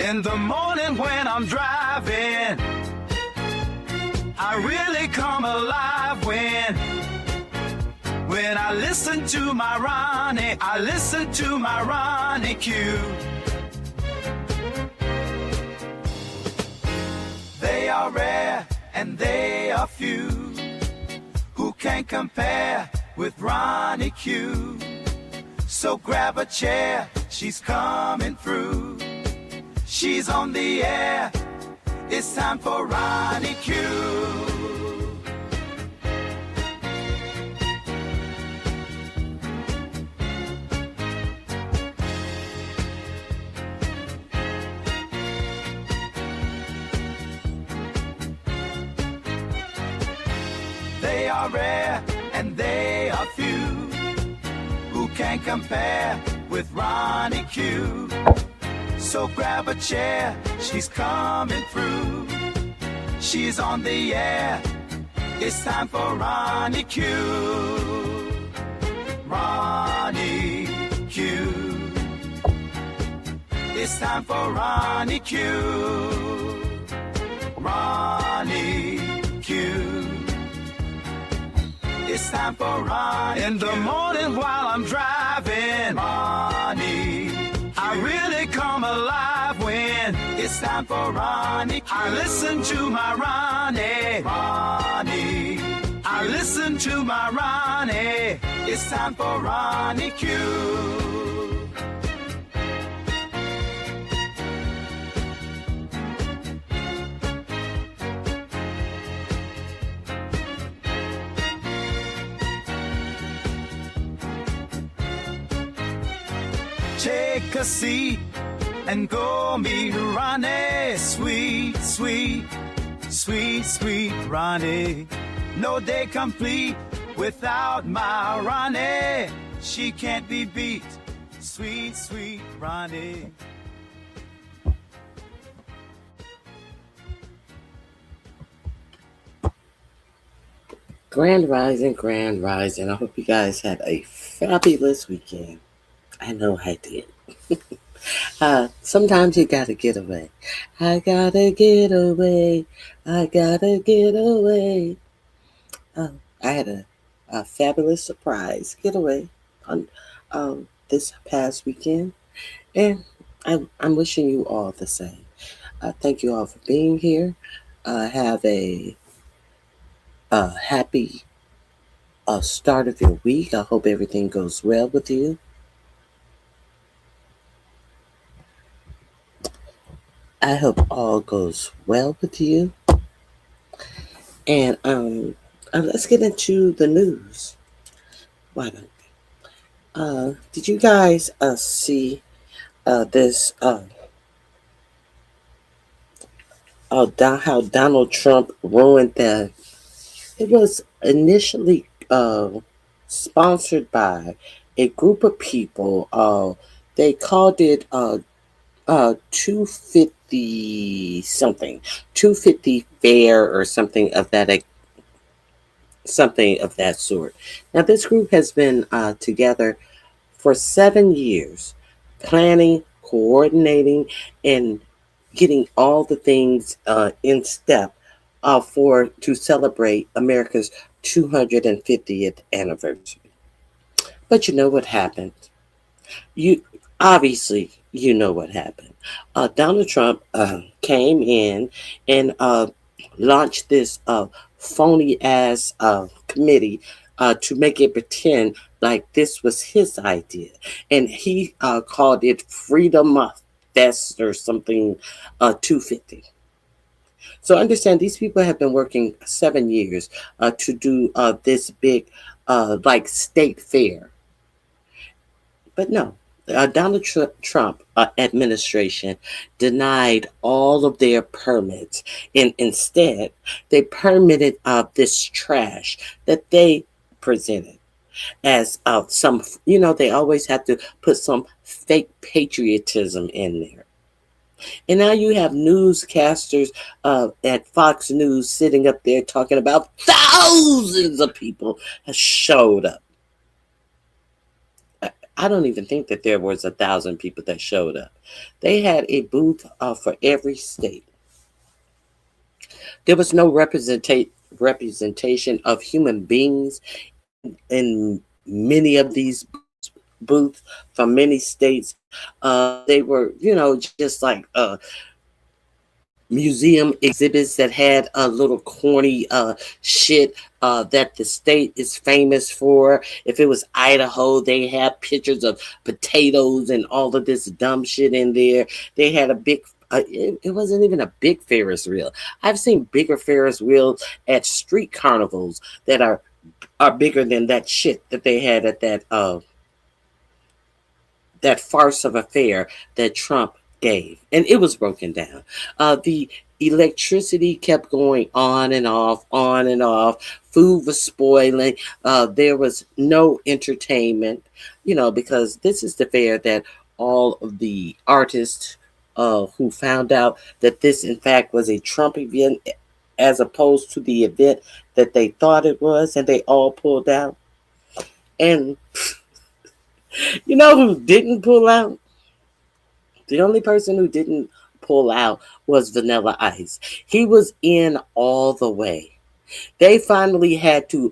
In the morning when I'm driving, I really come alive when I listen to my Ronnie, I listen to my RonyiQ. They are rare and they are few who can compare with RonyiQ. So grab a chair, she's coming through. She's on the air, it's time for RonyiQ. They are rare and they are few who can compare with RonyiQ. So grab a chair, she's coming through. She's on the air, it's time for RonyiQ. RonyiQ. It's time for RonyiQ. RonyiQ. It's time for RonyiQ. In the morning while I'm driving, Ronnie, I really come alive when it's time for RonyiQ. I listen to my Ronnie, I listen to my Ronnie. It's time for RonyiQ. Take a seat and go meet Ronnie. Sweet, sweet, sweet, sweet Ronnie. No day complete without my Ronnie. She can't be beat. Sweet, sweet Ronnie. Grand rising, grand rising. I hope you guys had a fabulous weekend. I know I did. Sometimes you gotta get away. I gotta get away. I gotta get away. I had a fabulous surprise getaway on this past weekend, and I'm wishing you all the same. Thank you all for being here. Have a happy start of your week. I hope everything goes well with you. I hope all goes well with you. And let's get into the news. Why don't we? Did you guys see this? How Donald Trump ruined the. It was initially sponsored by a group of people. They called it 250 something, 250 fair or something of that sort. Now this group has been together for 7 years, planning, coordinating, and getting all the things in step to celebrate America's 250th anniversary. But you know what happened? You know what happened. Donald Trump came in and launched this phony ass committee to make it pretend like this was his idea, and he called it Freedom Fest or something 250. So understand, these people have been working 7 years to do this big like state fair. But no, Donald Trump administration denied all of their permits, and instead they permitted this trash that they presented as some, they always have to put some fake patriotism in there. And now you have newscasters at Fox News sitting up there talking about thousands of people have showed up. I don't even think that there was 1,000 people that showed up. They had a booth for every state. There was no representation of human beings in many of these booths from many states. They were, just like museum exhibits that had a little corny shit that the state is famous for. If it was Idaho, they had pictures of potatoes and all of this dumb shit in there. They had a big it wasn't even a big Ferris wheel. I've seen bigger Ferris wheels at street carnivals that are bigger than that shit that they had at that farce of a fair that Trump gave, and it was broken down. The electricity kept going on and off, on and off. Food was spoiling. There was no entertainment, because this is the fair that all of the artists who found out that this, in fact, was a Trump event as opposed to the event that they thought it was, and they all pulled out. And you know who didn't pull out? The only person who didn't pull out was Vanilla Ice. He was in all the way. They finally had to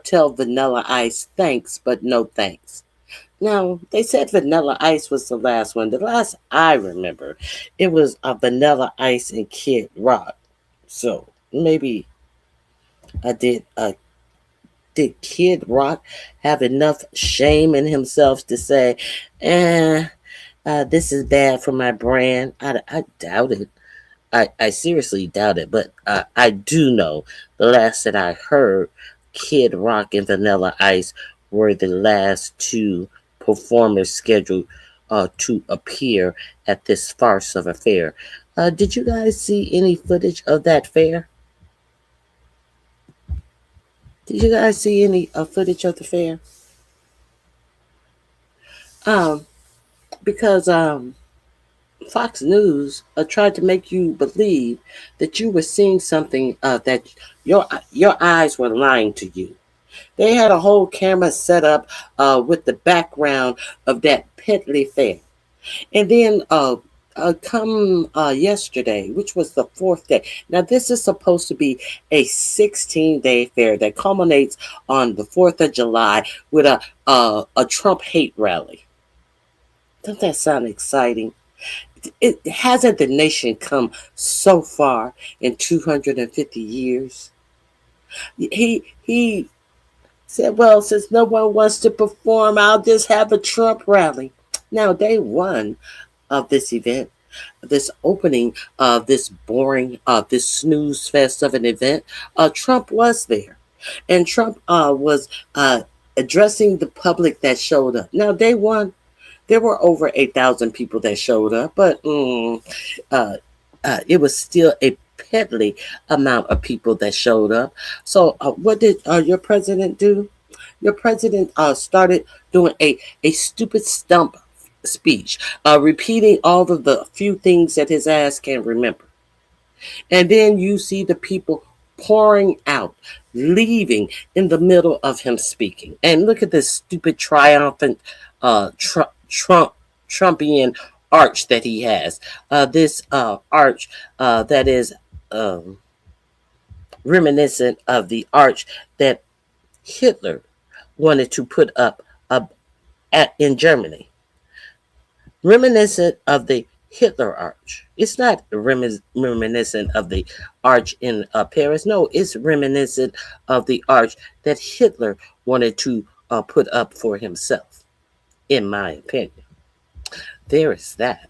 tell Vanilla Ice thanks, but no thanks. Now, they said Vanilla Ice was the last one. The last I remember, it was Vanilla Ice and Kid Rock. So maybe did Kid Rock have enough shame in himself to say, this is bad for my brand? I doubt it. I seriously doubt it. But I do know the last that I heard, Kid Rock and Vanilla Ice were the last two performers scheduled to appear at this farce of a fair. Did you guys see any footage of that fair? Did you guys see any footage of the fair? Because Fox News tried to make you believe that you were seeing something that your eyes were lying to you. They had a whole camera set up with the background of that Peddly fair. And then come yesterday, which was the 4th day. Now, this is supposed to be a 16-day fair that culminates on the 4th of July with a Trump hate rally. Doesn't that sound exciting? It hasn't the nation come so far in 250 years? He said, well, since no one wants to perform, I'll just have a Trump rally. Now, day one of this event, this opening of this boring, this snooze fest of an event, Trump was there. And Trump was addressing the public that showed up. Now, day one, there were over 8,000 people that showed up, but it was still a piddly amount of people that showed up. So what did your president do? Your president started doing a stupid stump speech, repeating all of the few things that his ass can remember. And then you see the people pouring out, leaving in the middle of him speaking. And look at this stupid triumphant Trumpian arch that he has. This arch that is reminiscent of the arch that Hitler wanted to put up in Germany. Reminiscent of the Hitler arch. It's not reminiscent of the arch in Paris. No, it's reminiscent of the arch that Hitler wanted to put up for himself, in my opinion. There is that.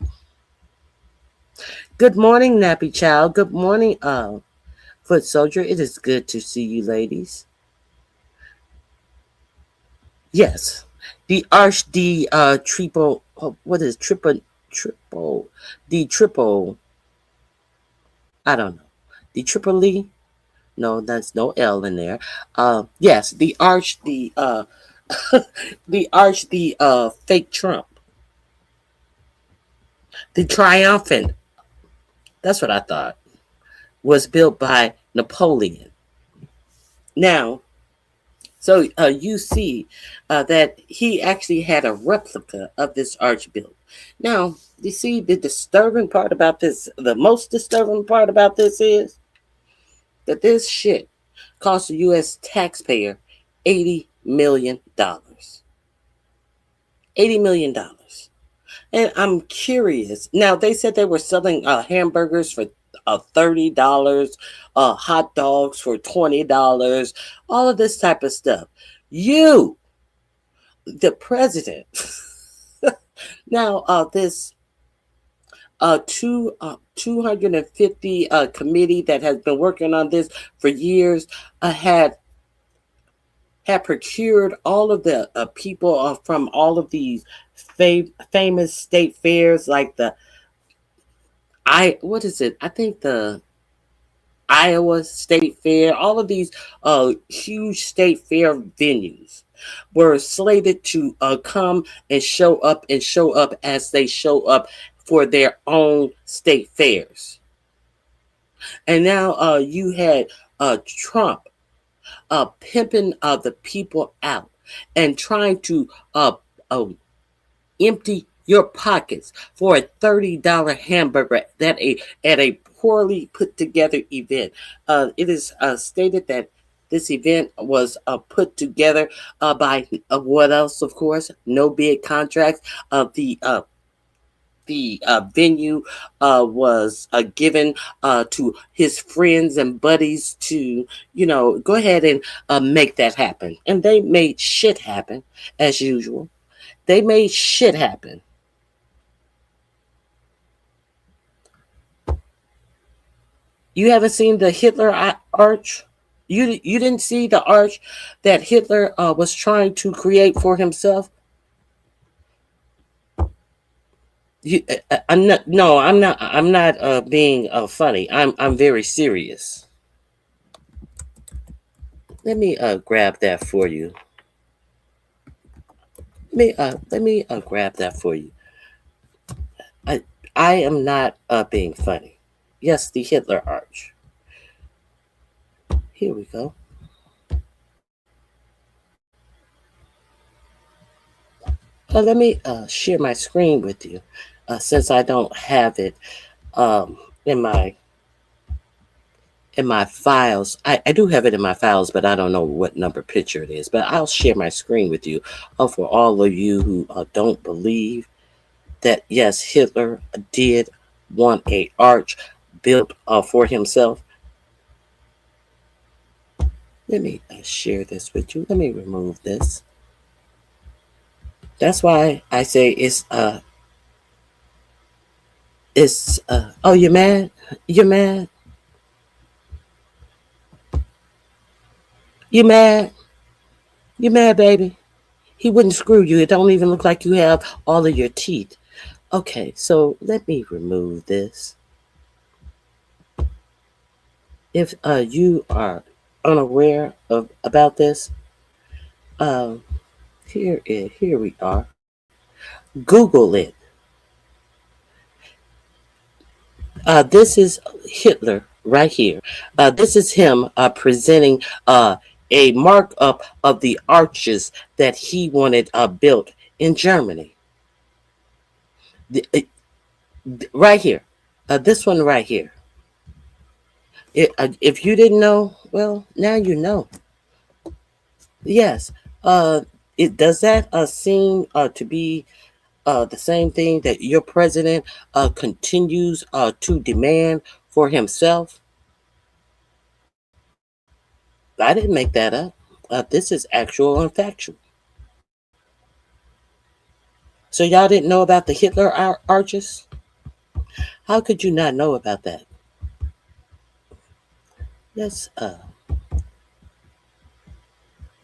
Good morning, Nappy Child. Good morning, Foot Soldier. It is good to see you, ladies. Yes, the arch, the triple. What is triple? The triple. I don't know. The triple E. No, that's no L in there. Yes, the arch, the the arch, the fake Trump. The triumphant. That's what I thought. Was built by Napoleon. Now, So you see that he actually had a replica of this arch built. Now, you see the disturbing part about this, the most disturbing part about this is that this shit cost the U.S. taxpayer $80 million. $80 million. And I'm curious. Now, they said they were selling hamburgers for $30, hot dogs for $20, all of this type of stuff. You, the president, now this 250 committee that has been working on this for years had procured all of the people from all of these famous state fairs, like what is it? I think the Iowa State Fair, all of these huge state fair venues were slated to come and show up as they show up for their own state fairs. And now you had Trump pimping the people out and trying to empty your pockets for a $30 hamburger at a poorly put together event. It is stated that this event was put together by what else? Of course, no bid contracts. The venue was given to his friends and buddies to, go ahead and make that happen. And they made shit happen as usual. They made shit happen. You haven't seen the Hitler arch? You didn't see the arch that Hitler was trying to create for himself? I'm not. No, I'm not. I'm not being funny. I'm very serious. Let me grab that for you. Let me grab that for you. I am not being funny. Yes, the Hitler arch. Here we go. Let me share my screen with you, since I don't have it in my files. I do have it in my files, but I don't know what number picture it is. But I'll share my screen with you for all of you who don't believe that, yes, Hitler did want a arch built for himself. Let me share this with you. Let me remove this. That's why I say it's oh, you're mad? You're mad? You mad? You mad, baby? He wouldn't screw you. It don't even look like you have all of your teeth. Okay, so let me remove this. If you are unaware about this, here we are. Google it. This is Hitler right here. This is him presenting a markup of the arches that he wanted built in Germany. Right here. This one right here. If you didn't know, well, now you know. Yes. Does that seem to be the same thing that your president continues to demand for himself? I didn't make that up. This is actual and factual. So y'all didn't know about the Hitler arches? How could you not know about that? Let's let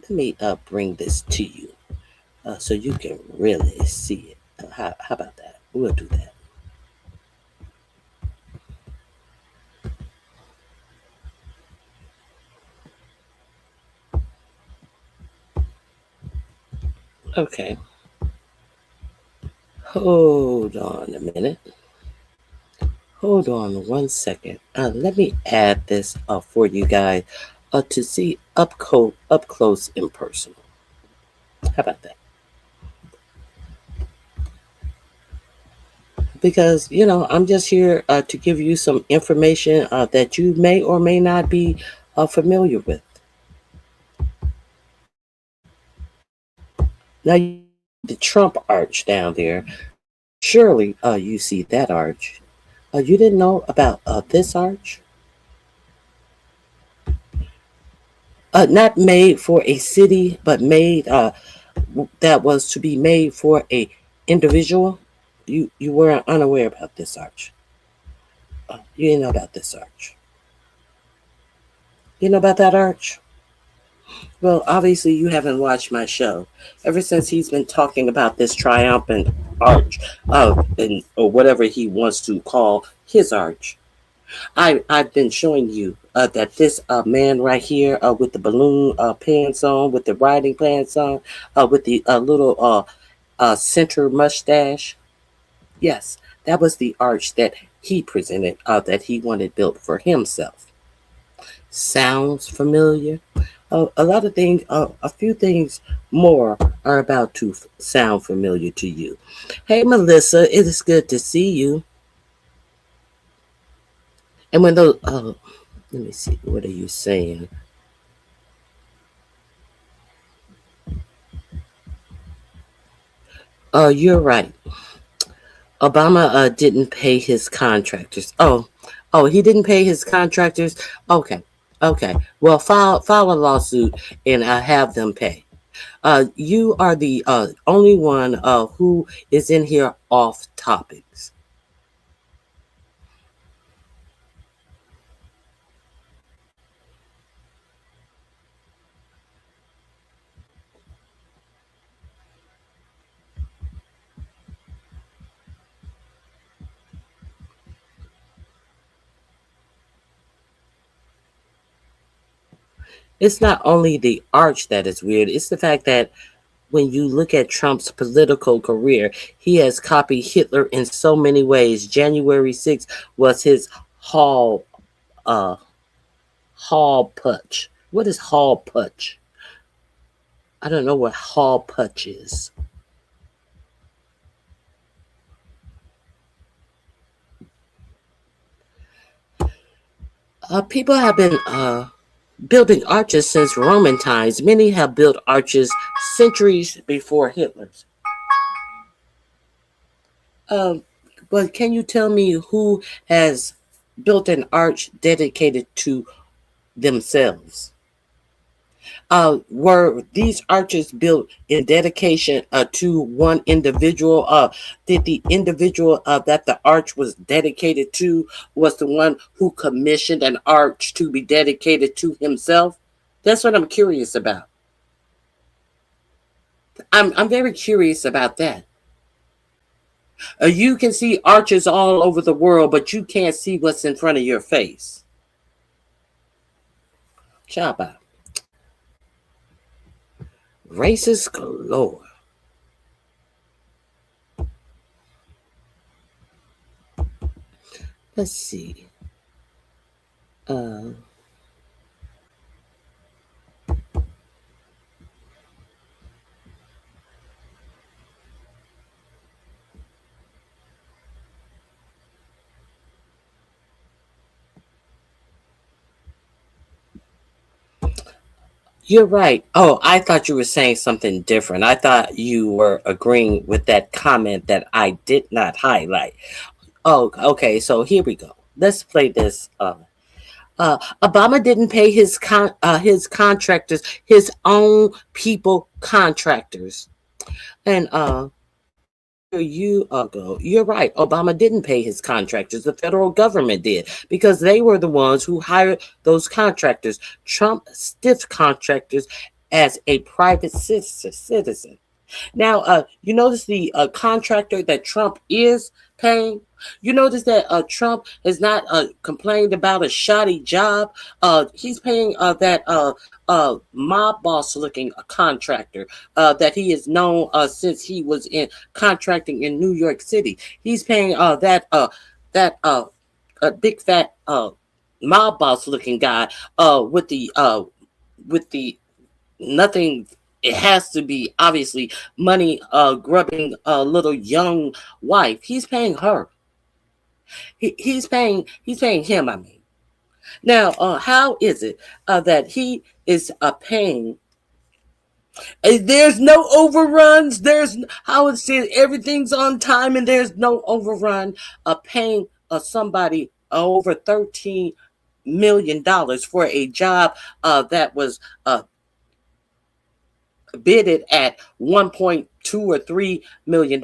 me bring this to you so you can really see it. How about that? We'll do that. Okay. Hold on a minute. Hold on 1 second. Let me add this for you guys to see up close and personal. How about that? Because I'm just here to give you some information that you may or may not be familiar with. Now, the Trump arch down there, surely you see that arch. You didn't know about this arch? Not made for a city, but made that was to be made for a individual. You were unaware about this arch. You didn't know about this arch. You know about that arch? Well, obviously you haven't watched my show. Ever since he's been talking about this triumphant arch, or whatever he wants to call his arch, I've been showing you that this man right here with the balloon pants on, with the riding pants on, with the little center mustache. Yes, that was the arch that he presented, that he wanted built for himself. Sounds familiar? A lot of things, a few things more are about to sound familiar to you. Hey, Melissa, it is good to see you. And when those, let me see, what are you saying? You're right. Obama didn't pay his contractors. Oh, he didn't pay his contractors. Okay, okay. Well, file a lawsuit and have them pay. You are the only one who is in here off topics. It's not only the arch that is weird, it's the fact that when you look at Trump's political career, he has copied Hitler in so many ways. January 6th was his hall uh hall putsch. What is hall putsch? I don't know what hall putsch is. People have been building arches since Roman times. Many have built arches centuries before Hitler's. Um, but can you tell me who has built an arch dedicated to themselves? Were these arches built in dedication to one individual? Did the individual that the arch was dedicated to was the one who commissioned an arch to be dedicated to himself? That's what I'm curious about. I'm very curious about that. You can see arches all over the world, but you can't see what's in front of your face. Chaba. Racist galore. Let's see. Uh, you're right. Oh, I thought you were saying something different. I thought you were agreeing with that comment that I did not highlight. Oh, okay. So here we go. Let's play this. Obama didn't pay his contractors, his own people contractors, and you go. You're right. Obama didn't pay his contractors. The federal government did because they were the ones who hired those contractors. Trump stiffed contractors as a private citizen. Now, you notice the contractor that Trump is paying. You notice that Trump has not complained about a shoddy job. He's paying that mob boss looking contractor that he has known since he was in contracting in New York City. He's paying that big fat mob boss looking guy with the nothing. It has to be obviously money grubbing little young wife. He's paying her. He's paying him. I mean, now how is it that he is paying? There's no overruns. There's how it says everything's on time, and there's no overrun. Paying somebody over $13 million for a job that was bidded at 1.2 or $3 million.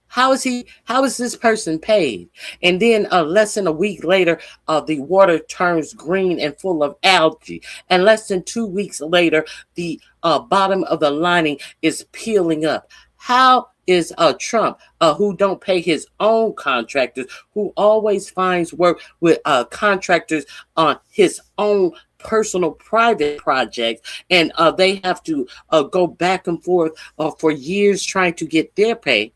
How is this person paid? And then less than a week later, the water turns green and full of algae. And less than 2 weeks later, the bottom of the lining is peeling up. How is Trump, who don't pay his own contractors, who always finds work with contractors on his own personal private projects, and they have to go back and forth for years trying to get their pay?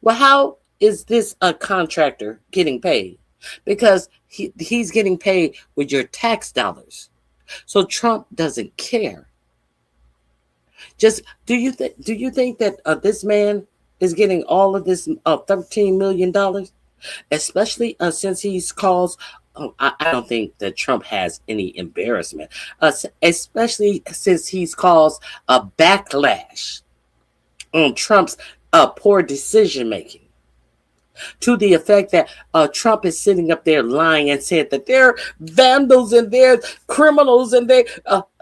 Well, how is this a contractor getting paid? Because he's getting paid with your tax dollars. So Trump doesn't care. Just do you think that this man is getting all of this $13 million, especially since he's caused? I don't think that Trump has any embarrassment, especially since he's caused a backlash on Trump's poor decision making, to the effect that Trump is sitting up there lying and said that they're vandals and they're criminals, and they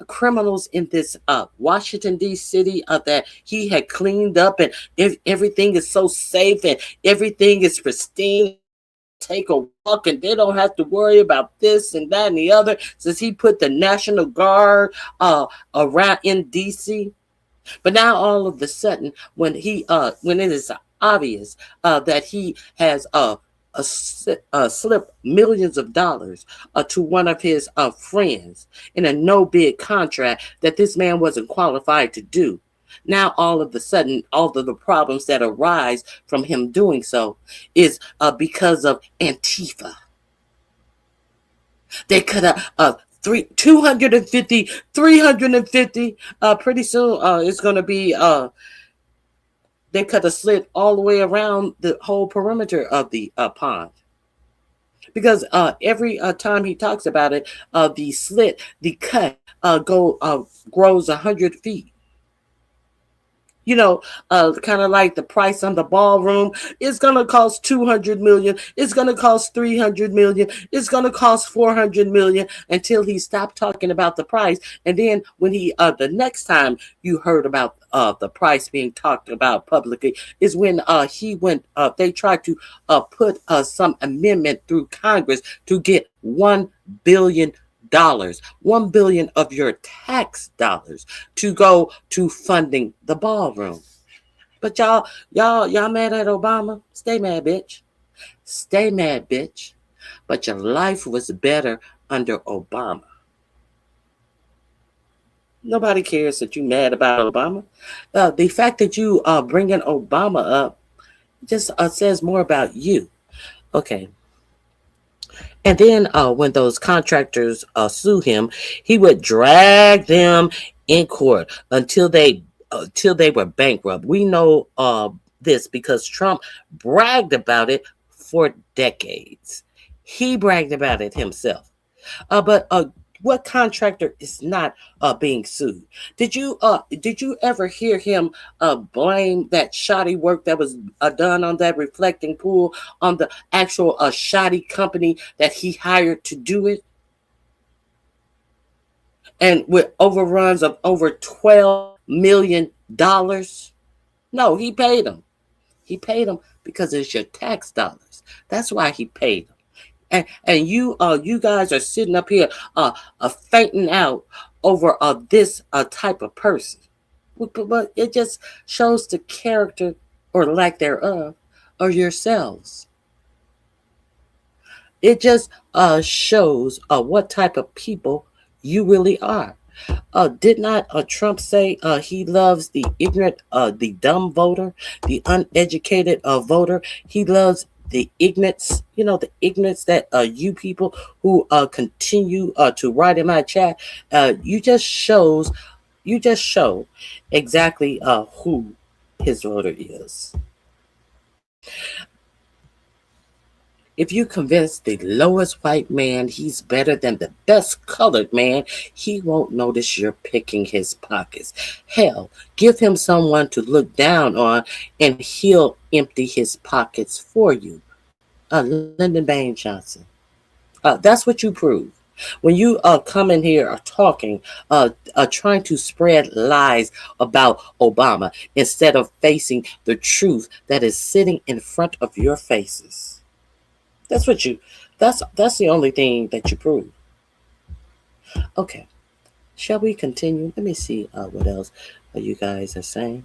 criminals in this Washington D.C. That he had cleaned up, and everything is so safe and everything is pristine. Take a walk and they don't have to worry about this and that and the other, since he put the National Guard around in D.C. But now all of a sudden, when it is obvious that he has slipped millions of dollars to one of his friends in a no bid contract that this man wasn't qualified to do, now all of a sudden, all of the problems that arise from him doing so is because of Antifa. They could have 250, 350. Pretty soon, it's going to be. They could have slid all the way around the whole perimeter of the pond, because every time he talks about it, the cut grows 100 feet. You know, kind of like the price on the ballroom. It's going to cost $200 million. It's going to cost $300 million. It's going to cost $400 million, until he stopped talking about the price. And then when he, the next time you heard about the price being talked about publicly is when he went, they tried to put some amendment through Congress to get $1 billion. $1 billion of your tax dollars to go to funding the ballroom. But y'all mad at Obama? Stay mad, bitch. Stay mad, bitch. But your life was better under Obama. Nobody cares that you mad about Obama. The fact that you bringing Obama up just says more about you. Okay. And then when those contractors sue him, he would drag them in court until they were bankrupt. We know this because Trump bragged about it for decades. He bragged about it himself. But what contractor is not being sued? Did you ever hear him blame that shoddy work that was done on that reflecting pool on the actual shoddy company that he hired to do it? And with overruns of over $12 million? No, he paid them. He paid them because it's your tax dollars. That's why he paid them. And you guys are sitting up here fainting out over this type of person. But it just shows the character or lack thereof of yourselves. It just shows what type of people you really are. Did not Trump say he loves the ignorant, the dumb voter, the uneducated voter? He loves the ignorance, the ignorance that you people who continue to write in my chat, you just show exactly who his voter is. If you convince the lowest white man he's better than the best colored man, he won't notice you're picking his pockets. Hell, give him someone to look down on and he'll empty his pockets for you. Lyndon Baines Johnson. That's what you prove. When you come in here talking, trying to spread lies about Obama instead of facing the truth that is sitting in front of your faces. That's the only thing that you prove. Okay. Shall we continue? Let me see what else you guys are saying.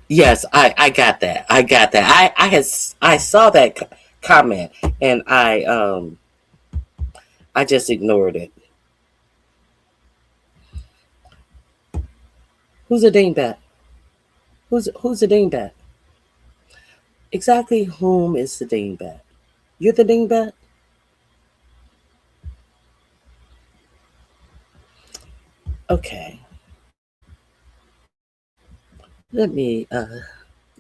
Yes, I got that. I saw that comment and I just ignored it. Who's a dingbat? Who's a dingbat? Exactly whom is the dingbat? You're the dingbat? Okay. Let me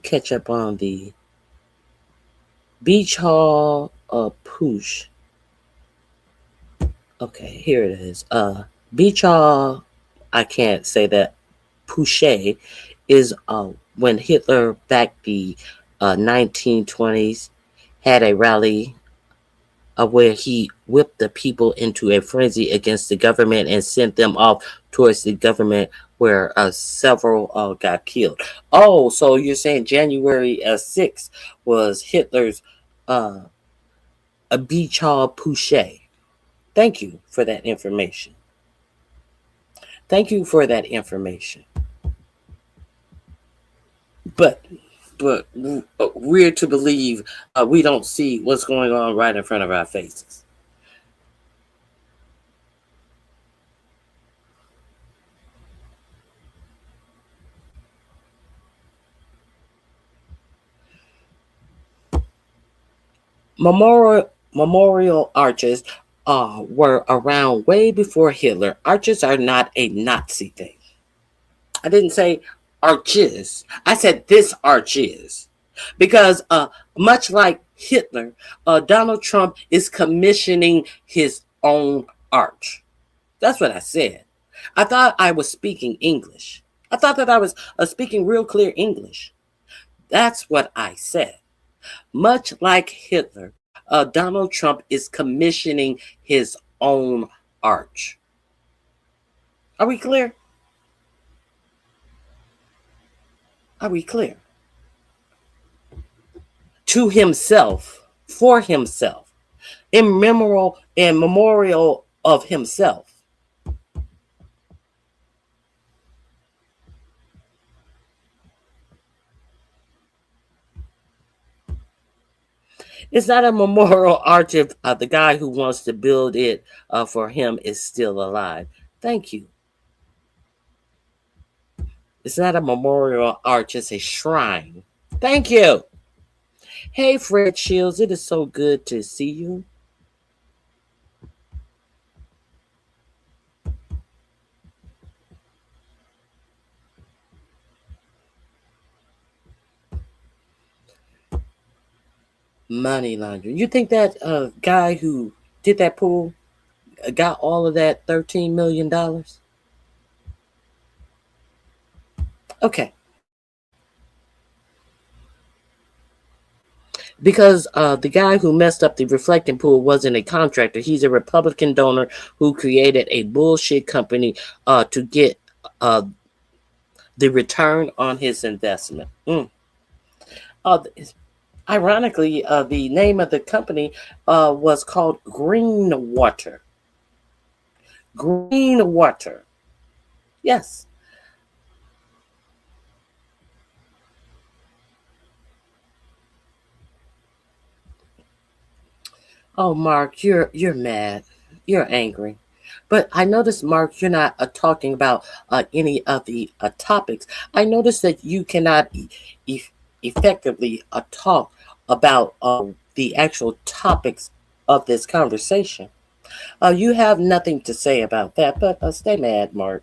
catch up on the Beach Hall push. Okay, here it is. Beach Hall, I can't say that. Pouche is when Hitler back the 1920s had a rally where he whipped the people into a frenzy against the government and sent them off towards the government where several got killed. Oh, so you're saying January 6th was Hitler's a beach hall Pouche. Thank you for that information. Thank you for that information. But weird to believe we don't see what's going on right in front of our faces. Memorial arches were around way before Hitler. Arches are not a Nazi thing. I didn't say arches. I said this arch is. Because much like Hitler, Donald Trump is commissioning his own arch. That's what I said. I thought I was speaking English. I thought that I was speaking real clear English. That's what I said. Much like Hitler, Donald Trump is commissioning his own arch. Are we clear? Are we clear? To himself, for himself, in memorial of himself. It's not a memorial arch if the guy who wants to build it for him is still alive. Thank you. It's not a memorial arch, it's a shrine. Thank you. Hey, Fred Shields, it is so good to see you. Money laundering. You think that guy who did that pool got all of that $13 million? Okay. Because the guy who messed up the reflecting pool wasn't a contractor. He's a Republican donor who created a bullshit company to get the return on his investment. Ironically, the name of the company was called Greenwater. Greenwater. Yes. Oh, Mark, you're mad. You're angry. But I noticed, Mark, you're not talking about any of the topics. I noticed that you cannot effectively talk about the actual topics of this conversation. You have nothing to say about that, but stay mad, Mark.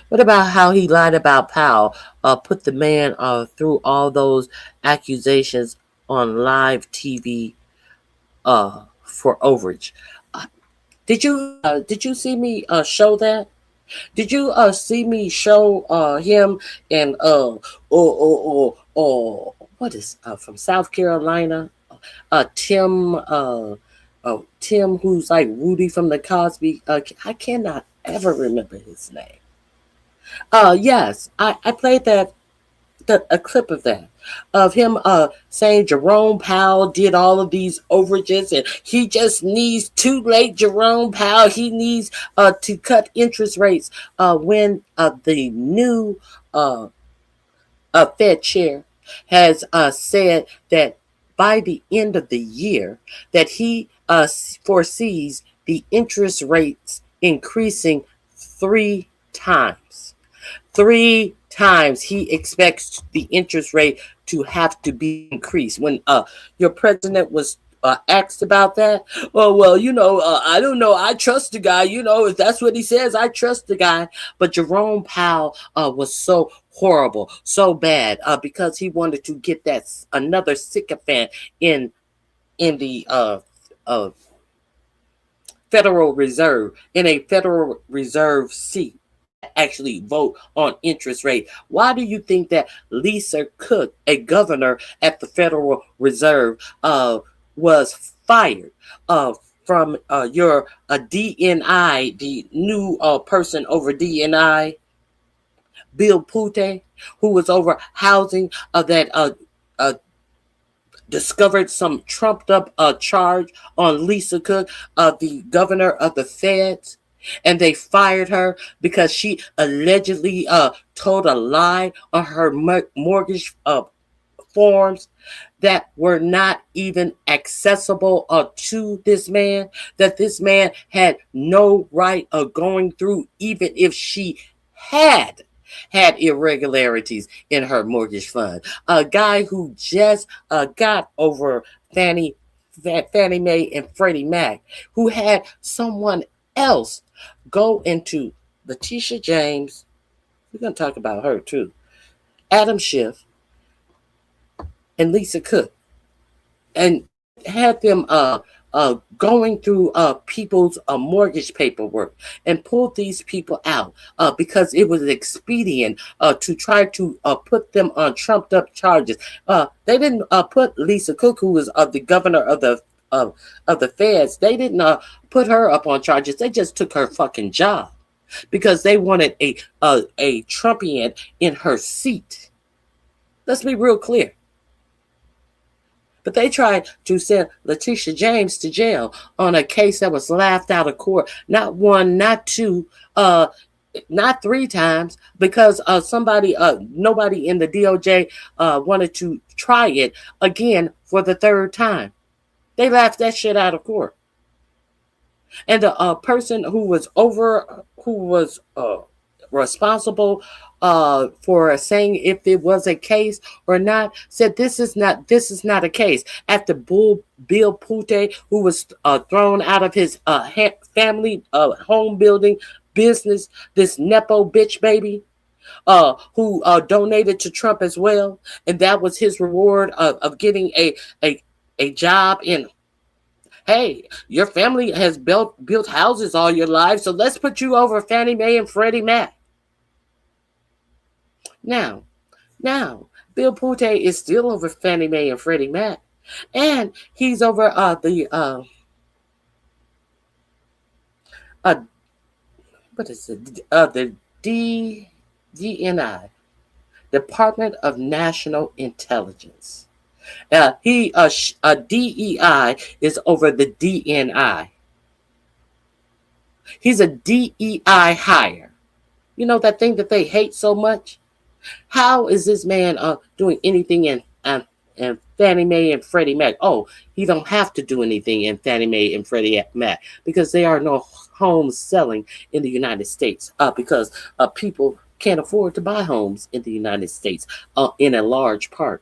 What about how he lied about Powell? Put the man through all those accusations on live TV for overage. Uh, did you see me show that? Did you see me show him and what is from South Carolina? Tim, who's like Rudy from the Cosby. I cannot ever remember his name. Yes, I played a clip of that, of him saying Jerome Powell did all of these overages and he just needs, too late, Jerome Powell, he needs to cut interest rates when the new Fed chair has said that by the end of the year that he foresees the interest rates increasing 3 times. 3 times he expects the interest rate to have to be increased. When your president was asked about that, oh, well, I don't know. I trust the guy. If that's what he says, I trust the guy. But Jerome Powell was so horrible, so bad, because he wanted to get that another sycophant in the Federal Reserve, in a Federal Reserve seat, actually vote on interest rate. Why do you think that Lisa Cook, a governor at the Federal Reserve, was fired from your DNI, the new person over DNI, Bill Pulte, who was over housing that discovered some trumped up charge on Lisa Cook, the governor of the Feds, and they fired her because she allegedly told a lie on her mortgage forms that were not even accessible to this man, that this man had no right of going through, even if she had irregularities in her mortgage fund. A guy who just got over Fannie Mae and Freddie Mac, who had someone else go into Letitia James. We're going to talk about her too. Adam Schiff and Lisa Cook, and had them going through people's mortgage paperwork and pulled these people out because it was expedient to try to put them on trumped up charges. They didn't put Lisa Cook, who was the governor of the Feds, they didn't put her up on charges. They just took her fucking job because they wanted a Trumpian in her seat. Let's be real clear. But they tried to send Letitia James to jail on a case that was laughed out of court. Not one, not two, not 3 times, because nobody in the DOJ wanted to try it again for the 3rd time. They laughed that shit out of court. And the person who was responsible for saying if it was a case or not said this is not a case. After Bill Pulte, who was thrown out of his family home building business, this Nepo bitch baby, who donated to Trump as well, and that was his reward of getting a job in. Hey, your family has built houses all your life, so let's put you over Fannie Mae and Freddie Mac. Now, Bill Pulte is still over Fannie Mae and Freddie Mac, and he's over the DNI, Department of National Intelligence. DEI is over the DNI. He's a DEI hire. You know that thing that they hate so much? How is this man doing anything in and Fannie Mae and Freddie Mac. Oh, he don't have to do anything in Fannie Mae and Freddie Mac because there are no homes selling in the United States because people can't afford to buy homes in the United States in a large part.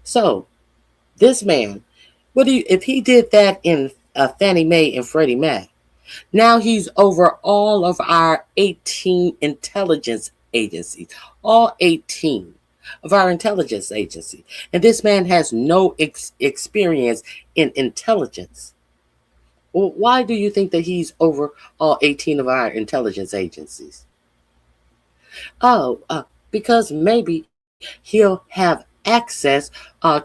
So this man, if he did that in Fannie Mae and Freddie Mac? Now he's over all of our 18 intelligence agencies, all 18 of our intelligence agencies. And this man has no experience in intelligence. Well, why do you think that he's over all 18 of our intelligence agencies? Oh, because maybe he'll have access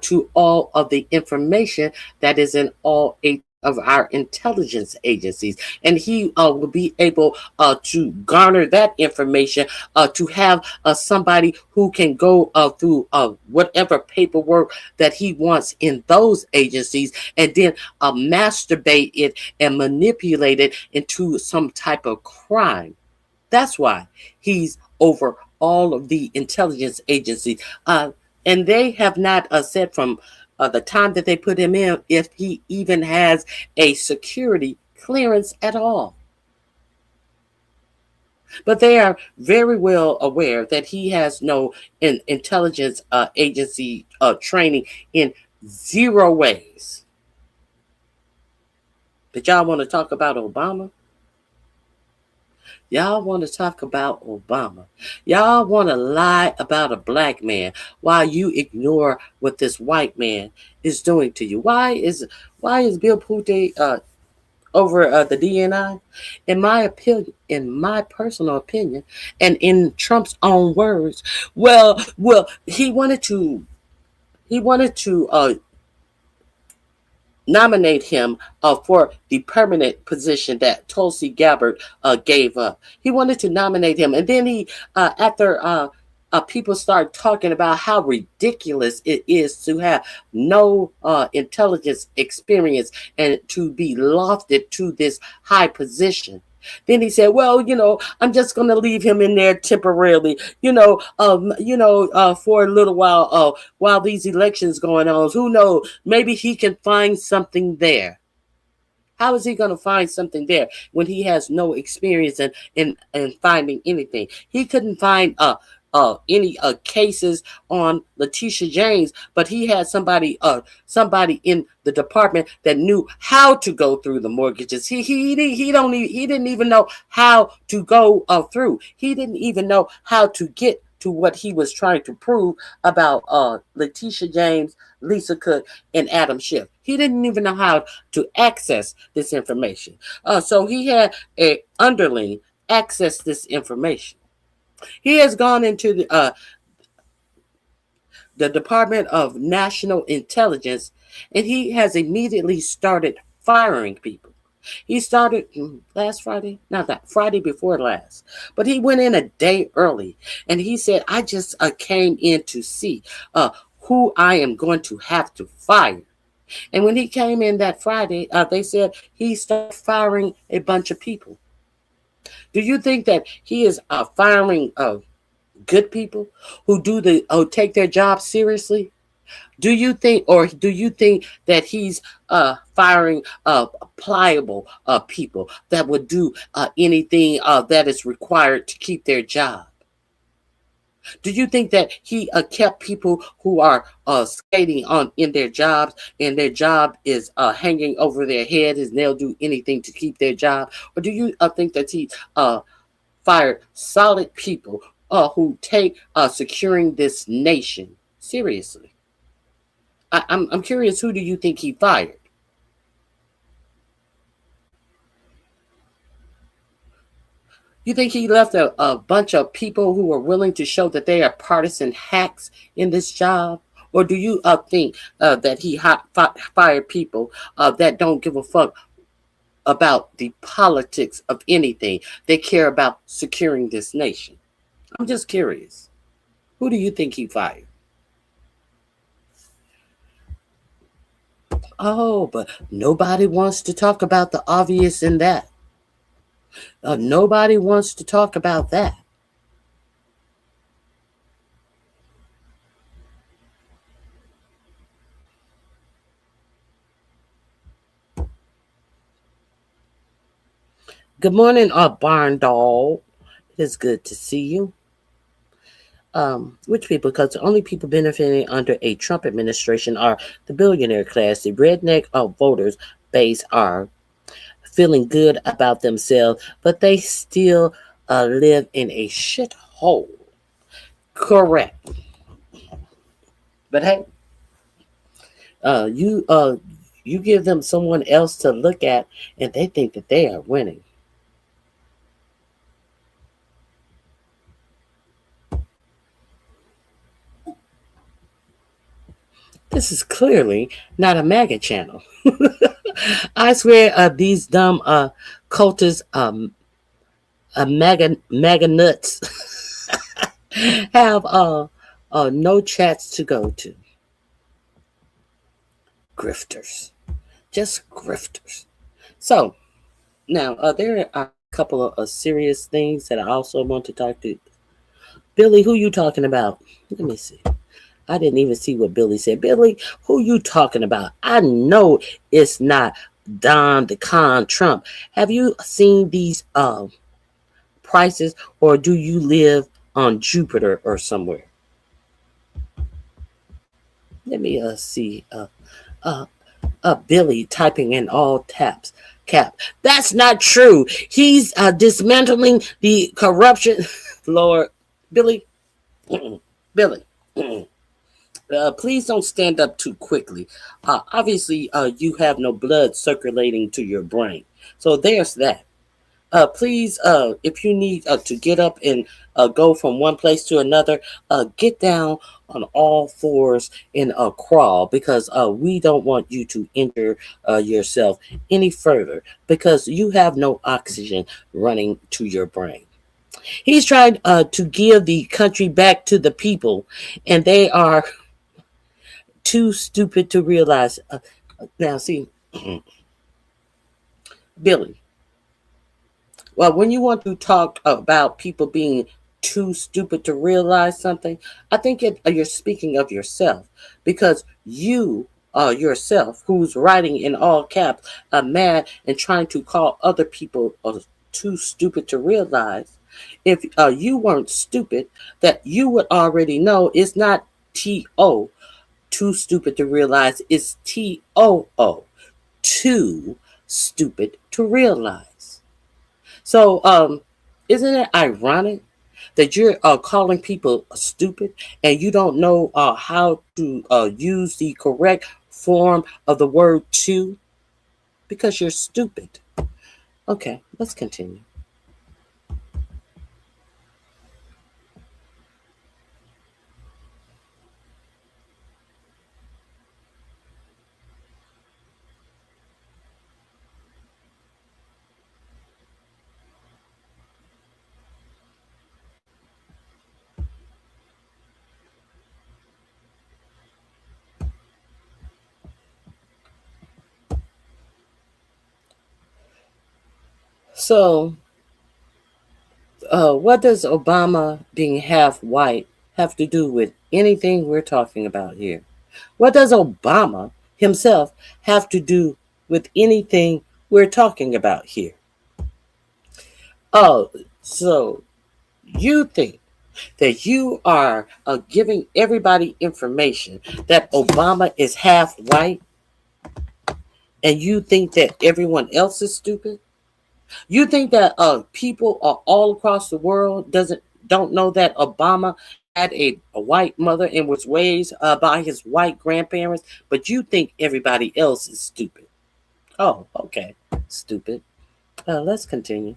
to all of the information that is in all 8 of our intelligence agencies, and he will be able to garner that information to have somebody who can go through whatever paperwork that he wants in those agencies, and then masturbate it and manipulate it into some type of crime. That's why he's over all of the intelligence agencies. And they have not said from the time that they put him in if he even has a security clearance at all. But they are very well aware that he has no intelligence agency training in 0 ways. But y'all want to talk about Obama? Y'all want to talk about Obama. Y'all want to lie about a black man while you ignore what this white man is doing to you. Why is Bill Pulte over the DNI? In my opinion, in my personal opinion, and in Trump's own words, well, he wanted to nominate him for the permanent position that Tulsi Gabbard gave up. He wanted to nominate him. And then he, after people start talking about how ridiculous it is to have no intelligence experience and to be lofted to this high position. Then he said, well, I'm just going to leave him in there temporarily, for a little while these elections going on. Who knows? Maybe he can find something there. How is he going to find something there when he has no experience in finding anything? He couldn't find any cases on Letitia James, but he had somebody in the department that knew how to go through the mortgages. He didn't even know how to go through. He didn't even know how to get to what he was trying to prove about Letitia James, Lisa Cook, and Adam Schiff. He didn't even know how to access this information. So he had a underling access this information. He has gone into the Department of National Intelligence, and he has immediately started firing people. He started last Friday, not that Friday before last, but he went in a day early, and he said, I just came in to see who I am going to have to fire. And when he came in that Friday, they said he started firing a bunch of people. Do you think that he is firing good people who take their job seriously? Do you think that he's firing pliable people that would do anything that is required to keep their job? Do you think that he kept people who are skating in their jobs, and their job is hanging over their head, and they'll do anything to keep their job? Or do you think that he fired solid people who take securing this nation seriously? I'm curious, who do you think he fired? You think he left a bunch of people who are willing to show that they are partisan hacks in this job? Or do you think that he fired people that don't give a fuck about the politics of anything? They care about securing this nation. I'm just curious. Who do you think he fired? Oh, but nobody wants to talk about the obvious in that. Nobody wants to talk about that. Good morning, barn dog. It is good to see you. Which people? Because the only people benefiting under a Trump administration are the billionaire class. The redneck voters base are feeling good about themselves, but they still live in a shithole. Correct. But hey, uh, you uh, you give them someone else to look at, and they think that they are winning. This is clearly not a MAGA channel. I swear, these dumb cultists, MAGA nuts, have no chats to go to. Grifters, just grifters. So now there are a couple of serious things that I also want to talk to. Billy, who you talking about? Let me see. I didn't even see what Billy said. Billy, who you talking about? I know it's not Don the Con Trump. Have you seen these prices, or do you live on Jupiter or somewhere? Let me see. Uh, Billy typing in all taps. Cap. That's not true. He's dismantling the corruption. Lord, Billy, Billy. Please don't stand up too quickly. Obviously, you have no blood circulating to your brain. So there's that. Please, if you need to get up and go from one place to another, get down on all fours and crawl, because we don't want you to injure yourself any further, because you have no oxygen running to your brain. He's trying to give the country back to the people, and they are too stupid to realize. Now, see, Billy, well, when you want to talk about people being too stupid to realize something, I think you're speaking of yourself, because you yourself, who's writing in all caps, mad and trying to call other people too stupid to realize. If you weren't stupid, that you would already know it's not T-O, too stupid to realize, it's T-O-O, too stupid to realize. So, isn't it ironic that you're calling people stupid, and you don't know how to use the correct form of the word to, because you're stupid? Okay, let's continue. So, what does Obama being half white have to do with anything we're talking about here? What does Obama himself have to do with anything we're talking about here? Oh, so you think that you are giving everybody information that Obama is half white, and you think that everyone else is stupid? You think that people are all across the world don't know that Obama had a white mother and was raised by his white grandparents, but you think everybody else is stupid? Oh, okay, stupid. Let's continue.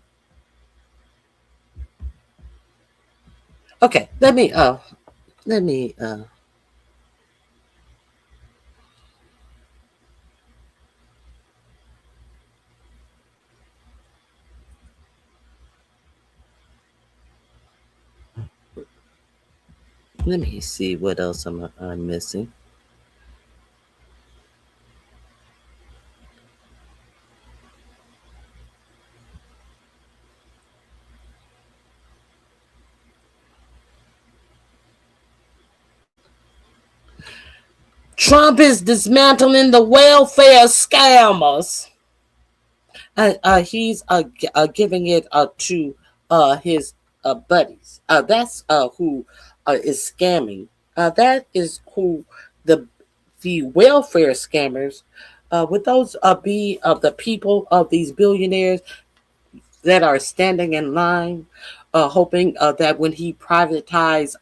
Okay, let me let me see what else I'm missing. Trump is dismantling the welfare scammers. He's giving it to his buddies. That's who is scamming. That is who the welfare scammers. Would those be of the people of these billionaires that are standing in line, hoping that when he privatize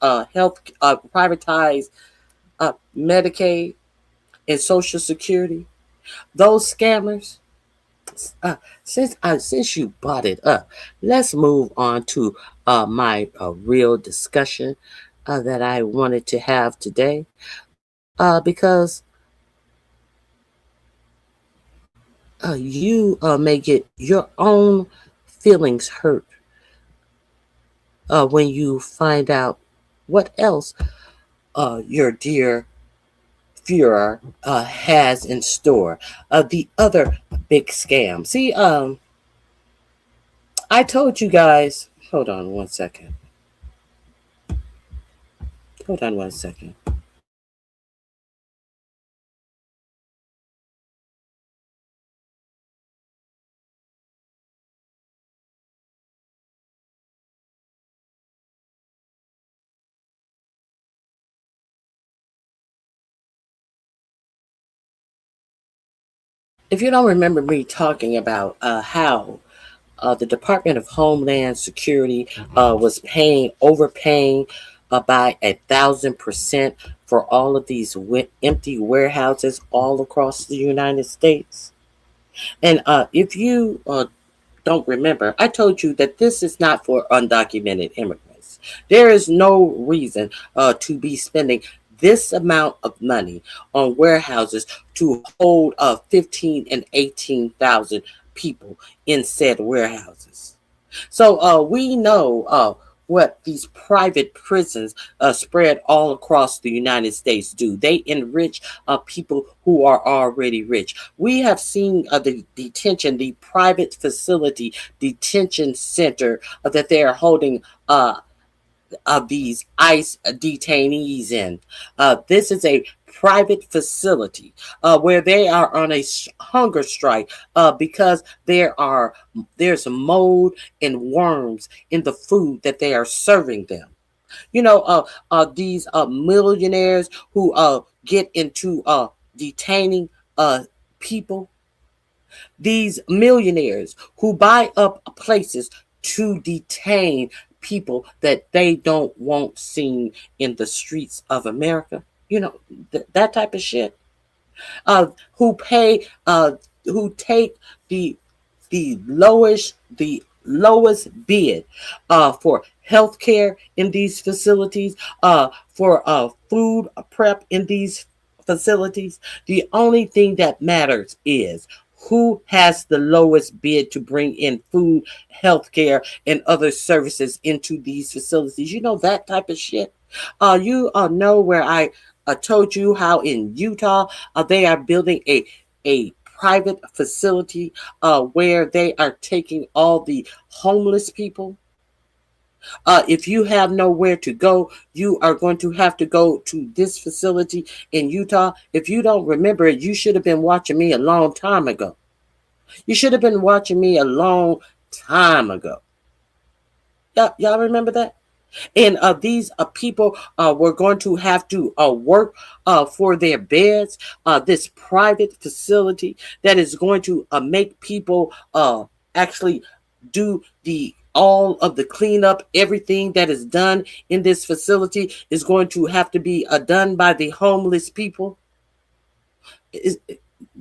Medicaid and Social Security, those scammers. Since you brought it up, let's move on to my real discussion that I wanted to have today. Because you may get your own feelings hurt when you find out what else your dear Führer has in store. The other big scam. See, I told you guys. Hold on one second. Hold on one second. If you don't remember me talking about how the Department of Homeland Security was overpaying by 1,000% for all of these empty warehouses all across the United States. And if you don't remember, I told you that this is not for undocumented immigrants. There is no reason to be spending this amount of money on warehouses to hold 15 and 18,000 people in said warehouses. So we know what these private prisons spread all across the United States do. They enrich people who are already rich. We have seen the private facility detention center that they are holding of these ICE detainees in. This is a private facility where they are on a hunger strike because there's mold and worms in the food that they are serving them. You know, these millionaires who get into detaining people, these millionaires who buy up places to detain people that they don't want seen in the streets of America. You know, that type of shit. Who pay, who take the lowest bid for healthcare in these facilities, for food prep in these facilities. The only thing that matters is who has the lowest bid to bring in food, healthcare, and other services into these facilities. You know, that type of shit. You know where I told you how in Utah they are building a private facility where they are taking all the homeless people. If you have nowhere to go, you are going to have to go to this facility in Utah. If you don't remember it, you should have been watching me a long time ago. You should have been watching me a long time ago. Y'all remember that? And these people were going to have to work for their beds. This private facility that is going to make people actually do the all of the cleanup. Everything that is done in this facility is going to have to be done by the homeless people. Is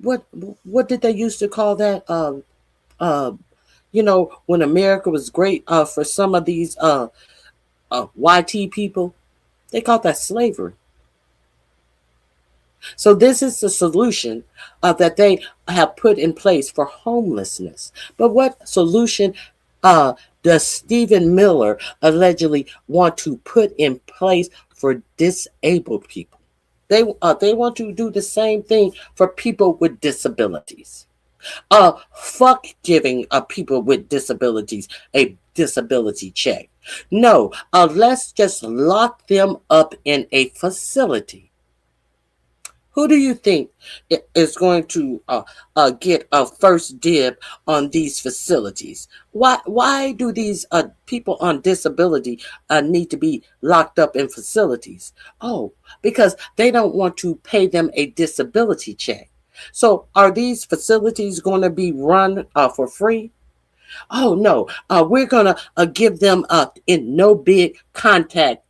what did they used to call that? Uh, you know, when America was great for some of these YT people, they called that slavery. So this is the solution that they have put in place for homelessness. But what solution does Stephen Miller allegedly want to put in place for disabled people? They want to do the same thing for people with disabilities. Fuck giving people with disabilities a disability check. No, let's just lock them up in a facility. Who do you think is going to get a first dib on these facilities? Why do these people on disability need to be locked up in facilities? Oh, because they don't want to pay them a disability check. So are these facilities going to be run for free? Oh no, we're gonna give them in no bid contract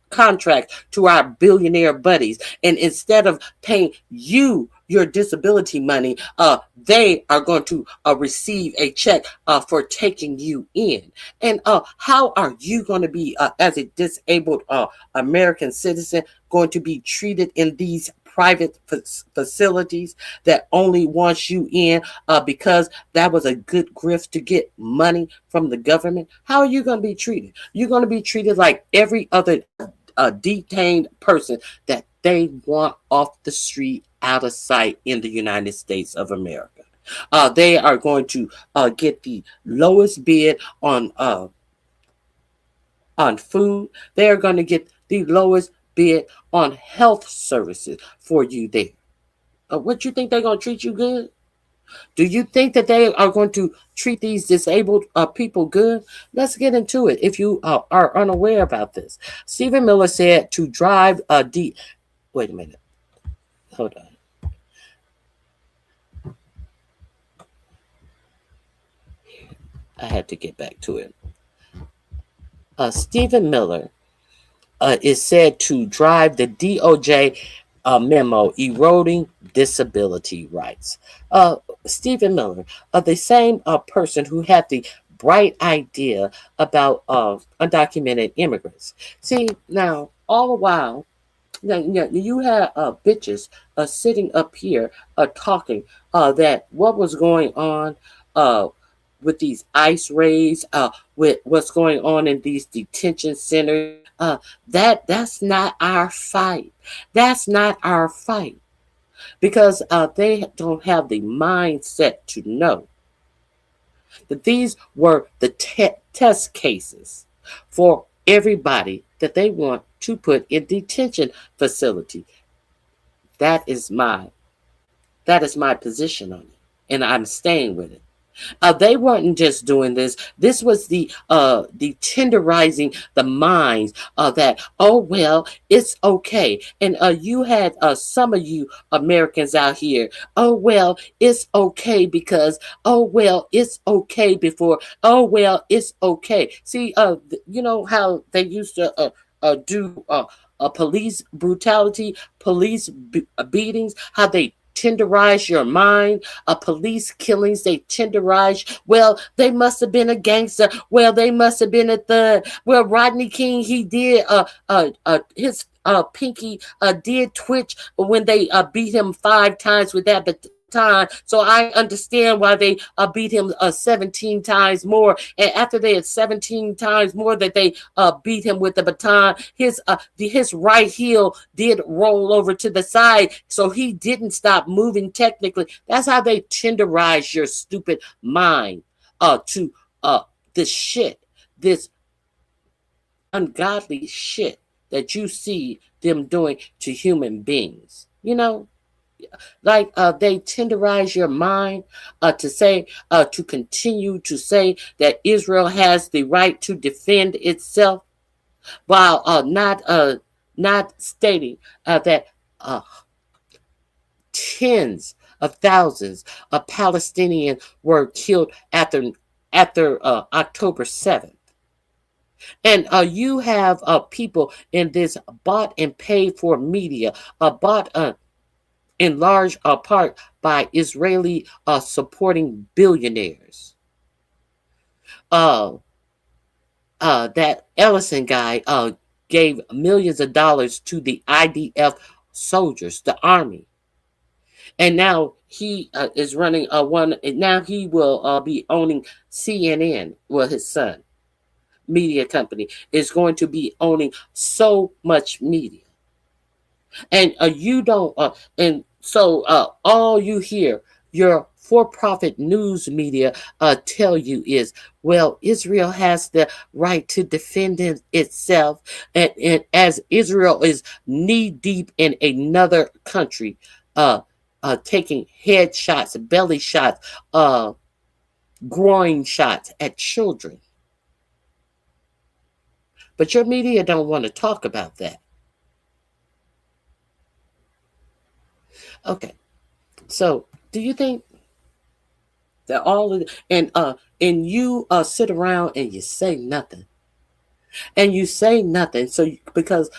to our billionaire buddies, and instead of paying you your disability money, they are going to receive a check for taking you in. And how are you going to be, as a disabled American citizen, going to be treated in these private facilities that only wants you in because that was a good grift to get money from the government? How are you going to be treated? You're going to be treated like every other detained person that they want off the street, out of sight in the United States of America. They are going to get the lowest bid on food. They are going to get the lowest bid on health services for you there. What you think they're going to treat you good? Do you think that they are going to treat these disabled people good? Let's get into it. If you are unaware about this, Stephen Miller said to drive wait a minute. Hold on. I had to get back to it. Stephen Miller is said to drive the DOJ memo eroding disability rights. Stephen Miller, the same person who had the bright idea about undocumented immigrants. See, now, all the while, you had bitches sitting up here talking that what was going on with these ICE raids, with what's going on in these detention centers. That's not our fight. That's not our fight. Because they don't have the mindset to know that these were the test cases for everybody that they want to put in detention facility. That is my position on it, and I'm staying with it. They weren't just doing this. This was the tenderizing the minds that, oh well, it's okay. And you had some of you Americans out here, oh well, it's okay because, oh well, it's okay before, oh well, it's okay. See, you know how they used to do police brutality, police beatings, how they tenderize your mind, police killings, they tenderize. Well, they must have been a gangster. Well, they must have been a thug. Well, Rodney King, he did his pinky did twitch when they beat him 5 times with that baton. So I understand why they beat him 17 times more. And after they had 17 times more that they beat him with the baton, his right heel did roll over to the side, so he didn't stop moving technically. That's how they tenderize your stupid mind to this shit, this ungodly shit that you see them doing to human beings. You know? Like they tenderize your mind to say, to continue to say that Israel has the right to defend itself, while not stating that tens of thousands of Palestinians were killed after October 7th. And you have people in this bought and paid for media, bought in large part by Israeli supporting billionaires. That Ellison guy gave millions of dollars to the IDF soldiers, the army. And now he is running one, and now he will be owning CNN, well, his son, media company, is going to be owning so much media. And you don't, and so all you hear your for-profit news media tell you is, well, Israel has the right to defend itself, and as Israel is knee-deep in another country, taking head shots, belly shots, groin shots at children. But your media don't want to talk about that. Okay, so do you think that all of and you sit around and you say nothing? And you say nothing, so because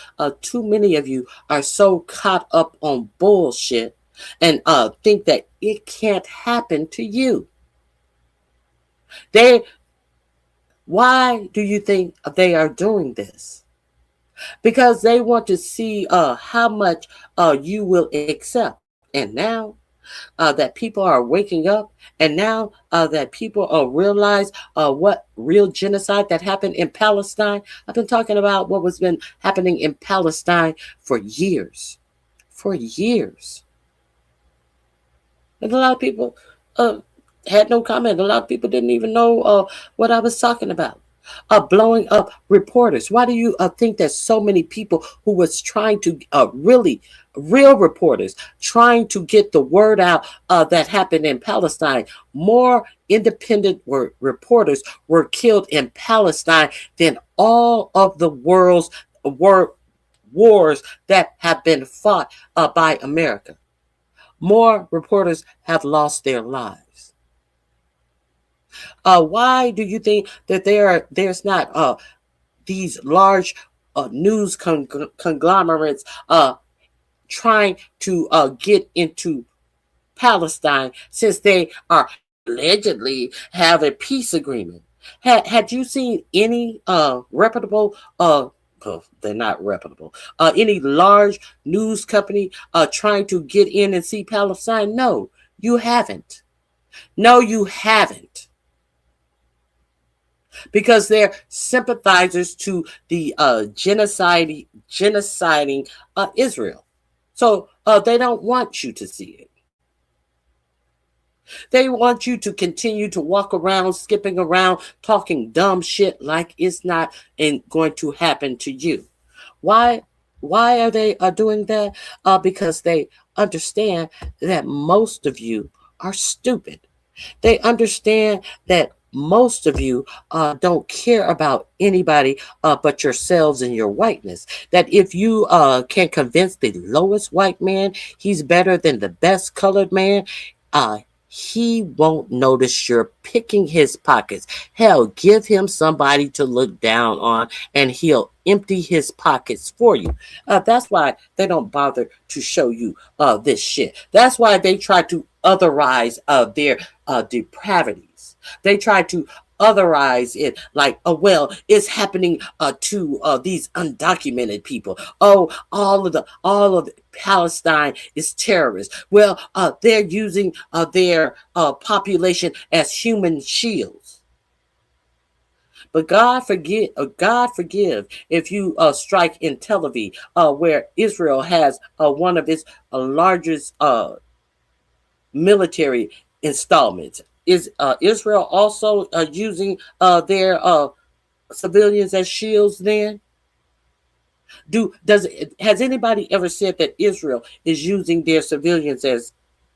too many of you are so caught up on bullshit and think that it can't happen to you. Why do you think they are doing this? Because they want to see how much you will accept. And now that people are waking up, and now that people realize what real genocide that happened in Palestine. I've been talking about what was been happening in Palestine for years. For years. And a lot of people had no comment. A lot of people didn't even know what I was talking about. Blowing up reporters. Why do you think there's so many people who was trying to real reporters trying to get the word out that happened in Palestine? More independent reporters were killed in Palestine than all of the world's wars that have been fought by America. More reporters have lost their lives. Why do you think that there's not these large news conglomerates trying to get into Palestine, since they are allegedly have a peace agreement? Had you seen any reputable they're not reputable any large news company trying to get in and see Palestine? No, you haven't. No, you haven't. Because they're sympathizers to the genociding Israel. So they don't want you to see it. They want you to continue to walk around, skipping around, talking dumb shit like it's not going to happen to you. Why are they doing that? Because they understand that most of you are stupid. They understand that most of you don't care about anybody but yourselves and your whiteness. That if you can convince the lowest white man he's better than the best colored man, he won't notice you're picking his pockets. Hell, give him somebody to look down on and he'll empty his pockets for you. That's why they don't bother to show you this shit. That's why they try to otherize their depravities. They try to otherize it like, oh, well, it's happening to these undocumented people. Oh, all of Palestine is terrorists. Well, they're using their population as human shields. But God forgive if you strike in Tel Aviv, where Israel has one of its largest military installments. Is Israel also using their civilians as shields then? Has anybody ever said that Israel is using their civilians as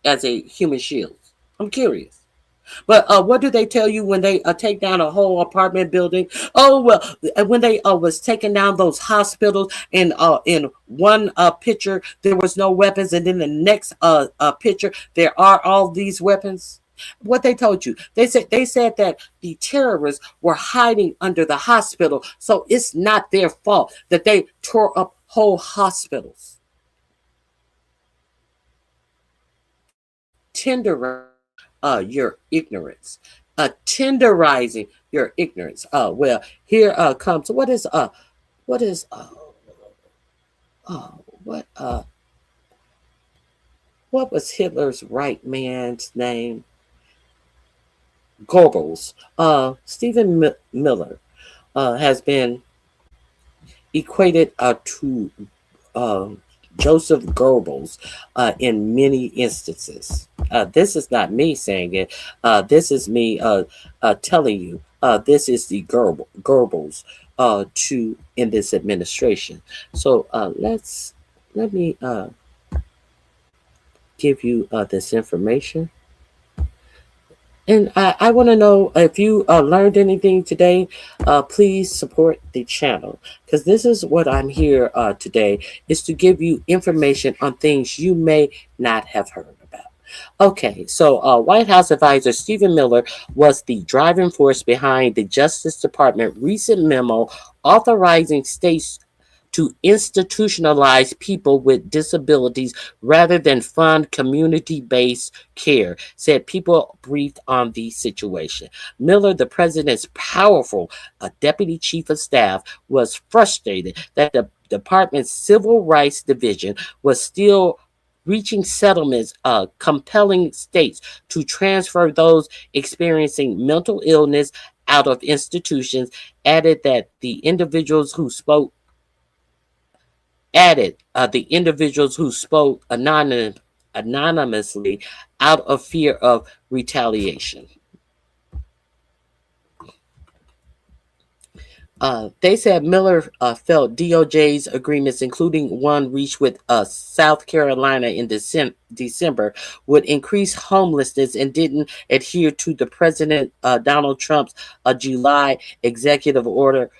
a human shield? I'm curious. But what do they tell you when they take down a whole apartment building? Oh, well, when they was taking down those hospitals, and in one picture there was no weapons, and then the next picture there are all these weapons. What they told you, they said that the terrorists were hiding under the hospital, so it's not their fault that they tore up whole hospitals. Your ignorance, tenderizing your ignorance. Well, here comes what was Hitler's right man's name? Goebbels. Stephen Miller has been equated to Joseph Goebbels in many instances. This is not me saying it. This is me telling you. This is the Goebbels in this administration. So let me give you this information. And I want to know if you learned anything today. Please support the channel, because this is what I'm here today, is to give you information on things you may not have heard about. Okay, so White House advisor Stephen Miller was the driving force behind the Justice Department recent memo authorizing states to institutionalize people with disabilities rather than fund community based care, said people briefed on the situation. Miller, the president's powerful deputy chief of staff, was frustrated that the department's civil rights division was still reaching settlements compelling states to transfer those experiencing mental illness out of institutions, added that the individuals who spoke the individuals who spoke anonymously out of fear of retaliation. They said Miller felt DOJ's agreements, including one reached with South Carolina in December, would increase homelessness and didn't adhere to the President Donald Trump's July executive order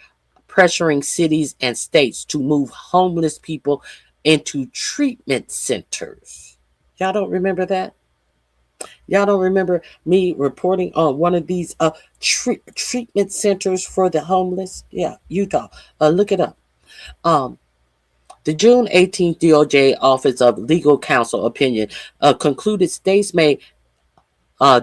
pressuring cities and states to move homeless people into treatment centers. Y'all don't remember that? Y'all don't remember me reporting on one of these treatment centers for the homeless? Yeah, Utah. Look it up. The June 18th DOJ Office of Legal Counsel opinion concluded states may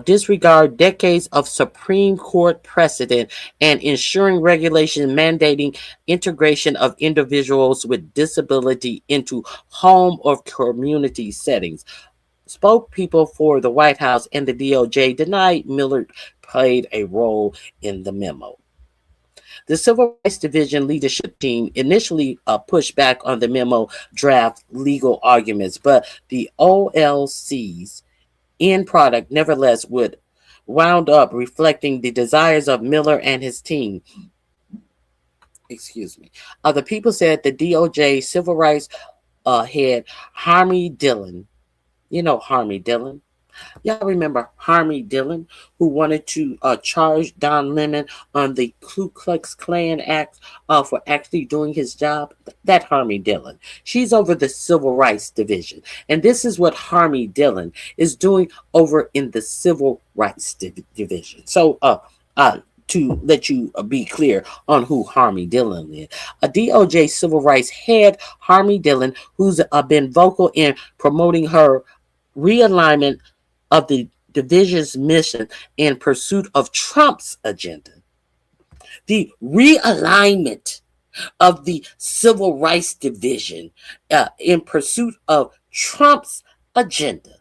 disregard decades of Supreme Court precedent and ensuring regulation mandating integration of individuals with disability into home or community settings. Spokespeople for the White House and the DOJ denied Miller played a role in the memo. The Civil Rights Division leadership team initially pushed back on the memo draft legal arguments, but the OLC's end product nevertheless would wound up reflecting the desires of Miller and his team. Excuse me. The people said the DOJ civil rights head Harmy Dillon. You know Harmy Dillon. Y'all remember Harmy Dillon, who wanted to charge Don Lemon on the Ku Klux Klan Act for actually doing his job? That Harmy Dillon. She's over the Civil Rights Division. And this is what Harmy Dillon is doing over in the Civil Rights Division. So, to let you be clear on who Harmy Dillon is. A DOJ civil rights head, Harmy Dillon, who's been vocal in promoting her realignment of the division's mission in pursuit of Trump's agenda. The realignment of the Civil Rights Division in pursuit of Trump's agenda.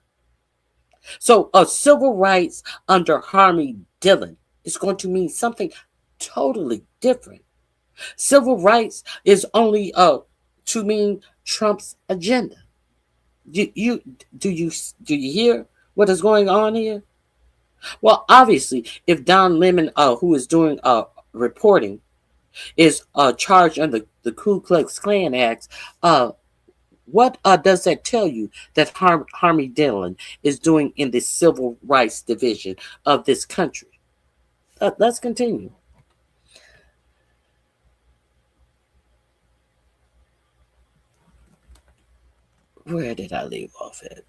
So, civil rights under Harmy Dillon is going to mean something totally different. Civil rights is only to mean Trump's agenda. Do you hear what is going on here? Well, obviously, if Don Lemon, who is doing reporting, is charged under the Ku Klux Klan Act, what does that tell you that Harmy Dillon is doing in the Civil Rights Division of this country? Let's continue. Where did I leave off at?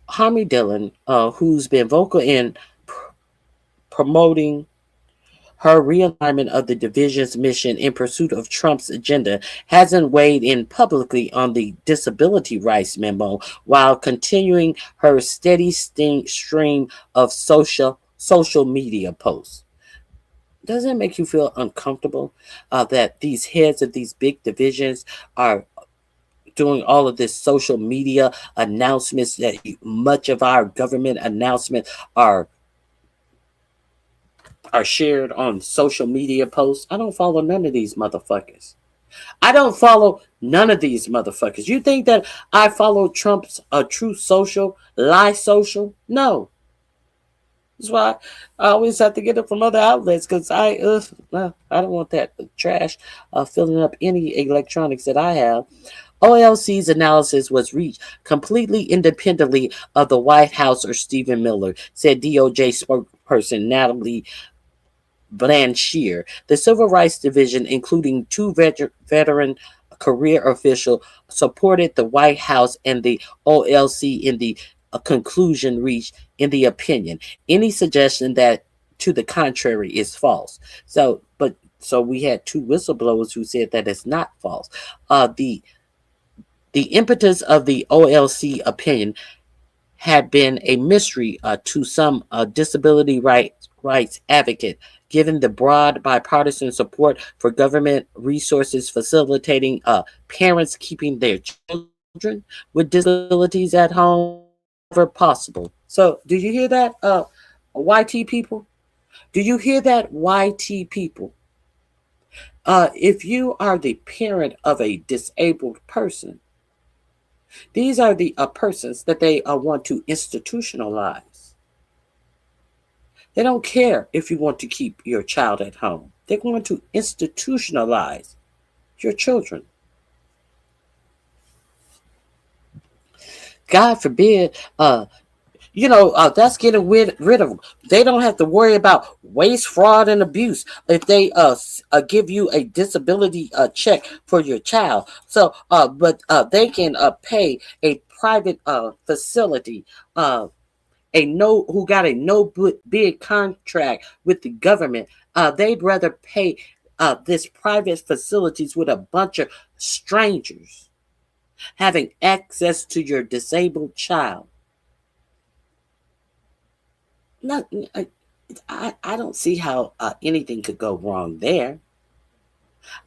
Harmy Dillon, who's been vocal in promoting her realignment of the division's mission in pursuit of Trump's agenda, hasn't weighed in publicly on the disability rights memo while continuing her steady stream of social media posts. Doesn't it make you feel uncomfortable that these heads of these big divisions are doing all of this social media announcements, that much of our government announcements are shared on social media posts? I don't follow none of these motherfuckers. You think that I follow Trump's Truth Social, Lie Social? No. That's why I always have to get it from other outlets, because I don't want that trash filling up any electronics that I have. OLC's analysis was reached completely independently of the White House or Stephen Miller, said DOJ spokesperson Natalie Blanchier. The Civil Rights Division, including two veteran career officials, supported the White House and the OLC in the conclusion reached in the opinion. Any suggestion that to the contrary is false. So we had two whistleblowers who said that it's not false. The impetus of the OLC opinion had been a mystery to some disability rights advocate, given the broad bipartisan support for government resources facilitating parents keeping their children with disabilities at home wherever possible. So, do you hear that, YT people? Do you hear that, YT people? If you are the parent of a disabled person, these are the persons that they want to institutionalize. They don't care if you want to keep your child at home. They're going to institutionalize your children. God forbid, that's getting rid of them. They don't have to worry about waste, fraud, and abuse if they give you a disability check for your child. So, but they can pay a private facility, who got a no bid contract with the government. They'd rather pay this private facilities with a bunch of strangers having access to your disabled child. Not, I don't see how anything could go wrong there.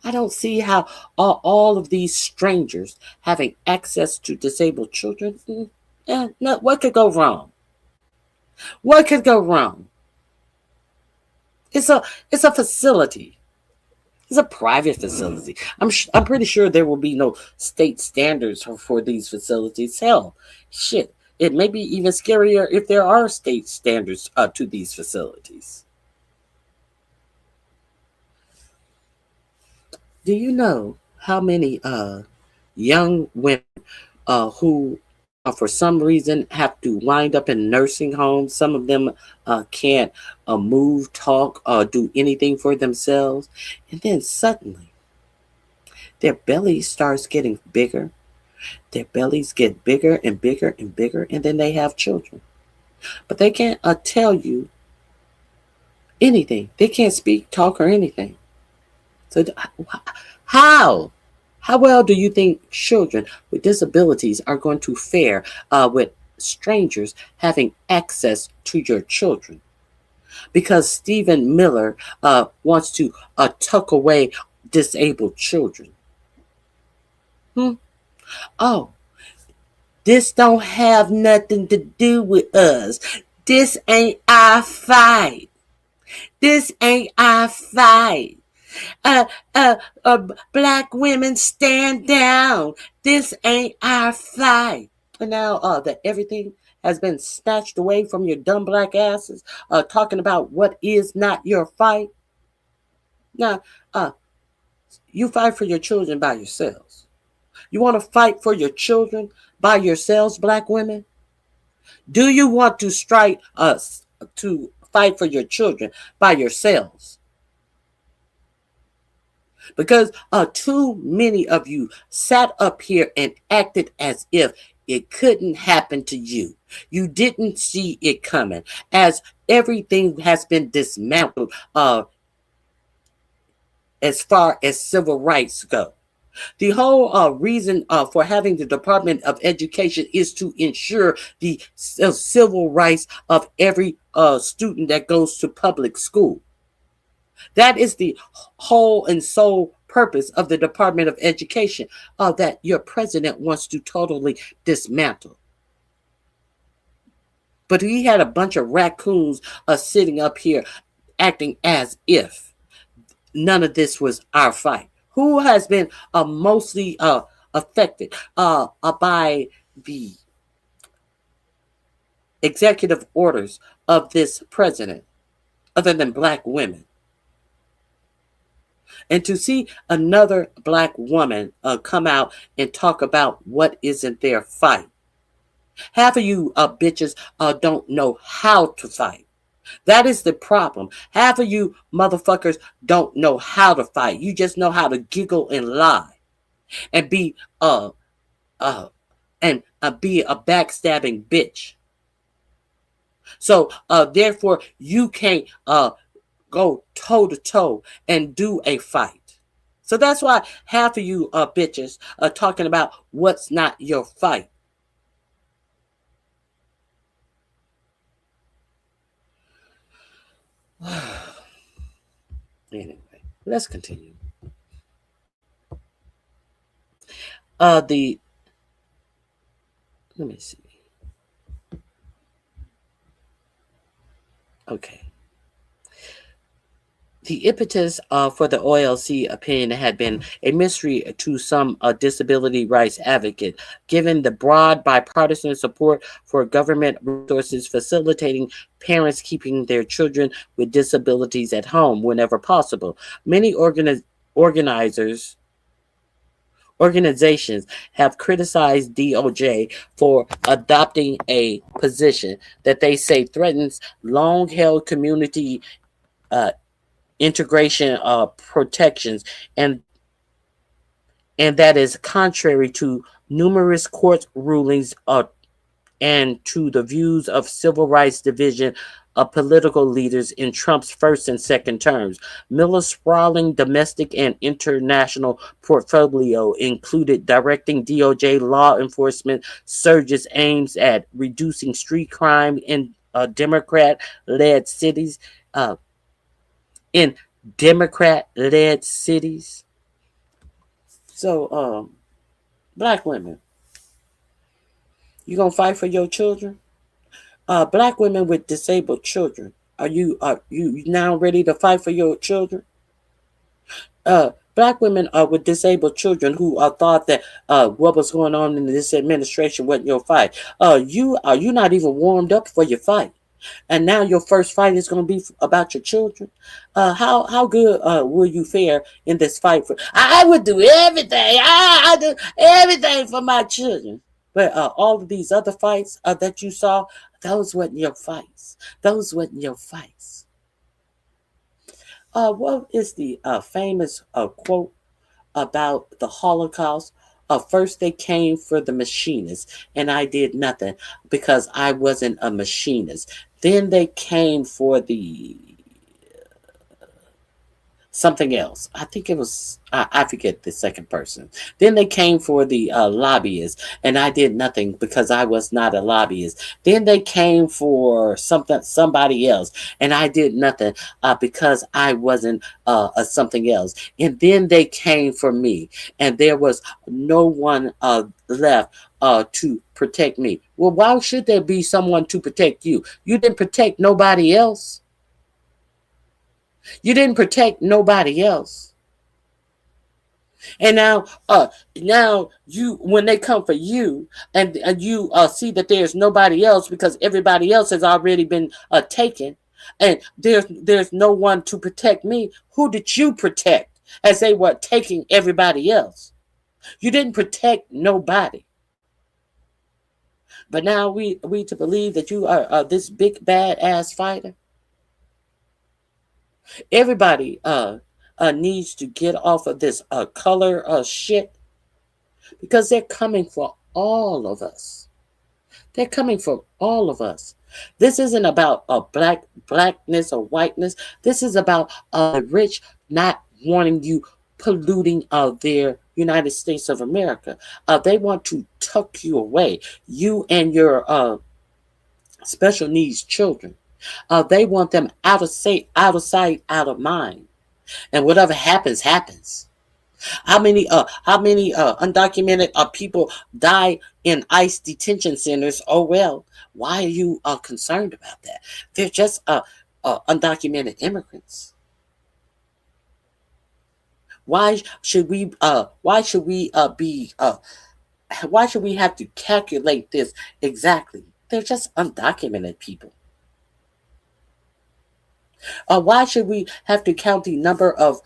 I don't see how all of these strangers having access to disabled children. No, what could go wrong? What could go wrong? It's a facility. It's a private facility. I'm pretty sure there will be no state standards for these facilities. Hell, shit. It may be even scarier if there are state standards to these facilities. Do you know how many young women who, for some reason, have to wind up in nursing homes? Some of them can't move, talk, do anything for themselves. And then suddenly, their belly starts getting bigger. Their bellies get bigger and bigger and bigger, and then they have children. But they can't tell you anything. They can't speak, talk, or anything. So how well do you think children with disabilities are going to fare with strangers having access to your children? Because Stephen Miller wants to tuck away disabled children. Oh, this don't have nothing to do with us. This ain't our fight. This ain't our fight. Black women, stand down. This ain't our fight. And now that everything has been snatched away from your dumb black asses, talking about what is not your fight. Now, you fight for your children by yourselves. You want to fight for your children by yourselves, black women? Do you want to strike us to fight for your children by yourselves? Because too many of you sat up here and acted as if it couldn't happen to you. You didn't see it coming, as everything has been dismantled as far as civil rights go. The whole reason for having the Department of Education is to ensure the civil rights of every student that goes to public school. That is the whole and sole purpose of the Department of Education that your president wants to totally dismantle. But he had a bunch of raccoons sitting up here acting as if none of this was our fight. Who has been mostly affected by the executive orders of this president, other than black women? And to see another black woman come out and talk about what isn't their fight. Half of you bitches don't know how to fight. That is the problem. Half of you motherfuckers don't know how to fight. You just know how to giggle and lie and be uh be a backstabbing bitch. So therefore you can't go toe to toe and do a fight. So that's why half of you bitches are talking about what's not your fight. Anyway, let's continue. Let me see. Okay. The impetus for the OLC opinion had been a mystery to some disability rights advocate, given the broad bipartisan support for government resources facilitating parents keeping their children with disabilities at home whenever possible. Many organizations have criticized DOJ for adopting a position that they say threatens long-held community integration protections and that is contrary to numerous court rulings and to the views of civil rights division of political leaders in Trump's first and second terms. Miller's sprawling domestic and international portfolio included directing DOJ law enforcement surges aims at reducing street crime in Democrat-led cities. In Democrat-led cities. So, black women, you gonna fight for your children? Black women with disabled children, are you now ready to fight for your children? Black women with disabled children who thought that what was going on in this administration wasn't your fight. You not even warmed up for your fight. And now your first fight is going to be about your children. How good will you fare in this fight? I would do everything. I do everything for my children. But all of these other fights that you saw, those wasn't your fights. Those wasn't your fights. What is the famous quote about the Holocaust? First they came for the machinists, and I did nothing because I wasn't a machinist. Then they came for the something else. I think it was, I forget the second person. Then they came for the lobbyists, and I did nothing because I was not a lobbyist. Then they came for somebody else, and I did nothing because I wasn't something else. And then they came for me, and there was no one left to protect me. Well, why should there be someone to protect you? You didn't protect nobody else. You didn't protect nobody else. And now you, when they come for you, and you see that there's nobody else because everybody else has already been taken, and there's no one to protect me. Who did you protect as they were taking everybody else? You didn't protect nobody. But now we to believe that you are this big bad ass fighter. Everybody needs to get off of this color shit, because they're coming for all of us. They're coming for all of us. This isn't about blackness or whiteness. This is about the rich not wanting you polluting their United States of America. They want to tuck you away, you and your special needs children. They want them out of sight, out of mind. And whatever happens, happens. How many undocumented people die in ICE detention centers? Oh well, why are you concerned about that? They're just undocumented immigrants. Why should we have to calculate this exactly? They're just undocumented people. Why should we have to count the number of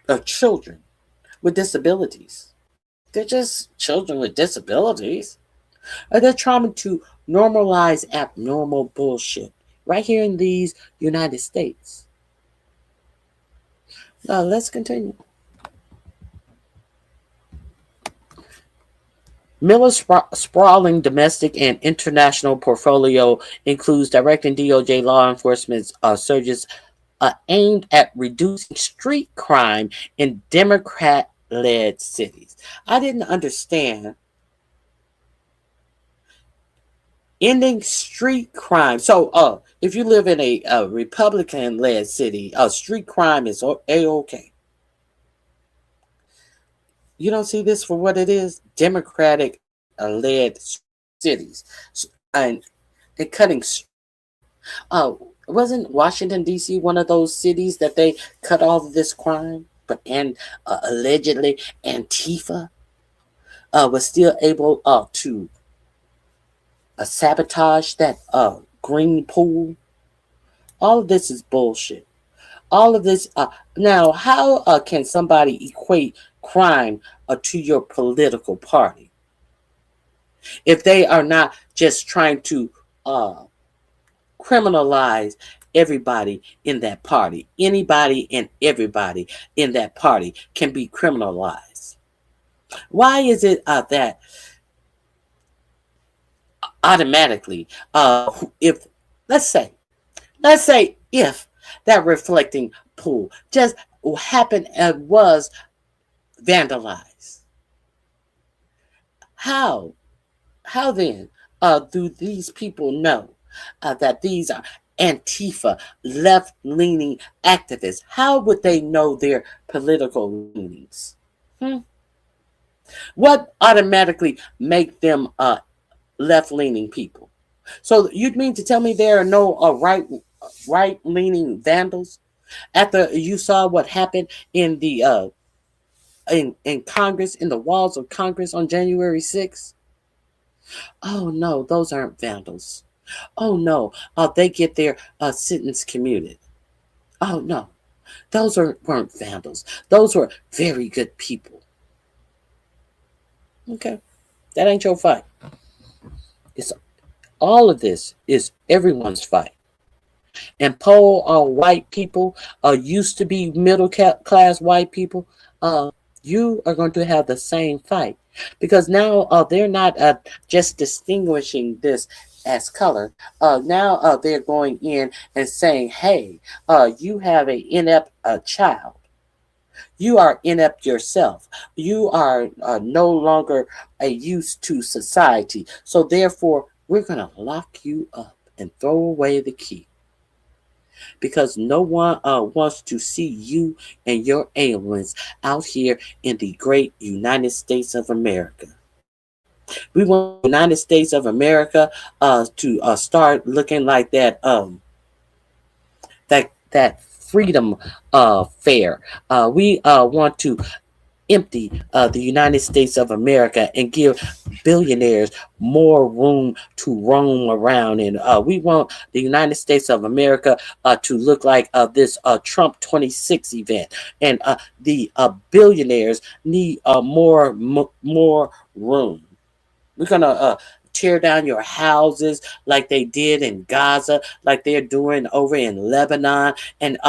of children with disabilities. They're just children with disabilities. Or they're trying to normalize abnormal bullshit right here in these United States. Let's continue. Miller's sprawling domestic and international portfolio includes directing DOJ law enforcement surges aimed at reducing street crime in Democrat-led cities. I didn't understand ending street crime. So, if you live in a Republican-led city, street crime is a-okay. You don't see this for what it is? Democratic-led cities, and cutting. Wasn't Washington D.C. one of those cities that they cut all of this crime, and allegedly Antifa was still able to sabotage that green pool? All of this is bullshit. All of this. Now, how can somebody equate crime to your political party if they are not just trying to criminalize everybody in that party? Anybody and everybody in that party can be criminalized. Why is it that automatically, if let's say if that reflecting pool just happened and was vandalized, how then do these people know that these are Antifa left-leaning activists? How would they know their political leanings? What automatically make them left-leaning people? So you'd mean to tell me there are no right-leaning vandals? After you saw what happened in the in Congress, in the walls of Congress on January 6th? Oh no, those aren't vandals. Oh no, they get their sentence commuted. Oh no, those weren't vandals. Those were very good people. Okay, that ain't your fight. It's all of this is everyone's fight. And poor white people used to be middle class white people. You are going to have the same fight, because now they're not just distinguishing this as color. Now they're going in and saying, hey, you have an inept child. You are inept yourself. You are no longer a use to society. So therefore, we're going to lock you up and throw away the key. Because no one wants to see you and your ailments out here in the great United States of America. We want the United States of America to start looking like that that freedom fair. We want to empty the United States of America and give billionaires more room to roam around. And we want the United States of America to look like this Trump 26 event. And the billionaires need more room. We're going to tear down your houses like they did in Gaza, like they're doing over in Lebanon. And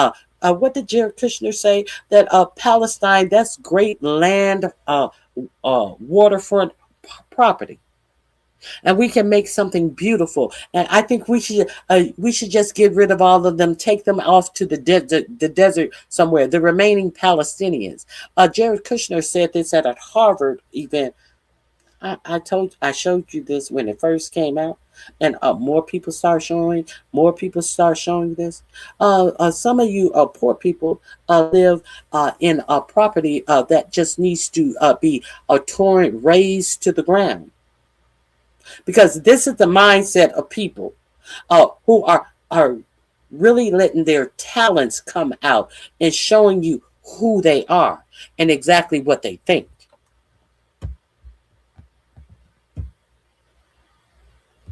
what did Jared Kushner say? That Palestine, that's great land, waterfront property, and we can make something beautiful. And I think we should just get rid of all of them, take them off to the desert somewhere. The remaining Palestinians. Jared Kushner said this at a Harvard event. I showed you this when it first came out, and more people start showing this. Some of you poor people live in a property that just needs to be torn, razed to the ground, because this is the mindset of people who are really letting their talents come out and showing you who they are and exactly what they think.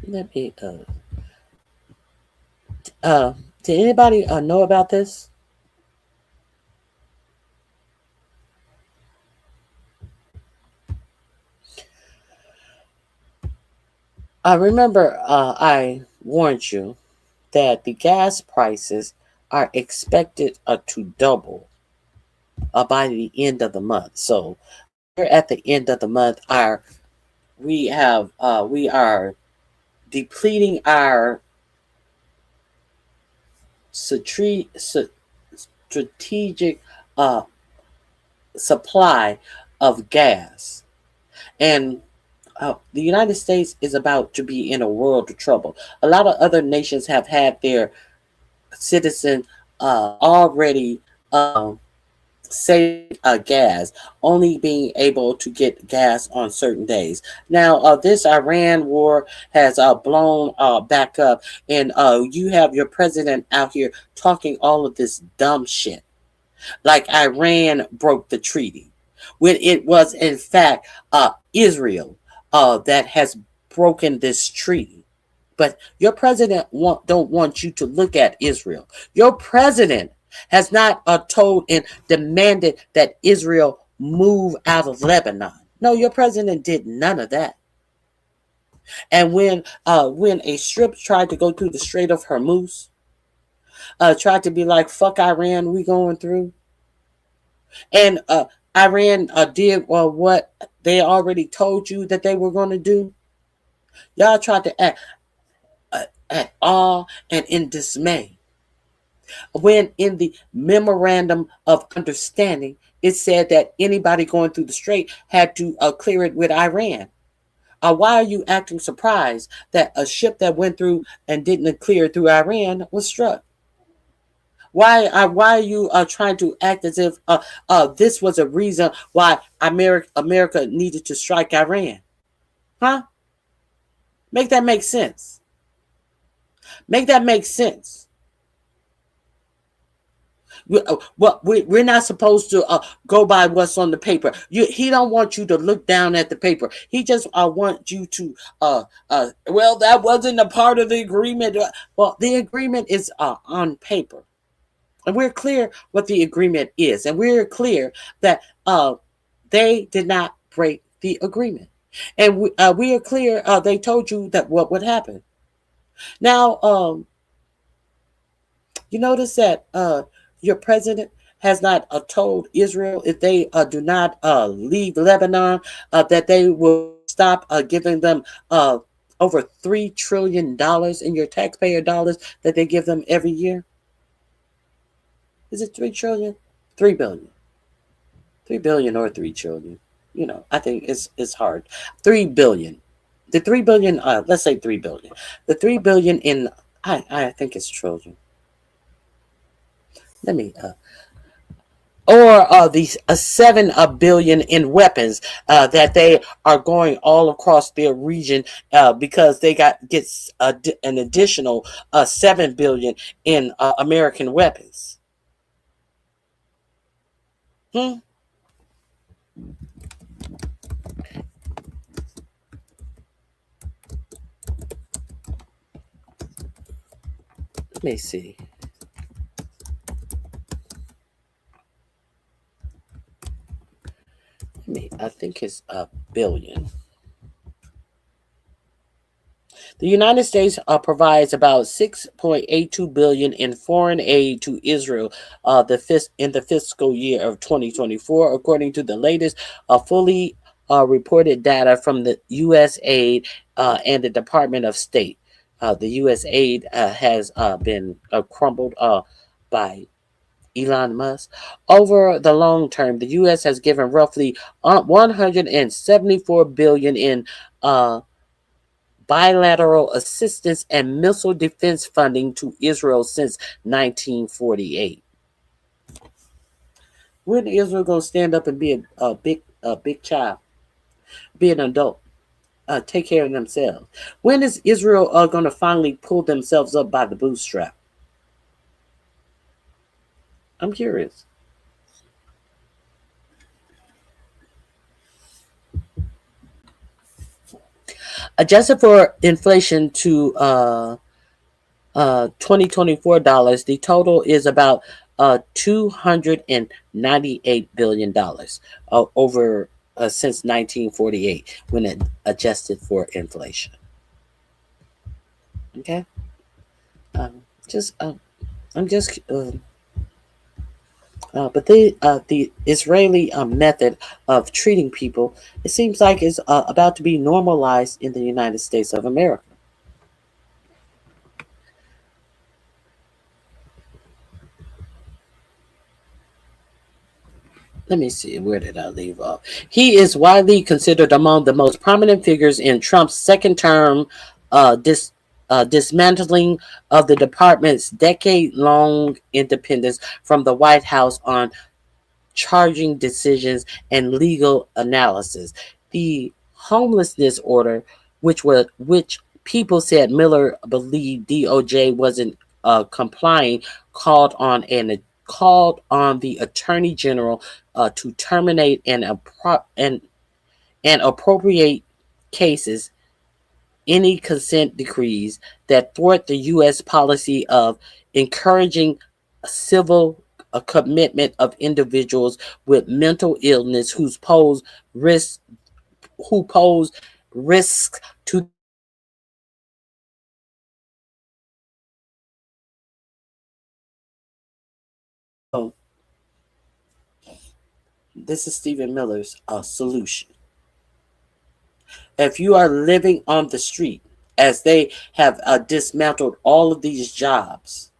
Let me did anybody know about this? I remember I warned you that the gas prices are expected to double by the end of the month. So we're at the end of the month. We are depleting our strategic uh, supply of gas, and the United States is about to be in a world of trouble. A lot of other nations have had their citizens already save gas, only being able to get gas on certain days. Now, this Iran war has blown back up, and you have your president out here talking all of this dumb shit, like Iran broke the treaty, when it was in fact Israel that has broken this treaty. But your president don't want you to look at Israel. Your president has not told and demanded that Israel move out of Lebanon. No, your president did none of that. And when a strip tried to go through the Strait of Hormuz, tried to be like, fuck Iran, we going through. And Iran did what they already told you that they were going to do. Y'all tried to act at awe and in dismay, when in the memorandum of understanding it said that anybody going through the strait had to clear it with Iran. Why are you acting surprised that a ship that went through and didn't clear through Iran was struck? Why are you trying to act as if this was a reason why America needed to strike Iran? Huh? Make that make sense. Make that make sense. We're not supposed to go by what's on the paper. He don't want you to look down at the paper. He just wants you to, well, that wasn't a part of the agreement. Well, the agreement is on paper. And we're clear what the agreement is. And we're clear that they did not break the agreement. And we are clear, they told you that what would happen. Now, you notice that your president has not told Israel if they do not leave Lebanon, that they will stop giving them over $3 trillion in your taxpayer dollars that they give them every year. Is it 3 trillion? 3 billion. 3 billion or 3 trillion. You know, I think it's hard. 3 billion. The 3 billion, let's say 3 billion. The 3 billion in, I think it's trillion. Let me, or these 7 billion in weapons that they are going all across their region because they gets an additional 7 billion in American weapons. Let me see. I think it's a billion. The United States provides about $6.82 billion in foreign aid to Israel in the fiscal year of 2024, according to the latest fully reported data from the USAID and the Department of State. The USAID has been crumbled by Elon Musk. Over the long term, the U.S. has given roughly $174 billion in bilateral assistance and missile defense funding to Israel since 1948. When is Israel going to stand up and be a big child, be an adult, take care of themselves? When is Israel going to finally pull themselves up by the bootstrap? I'm curious. Adjusted for inflation to $2024, the total is about $298 billion over since 1948 when it adjusted for inflation. Okay, just I'm just but the Israeli method of treating people, it seems like is about to be normalized in the United States of America. Let me see, where did I leave off? He is widely considered among the most prominent figures in Trump's second term dismantling of the department's decade-long independence from the White House on charging decisions and legal analysis. The homelessness order, which people said Miller believed DOJ wasn't complying, called on the Attorney General to terminate and appropriate cases any consent decrees that thwart the U.S. policy of encouraging civil commitment of individuals with mental illness risks who pose risks to. Oh, this is Stephen Miller's solution. If you are living on the street, as they have dismantled all of these jobs,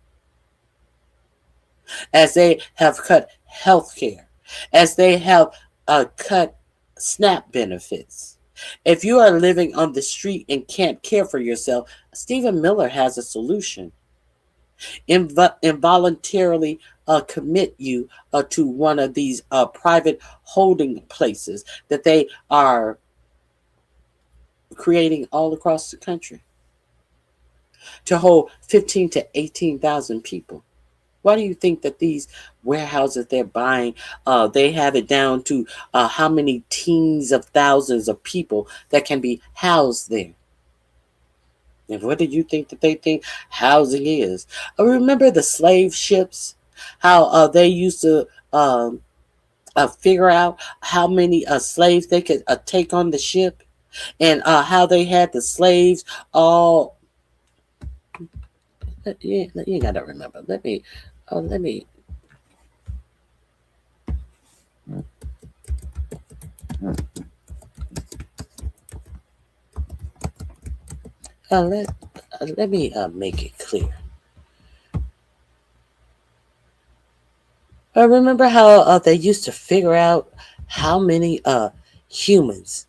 as they have cut health care, as they have cut SNAP benefits. If you are living on the street and can't care for yourself, Stephen Miller has a solution. Involuntarily commit you to one of these private holding places that they are creating all across the country to hold 15 to 18,000 people. Why do you think that these warehouses they're buying, they have it down to how many teens of thousands of people that can be housed there? And what do you think that they think housing is? Remember the slave ships? How they used to figure out how many slaves they could take on the ship, and how they had the slaves all. You gotta remember. Let me. Let let me make it clear. I remember how they used to figure out how many humans,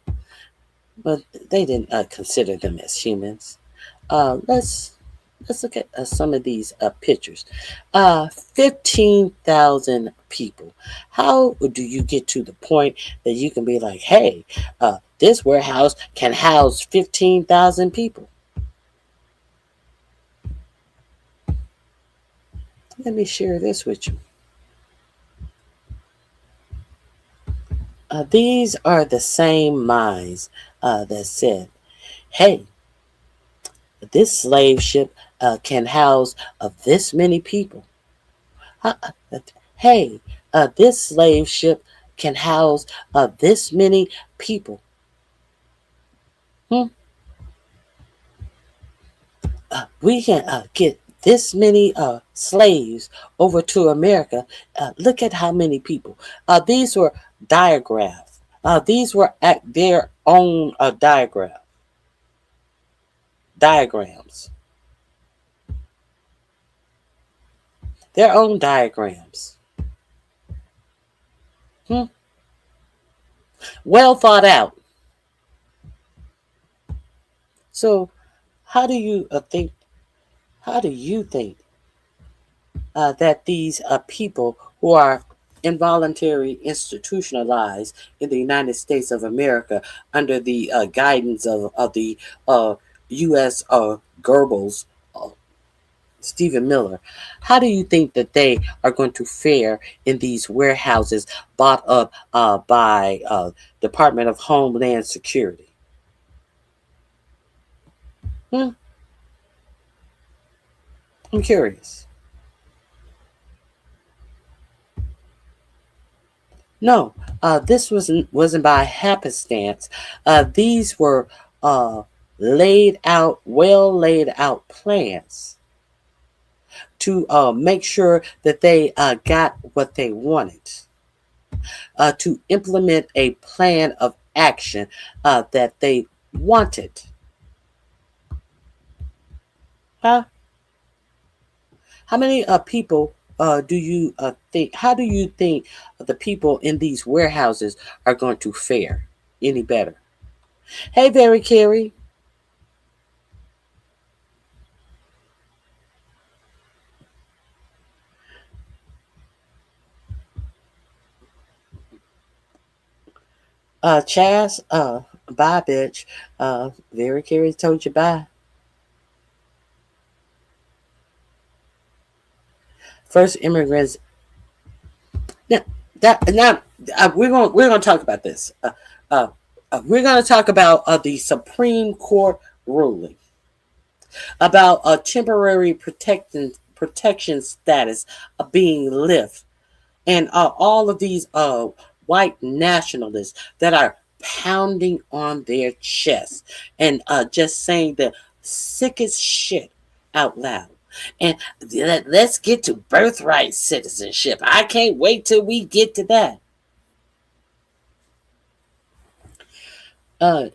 but they didn't consider them as humans. Let's look at some of these pictures. 15,000 people. How do you get to the point that you can be like, hey, this warehouse can house 15,000 people? Let me share this with you. These are the same minds that said, hey, this slave ship can house this many people. Hey, this slave ship can house this many people. Hmm? We can get this many slaves over to America. Look at how many people. These were diagrams. These were at their own diagrams. Their own diagrams. Hmm? Well thought out. So, how do you think? How do you think that these people who are involuntary institutionalized in the United States of America under the guidance of the U.S. Goebbels, uh, Stephen Miller, how do you think that they are going to fare in these warehouses bought up by Department of Homeland Security? Hmm? I'm curious. No, this wasn't by happenstance. These were well laid out plans to make sure that they got what they wanted, to implement a plan of action that they wanted. Huh? How many people do you think? How do you think the people in these warehouses are going to fare any better? Hey, Very Carey. Chaz, bye, bitch. Very Carey told you bye. First immigrants. Now, we're gonna talk about this. Uh, we're gonna talk about the Supreme Court ruling about a temporary protection status being lifted, and all of these white nationalists that are pounding on their chest and just saying the sickest shit out loud. And let's get to birthright citizenship. I can't wait till we get to that. Uh,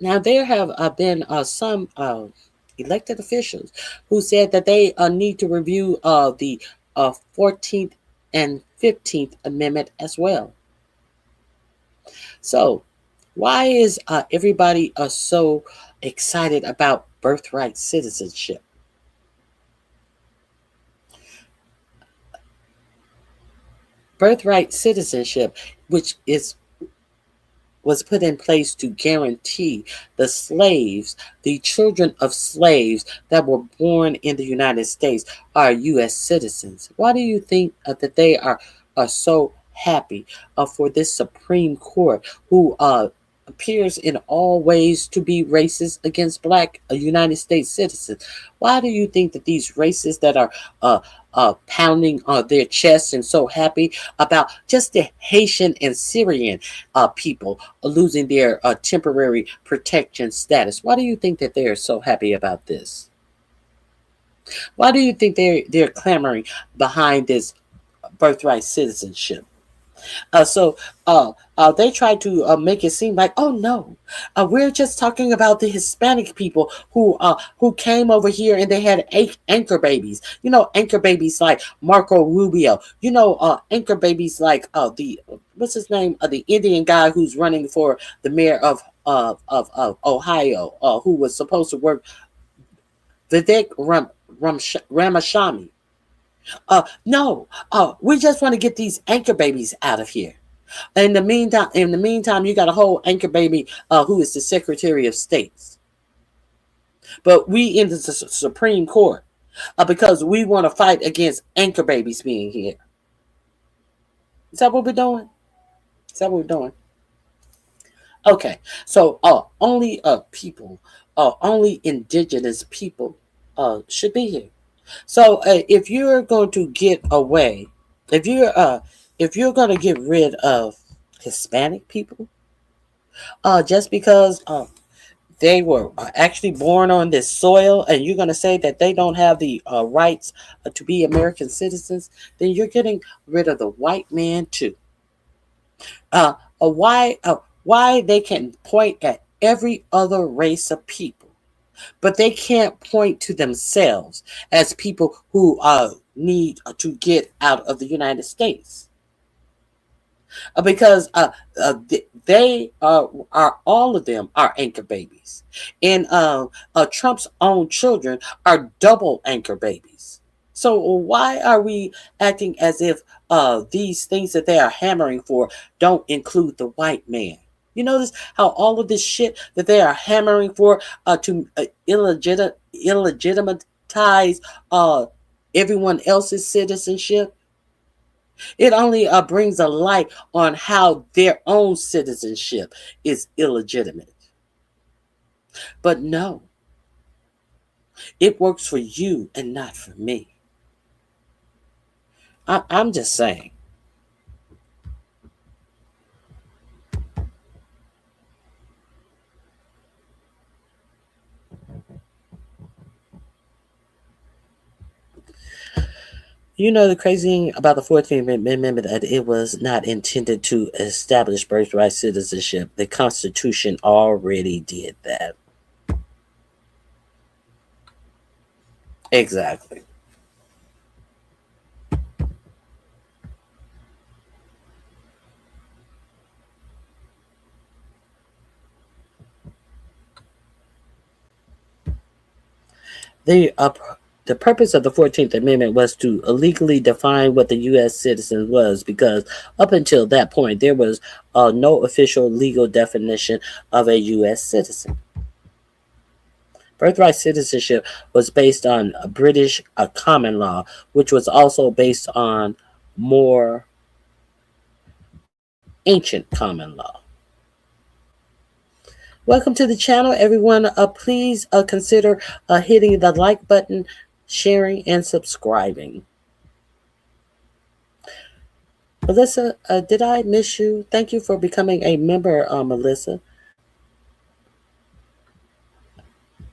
Now, there have been some elected officials who said that they need to review the 14th and 15th Amendment as well. So, why is everybody so excited about birthright citizenship? Birthright citizenship, which was put in place to guarantee the children of slaves that were born in the United States are U.S. citizens. Why do you think that they are so happy for this Supreme Court who appears in all ways to be racist against black United States citizens? Why do you think that these racists that are pounding their chests and so happy about just the Haitian and Syrian people losing their temporary protection status? Why do you think that they are so happy about this? Why do you think they're clamoring behind this birthright citizenship? They try to make it seem like, oh no, we're just talking about the Hispanic people who came over here and they had anchor babies. You know, anchor babies like Marco Rubio. You know, anchor babies like the what's his name? The Indian guy who's running for the mayor of Ohio, who was supposed to work, Vivek Ramaswamy. No, we just want to get these anchor babies out of here. In the meantime, you got a whole anchor baby who is the Secretary of State. But we in the Supreme Court because we want to fight against anchor babies being here. Is that what we're doing? Is that what we're doing? Okay, so only indigenous people should be here. So if you're going to get away, if you're going to get rid of Hispanic people, just because they were actually born on this soil, and you're going to say that they don't have the rights to be American citizens, then you're getting rid of the white man too. Why they can point at every other race of people, but they can't point to themselves as people who need to get out of the United States. Because they are all of them are anchor babies, and Trump's own children are double anchor babies. So why are we acting as if these things that they are hammering for don't include the white man? You notice how all of this shit that they are hammering for to illegitimize everyone else's citizenship, it only brings a light on how their own citizenship is illegitimate. But no, it works for you and not for me. I'm just saying. You know the crazy thing about the 14th Amendment that it was not intended to establish birthright citizenship. The Constitution already did that. Exactly. The uh, the purpose of the 14th Amendment was to legally define what the U.S. citizen was, because up until that point, there was no official legal definition of a U.S. citizen. Birthright citizenship was based on a British common law, which was also based on more ancient common law. Welcome to the channel, everyone. Please consider hitting the like button, sharing, and subscribing. Melissa, did I miss you? Thank you for becoming a member, Melissa.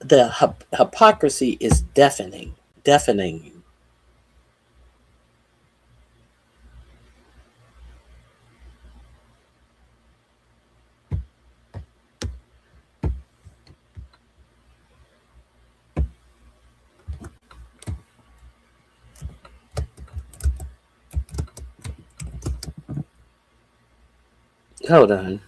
The hypocrisy is deafening. Deafening. Hold on.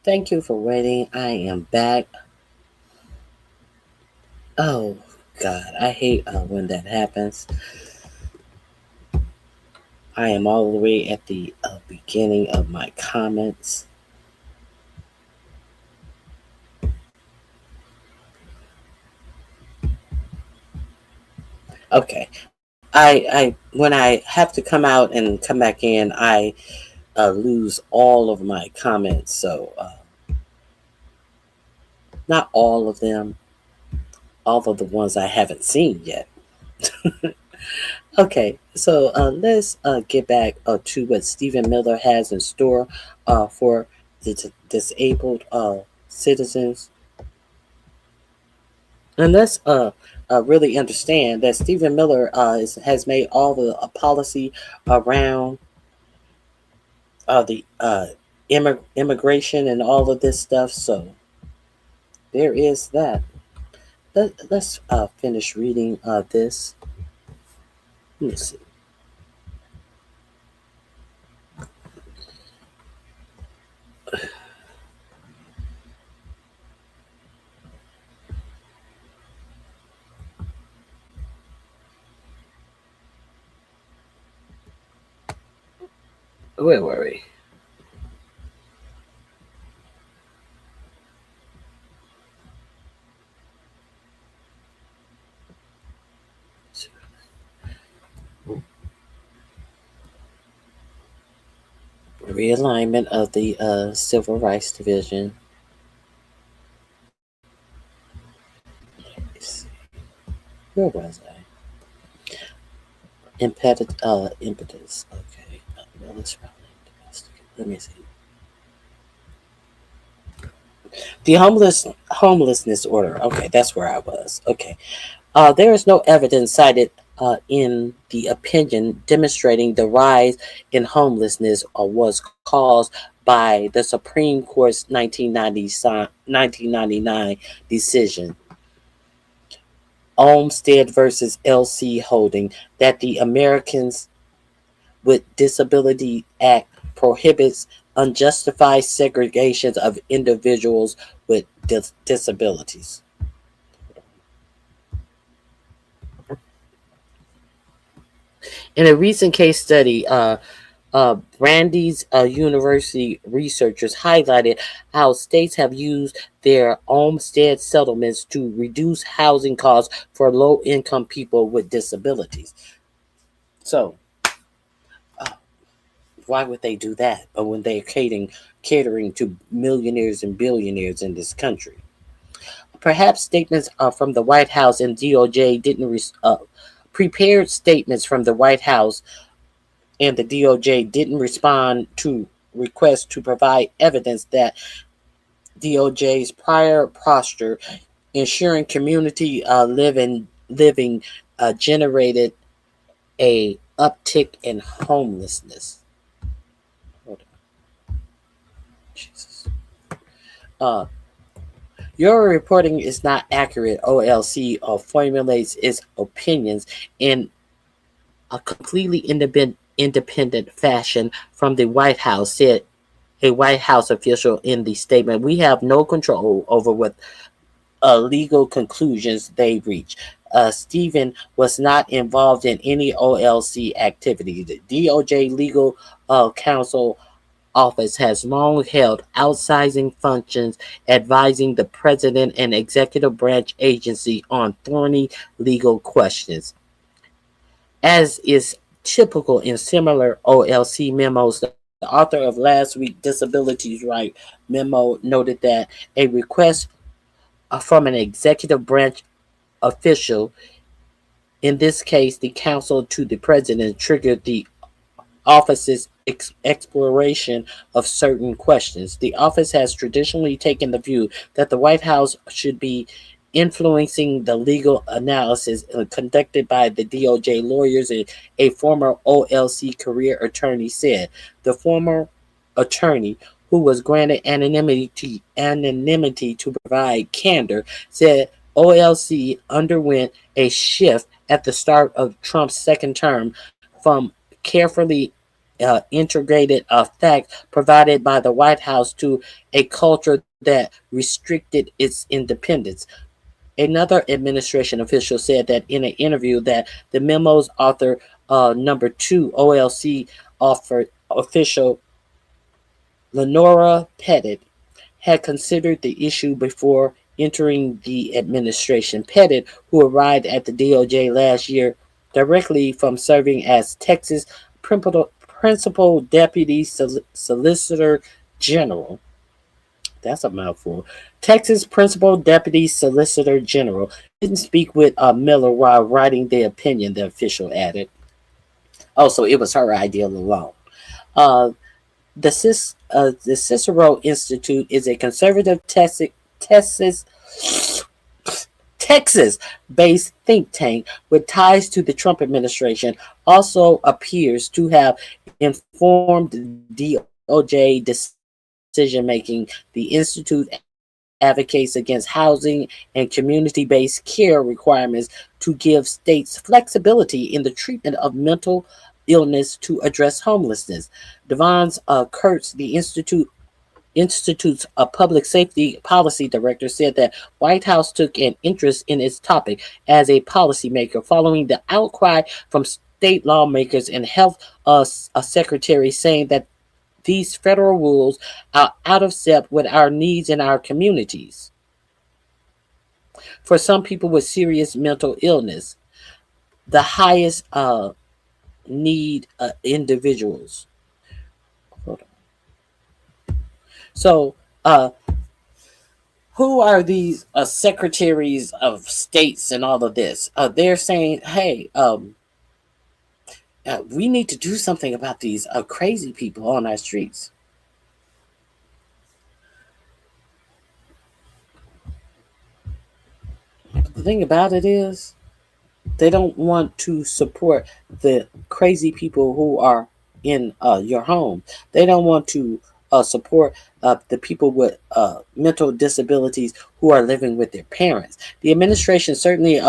Thank you for waiting. I am back. Oh, God. I hate when that happens. I am all the way at the beginning of my comments. Okay. I when I have to come out and come back in, I lose all of my comments. So not all of them, all of the ones I haven't seen yet. Okay, so let's get back to what Stephen Miller has in store for the disabled citizens. And let's really understand that Stephen Miller has made all the policy around the immigration and all of this stuff. So there is that. Let's finish reading this. Let me see. Where were we? Realignment of the Civil Rights Division. Where was I? Impetus. Okay. Let me see. The homelessness order. Okay, that's where I was. Okay. There is no evidence cited in the opinion demonstrating the rise in homelessness was caused by the Supreme Court's 1999 decision, Olmstead versus LC Holding, that the Americans with Disability Act prohibits unjustified segregations of individuals with disabilities. In a recent case study, Brandeis University researchers highlighted how states have used their Olmstead settlements to reduce housing costs for low-income people with disabilities. So, why would they do that? But when they're catering to millionaires and billionaires in this country, perhaps statements from the White House and DOJ didn't prepared statements from the White House and the DOJ didn't respond to requests to provide evidence that DOJ's prior posture ensuring community living generated a uptick in homelessness. Hold on. Jesus. Your reporting is not accurate. OLC formulates its opinions in a completely independent fashion from the White House, said a White House official in the statement. We have no control over what legal conclusions they reach. Stephen was not involved in any OLC activity. The DOJ legal counsel office has long held outsizing functions, advising the president and executive branch agency on thorny legal questions. As is typical in similar OLC memos, the author of last week's Disabilities Right memo noted that a request from an executive branch official, in this case the counsel to the president, triggered the office's exploration of certain questions. The office has traditionally taken the view that the White House should be influencing the legal analysis conducted by the DOJ lawyers, and a former OLC career attorney said. The former attorney, who was granted anonymity to provide candor, said OLC underwent a shift at the start of Trump's second term from carefully integrated facts provided by the White House to a culture that restricted its independence. Another administration official said that in an interview that the memo's author, number 2 OLC official Lenora Pettit, had considered the issue before entering the administration. Pettit, who arrived at the DOJ last year directly from serving as Texas Principal Deputy Solicitor General. That's a mouthful. Texas Principal Deputy Solicitor General didn't speak with Miller while writing the opinion, the official added. Also, it was her idea alone. The Cicero Institute is a conservative Texas-based think tank with ties to the Trump administration. Also appears to have informed DOJ decision-making. The Institute advocates against housing and community-based care requirements to give states flexibility in the treatment of mental illness to address homelessness. Devon Kurtz, the Institute's public safety policy director, said that White House took an interest in its topic as a policymaker following the outcry from state lawmakers and health secretaries saying that these federal rules are out of step with our needs in our communities. For some people with serious mental illness, the highest need individuals. Hold on. So, who are these secretaries of states and all of this? They're saying, hey, we need to do something about these crazy people on our streets. The thing about it is, they don't want to support the crazy people who are in your home. They don't want to support the people with mental disabilities who are living with their parents. The administration certainly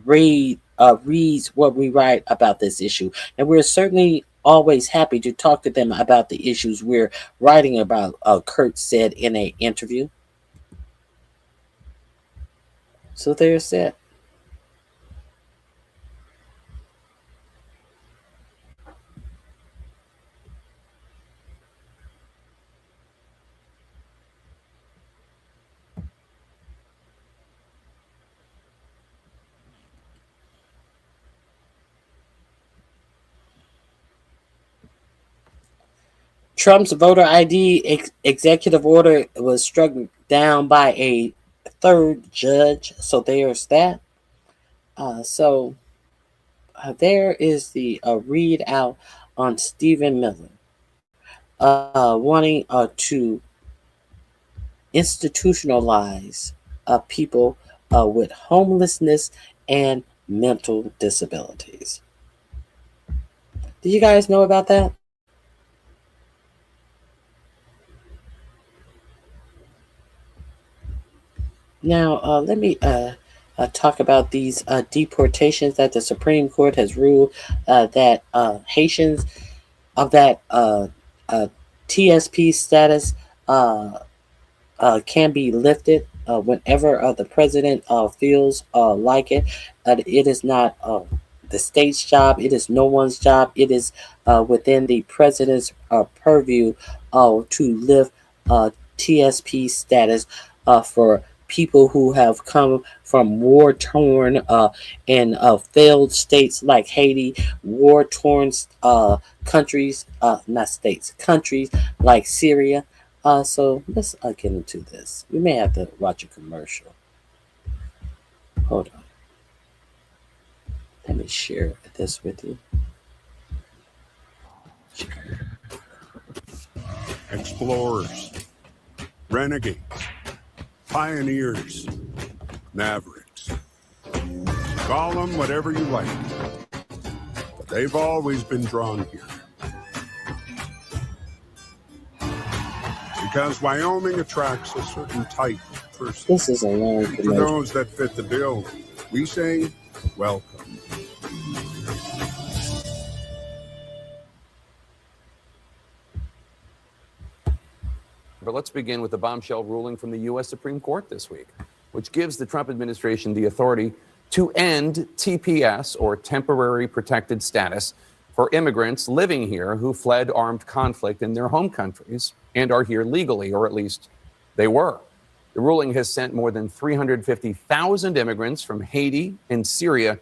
reads what we write about this issue, and we're certainly always happy to talk to them about the issues we're writing about, Kurt said in an interview. So there's that. Trump's voter ID executive order was struck down by a third judge. So there's that. There is the readout on Stephen Miller wanting to institutionalize people with homelessness and mental disabilities. Do you guys know about that? Now, let me talk about these deportations that the Supreme Court has ruled that Haitians of that TSP status can be lifted whenever the president feels like it. It is not the state's job. It is no one's job. It is within the president's purview to lift TSP status for people who have come from war-torn and failed states like Haiti, war-torn countries, not states, countries like Syria. So let's get into this. We may have to watch a commercial. Hold on. Let me share this with you. Explorers, renegades, pioneers, mavericks. Call them whatever you like, but they've always been drawn here. Because Wyoming attracts a certain type of person. This is a long For those that fit the bill, we say, welcome. But let's begin with the bombshell ruling from the U.S. Supreme Court this week, which gives the Trump administration the authority to end TPS, or temporary protected status, for immigrants living here who fled armed conflict in their home countries and are here legally, or at least they were. The ruling has sent more than 350,000 immigrants from Haiti and Syria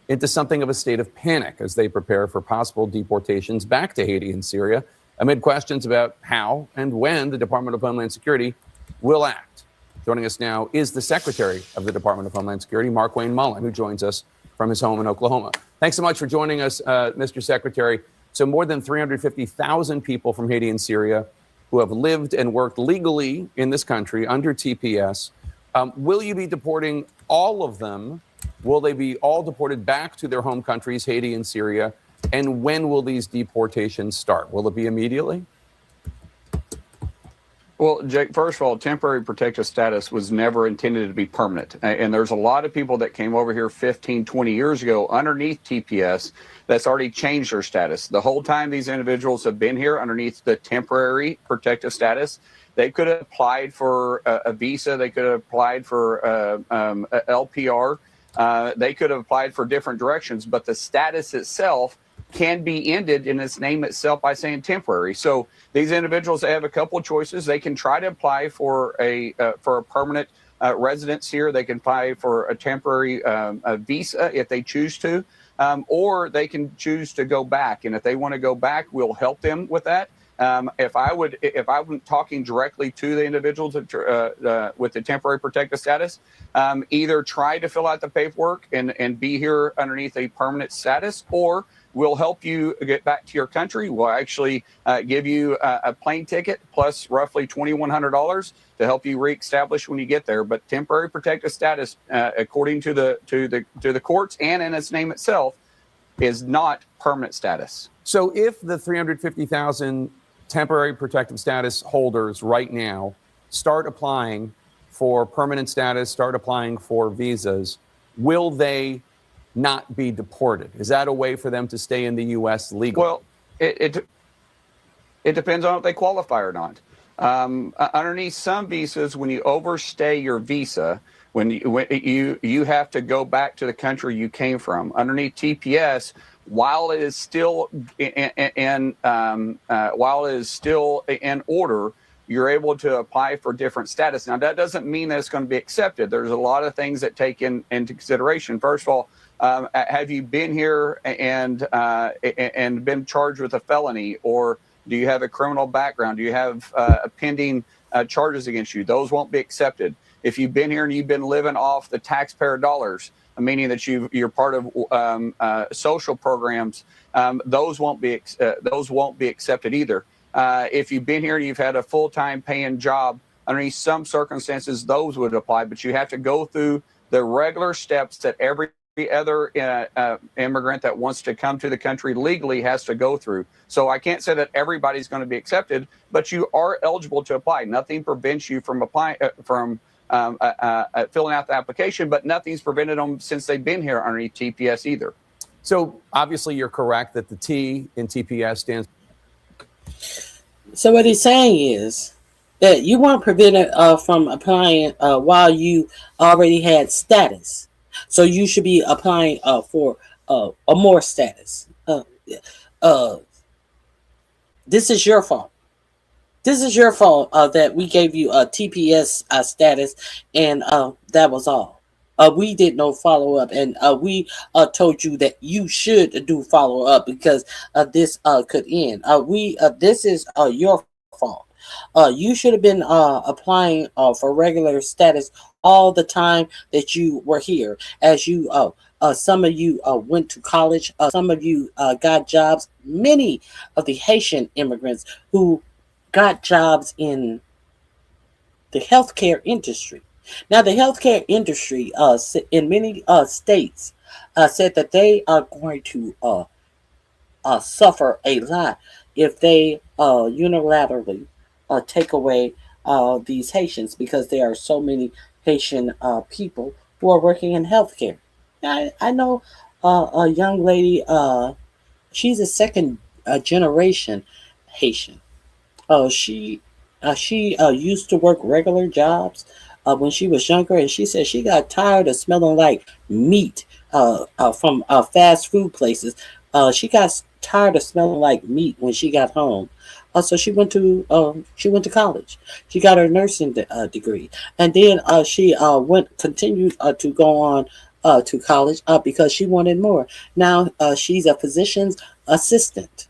into something of a state of panic as they prepare for possible deportations back to Haiti and Syria, amid questions about how and when the Department of Homeland Security will act. Joining us now is the Secretary of the Department of Homeland Security, Mark Wayne Mullen, who joins us from his home in Oklahoma. Thanks so much for joining us, Mr. Secretary. So more than 350,000 people from Haiti and Syria who have lived and worked legally in this country under TPS. Will you be deporting all of them? Will they be all deported back to their home countries, Haiti and Syria? And when will these deportations start? Will it be immediately? Well, Jake, first of all, temporary protective status was never intended to be permanent. And there's a lot of people that came over here 15, 20 years ago underneath TPS that's already changed their status. The whole time these individuals have been here underneath the temporary protective status, they could have applied for a visa. They could have applied for a LPR. They could have applied for different directions, but the status itself can be ended in its name itself by saying temporary. So these individuals, they have a couple of choices. They can try to apply for a permanent residence here. They can apply for a temporary visa if they choose to, or they can choose to go back. And if they want to go back, we'll help them with that. If I wasn't talking directly to the individuals with the temporary protected status, either try to fill out the paperwork and be here underneath a permanent status, or we'll help you get back to your country. We'll actually give you a plane ticket plus roughly $2,100 to help you reestablish when you get there. But temporary protected status, according to the courts and in its name itself, is not permanent status. So if the 350,000 temporary protective status holders right now start applying for permanent status, start applying for visas, will they not be deported? Is that a way for them to stay in the U.S. legally? Well, it depends on if they qualify or not. Underneath some visas, when you overstay your visa, when you have to go back to the country you came from. Underneath TPS, while it is still in order, you're able to apply for different status. Now, that doesn't mean that it's going to be accepted. There's a lot of things that take into consideration. First of all, have you been here and been charged with a felony, or do you have a criminal background? Do you have pending charges against you? Those won't be accepted. If you've been here and you've been living off the taxpayer dollars, meaning that you're part of social programs, those won't be accepted either. If you've been here and you've had a full-time paying job, underneath some circumstances, those would apply. But you have to go through the regular steps that every other immigrant that wants to come to the country legally has to go through. So I can't say that everybody's going to be accepted, but you are eligible to apply. Nothing prevents you from applying filling out the application, but nothing's prevented them since they've been here underneath TPS either. So obviously you're correct that the T in TPS stands. So what he's saying is that you weren't prevented from applying while you already had status. So you should be applying for a more status. This is your fault. This is your fault that we gave you a TPS status, and that was all. We did no follow-up, and we told you that you should do follow-up because this could end. This is your fault. You should have been applying for regular status all the time that you were here. As you, some of you went to college. Some of you got jobs. Many of the Haitian immigrants who got jobs in the healthcare industry. Now, the healthcare industry in many states said that they are going to suffer a lot if they unilaterally take away these Haitians, because there are so many Haitian people who are working in healthcare. I know a young lady, she's a second generation Haitian. She used to work regular jobs when she was younger, and she said she got tired of smelling like meat from fast food places. She got tired of smelling like meat when she got home. So she went to college. She got her nursing degree, and then she continued to go on to college because she wanted more. Now she's a physician's assistant.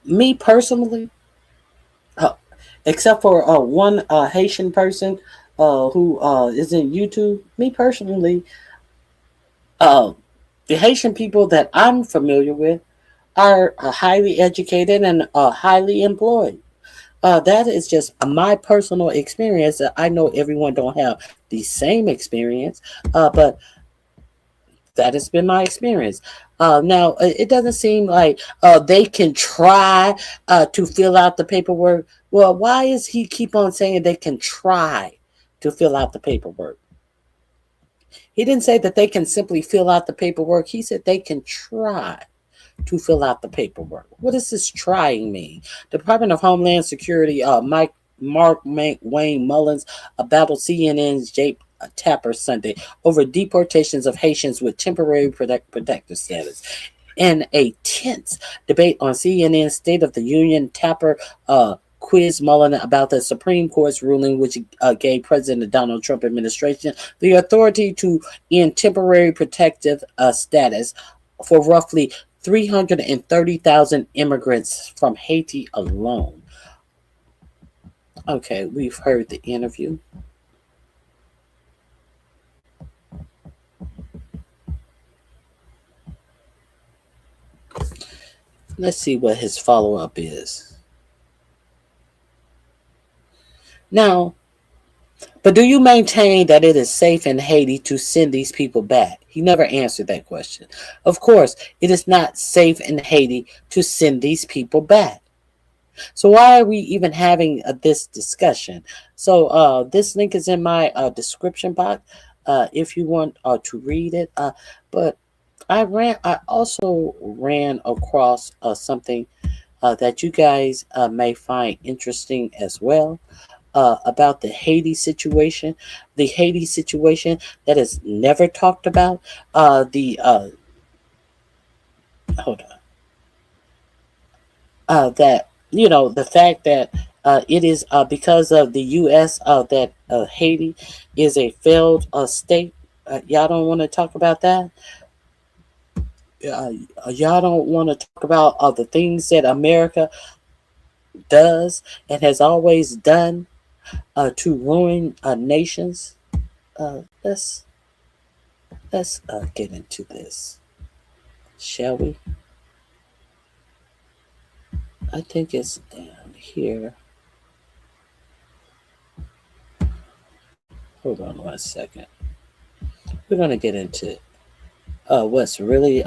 Me personally, except for one Haitian person who is in YouTube, me personally, the Haitian people that I'm familiar with are highly educated and highly employed. That is just my personal experience. I know everyone don't have the same experience, but that has been my experience. Now, it doesn't seem like they can try to fill out the paperwork. Well, why is he keep on saying they can try to fill out the paperwork? He didn't say that they can simply fill out the paperwork. He said they can try to fill out the paperwork. What does this trying mean? Department of Homeland Security, Wayne Mullins battled CNN's Jake Tapper Sunday over deportations of Haitians with temporary protective status. In a tense debate on CNN's State of the Union, Tapper quizzed Mullen about the Supreme Court's ruling, which gave President Donald Trump administration the authority to end temporary protective status for roughly 330,000 immigrants from Haiti alone. Okay, we've heard the interview. Let's see what his follow-up is. Now, but do you maintain that it is safe in Haiti to send these people back? He never answered that question. Of course, it is not safe in Haiti to send these people back. So why are we even having this discussion? So this link is in my description box if you want to read it. But I also ran across something that you guys may find interesting as well. About the Haiti situation that is never talked about. Hold on. That, you know, the fact that it is because of the U.S. That Haiti is a failed state. Y'all don't want to talk about that. Y'all don't want to talk about the things that America does and has always done to ruin nations. Let's get into this, shall we? I think it's down here. Hold on 1 second. We're gonna get into what's really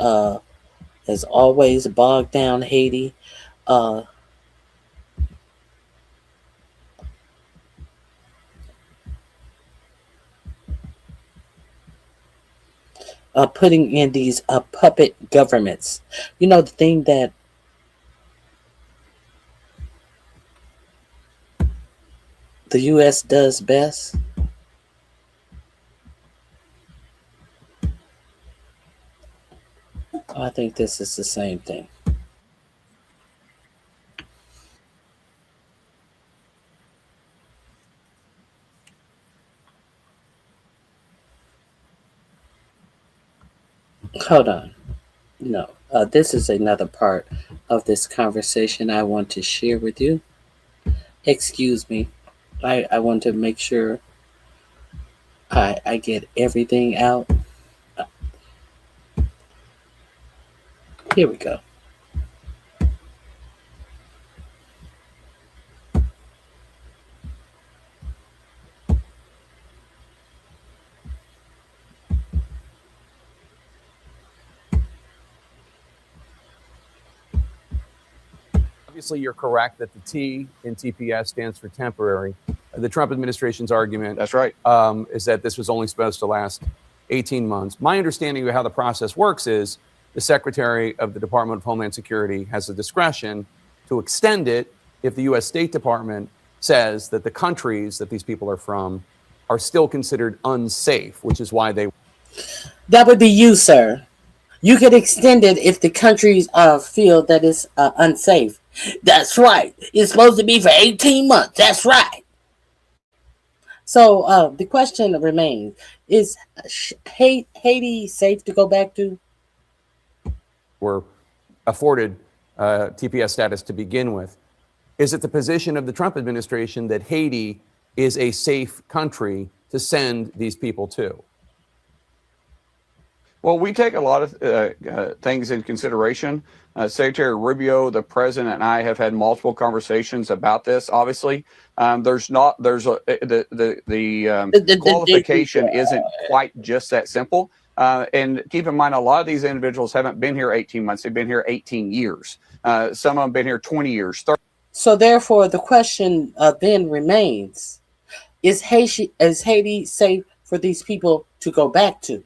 has always bogged down Haiti. Putting in these puppet governments. You know, the thing that the U.S. does best? I think this is the same thing. Hold on. No, this is another part of this conversation I want to share with you. Excuse me. I want to make sure I get everything out. Here we go. Obviously, you're correct that the T in TPS stands for temporary. The Trump administration's argument That's right. Is that this was only supposed to last 18 months. My understanding of how the process works is the Secretary of the Department of Homeland Security has the discretion to extend it if the U.S. State Department says that the countries that these people are from are still considered unsafe, which is why they... That would be you, sir. You could extend it if the countries feel that it's unsafe. That's right. It's supposed to be for 18 months. That's right. So the question remains, is Haiti safe to go back to? Were afforded TPS status to begin with. Is it the position of the Trump administration that Haiti is a safe country to send these people to? Well, we take a lot of things in consideration. Secretary Rubio, the president, and I have had multiple conversations about this. Obviously, the qualification isn't quite just that simple. And keep in mind, a lot of these individuals haven't been here 18 months; they've been here 18 years. Some of them been here 20 years. 30. So, therefore, the question then remains: Is Haiti safe for these people to go back to?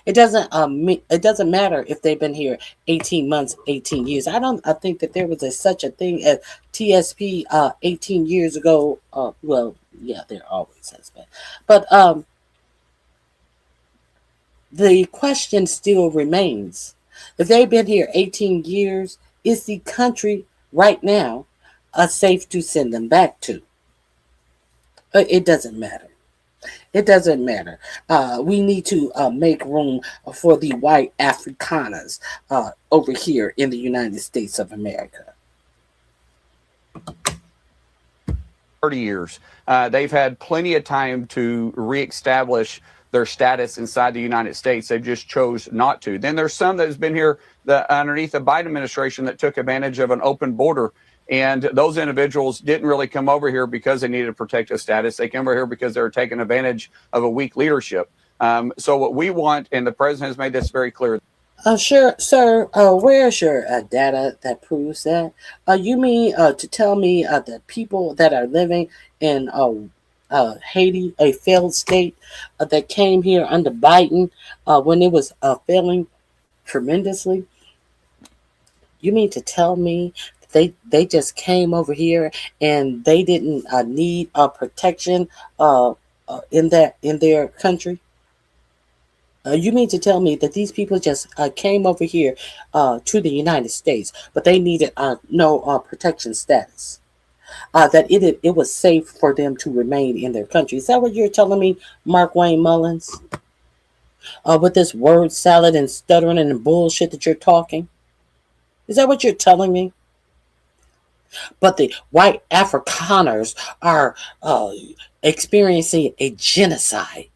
It doesn't matter if they've been here 18 months, 18 years. I think that there was such a thing as TSP 18 years ago. Well, yeah, there always has been. But the question still remains. If they've been here 18 years, is the country right now safe to send them back to? It doesn't matter. It doesn't matter. We need to make room for the white Afrikaners over here in the United States of America. 30 years. They've had plenty of time to reestablish their status inside the United States. They just chose not to. Then there's some that has been here underneath the Biden administration that took advantage of an open border. And those individuals didn't really come over here because they needed protective status. They came over here because they were taking advantage of a weak leadership. So what we want, and the president has made this very clear. Sure, sir. Where's your data that proves that? You mean to tell me the people that are living in Haiti, a failed state that came here under Biden when it was failing tremendously? You mean to tell me they just came over here and they didn't need protection in their country? You mean to tell me that these people just came over here to the United States, but they needed no protection status? That it was safe for them to remain in their country? Is that what you're telling me, Mark Wayne Mullins? With this word salad and stuttering and bullshit that you're talking? Is that what you're telling me? But the white Afrikaners are experiencing a genocide.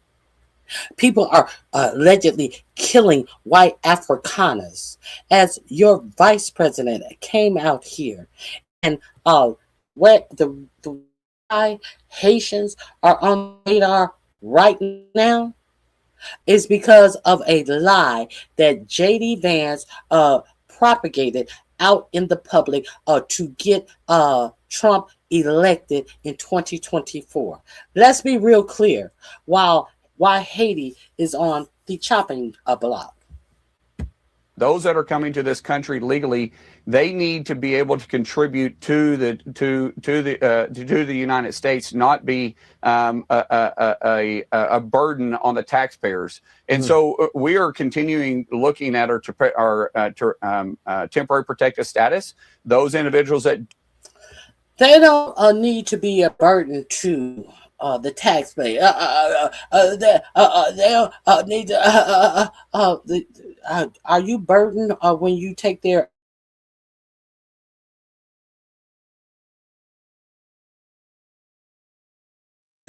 People are allegedly killing white Afrikaners. As your vice president came out here, and what the why Haitians are on the radar right now is because of a lie that J.D. Vance propagated out in the public to get Trump elected in 2024. Let's be real clear. Why Haiti is on the chopping block. Those that are coming to this country legally, they need to be able to contribute to the United States, not be a burden on the taxpayers. And so we are continuing looking at our temporary protective status. Those individuals that they don't need to be a burden to the taxpayer. They need to. Are you burdened when you take their?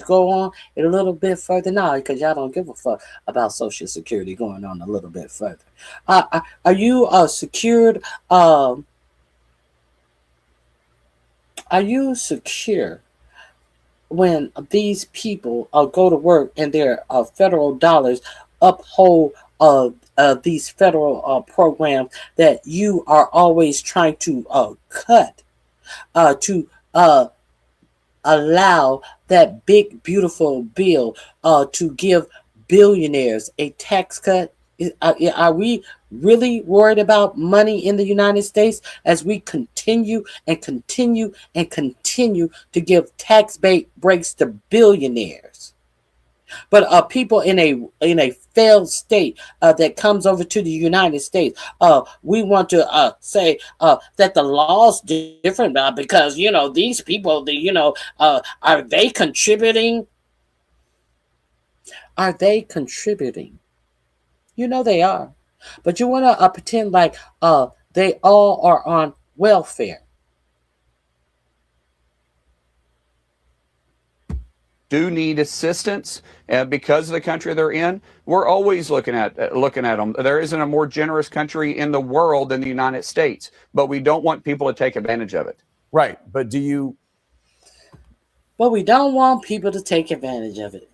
Go on a little bit further now, because y'all don't give a fuck about Social Security. Going on a little bit further. Are you secured? Are you secure when these people go to work and their federal dollars uphold these federal programs that you are always trying to cut to allow that big, beautiful bill to give billionaires a tax cut? Are we really worried about money in the United States as we continue to give tax breaks to billionaires? But people in a failed state that comes over to the United States, we want to say that the law's different because these people, are they contributing? Are they contributing? They are, but you want to pretend like they all are on welfare. Do need assistance because of the country they're in. We're always looking at them. There isn't a more generous country in the world than the United States, but we don't want people to take advantage of it. Right, but we don't want people to take advantage of it.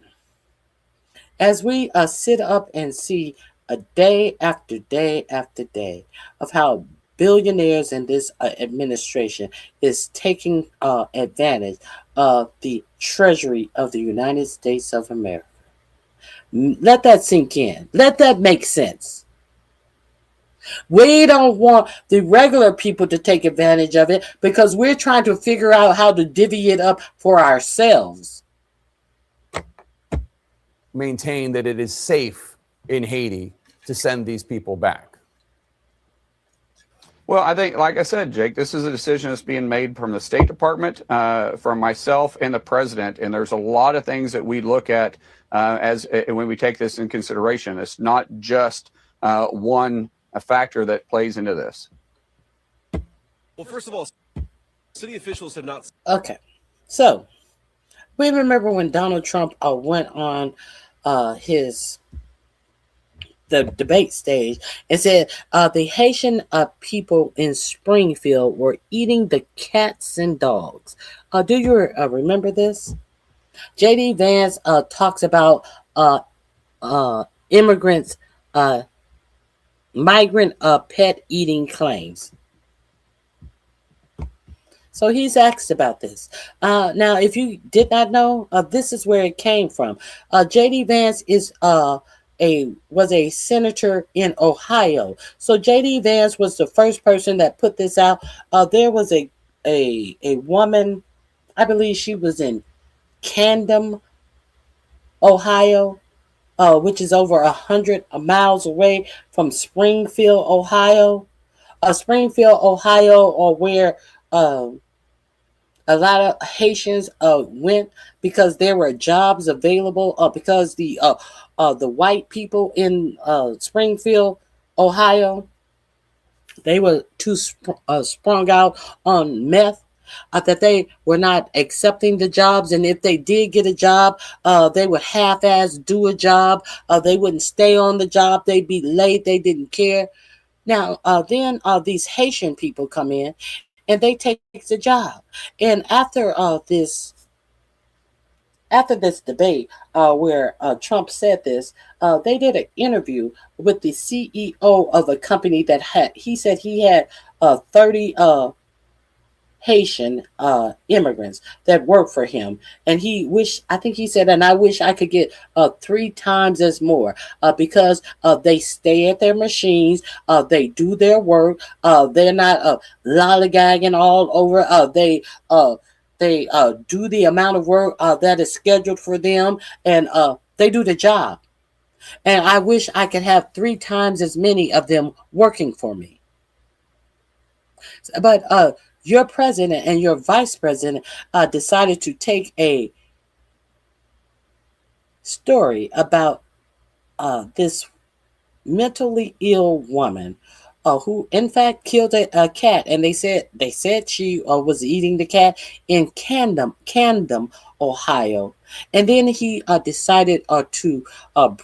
As we sit up and see a day after day after day of how billionaires in this administration is taking advantage of the Treasury of the United States of America. Let that sink in. Let that make sense. We don't want the regular people to take advantage of it because we're trying to figure out how to divvy it up for ourselves. Maintain that it is safe in Haiti to send these people back. Well, I think, like I said, Jake, this is a decision that's being made from the State Department, from myself and the president. And there's a lot of things that we look at when we take this in consideration. It's not just one factor that plays into this. Well, first of all, city officials have not. Okay, so we remember when Donald Trump went on the debate stage and said the Haitian people in Springfield were eating the cats and dogs. Do you remember this? J.D. Vance talks about immigrants, migrant pet eating claims. So he's asked about this. Now, if you did not know, this is where it came from. J.D. Vance was a senator in Ohio. So J.D. Vance was the first person that put this out. There was a woman, I believe she was in Camden, Ohio, which is over 100 miles away from Springfield, Ohio. Springfield, Ohio, or where a lot of Haitians went because there were jobs available. Because the white people in Springfield, Ohio, they were too sprung out on meth. That they were not accepting the jobs, and if they did get a job, they would half-ass do a job. They wouldn't stay on the job. They'd be late. They didn't care. Now, then these Haitian people come in, and they take the job. And after this debate where Trump said this, they did an interview with the CEO of a company that he said he had 30 Haitian immigrants that work for him, and I think he said, and I wish I could get 3 times as more because they stay at their machines, they do their work, they're not lollygagging all over, they do the amount of work that is scheduled for them, and they do the job. And I wish I could have 3 times as many of them working for me. But your president and your vice president decided to take a story about this mentally ill woman who, in fact, killed a cat, and they said she was eating the cat in Camden, Ohio, and then he decided to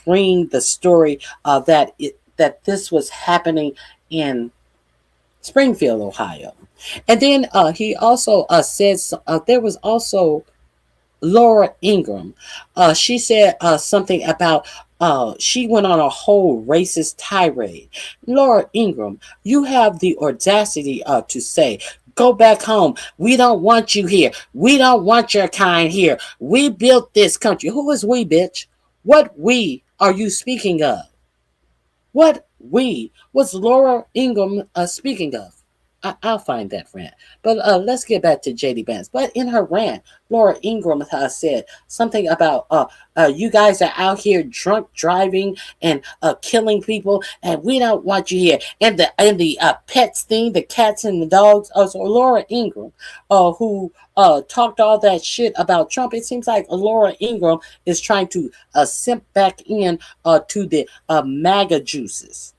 bring the story that this was happening in Springfield, Ohio. And then he also said there was also Laura Ingraham. She said something about she went on a whole racist tirade. Laura Ingraham, you have the audacity to say, go back home. We don't want you here. We don't want your kind here. We built this country. Who is we, bitch? What we are you speaking of? What we was Laura Ingraham speaking of? I'll find that rant. But let's get back to J.D. Vance. But in her rant, Laura Ingraham said something about you guys are out here drunk driving and killing people, and we don't want you here. And the pets thing, the cats and the dogs. So Laura Ingraham, who talked all that shit about Trump, it seems like Laura Ingraham is trying to simp back in to the MAGA juices.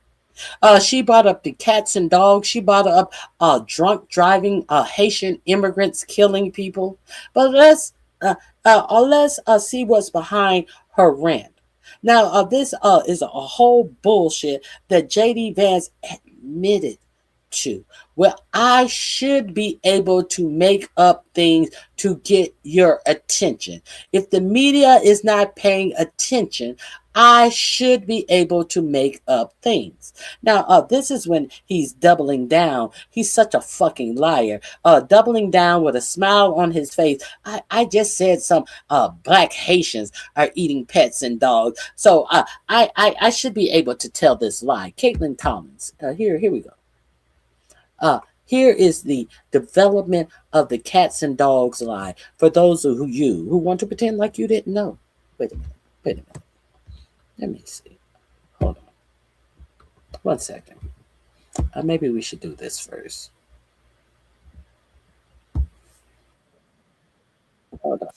She brought up the cats and dogs. She brought up drunk driving, Haitian immigrants killing people. But let's see what's behind her rant. Now, this is a whole bullshit that J.D. Vance admitted to. Well, I should be able to make up things to get your attention. If the media is not paying attention, I should be able to make up things. Now, this is when he's doubling down. He's such a fucking liar. Doubling down with a smile on his face. I just said some black Haitians are eating pets and dogs. So I should be able to tell this lie. Caitlin Collins. Here we go. Here is the development of the cats and dogs lie for those who want to pretend like you didn't know. Wait a minute. Let me see. Hold on. 1 second. Maybe we should do this first. Hold on.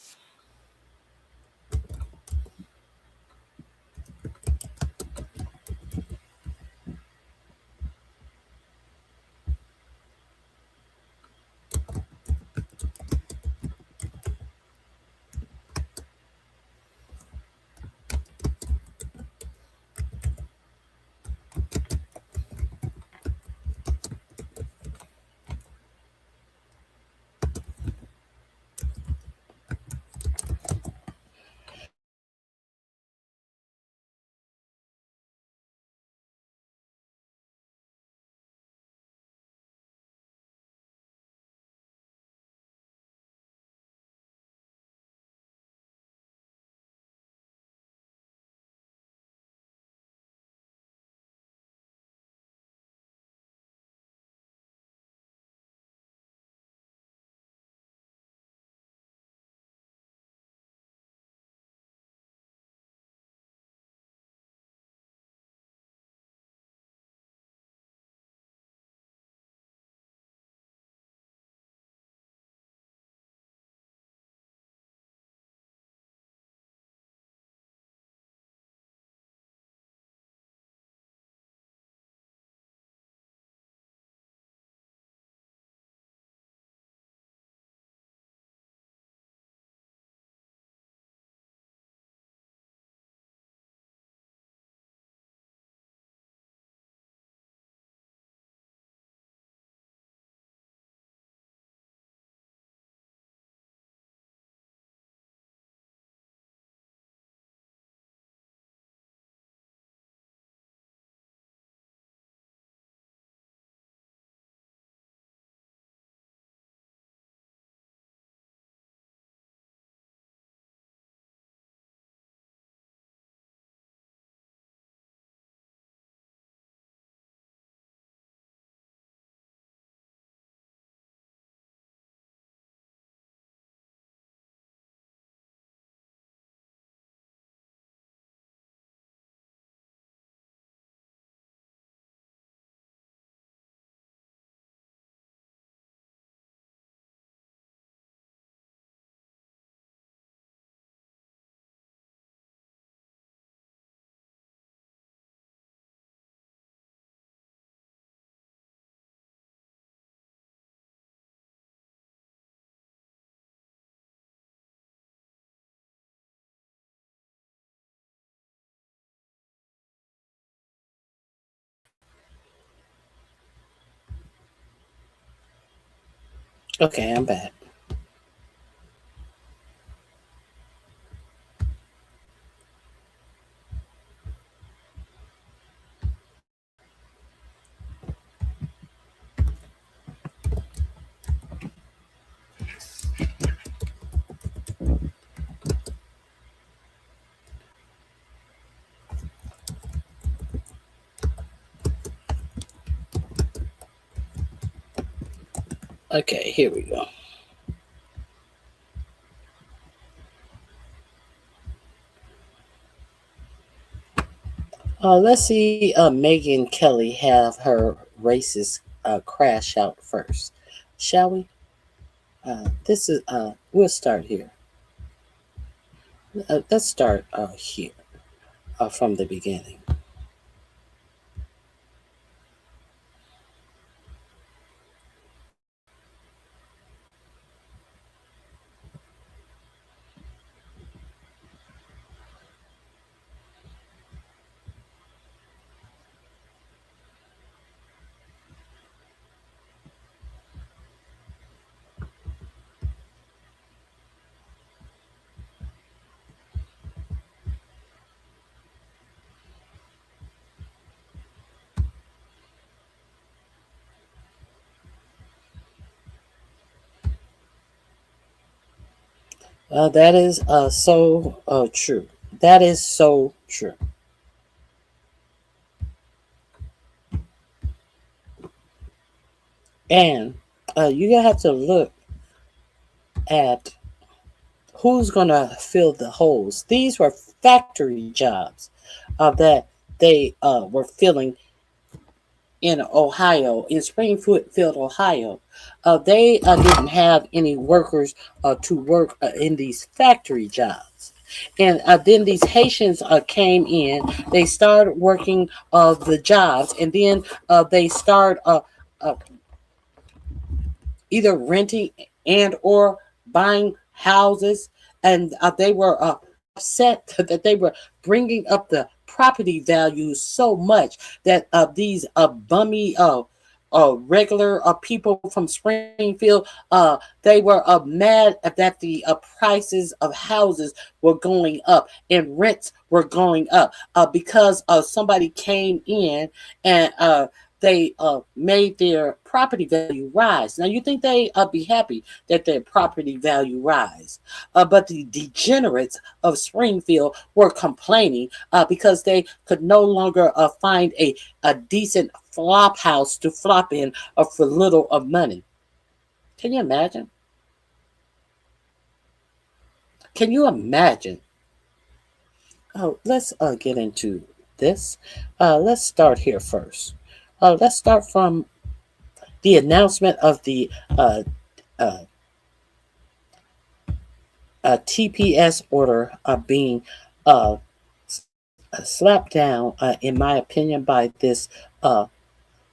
Okay, I'm back. Okay, here we go. Let's see Megan Kelly have her racist crash out first. Shall we? This is, we'll start here. Let's start here from the beginning. That is so true. That is so true. And you have to look at who's going to fill the holes. These were factory jobs that they were filling in Ohio, in Springfield, Ohio. They didn't have any workers to work in these factory jobs. And then these Haitians came in. They started working the jobs, and then they start either renting and or buying houses, and they were upset that they were bringing up the property values so much that these bummy regular people from Springfield, they were mad that the prices of houses were going up and rents were going up because somebody came in and they made their property value rise. Now, you think they be happy that their property value rise. But the degenerates of Springfield were complaining because they could no longer find a decent flop house to flop in for little of money. Can you imagine? Can you imagine? Oh, let's get into this. Let's start here first. Let's start from the announcement of the TPS order being slapped down, in my opinion, by this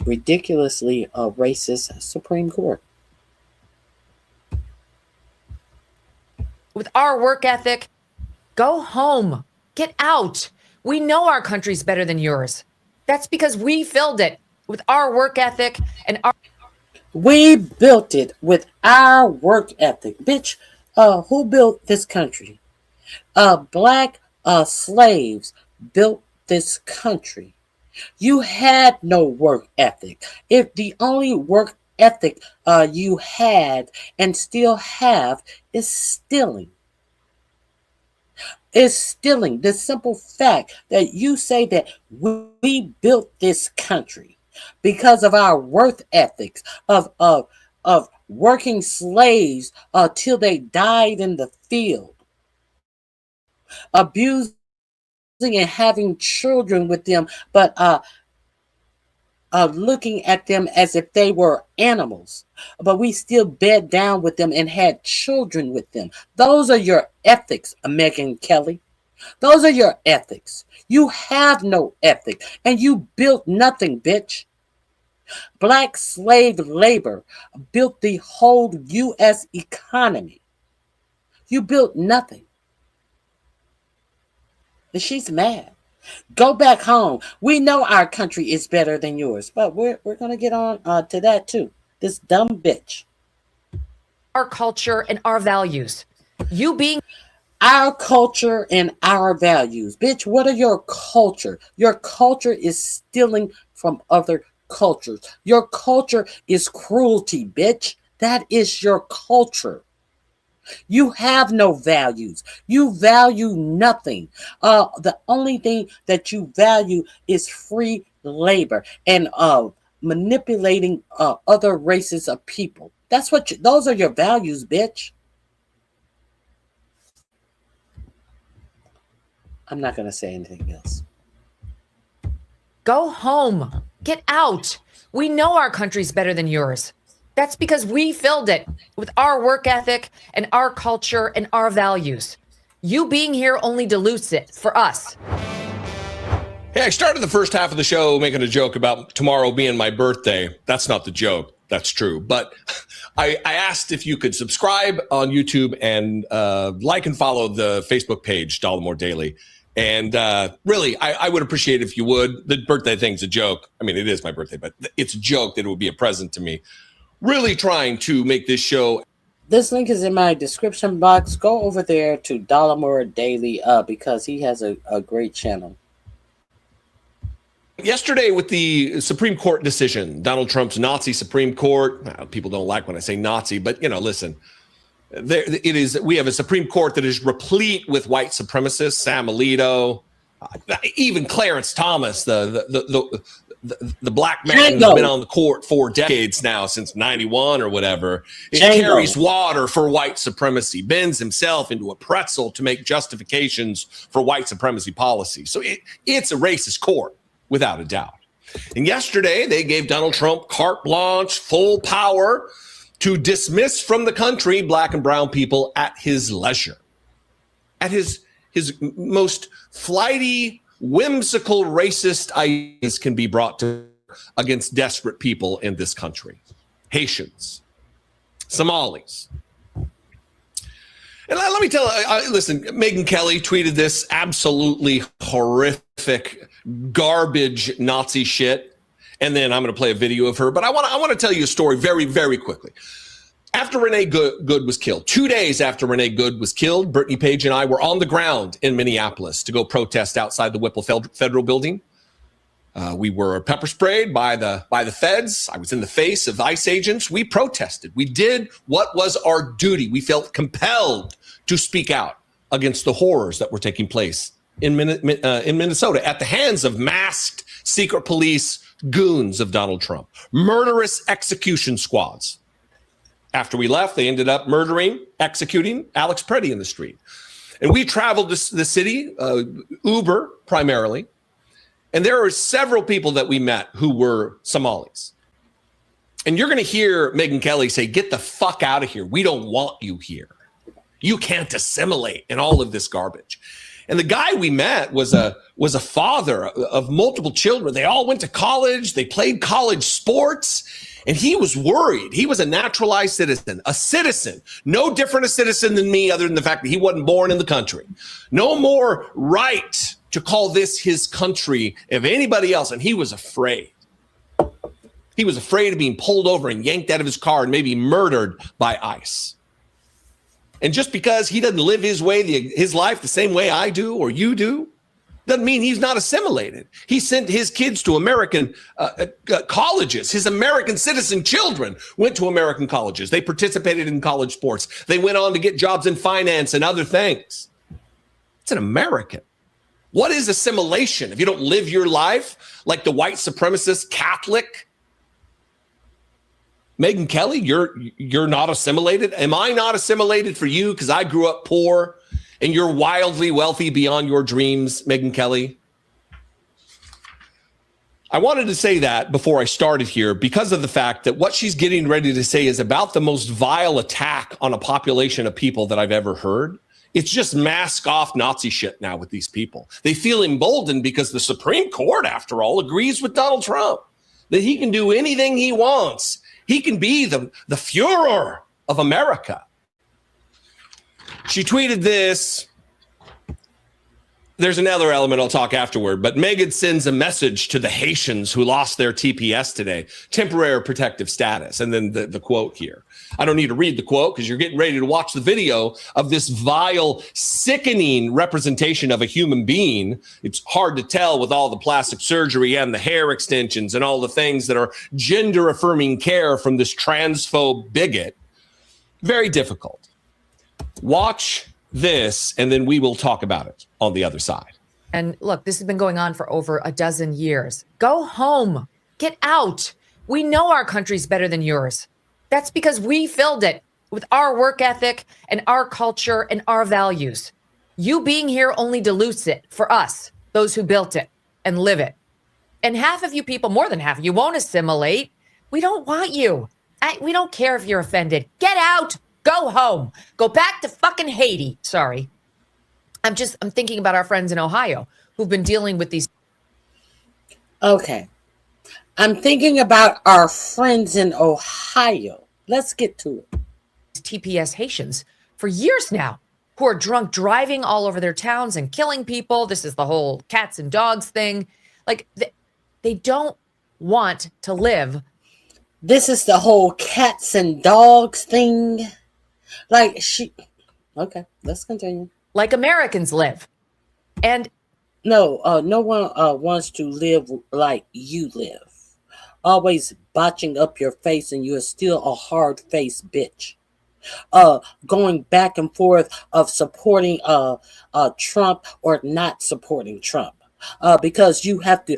ridiculously racist Supreme Court. With our work ethic, go home, get out. We know our country's better than yours. That's because we filled it with our work ethic and our... We built it with our work ethic. Bitch, who built this country? Black slaves built this country. You had no work ethic. If the only work ethic you had and still have is stealing. Is stealing. The simple fact that you say that we built this country because of our work ethics of working slaves till they died in the field, abusing and having children with them, but looking at them as if they were animals, but we still bed down with them and had children with them. Those are your ethics, Megyn Kelly. Those are your ethics. You have no ethic, and you built nothing, bitch. Black slave labor built the whole U.S. economy. You built nothing. And she's mad. Go back home. We know our country is better than yours, but we're going to get on to that too. This dumb bitch. Our culture and our values. You being... Our culture and our values. Bitch, what are your culture? Your culture is stealing from other cultures. Your culture is cruelty, bitch. That is your culture. You have no values. You value nothing. The only thing that you value is free labor and manipulating other races of people. That's what those are your values, bitch. I'm not going to say anything else. Go home. Get out. We know our country's better than yours. That's because we filled it with our work ethic and our culture and our values. You being here only dilutes it for us. Hey, I started the first half of the show making a joke about tomorrow being my birthday. That's not the joke. That's true. But I asked if you could subscribe on YouTube and like and follow the Facebook page, Dollemore Daily. And really, I would appreciate it if you would. The birthday thing's a joke. I mean, it is my birthday, but it's a joke that it would be a present to me. Really trying to make this show. This link is in my description box. Go over there to Dollemore Daily because he has a great channel. Yesterday with the Supreme Court decision, Donald Trump's Nazi Supreme Court. People don't like when I say Nazi, but, you know, listen. We have a Supreme Court that is replete with white supremacists, Sam Alito, even Clarence Thomas, the black man who's been on the court for decades now, since 91 or whatever. It carries water for white supremacy, bends himself into a pretzel to make justifications for white supremacy policy. So it's a racist court, without a doubt. And yesterday, they gave Donald Trump carte blanche, full power to dismiss from the country black and brown people at his leisure, at his most flighty, whimsical, racist ideas can be brought to against desperate people in this country. Haitians, Somalis. And let me tell you, listen, Megyn Kelly tweeted this absolutely horrific, garbage Nazi shit. And then I'm going to play a video of her. But I want to tell you a story very, very quickly. After Renee Good was killed, 2 days after Renee Good was killed, Brittany Page and I were on the ground in Minneapolis to go protest outside the Whipple Federal Building. We were pepper sprayed by the feds. I was in the face of ICE agents. We protested. We did what was our duty. We felt compelled to speak out against the horrors that were taking place in Minnesota at the hands of masked secret police goons of Donald Trump, murderous execution squads. After we left, they ended up executing Alex Preddy in the street. And we traveled the city, Uber primarily. And there were several people that we met who were Somalis. And you're going to hear Megyn Kelly say, "Get the fuck out of here. We don't want you here. You can't assimilate," and all of this garbage. And the guy we met was a father of multiple children. They all went to college. They played college sports. And he was worried. He was a naturalized citizen, no different a citizen than me, other than the fact that he wasn't born in the country. No more right to call this his country of anybody else. And he was afraid. He was afraid of being pulled over and yanked out of his car and maybe murdered by ICE. And just because he doesn't live his life the same way I do or you do, doesn't mean he's not assimilated. He sent his kids to American colleges. His American citizen children went to American colleges. They participated in college sports. They went on to get jobs in finance and other things. It's an American. What is assimilation if you don't live your life like the white supremacist Catholic? Megyn Kelly, you're not assimilated. Am I not assimilated for you because I grew up poor? And you're wildly wealthy beyond your dreams, Megyn Kelly? I wanted to say that before I started here because of the fact that what she's getting ready to say is about the most vile attack on a population of people that I've ever heard. It's just mask off Nazi shit now with these people. They feel emboldened because the Supreme Court, after all, agrees with Donald Trump that he can do anything he wants. He can be the Führer of America. She tweeted this. There's another element I'll talk afterward, but Megyn sends a message to the Haitians who lost their TPS today, temporary protective status. And then the quote here. I don't need to read the quote because you're getting ready to watch the video of this vile, sickening representation of a human being. It's hard to tell with all the plastic surgery and the hair extensions and all the things that are gender affirming care from this transphobe bigot. Very difficult. Watch this, and then we will talk about it on the other side. And look, this has been going on for over a dozen years. Go home. Get out. We know our country's better than yours. That's because we filled it with our work ethic and our culture and our values. You being here only dilutes it for us, those who built it and live it. And half of you people, more than half, you won't assimilate. We don't want you. We don't care if you're offended. Get out. Go home. Go back to fucking Haiti. Sorry. I'm thinking about our friends in Ohio who've been dealing with these. Okay. I'm thinking about our friends in Ohio. Let's get to it. TPS Haitians for years now who are drunk driving all over their towns and killing people. This is the whole cats and dogs thing. Like they don't want to live. This is the whole cats and dogs thing. Okay, let's continue. Like Americans live. And no one wants to live like you live. Always botching up your face and you're still a hard-faced bitch. going back and forth of supporting Trump or not supporting Trump. Because you have to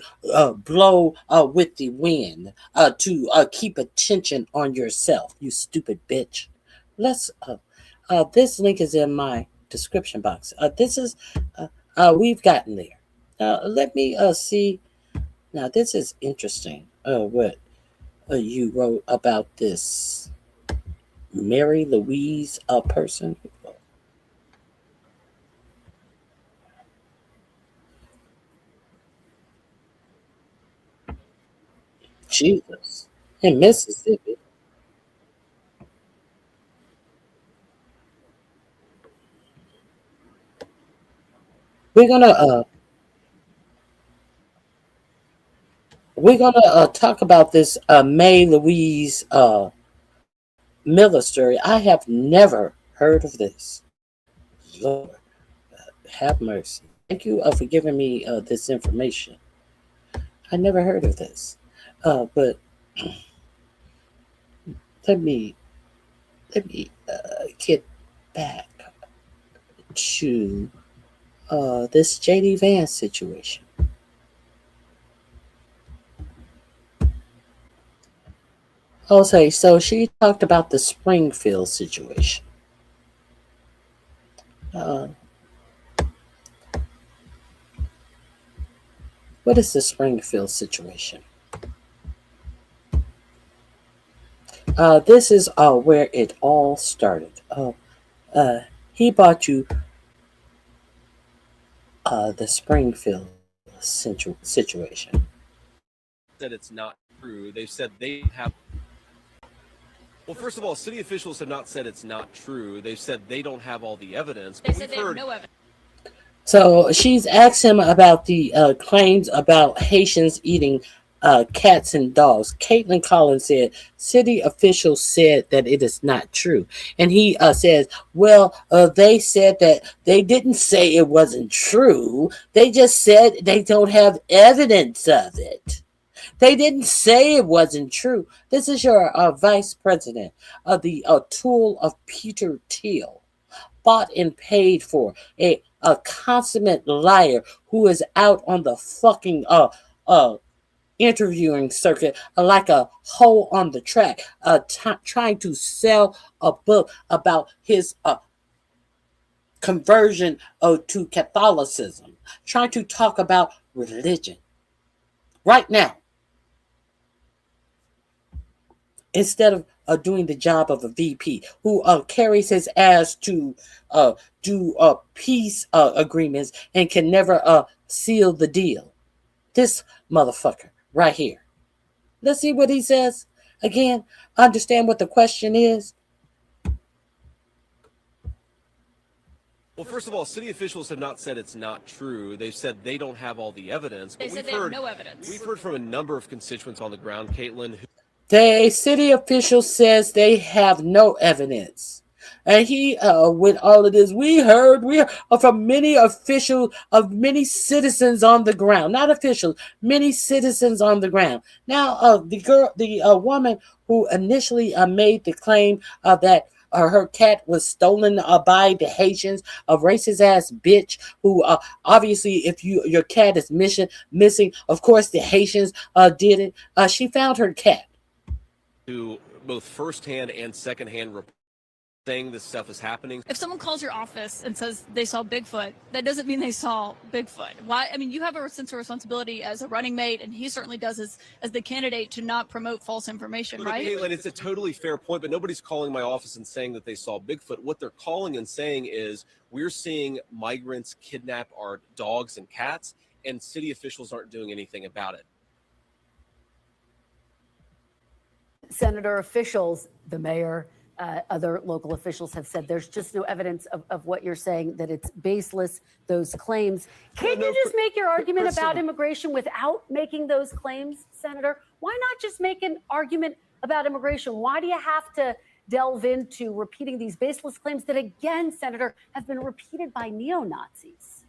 blow with the wind to keep attention on yourself, you stupid bitch. Let's. This link is in my description box. This is. We've gotten there. Let me see. Now this is interesting. What you wrote about this Mary Louise person. Jesus. In Mississippi. We're gonna talk about this May Louise Miller story. I have never heard of this. Lord, have mercy. Thank you for giving me this information. I never heard of this. But let me get back to this JD Vance situation. Okay, so she talked about the Springfield situation. What is the Springfield situation? This is where it all started. He bought you the Springfield situation. Said it's not true. They've said they have. Well, first of all, city officials have not said it's not true. They've said they don't have all the evidence. They said they have no evidence. So she's asked him about the claims about Haitians eating cats and dogs. Caitlin Collins said city officials said that it is not true. And he says, well, they said that they didn't say it wasn't true. They just said they don't have evidence of it. They didn't say it wasn't true. This is your vice president of the tool of Peter Thiel, bought and paid for, a consummate liar who is out on the fucking interviewing circuit like a hoe on the track, trying to sell a book about his conversion to Catholicism, trying to talk about religion right now, instead of doing the job of a VP who carries his ass to do peace agreements and can never seal the deal. This motherfucker right here. Let's see what he says. Again, understand what the question is. Well, first of all, city officials have not said it's not true. They've said they don't have all the evidence. They said they have no evidence. We've heard from a number of constituents on the ground, Caitlin. The city official says they have no evidence. And he, with all of this, we heard from many officials, of many citizens on the ground, not officials, many citizens on the ground. Now, the woman who initially made the claim that her cat was stolen by the Haitians, a racist ass bitch who obviously, if your cat is missing, of course the Haitians did it. She found her cat. To both firsthand and secondhand reports saying this stuff is happening. If someone calls your office and says they saw Bigfoot, that doesn't mean they saw Bigfoot. Why? I mean, you have a sense of responsibility as a running mate, and he certainly does as the candidate to not promote false information, Look, right? Caitlin, it's a totally fair point, but nobody's calling my office and saying that they saw Bigfoot. What they're calling and saying is we're seeing migrants kidnap our dogs and cats, and city officials aren't doing anything about it. Senator, officials, the mayor, other local officials have said there's just no evidence of what you're saying, that it's baseless, those claims. Can't you just make your argument about immigration without making those claims, Senator? Why not just make an argument about immigration? Why do you have to delve into repeating these baseless claims that, again, Senator, have been repeated by neo-Nazis?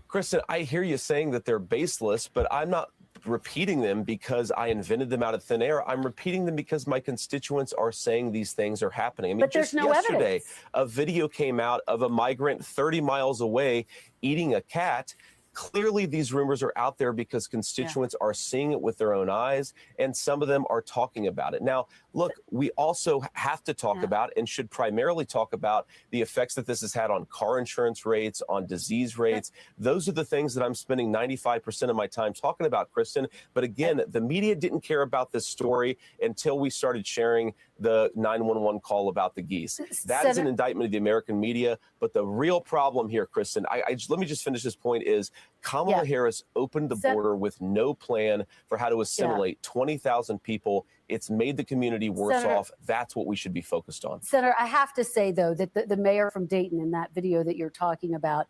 Kristen, I hear you saying that they're baseless, but I'm not repeating them because I invented them out of thin air. I'm repeating them because my constituents are saying these things are happening. I mean, But there's just no yesterday, evidence. a video came out of a migrant 30 miles away eating a cat. Clearly, these rumors are out there because constituents are seeing it with their own eyes, and some of them are talking about it. Now, look, we also have to talk about and should primarily talk about the effects that this has had on car insurance rates, on disease rates. Those are the things that I'm spending 95% of my time talking about, Kristen. But again, the media didn't care about this story until we started sharing the 911 call about the geese. That is an indictment of the American media. But the real problem here, Kristen, let me just finish this point, is Kamala Harris opened the border with no plan for how to assimilate 20,000 people. It's made the community worse off. That's what we should be focused on. Senator, I have to say, though, that the mayor from Dayton in that video that you're talking about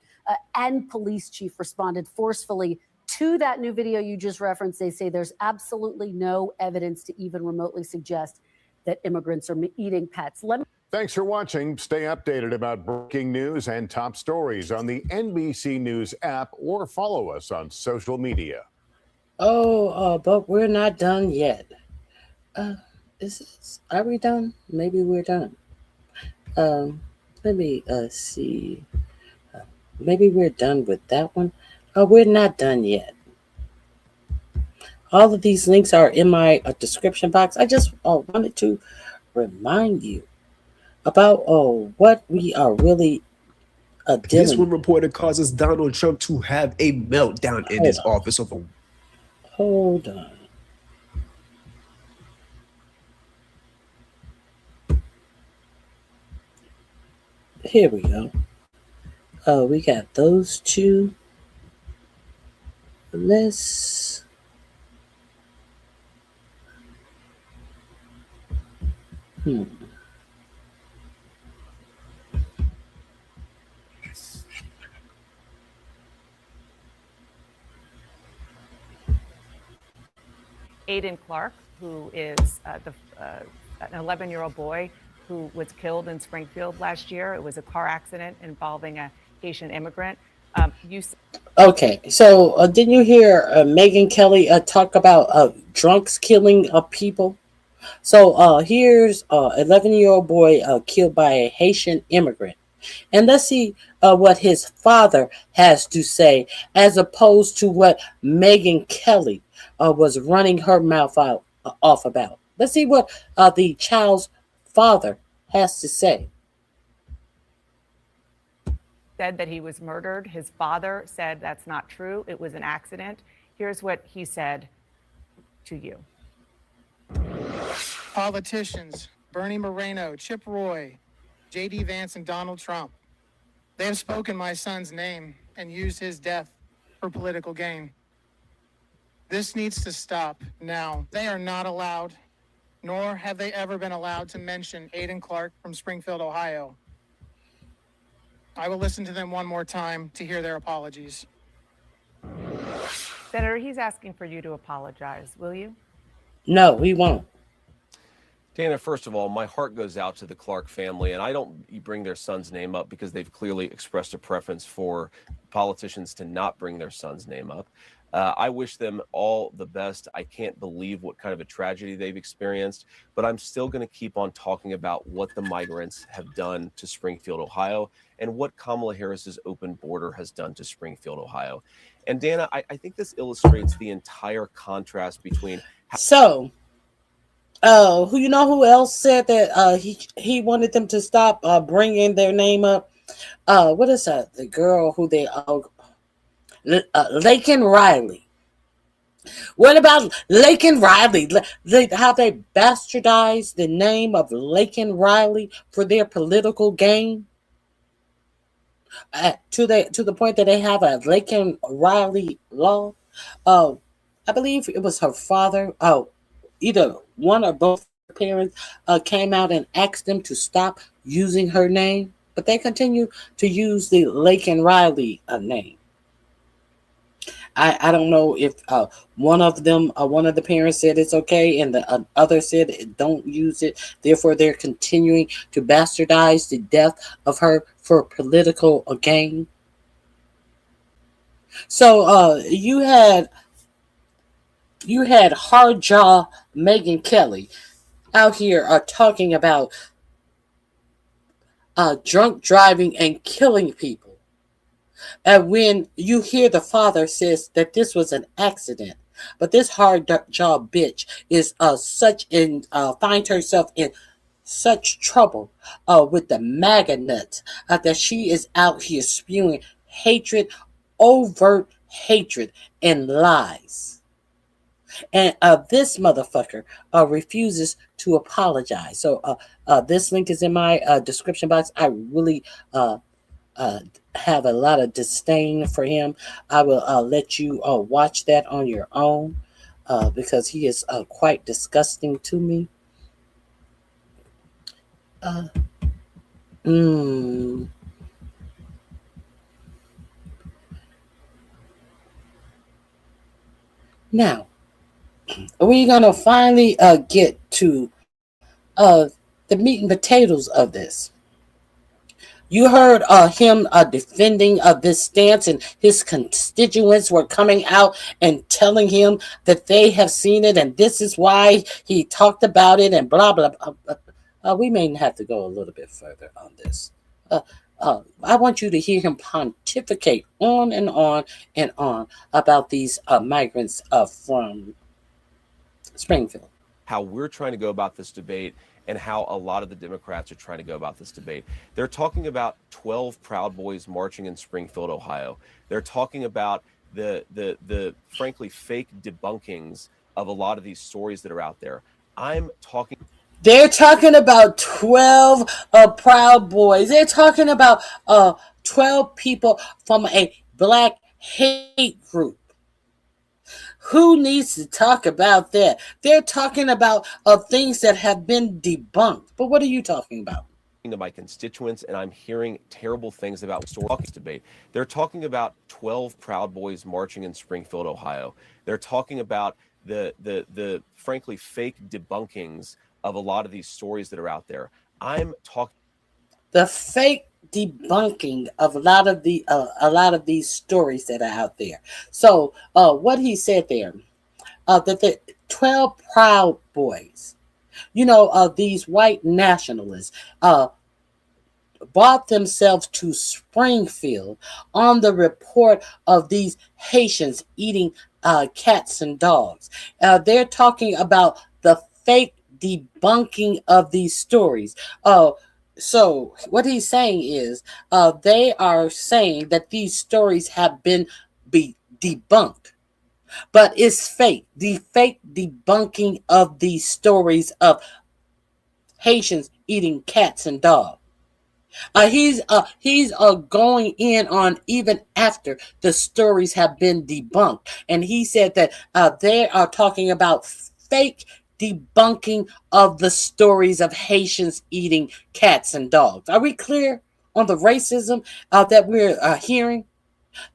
and police chief responded forcefully to that new video you just referenced. They say there's absolutely no evidence to even remotely suggest that immigrants are eating pets. Thanks for watching. Stay updated about breaking news and top stories on the NBC News app or follow us on social media. But we're not done yet. Are we done? Maybe we're done. Let me see. Maybe we're done with that one. We're not done yet. All of these links are in my description box. I just wanted to remind you about what we are really dealing. This one reporter causes Donald Trump to have a meltdown in his office over. Hold on. Here we go. We got those two. Let's. Aiden Clark, who is an 11-year-old boy who was killed in Springfield last year. It was a car accident involving a Haitian immigrant. Okay, so didn't you hear Megyn Kelly talk about drunks killing people? So here's an 11-year-old boy killed by a Haitian immigrant. And let's see what his father has to say, as opposed to what Megyn Kelly was running her mouth off about. Let's see what the child's father has to say. Said that he was murdered. His father said that's not true. It was an accident. Here's what he said to you. Politicians, Bernie Moreno, Chip Roy, J.D. Vance, and Donald Trump, they have spoken my son's name and used his death for political gain. This needs to stop now. They are not allowed, nor have they ever been allowed to mention Aiden Clark from Springfield, Ohio. I will listen to them one more time to hear their apologies. Senator, he's asking for you to apologize. Will you? No, we won't. Dana, first of all, my heart goes out to the Clark family, and I don't bring their son's name up because they've clearly expressed a preference for politicians to not bring their son's name up. I wish them all the best. I can't believe what kind of a tragedy they've experienced, but I'm still going to keep on talking about what the migrants have done to Springfield, Ohio, and what Kamala Harris's open border has done to Springfield, Ohio. And Dana, I think this illustrates the entire contrast between. So, who else said that he wanted them to stop bringing their name up? What is that? The girl who they Laken Riley. What about Laken Riley? How they bastardized the name of Laken Riley for their political gain? To the point that they have a Laken Riley law. I believe it was her father. Either one or both parents came out and asked them to stop using her name, but they continue to use the Laken Riley name. I don't know if one of the parents said it's okay and the other said don't use it. Therefore, they're continuing to bastardize the death of her for political gain. So you had You had hard jaw Megan Kelly out here talking about drunk driving and killing people. And when you hear the father says that this was an accident, but this hard jaw bitch is finds herself in such trouble with the MAGA nuts that she is out here spewing hatred, overt hatred, and lies. And this motherfucker refuses to apologize. So this link is in my description box. I really have a lot of disdain for him. I will let you watch that on your own because he is quite disgusting to me. Now, we're going to finally get to the meat and potatoes of this. You heard him defending this stance, and his constituents were coming out and telling him that they have seen it, and this is why he talked about it, and blah, blah, blah. We may have to go a little bit further on this. I want you to hear him pontificate on and on and on about these migrants from Springfield. How we're trying to go about this debate and how a lot of the Democrats are trying to go about this debate. They're talking about 12 Proud Boys marching in Springfield, Ohio. They're talking about the frankly fake debunkings of a lot of these stories that are out there. They're talking about 12 Proud Boys. They're talking about 12 people from a black hate group. Who needs to talk about that? They're talking about things that have been debunked. But what are you talking about? To my constituents, and I'm hearing terrible things about this debate. They're talking about 12 Proud Boys marching in Springfield, Ohio. They're talking about the frankly fake debunkings of a lot of these stories that are out there. I'm talking the fake debunking of a lot of these stories that are out there. So what he said there, that the 12 Proud Boys, these white nationalists brought themselves to Springfield on the report of these Haitians eating cats and dogs. They're talking about the fake debunking of these stories. So what he's saying is they are saying that these stories have been debunked, but it's fake. The fake debunking of these stories of Haitians eating cats and dogs. He's going in on even after the stories have been debunked, and he said that they are talking about fake debunking of the stories of Haitians eating cats and dogs. Are we clear on the racism that we're hearing?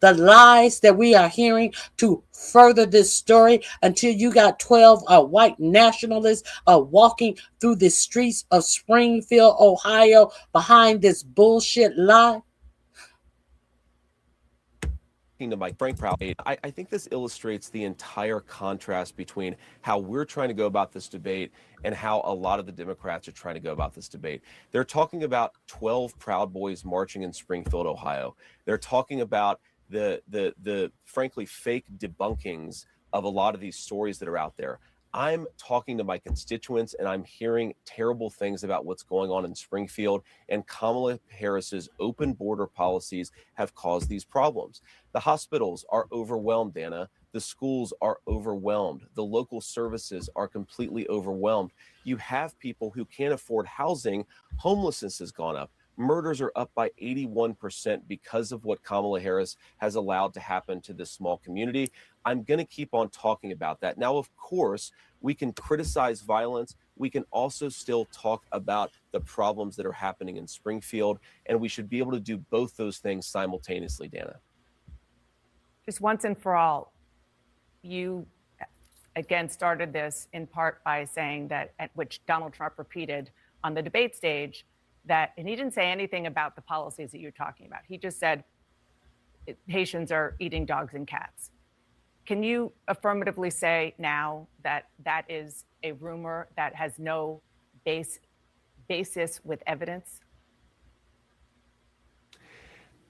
The lies that we are hearing to further this story until you got 12 white nationalists walking through the streets of Springfield, Ohio behind this bullshit lie? To my Frank Proud, I think this illustrates the entire contrast between how we're trying to go about this debate and how a lot of the Democrats are trying to go about this debate. They're talking about 12 Proud Boys marching in Springfield, Ohio. They're talking about the frankly fake debunkings of a lot of these stories that are out there. I'm talking to my constituents, and I'm hearing terrible things about what's going on in Springfield, and Kamala Harris's open border policies have caused these problems. The hospitals are overwhelmed, Dana. The schools are overwhelmed. The local services are completely overwhelmed. You have people who can't afford housing. Homelessness has gone up. Murders are up by 81% because of what Kamala Harris has allowed to happen to this small community. I'm going to keep on talking about that. Now, of course, we can criticize violence. We can also still talk about the problems that are happening in Springfield, and we should be able to do both those things simultaneously, Dana. Just once and for all, you again started this in part by saying that, at which Donald Trump repeated on the debate stage, that, and he didn't say anything about the policies that you're talking about. He just said Haitians are eating dogs and cats. Can you affirmatively say now that that is a rumor that has no basis with evidence?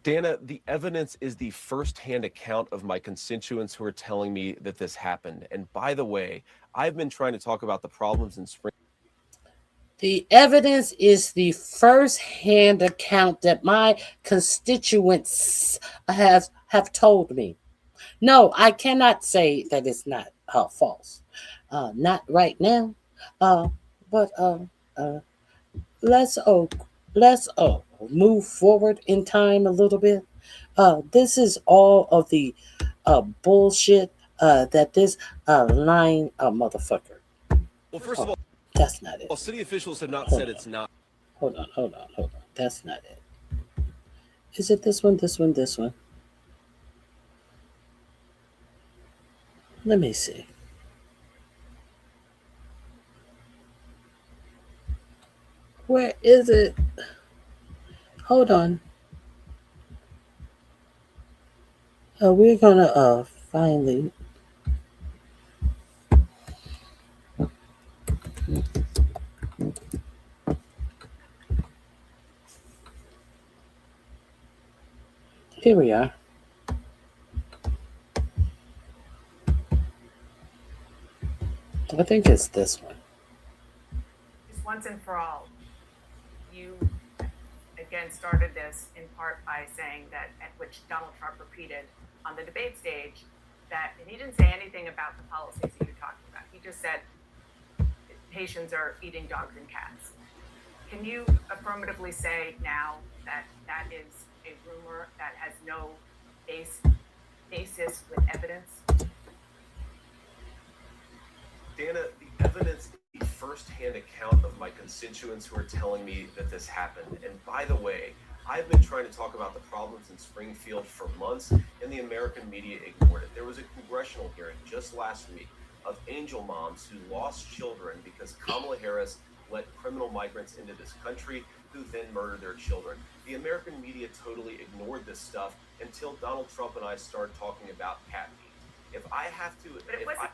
Dana, the evidence is the firsthand account of my constituents who are telling me that this happened. And by the way, I've been trying to talk about the problems in spring. The evidence is the first-hand account that my constituents have told me. No, I cannot say that it's not false. Not right now. But let's move forward in time a little bit. This is all of the bullshit that this lying motherfucker. Well, first of all, that's not it. Well, city officials have not said it's not. Hold on. That's not it. Is it this one? This one? Let me see. Where is it? Hold on. We're gonna finally. Here we are. I think it's this one. Just once and for all, you again started this in part by saying that, at which Donald Trump repeated on the debate stage, that, and he didn't say anything about the policies that you're talking about. He just said Haitians are eating dogs and cats. Can you affirmatively say now that that is a rumor that has no basis with evidence? Dana, the evidence, the first-hand account of my constituents who are telling me that this happened. And by the way, I've been trying to talk about the problems in Springfield for months, and the American media ignored it. There was a congressional hearing just last week of angel moms who lost children because Kamala Harris let criminal migrants into this country who then murdered their children. The American media totally ignored this stuff until Donald Trump and I started talking about cat meat. If I have to... But it wasn't...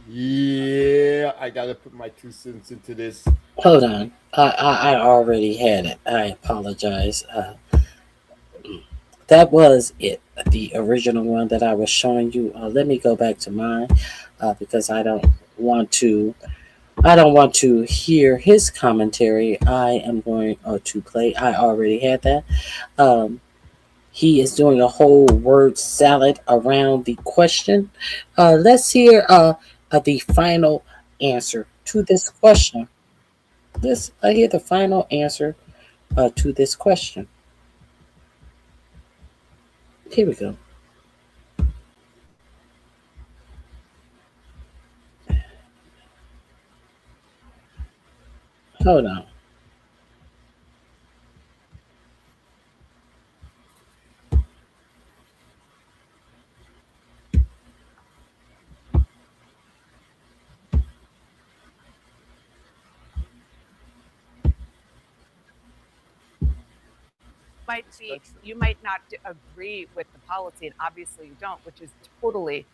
Yeah, I gotta put my 2 cents into this. Hold on. I already had it. I apologize. That was it. The original one that I was showing you. Let me go back to mine because I don't want to hear his commentary. I am going to play. I already had that. He is doing a whole word salad around the question. Let's hear the final answer to this question. I hear the final answer to this question. Here we go. Hold on. You might not agree with the policy, and obviously you don't, which is totally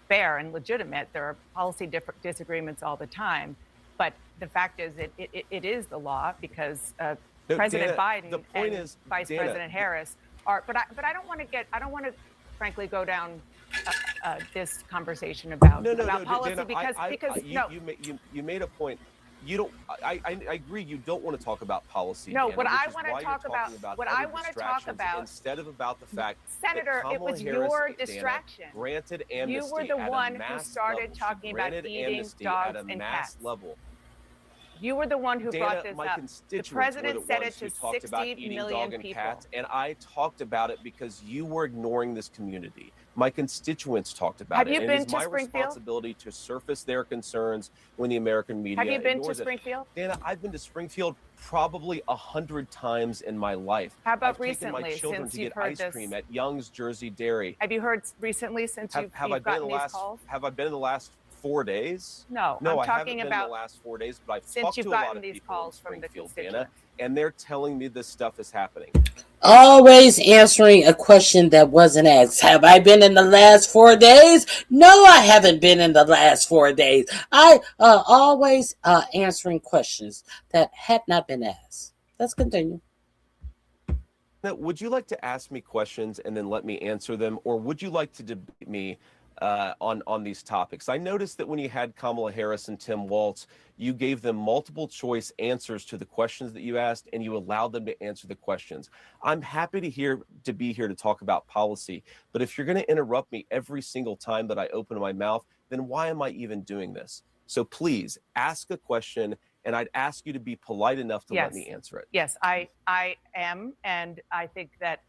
fair and legitimate. There are policy disagreements all the time, but the fact is it is the law because President Biden and Vice President Harris are. But I don't want to frankly go down this conversation about policy Dana, because you made a point. You don't. I agree. You don't want to talk about policy. No, Dana, what I want to talk about. What I want to talk about instead of about the fact, Senator, that it was Harris, your distraction. Dana, granted amnesty. You were the one who started talking about eating dogs and cats. Level. You were the one who Dana, brought this my up. Constituents The president were the said ones it to who talked about 60 eating million dog and people. cats, and I talked about it because you were ignoring this community. My constituents talked about it. Have you been it is to my Springfield? responsibility to surface their concerns when the American media Have you been to ignores it. Springfield? Dana, I've been to Springfield probably 100 times in my life. How about I've taken recently, my children since to you've get heard ice this? cream at Young's Jersey Dairy. Have you heard recently since you've gotten these calls? Have I been in the last 4 days? No, No, I'm I haven't talking been about in the last 4 days, but I've since talked you've to a lot gotten of these people calls in from the Springfield, constituents. Dana, and they're telling me this stuff is happening. Always answering a question that wasn't asked. Have I been in the last 4 days? No, I haven't been in the last 4 days. I always answering questions that had not been asked. Let's continue. Now, would you like to ask me questions and then let me answer them, or would you like to debate me on these topics? I noticed that when you had Kamala Harris and Tim Walz, you gave them multiple choice answers to the questions that you asked, and you allowed them to answer the questions. I'm happy to be here to talk about policy, but if you're going to interrupt me every single time that I open my mouth, then why am I even doing this? So please ask a question, and I'd ask you to be polite enough to let me answer it. Yes, I am, and I think that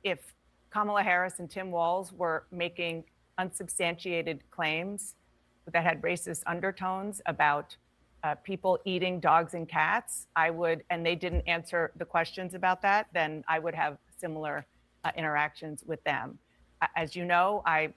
if Kamala Harris and Tim Walz were making unsubstantiated claims that had racist undertones about people eating dogs and cats, and they didn't answer the questions about that, then I would have similar interactions with them. As you know, I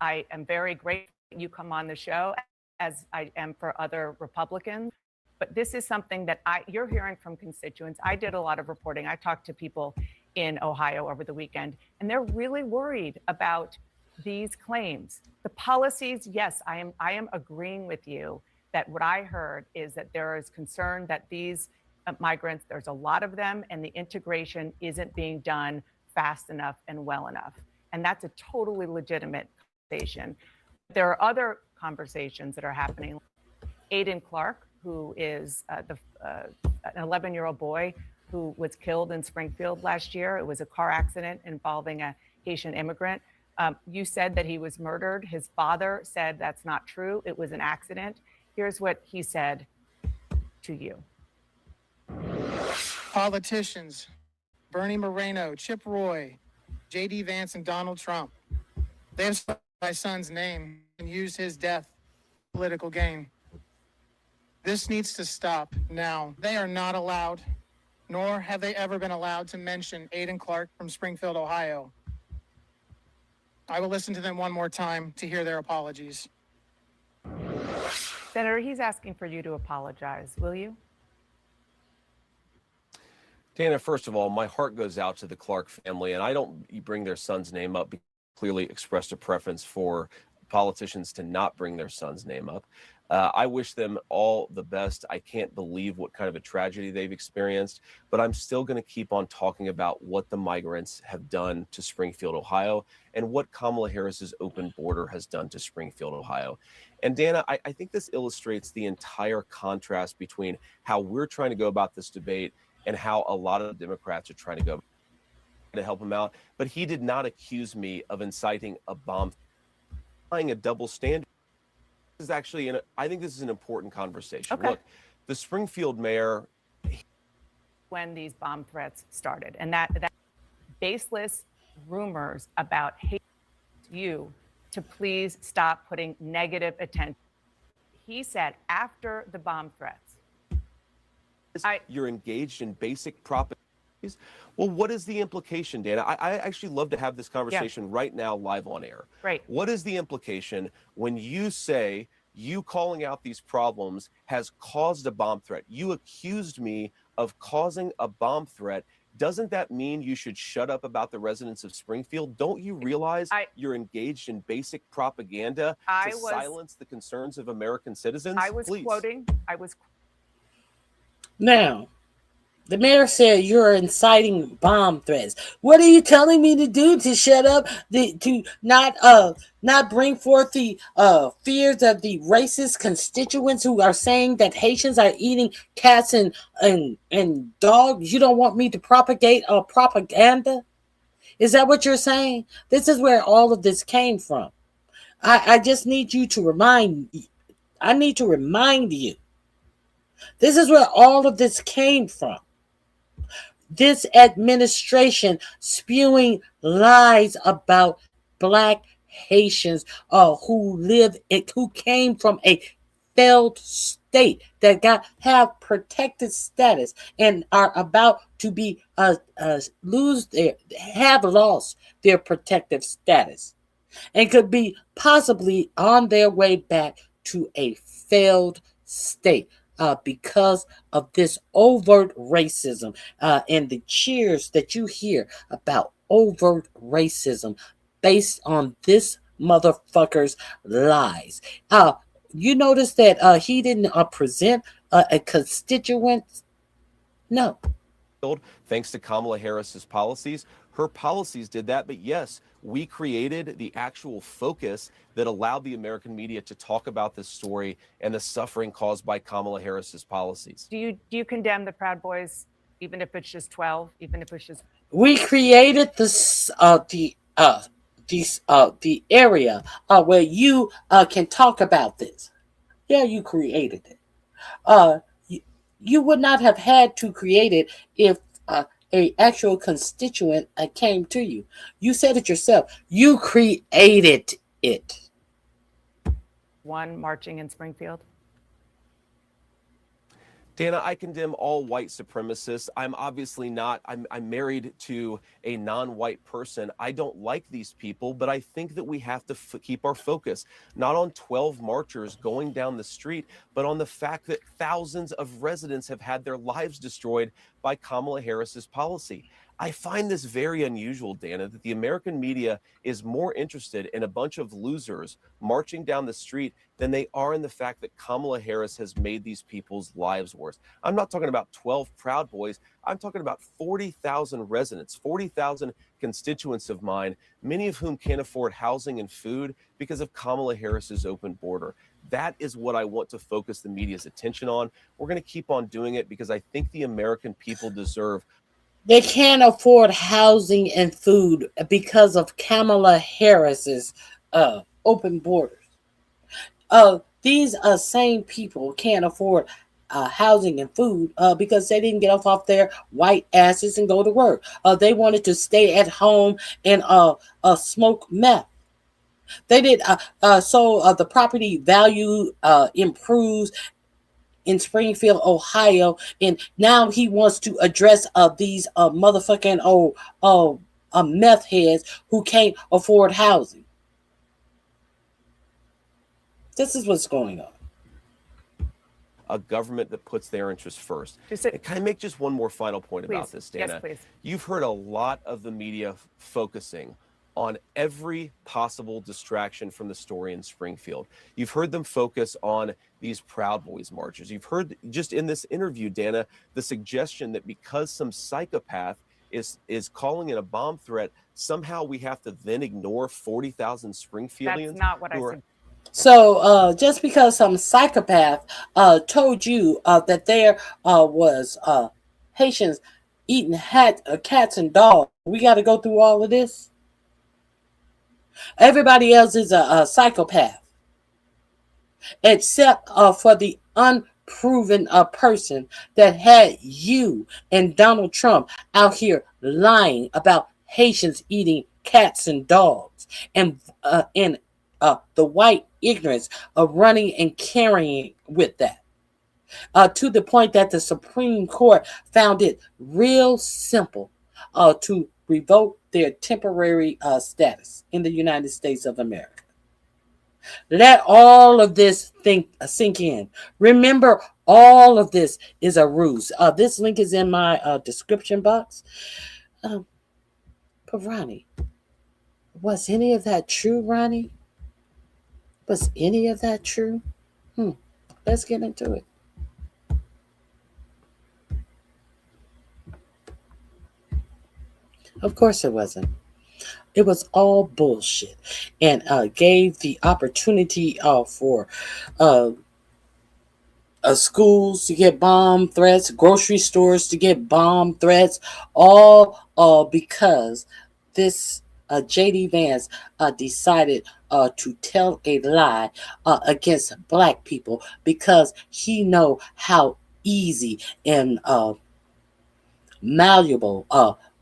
am very grateful that you come on the show, as I am for other Republicans. But this is something that you're hearing from constituents. I did a lot of reporting. I talked to people in Ohio over the weekend, and they're really worried about these claims. The policies, yes, I am agreeing with you that what I heard is that there is concern that these migrants, there's a lot of them, and the integration isn't being done fast enough and well enough. And that's a totally legitimate conversation. There are other conversations that are happening. Aiden Clark, who is an 11-year-old boy who was killed in Springfield last year. It was a car accident involving a Haitian immigrant. You said that he was murdered. His father said that's not true. It was an accident. Here's what he said to you. Politicians, Bernie Moreno, Chip Roy, J.D. Vance, and Donald Trump. They have spoken my son's name and used his death for political gain. This needs to stop now. They are not allowed, nor have they ever been allowed to mention Aiden Clark from Springfield, Ohio. I will listen to them one more time to hear their apologies. Senator, he's asking for you to apologize. Will you? Dana, first of all, my heart goes out to the Clark family, and I don't bring their son's name up because they clearly expressed a preference for politicians to not bring their son's name up. I wish them all the best. I can't believe what kind of a tragedy they've experienced, but I'm still going to keep on talking about what the migrants have done to Springfield, Ohio, and what Kamala Harris's open border has done to Springfield, Ohio. And Dana, I think this illustrates the entire contrast between how we're trying to go about this debate and how a lot of Democrats are trying to go to help him out. But he did not accuse me of inciting a bomb, applying a double standard. This is actually, I think this is an important conversation. Okay. Look, the Springfield mayor. When these bomb threats started, and that baseless rumors about hate you to please stop putting negative attention. He said after the bomb threats, you're engaged in basic propaganda. Well, what is the implication, Dana? I actually love to have this conversation right now live on air. Right. What is the implication when you say you calling out these problems has caused a bomb threat? You accused me of causing a bomb threat. Doesn't that mean you should shut up about the residents of Springfield? Don't you realize you're engaged in basic propaganda to silence the concerns of American citizens? I was quoting. Now, the mayor said you're inciting bomb threats. What are you telling me to do? To shut up? To not bring forth the fears of the racist constituents who are saying that Haitians are eating cats and dogs? You don't want me to propagate propaganda? Is that what you're saying? This is where all of this came from. I just need you to remind you. This is where all of this came from. This administration spewing lies about Black Haitians who came from a failed state that have protected status and are about to be have lost their protective status and could be possibly on their way back to a failed state. because of this overt racism and the cheers that you hear about overt racism based on this motherfucker's lies. You notice that he didn't present a constituent? No. Thanks to Kamala Harris's policies. Her policies did that, but yes, we created the actual focus that allowed the American media to talk about this story and the suffering caused by Kamala Harris's policies. Do you condemn the Proud Boys, even if it's just 12, even if it's just? We created this the area where you can talk about this. Yeah, you created it. You would not have had to create it if a actual constituent came to you. You said it yourself. You created it. One marching in Springfield. Dana, I condemn all white supremacists. I'm obviously not, I'm married to a non-white person. I don't like these people, but I think that we have to keep our focus, not on 12 marchers going down the street, but on the fact that thousands of residents have had their lives destroyed by Kamala Harris's policy. I find this very unusual, Dana, that the American media is more interested in a bunch of losers marching down the street than they are in the fact that Kamala Harris has made these people's lives worse. I'm not talking about 12 Proud Boys. I'm talking about 40,000 residents, 40,000 constituents of mine, many of whom can't afford housing and food because of Kamala Harris's open border. That is what I want to focus the media's attention on. We're going to keep on doing it because I think the American people deserve. They can't afford housing and food because of Kamala Harris's open borders. These same people can't afford housing and food because they didn't get off their white asses and go to work. They wanted to stay at home and smoke meth. They did so the property value improves in Springfield, Ohio, and now he wants to address these motherfucking meth heads who can't afford housing. This is what's going on. A government that puts their interests first. Can I make just one more final point about this, Dana? Yes, please. You've heard a lot of the media focusing on every possible distraction from the story in Springfield. You've heard them focus on these Proud Boys marches. You've heard just in this interview, Dana, the suggestion that because some psychopath is calling it a bomb threat, somehow we have to then ignore 40,000 Springfieldians. That's not what I said. So just because some psychopath told you that there was Haitians eating cats and dogs, we got to go through all of this? Everybody else is a psychopath, except for the unproven person that had you and Donald Trump out here lying about Haitians eating cats and dogs, and the white ignorance of running and carrying with that. To the point that the Supreme Court found it real simple to revoke their temporary status in the United States of America. Let all of this sink in. Remember, all of this is a ruse. This link is in my description box. But Ronnie, was any of that true, Ronnie? Was any of that true? Let's get into it. Of course it wasn't. It was all bullshit, and gave the opportunity for schools to get bomb threats, grocery stores to get bomb threats, all because this J.D. Vance decided to tell a lie against black people because he know how easy and malleable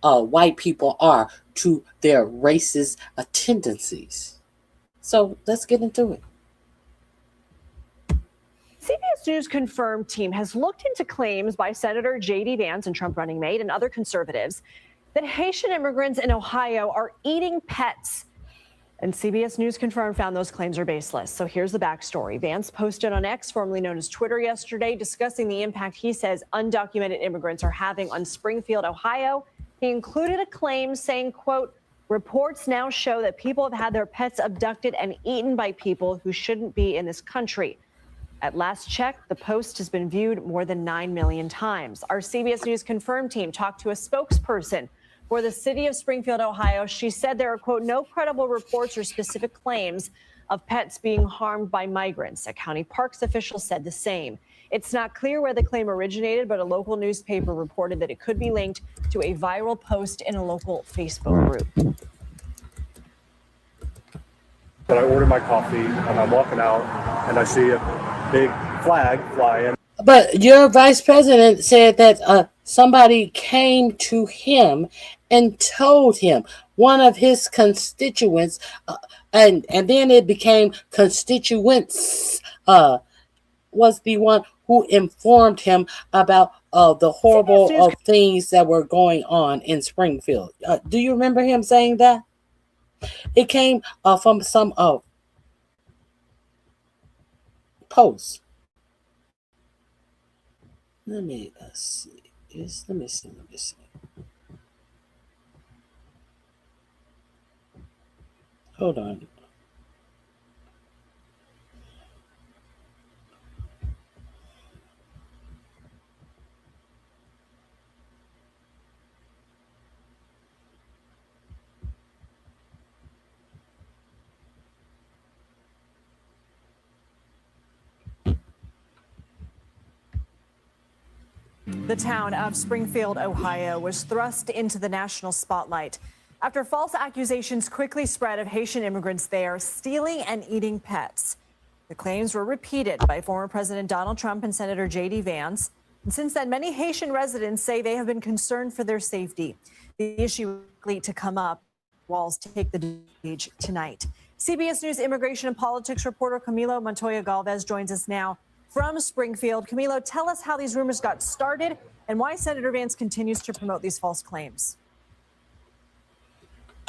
white people are to their racist tendencies. So let's get into it. CBS News confirmed team has looked into claims by Senator J.D. Vance and Trump running mate and other conservatives that Haitian immigrants in Ohio are eating pets And CBS News confirmed found those claims are baseless. So here's the backstory. Vance posted on X, formerly known as Twitter, yesterday discussing the impact he says undocumented immigrants are having on Springfield, Ohio. He included a claim saying, quote, reports now show that people have had their pets abducted and eaten by people who shouldn't be in this country. At last check, the post has been viewed more than 9 million times. Our CBS News confirmed team talked to a spokesperson for the city of Springfield, Ohio. She said there are, quote, no credible reports or specific claims of pets being harmed by migrants. A county parks official said the same. It's not clear where the claim originated, but a local newspaper reported that it could be linked to a viral post in a local Facebook group. But I ordered my coffee and I'm walking out and I see a big flag flying. But your vice president said that somebody came to him and told him, one of his constituents, and then it became constituents, was the one who informed him about the horrible things that were going on in Springfield. Do you remember him saying that? It came from some posts. Let me see. Let me see. Hold on. The town of Springfield, Ohio, was thrust into the national spotlight after false accusations quickly spread of Haitian immigrants there stealing and eating pets. The claims were repeated by former President Donald Trump and Senator J.D. Vance. And since then, many Haitian residents say they have been concerned for their safety. The issue is likely to come up. Walls take the stage tonight. CBS News immigration and politics reporter Camilo Montoya Galvez joins us now from Springfield. Camilo, tell us how these rumors got started and why Senator Vance continues to promote these false claims.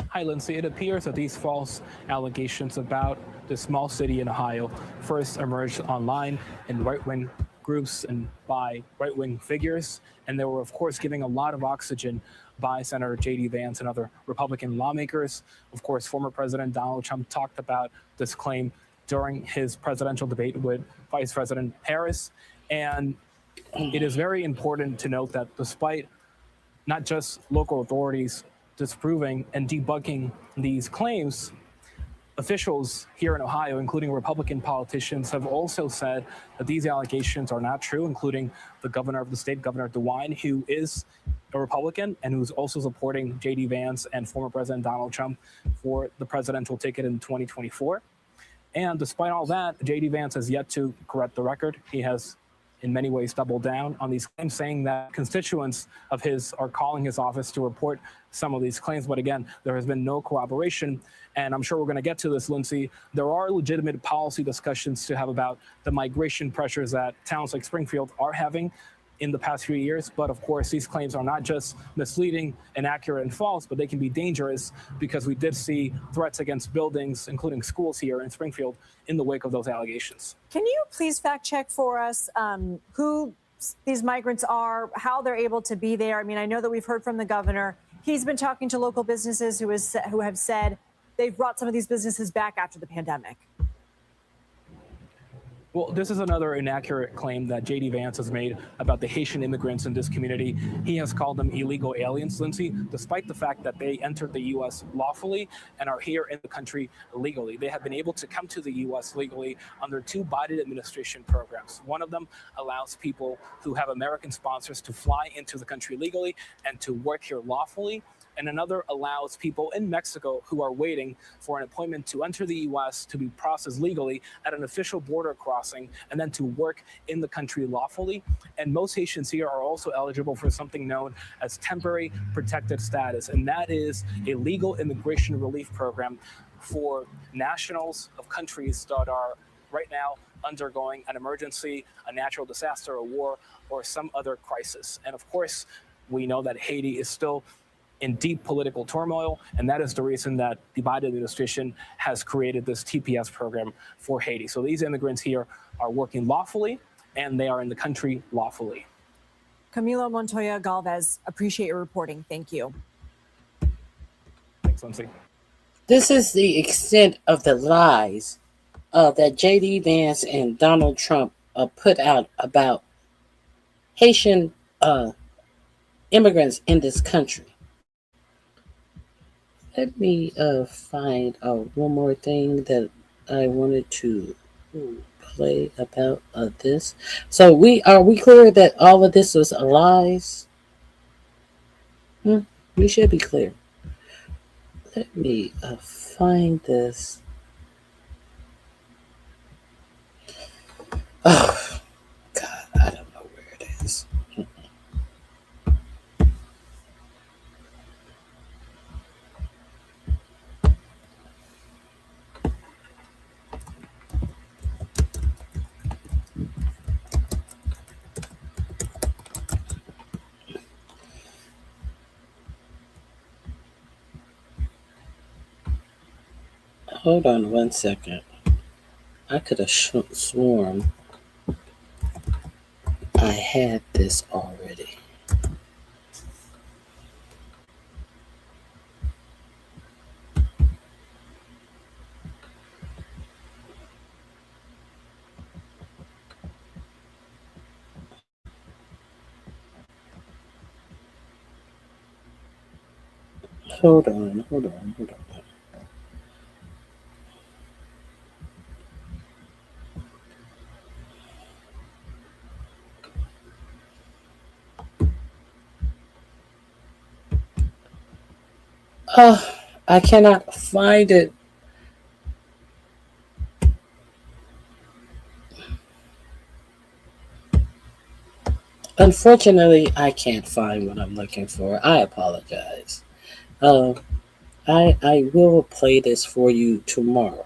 Hi, Lindsay. It appears that these false allegations about this small city in Ohio first emerged online in right-wing groups and by right-wing figures. And they were, of course, giving a lot of oxygen by Senator J.D. Vance and other Republican lawmakers. Of course, former President Donald Trump talked about this claim during his presidential debate with Vice President Harris. And it is very important to note that despite not just local authorities disproving and debunking these claims, officials here in Ohio, including Republican politicians, have also said that these allegations are not true, including the governor of the state, Governor DeWine, who is a Republican and who's also supporting J.D. Vance and former President Donald Trump for the presidential ticket in 2024. And despite all that, J.D. Vance has yet to correct the record. He has in many ways doubled down on these claims, saying that constituents of his are calling his office to report some of these claims. But again, there has been no corroboration. And I'm sure we're going to get to this, Lindsay. There are legitimate policy discussions to have about the migration pressures that towns like Springfield are having in the past few years. But of course, these claims are not just misleading, inaccurate, and false, but they can be dangerous because we did see threats against buildings, including schools here in Springfield, in the wake of those allegations. Can you please fact check for us who these migrants are, how they're able to be there? I mean, I know that we've heard from the governor. He's been talking to local businesses who have said they've brought some of these businesses back after the pandemic. Well, this is another inaccurate claim that J.D. Vance has made about the Haitian immigrants in this community. He has called them illegal aliens, Lindsay, despite the fact that they entered the U.S. lawfully and are here in the country legally. They have been able to come to the U.S. legally under two Biden administration programs. One of them allows people who have American sponsors to fly into the country legally and to work here lawfully. And another allows people in Mexico who are waiting for an appointment to enter the U.S. to be processed legally at an official border crossing and then to work in the country lawfully. And most Haitians here are also eligible for something known as temporary protected status. And that is a legal immigration relief program for nationals of countries that are right now undergoing an emergency, a natural disaster, a war, or some other crisis. And of course, we know that Haiti is still in deep political turmoil, and that is the reason that the Biden administration has created this TPS program for Haiti. So these immigrants here are working lawfully, and they are in the country lawfully. Camilo Montoya Galvez, appreciate your reporting. Thank you. Thanks, Lindsay. This is the extent of the lies that J.D. Vance and Donald Trump put out about Haitian immigrants in this country. Let me find one more thing that I wanted to play about this. So we clear that all of this was lies? We should be clear. Let me find this. Oh, God, I don't know where it is. Hold on 1 second. I could have sworn I had this already. Hold on. I cannot find it. Unfortunately, I can't find what I'm looking for. I apologize. I will play this for you tomorrow.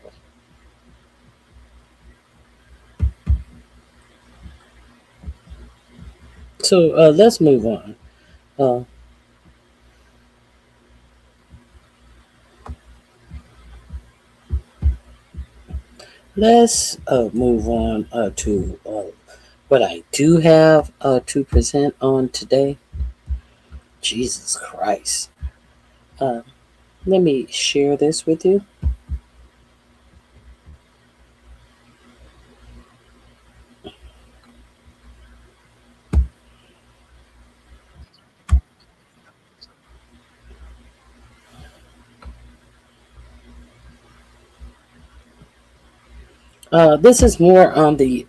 So let's move on. Let's move on to what I do have to present on today. Jesus Christ. Let me share this with you. This is more on the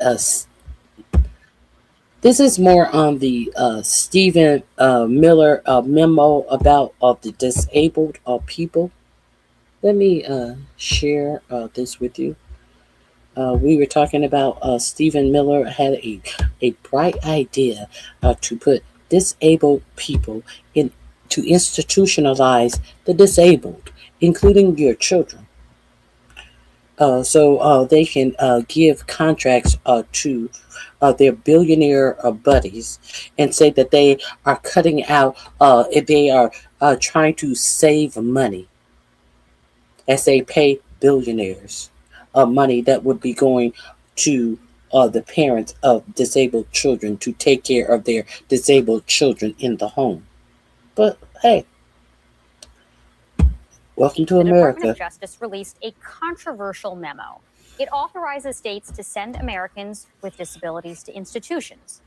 Stephen Miller memo about the disabled people. Let me share this with you. We were talking about Stephen Miller had a bright idea to put disabled people to institutionalize the disabled, including your children. So they can give contracts to their billionaire buddies and say that they are cutting out, they are trying to save money as they pay billionaires money that would be going to the parents of disabled children to take care of their disabled children in the home. But hey, welcome to America. The Department of Justice released a controversial memo. It authorizes states to send Americans with disabilities to institutions,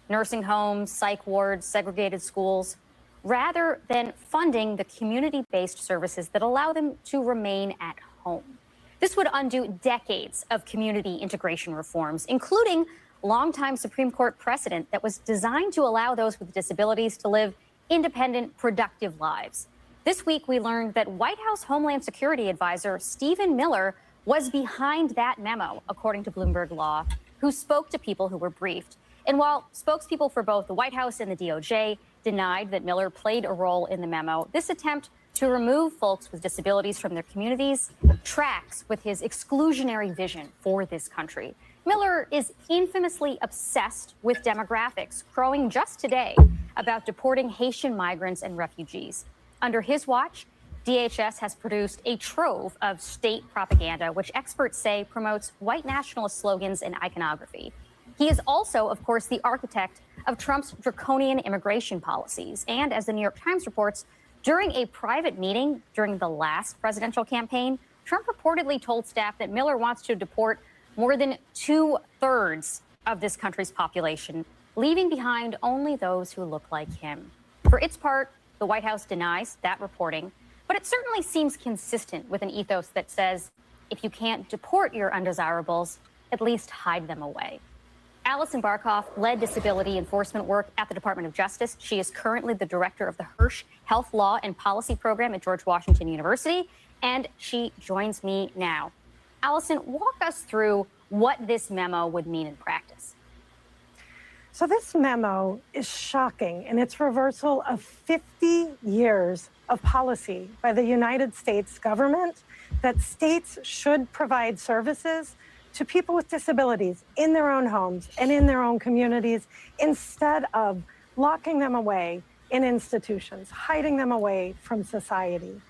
nursing homes, psych wards, segregated schools, rather than funding the community-based services that allow them to remain at home. This would undo decades of community integration reforms, including longtime Supreme Court precedent that was designed to allow those with disabilities to live independent, productive lives. This week, we learned that White House Homeland Security Advisor Stephen Miller was behind that memo, according to Bloomberg Law, who spoke to people who were briefed. And while spokespeople for both the White House and the DOJ denied that Miller played a role in the memo, this attempt to remove folks with disabilities from their communities tracks with his exclusionary vision for this country. Miller is infamously obsessed with demographics, crowing just today about deporting Haitian migrants and refugees. Under his watch, DHS has produced a trove of state propaganda, which experts say promotes white nationalist slogans and iconography. He is also, of course, the architect of Trump's draconian immigration policies. And as the New York Times reports, during a private meeting during the last presidential campaign, Trump reportedly told staff that Miller wants to deport more than 2/3 of this country's population, leaving behind only those who look like him. For its part, the White House denies that reporting, but it certainly seems consistent with an ethos that says, if you can't deport your undesirables, at least hide them away. Allison Barkoff led disability enforcement work at the Department of Justice. She is currently the director of the Hirsch Health Law and Policy Program at George Washington University, and she joins me now. Allison, walk us through what this memo would mean in practice. So this memo is shocking in its reversal of 50 years of policy by the United States government that states should provide services to people with disabilities in their own homes and in their own communities instead of locking them away in institutions, hiding them away from society.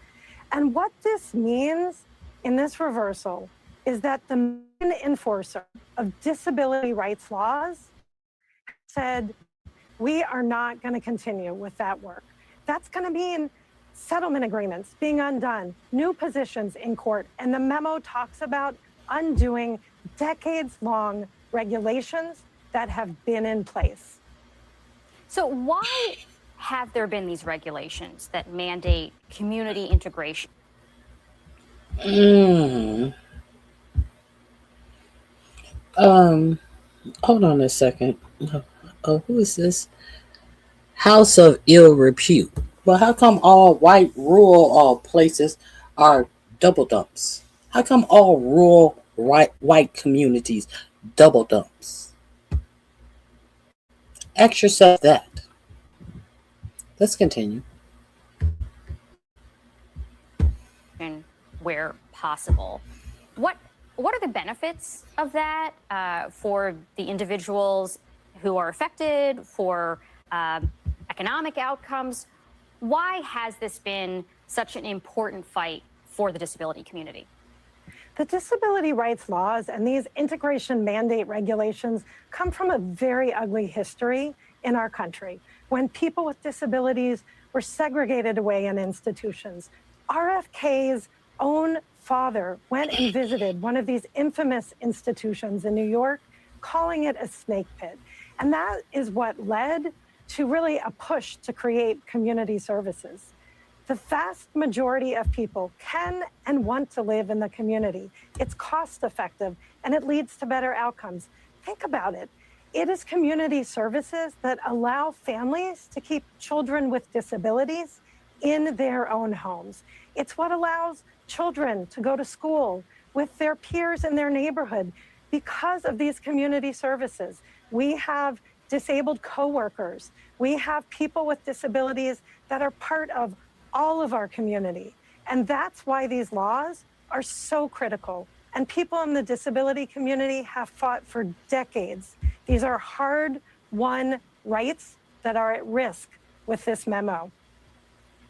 And what this means in this reversal is that the main enforcer of disability rights laws said, we are not going to continue with that work. That's going to mean settlement agreements being undone, new positions in court, and the memo talks about undoing decades-long regulations that have been in place. So why have there been these regulations that mandate community integration? Hold on a second. Oh, who is this? House of Ill Repute. Well, how come all white rural places are double dumps? How come all rural white communities double dumps? Ask yourself that. Let's continue. And where possible. What are the benefits of that for the individuals who are affected, for economic outcomes? Why has this been such an important fight for the disability community? The disability rights laws and these integration mandate regulations come from a very ugly history in our country, when people with disabilities were segregated away in institutions. RFK's own father went and visited one of these infamous institutions in New York, calling it a snake pit. And that is what led to really a push to create community services. The vast majority of people can and want to live in the community. It's cost effective and it leads to better outcomes. Think about it. It is community services that allow families to keep children with disabilities in their own homes. It's what allows children to go to school with their peers in their neighborhood because of these community services. We have disabled coworkers. We have people with disabilities that are part of all of our community. And that's why these laws are so critical. And people in the disability community have fought for decades. These are hard-won rights that are at risk with this memo.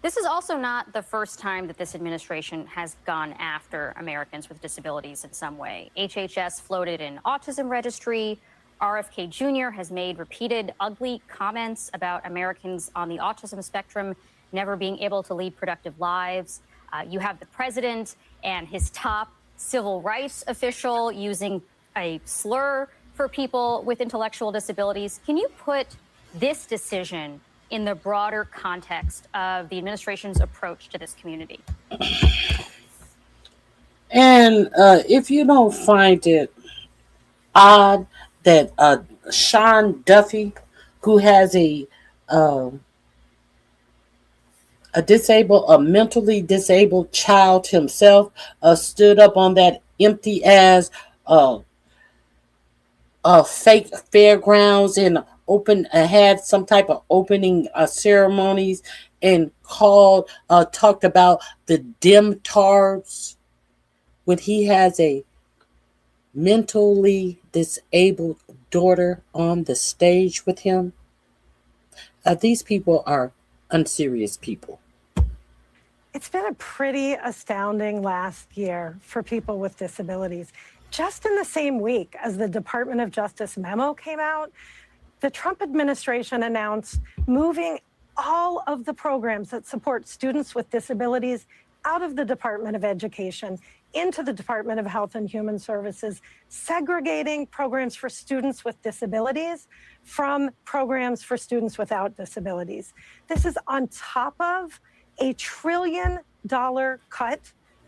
This is also not the first time that this administration has gone after Americans with disabilities in some way. HHS floated an autism registry. RFK Jr. has made repeated ugly comments about Americans on the autism spectrum never being able to lead productive lives. You have the president and his top civil rights official using a slur for people with intellectual disabilities. Can you put this decision in the broader context of the administration's approach to this community? And if you don't find it odd that Sean Duffy, who has a mentally disabled child himself, stood up on that empty ass fake fairgrounds and had some type of opening ceremonies and talked about the demtards when he has a mentally disabled daughter on the stage with him. These people are unserious people. It's been a pretty astounding last year for people with disabilities. Just in the same week as the Department of Justice memo came out, the Trump administration announced moving all of the programs that support students with disabilities out of the Department of Education into the Department of Health and Human Services, segregating programs for students with disabilities from programs for students without disabilities. This is on top of a $1 trillion cut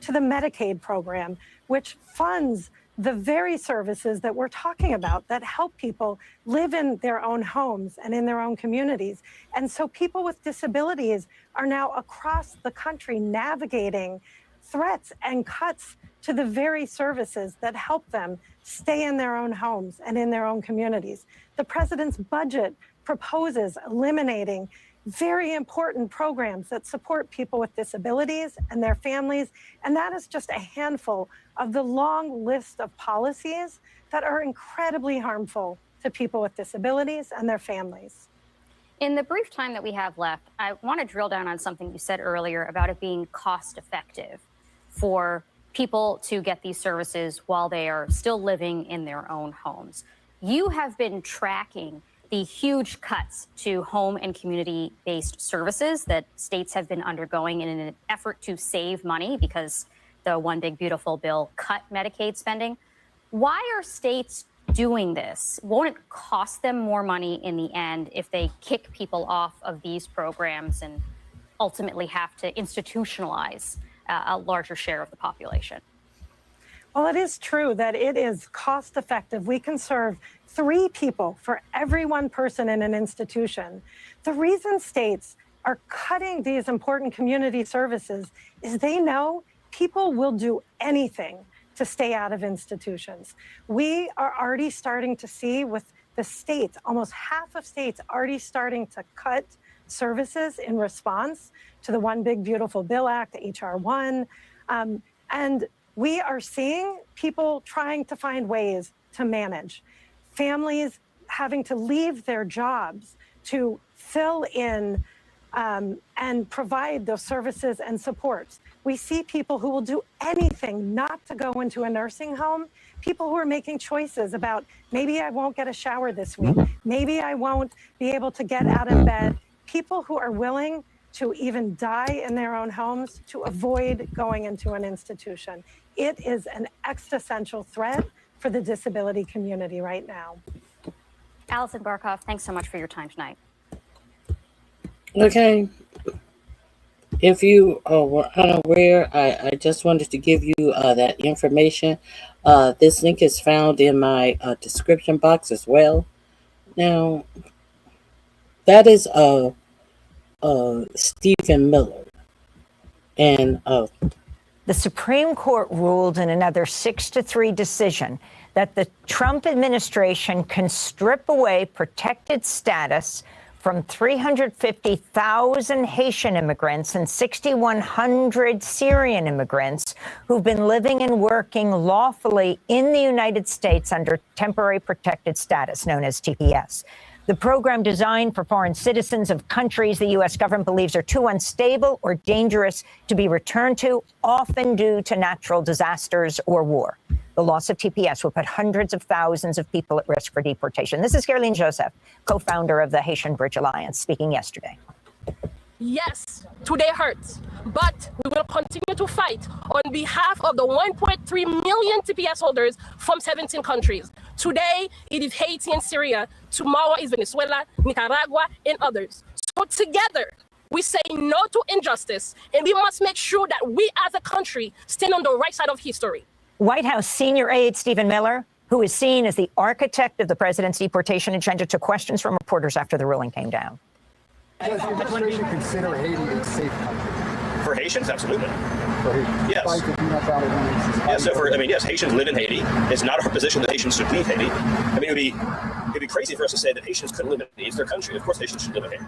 to the Medicaid program, which funds the very services that we're talking about that help people live in their own homes and in their own communities. And so people with disabilities are now across the country navigating threats and cuts to the very services that help them stay in their own homes and in their own communities. The president's budget proposes eliminating very important programs that support people with disabilities and their families. And that is just a handful of the long list of policies that are incredibly harmful to people with disabilities and their families. In the brief time that we have left, I want to drill down on something you said earlier about it being cost effective for people to get these services while they are still living in their own homes. You have been tracking the huge cuts to home and community-based services that states have been undergoing in an effort to save money because the One Big Beautiful Bill cut Medicaid spending. Why are states doing this? Won't it cost them more money in the end if they kick people off of these programs and ultimately have to institutionalize a larger share of the population? Well, it is true that it is cost effective. We can serve 3 people for every 1 person in an institution. The reason states are cutting these important community services is they know people will do anything to stay out of institutions. We are already starting to see with the states, almost half of states already starting to cut services in response to the One Big Beautiful Bill Act, H.R. 1. And we are seeing people trying to find ways to manage. Families having to leave their jobs to fill in and provide those services and supports. We see people who will do anything not to go into a nursing home, people who are making choices about maybe I won't get a shower this week, maybe I won't be able to get out of bed, people who are willing to even die in their own homes to avoid going into an institution. It is an existential threat for the disability community right now. Allison Barkoff, thanks so much for your time tonight. Okay. If you were unaware, I just wanted to give you that information. This link is found in my description box as well. Now, that is Stephen Miller. And the Supreme Court ruled in another 6-3 decision that the Trump administration can strip away protected status from 350,000 Haitian immigrants and 6,100 Syrian immigrants who've been living and working lawfully in the United States under temporary protected status, known as TPS. The program designed for foreign citizens of countries the U.S. government believes are too unstable or dangerous to be returned to, often due to natural disasters or war. The loss of TPS will put hundreds of thousands of people at risk for deportation. This is Caroline Joseph, co-founder of the Haitian Bridge Alliance, speaking yesterday. Yes, today hurts, but we will continue to fight on behalf of the 1.3 million TPS holders from 17 countries. Today, it is Haiti and Syria. Tomorrow is Venezuela, Nicaragua, and others. So together, we say no to injustice, and we must make sure that we as a country stand on the right side of history. White House senior aide Stephen Miller, who is seen as the architect of the president's deportation agenda, took questions from reporters after the ruling came down. Does the administration consider Haiti a safe country? For Haitians, absolutely. For Haiti? Yes. Yeah, so yes, Haitians live in Haiti. It's not our position that Haitians should leave Haiti. I mean, it'd be crazy for us to say that Haitians couldn't live in Haiti. It's their country. Of course, Haitians should live in Haiti.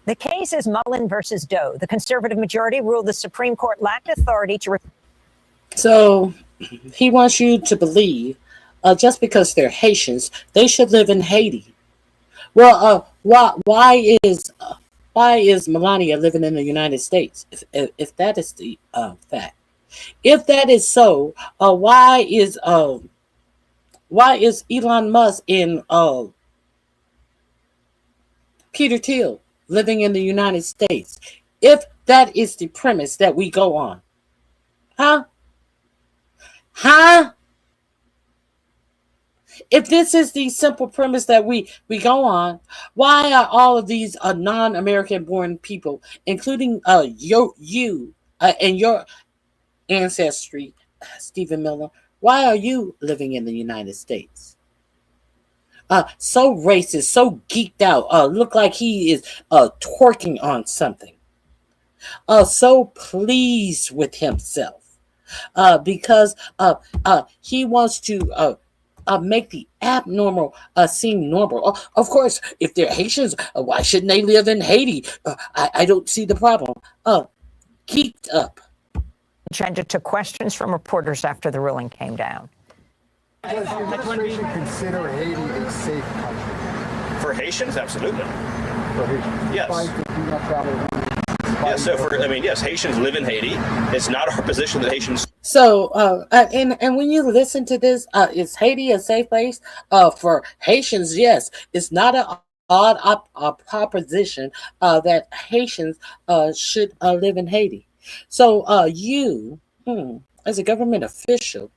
The case is Mullen versus Doe. The conservative majority ruled the Supreme Court lacked authority to... So he wants you to believe just because they're Haitians, they should live in Haiti. Well, why is why is Melania living in the United States? If that is the fact, if that is so, why is Elon Musk and Peter Thiel living in the United States? If that is the premise that we go on, huh? If this is the simple premise that we go on, why are all of these non-American born people, including you and your ancestry, Stephen Miller, why are you living in the United States? So racist, so geeked out, look like he is twerking on something. So pleased with himself because he wants to make the abnormal seem normal. Of course, if they're Haitians, why shouldn't they live in Haiti? I don't see the problem. Geeked up. Agenda took questions from reporters after the ruling came down. Does the administration consider Haiti a safe country? For Haitians, absolutely. For Haitians? Yes. Yes, so yes, Haitians live in Haiti. It's not our position that Haitians. So, and when you listen to this, is Haiti a safe place? For Haitians, yes. It's not an odd proposition that Haitians should live in Haiti. So, you, as a government official,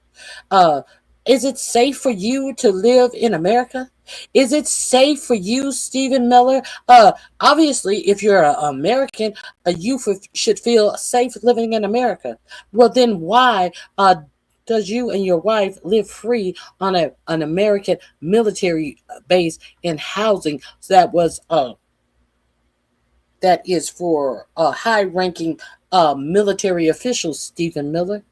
is it safe for you to live in America? Is it safe for you, Stephen Miller? Obviously, if you're an American, you should feel safe living in America. Well, then why does you and your wife live free on an American military base in housing that is for high-ranking military officials, Stephen Miller?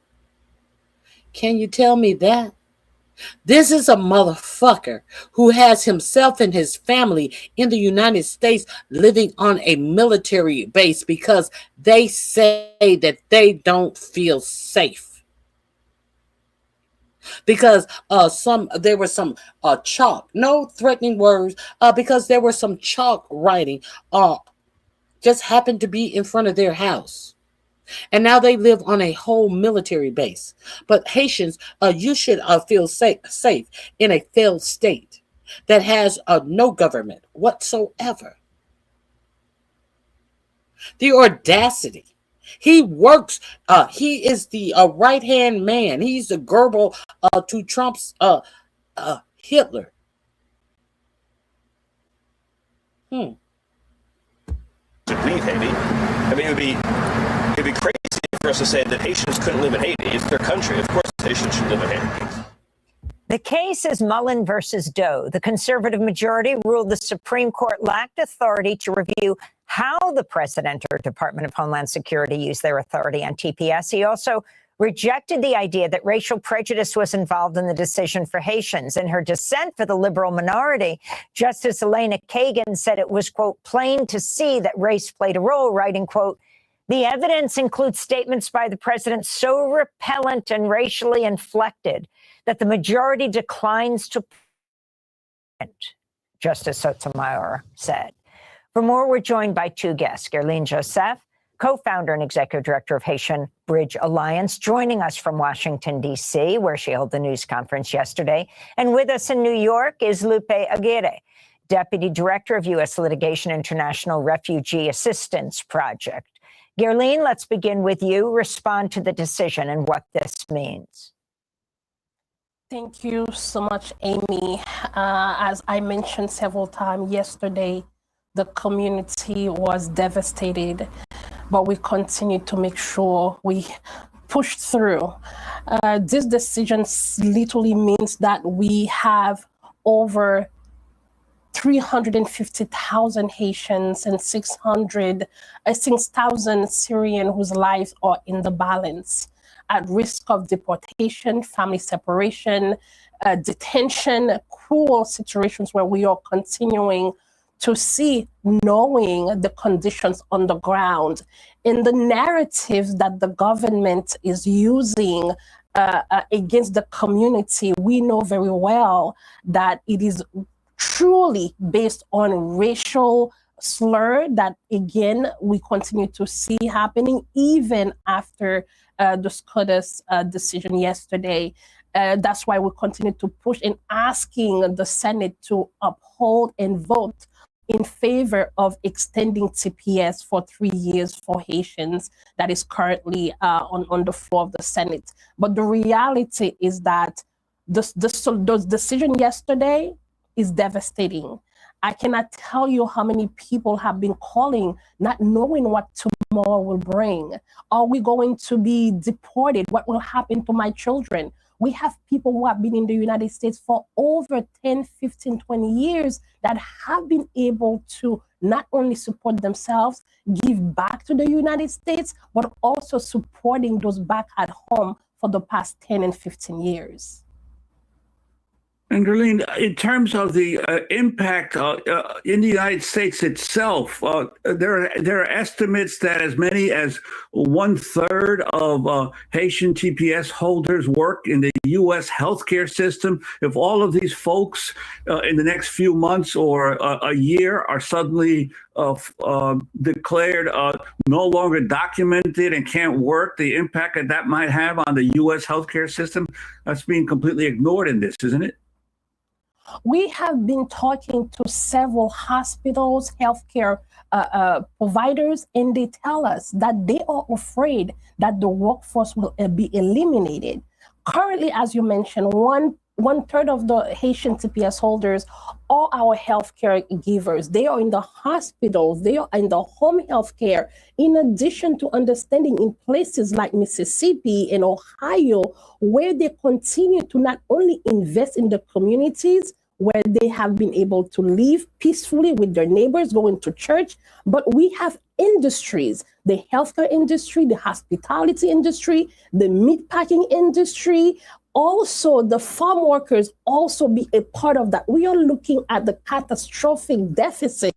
Can you tell me that? This is a motherfucker who has himself and his family in the United States living on a military base because they say that they don't feel safe. Because there was some chalk, no threatening words, because there was some chalk writing just happened to be in front of their house. And now they live on a whole military base. But Haitians, you should feel safe in a failed state that has no government whatsoever. The audacity. He works, he is the right-hand man. He's the Goebbels to Trump's Hitler. Should leave Haiti. I mean, it'd be crazy for us to say that Haitians couldn't live in Haiti. It's their country. Of course, Haitians should live in Haiti. The case is Mullen versus Doe. The conservative majority ruled the Supreme Court lacked authority to review how the president or Department of Homeland Security used their authority on TPS. He also rejected the idea that racial prejudice was involved in the decision for Haitians. In her dissent for the liberal minority, Justice Elena Kagan said it was, quote, plain to see that race played a role, writing, quote, the evidence includes statements by the president so repellent and racially inflected that the majority declines to print, Justice Sotomayor said. For more, we're joined by two guests, Guerline Joseph, co-founder and executive director of Haitian Bridge Alliance, joining us from Washington, D.C., where she held the news conference yesterday. And with us in New York is Lupe Aguirre, deputy director of U.S. Litigation International Refugee Assistance Project. Guerline, let's begin with you. Respond to the decision and what this means. Thank you so much, Amy. As I mentioned several times yesterday, the community was devastated, but we continue to make sure we push through. This decision literally means that we have over 350,000 Haitians and 6,000 Syrians whose lives are in the balance, at risk of deportation, family separation, detention, cruel situations where we are continuing to see, knowing the conditions on the ground. In the narrative that the government is using against the community, we know very well that it is truly based on racial slur that, again, we continue to see happening even after the SCOTUS decision yesterday. That's why we continue to push in asking the Senate to uphold and vote in favor of extending TPS for 3 years for Haitians that is currently on the floor of the Senate. But the reality is that the decision yesterday is devastating. I cannot tell you how many people have been calling, not knowing what tomorrow will bring. Are we going to be deported? What will happen to my children? We have people who have been in the United States for over 10, 15, 20 years that have been able to not only support themselves, give back to the United States, but also supporting those back at home for the past 10 and 15 years. And Darlene, in terms of the impact in the United States itself, there are estimates that as many as 1/3 of Haitian TPS holders work in the U.S. healthcare system. If all of these folks in the next few months or a year are suddenly declared no longer documented and can't work, the impact that might have on the U.S. healthcare system, that's being completely ignored in this, isn't it? We have been talking to several hospitals, healthcare providers, and they tell us that they are afraid that the workforce will be eliminated. Currently, as you mentioned, one third of the Haitian TPS holders are our healthcare givers. They are in the hospitals, they are in the home healthcare, in addition to understanding in places like Mississippi and Ohio, where they continue to not only invest in the communities where they have been able to live peacefully with their neighbors, going to church, but we have industries, the healthcare industry, the hospitality industry, the meatpacking industry, also the farm workers also be a part of that. We are looking at the catastrophic deficit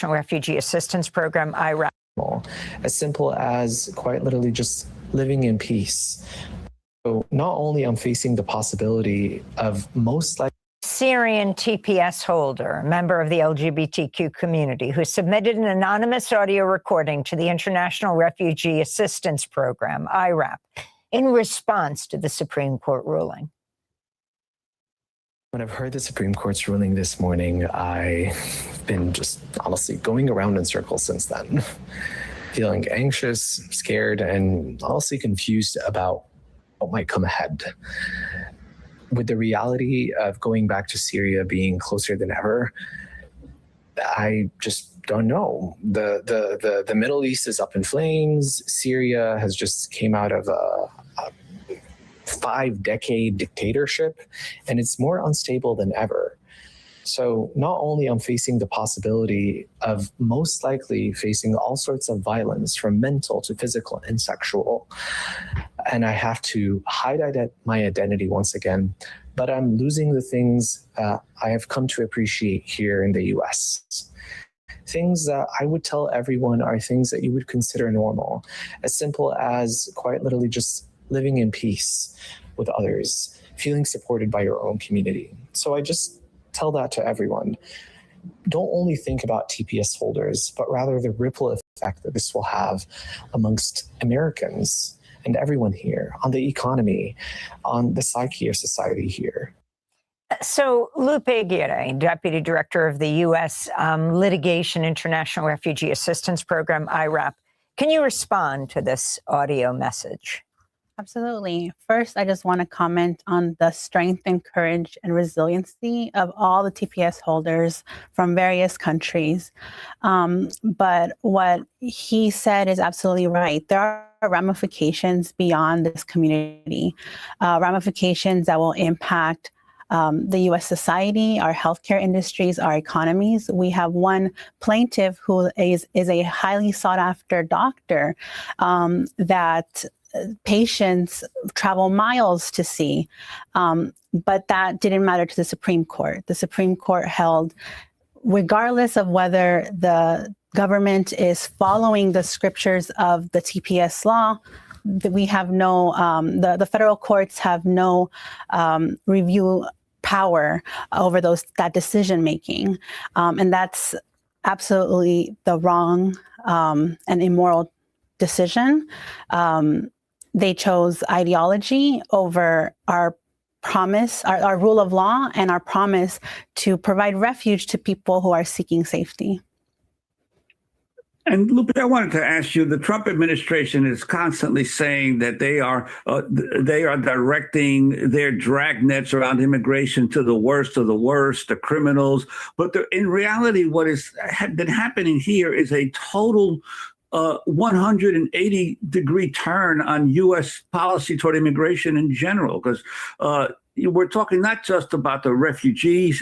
Refugee Assistance Program, IRAP. As simple as quite literally just living in peace. So not only I'm facing the possibility of most likely Syrian TPS holder, a member of the LGBTQ community, who submitted an anonymous audio recording to the International Refugee Assistance Program, IRAP, in response to the Supreme Court ruling. When I've heard the Supreme Court's ruling this morning, I've been just honestly going around in circles since then, feeling anxious, scared, and honestly confused about what might come ahead. With the reality of going back to Syria being closer than ever, I just don't know. The Middle East is up in flames. Syria has just came out of a 5-decade dictatorship, and it's more unstable than ever. So not only I'm facing the possibility of most likely facing all sorts of violence, from mental to physical and sexual, and I have to hide my identity once again, but I'm losing the things I have come to appreciate here in the US. Things that I would tell everyone are things that you would consider normal, as simple as quite literally just living in peace with others, feeling supported by your own community. So I just tell that to everyone. Don't only think about TPS holders, but rather the ripple effect that this will have amongst Americans and everyone here, on the economy, on the psyche of society here. So Lupe Aguirre, Deputy Director of the U.S. Litigation International Refugee Assistance Program, IRAP, can you respond to this audio message? Absolutely. First, I just want to comment on the strength and courage and resiliency of all the TPS holders from various countries. But what he said is absolutely right. There are ramifications beyond this community, ramifications that will impact the U.S. society, our healthcare industries, our economies. We have one plaintiff who is a highly sought after doctor that patients travel miles to see. But that didn't matter to the Supreme Court. The Supreme Court held, regardless of whether the government is following the scriptures of the TPS law, that we have no, the federal courts have no review power over that decision making. And that's absolutely the wrong and immoral decision. They chose ideology over our promise, our rule of law, and our promise to provide refuge to people who are seeking safety. And Lupe, I wanted to ask you, the Trump administration is constantly saying that they are directing their dragnets around immigration to the worst of the worst, the criminals. But in reality, what has been happening here is a total 180-degree turn on U.S. policy toward immigration in general, because we're talking not just about the refugee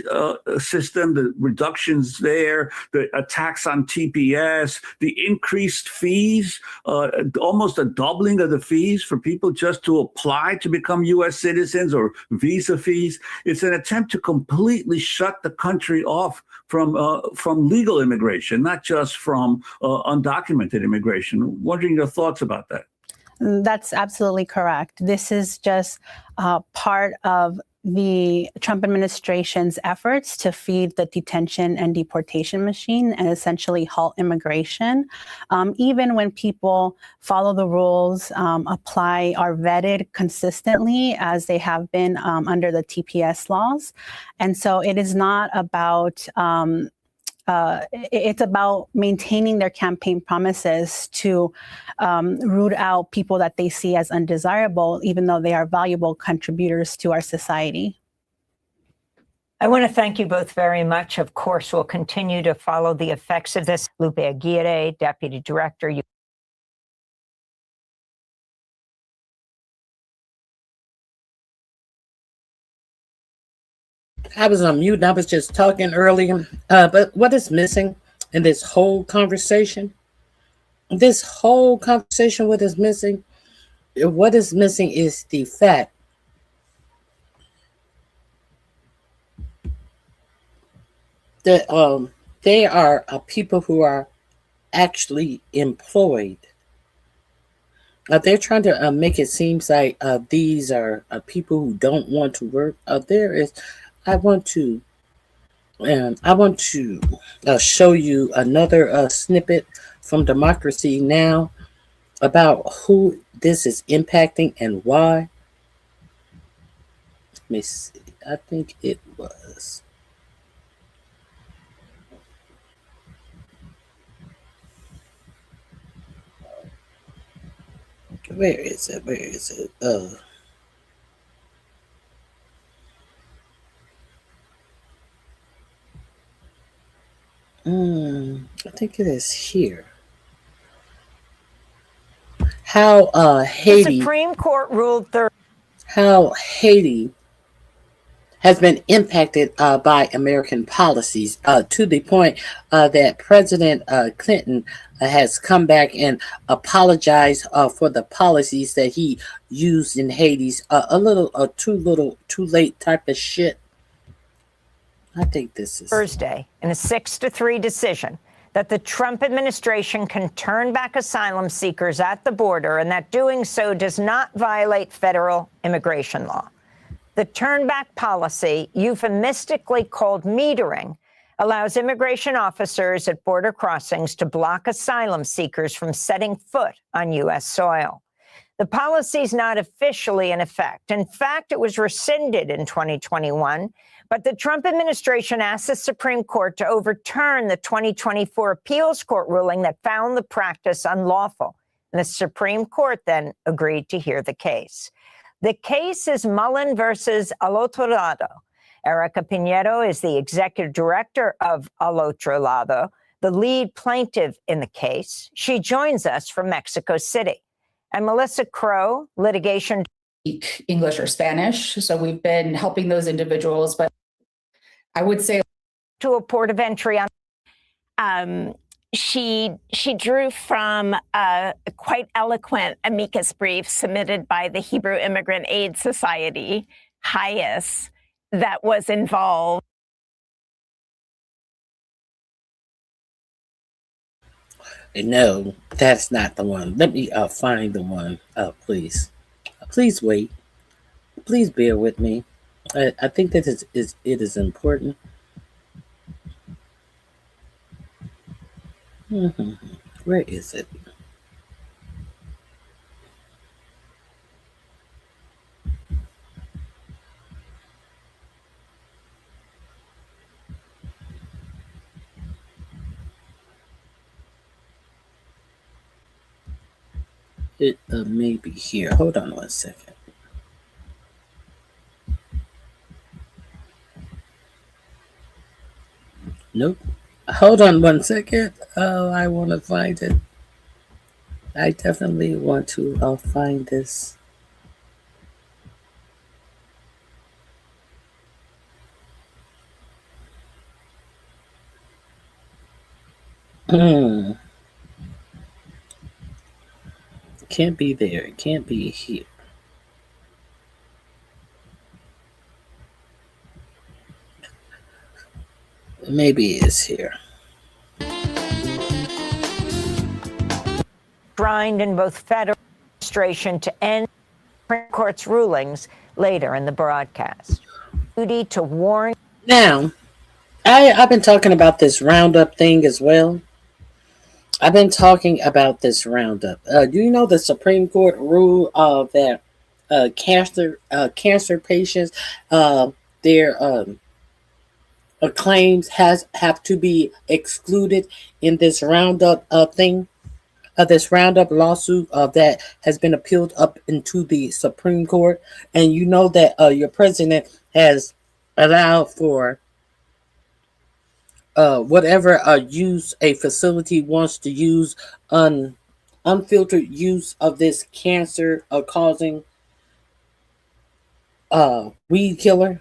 system, the reductions there, the attacks on TPS, the increased fees, almost a doubling of the fees for people just to apply to become U.S. citizens, or visa fees. It's an attempt to completely shut the country off from legal immigration, not just from undocumented immigration. Wondering your thoughts about that. That's absolutely correct. This is just part of the Trump administration's efforts to feed the detention and deportation machine and essentially halt immigration. Even when people follow the rules, apply, are vetted consistently as they have been under the TPS laws. And so it is not about it's about maintaining their campaign promises to root out people that they see as undesirable, even though they are valuable contributors to our society. I want to thank you both very much. Of course, we'll continue to follow the effects of this. Lupe Aguirre, Deputy Director. I was on mute and I was just talking earlier. But what is missing in this whole conversation? What is missing? What is missing is the fact that They are people who are actually employed. They're trying to make it seem like these are people who don't want to work. I want to show you another snippet from Democracy Now! About who this is impacting and why. Let me see. I think it was. Where is it? Where is it? I think it is here. How Haiti. The Supreme Court ruled how Haiti has been impacted by American policies to the point that President Clinton has come back and apologized for the policies that he used in Haiti's too late type of shit. I think this is Thursday in a 6-3 decision that the Trump administration can turn back asylum seekers at the border and that doing so does not violate federal immigration law. The turnback policy, euphemistically called metering, allows immigration officers at border crossings to block asylum seekers from setting foot on U.S. soil. The policy is not officially in effect. In fact, it was rescinded in 2021, but the Trump administration asked the Supreme Court to overturn the 2024 appeals court ruling that found the practice unlawful. And the Supreme Court then agreed to hear the case. The case is Mullen versus Al Otro Lado. Erica Piñero is the executive director of Al Otro Lado, the lead plaintiff in the case. She joins us from Mexico City. And Melissa Crow, litigation. English or Spanish. So we've been helping those individuals, but I would say to a port of entry on. She drew from a quite eloquent amicus brief submitted by the Hebrew Immigrant Aid Society, HIAS, that was involved. No, that's not the one. Let me find the one, please. Please wait. Please bear with me. I think that it is important. Where is it? It may be here. Hold on 1 second. Nope. Hold on 1 second. Oh, I want to find it. I definitely want to find this. Can't be there. It can't be here. Maybe it is here. Enshrined in both federal administration to end Supreme Court's rulings later in the broadcast. Duty to warn. Now, I've been talking about this Roundup thing as well. I've been talking about this Roundup. Do you know the Supreme Court rule that cancer patients, their claims have to be excluded in this Roundup thing? This Roundup lawsuit that has been appealed up into the Supreme Court, and you know that your president has allowed for whatever use a facility wants to use unfiltered use of this cancer causing weed killer.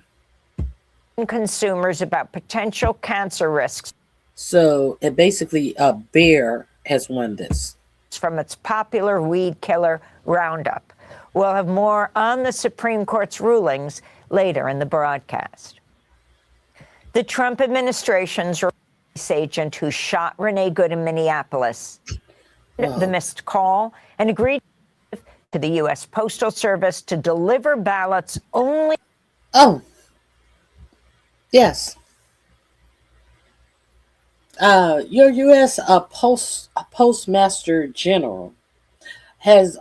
Consumers about potential cancer risks. So it basically Bayer has won this. From its popular weed killer Roundup. We'll have more on the Supreme Court's rulings later in the broadcast. The Trump administration's agent who shot Renee Good in Minneapolis the missed call and agreed to the U.S. Postal Service to deliver ballots only. Oh, yes. Your U.S. Postmaster General has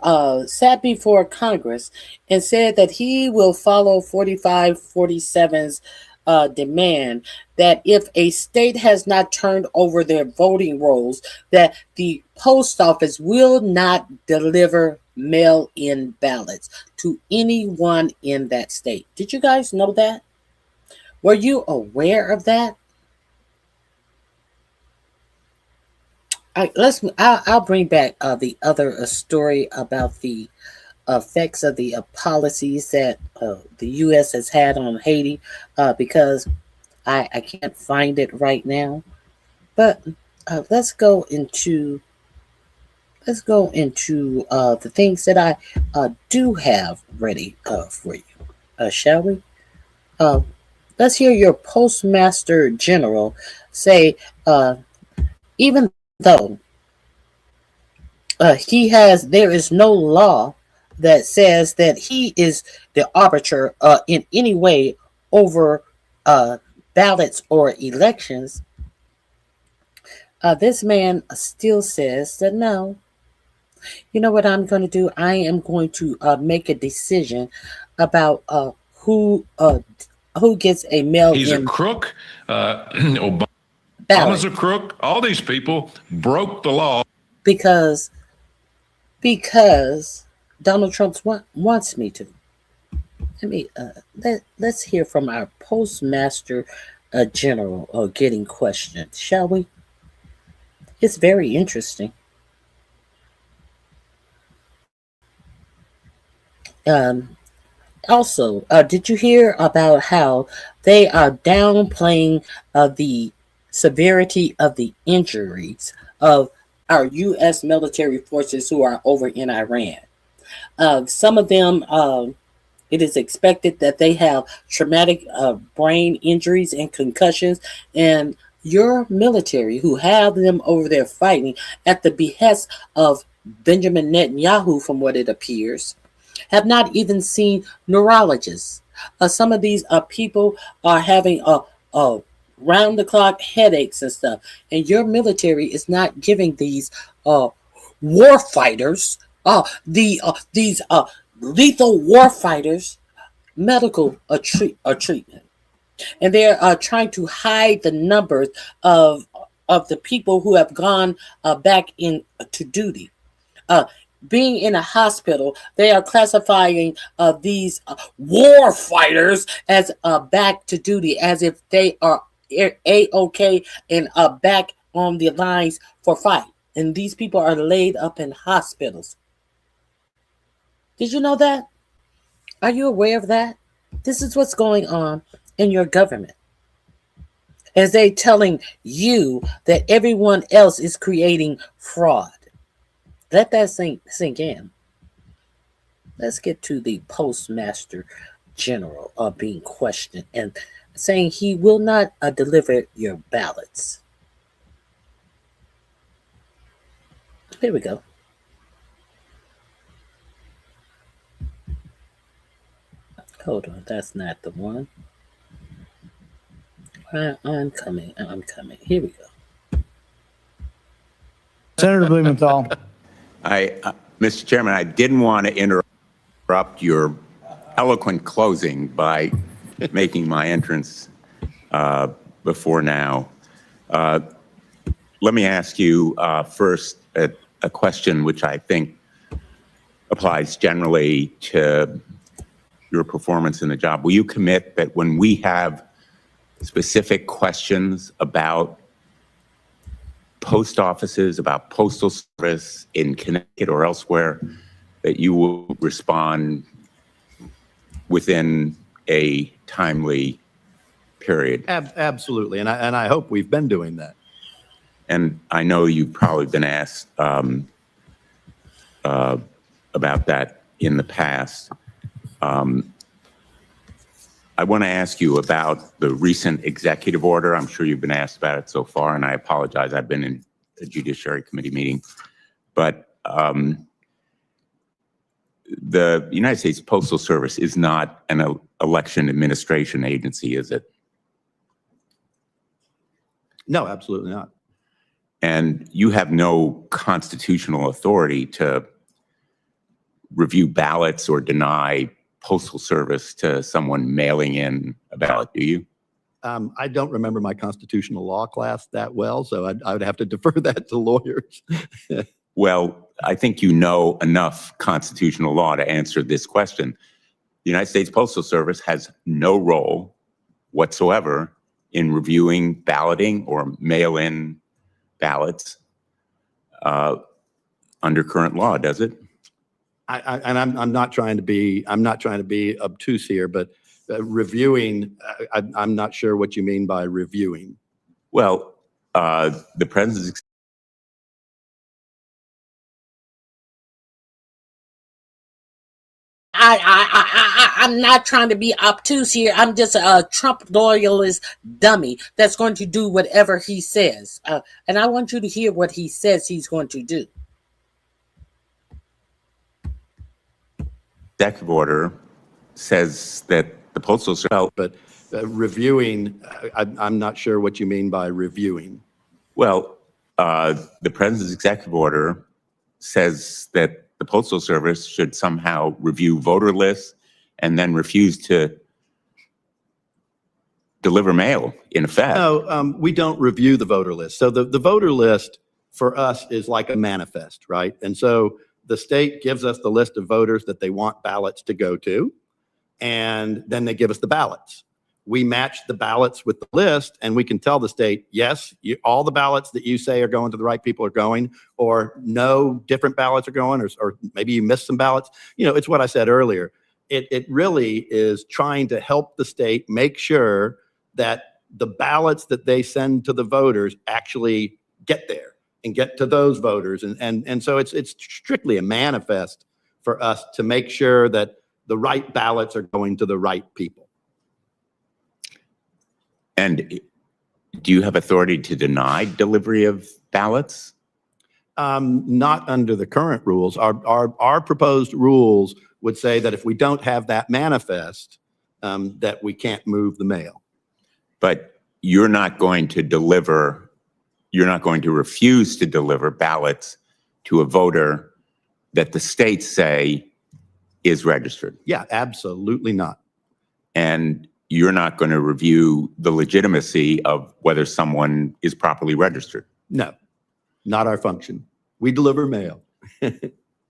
sat before Congress and said that he will follow 4547's demand that if a state has not turned over their voting rolls, that the post office will not deliver mail-in ballots to anyone in that state. Did you guys know that? Were you aware of that? I'll bring back the other story about the effects of the policies that the U.S. has had on Haiti because I can't find it right now. But let's go into the things that I do have ready for you, shall we? Let's hear your Postmaster General say, even though there is no law that says that he is the arbiter in any way over ballots or elections, this man still says that no. You know what I'm going to do? I am going to make a decision about who gets a mail-in. He's a crook. Obama's a crook. All these people broke the law because Donald Trump wants me to. Let's hear from our Postmaster General getting questioned, shall we? It's very interesting. Also, did you hear about how they are downplaying the severity of the injuries of our U.S. military forces who are over in Iran? Some of them, it is expected that they have traumatic brain injuries and concussions, and your military, who have them over there fighting at the behest of Benjamin Netanyahu, from what it appears, have not even seen neurologists. Some of these people are having round-the-clock headaches and stuff, and your military is not giving these war fighters, these lethal war fighters, medical treatment, and they're trying to hide the numbers of the people who have gone back into duty. Being in a hospital, they are classifying these war fighters as back to duty, as if they are A-OK and back on the lines for fight. And these people are laid up in hospitals. Did you know that? Are you aware of that? This is what's going on in your government, as they telling you that everyone else is creating fraud. Let that sink in. Let's get to the Postmaster General being questioned and saying he will not deliver your ballots. Here we go. Hold on, that's not the one. I'm coming. Here we go. Senator Blumenthal. Mr. Chairman, I didn't want to interrupt your eloquent closing by making my entrance before now. Let me ask you first a question which I think applies generally to your performance in the job. Will you commit that when we have specific questions about post offices, about postal service in Connecticut or elsewhere, that you will respond within a timely period? Absolutely, and I hope we've been doing that. And I know you've probably been asked about that in the past. I want to ask you about the recent executive order. I'm sure you've been asked about it so far, and I apologize. I've been in a Judiciary Committee meeting. But the United States Postal Service is not an election administration agency, is it? No, absolutely not. And you have no constitutional authority to review ballots or deny postal service to someone mailing in a ballot, do you? I don't remember my constitutional law class that well, so I would have to defer that to lawyers. Well, I think you know enough constitutional law to answer this question. The United States Postal Service has no role whatsoever in reviewing balloting or mail-in ballots under current law, does it? I'm not trying to be obtuse here, but reviewing, I'm not sure what you mean by reviewing. Well, the president's I'm not trying to be obtuse here. I'm just a Trump loyalist dummy that's going to do whatever he says. And I want you to hear what he says he's going to do. executive order says that the Postal Service. But reviewing, I'm not sure what you mean by reviewing. Well, the president's executive order says that the Postal Service should somehow review voter lists and then refuse to deliver mail, in effect. No, we don't review the voter list. So the voter list for us is like a manifest, right? And so the state gives us the list of voters that they want ballots to go to, and then they give us the ballots. We match the ballots with the list, and we can tell the state, yes, all the ballots that you say are going to the right people are going, or no, different ballots are going, or maybe you missed some ballots. You know, it's what I said earlier. It really is trying to help the state make sure that the ballots that they send to the voters actually get there and get to those voters. And so it's strictly a manifest for us to make sure that the right ballots are going to the right people. And do you have authority to deny delivery of ballots? Not under the current rules. Our proposed rules would say that if we don't have that manifest, that we can't move the mail. But you're not going to deliver, you're not going to refuse to deliver ballots to a voter that the states say is registered. Yeah, absolutely not. And you're not going to review the legitimacy of whether someone is properly registered. No, not our function. We deliver mail.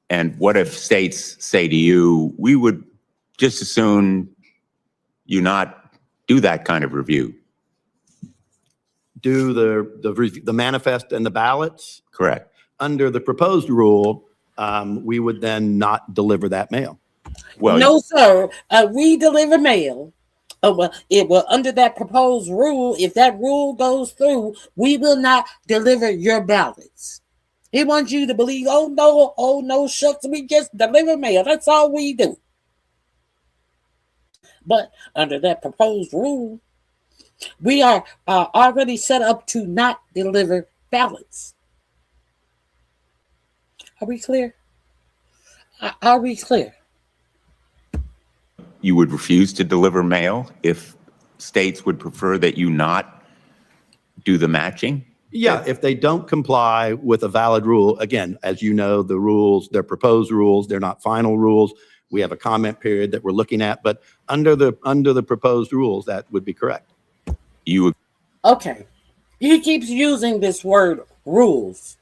And what if states say to you, we would just as soon you not do that kind of review? Do the manifest and the ballots? Correct. Under the proposed rule, we would then not deliver that mail. Well, no, sir. We deliver mail. Well, under that proposed rule, if that rule goes through, we will not deliver your ballots. He wants you to believe, oh no, shucks, we just deliver mail. That's all we do. But under that proposed rule, we are already set up to not deliver ballots. Are we clear? Are we clear? You would refuse to deliver mail if states would prefer that you not do the matching? Yeah, if they don't comply with a valid rule, again, as you know, the rules, they're proposed rules, they're not final rules. We have a comment period that we're looking at, but under the proposed rules, that would be correct. Okay. He keeps using this word rules.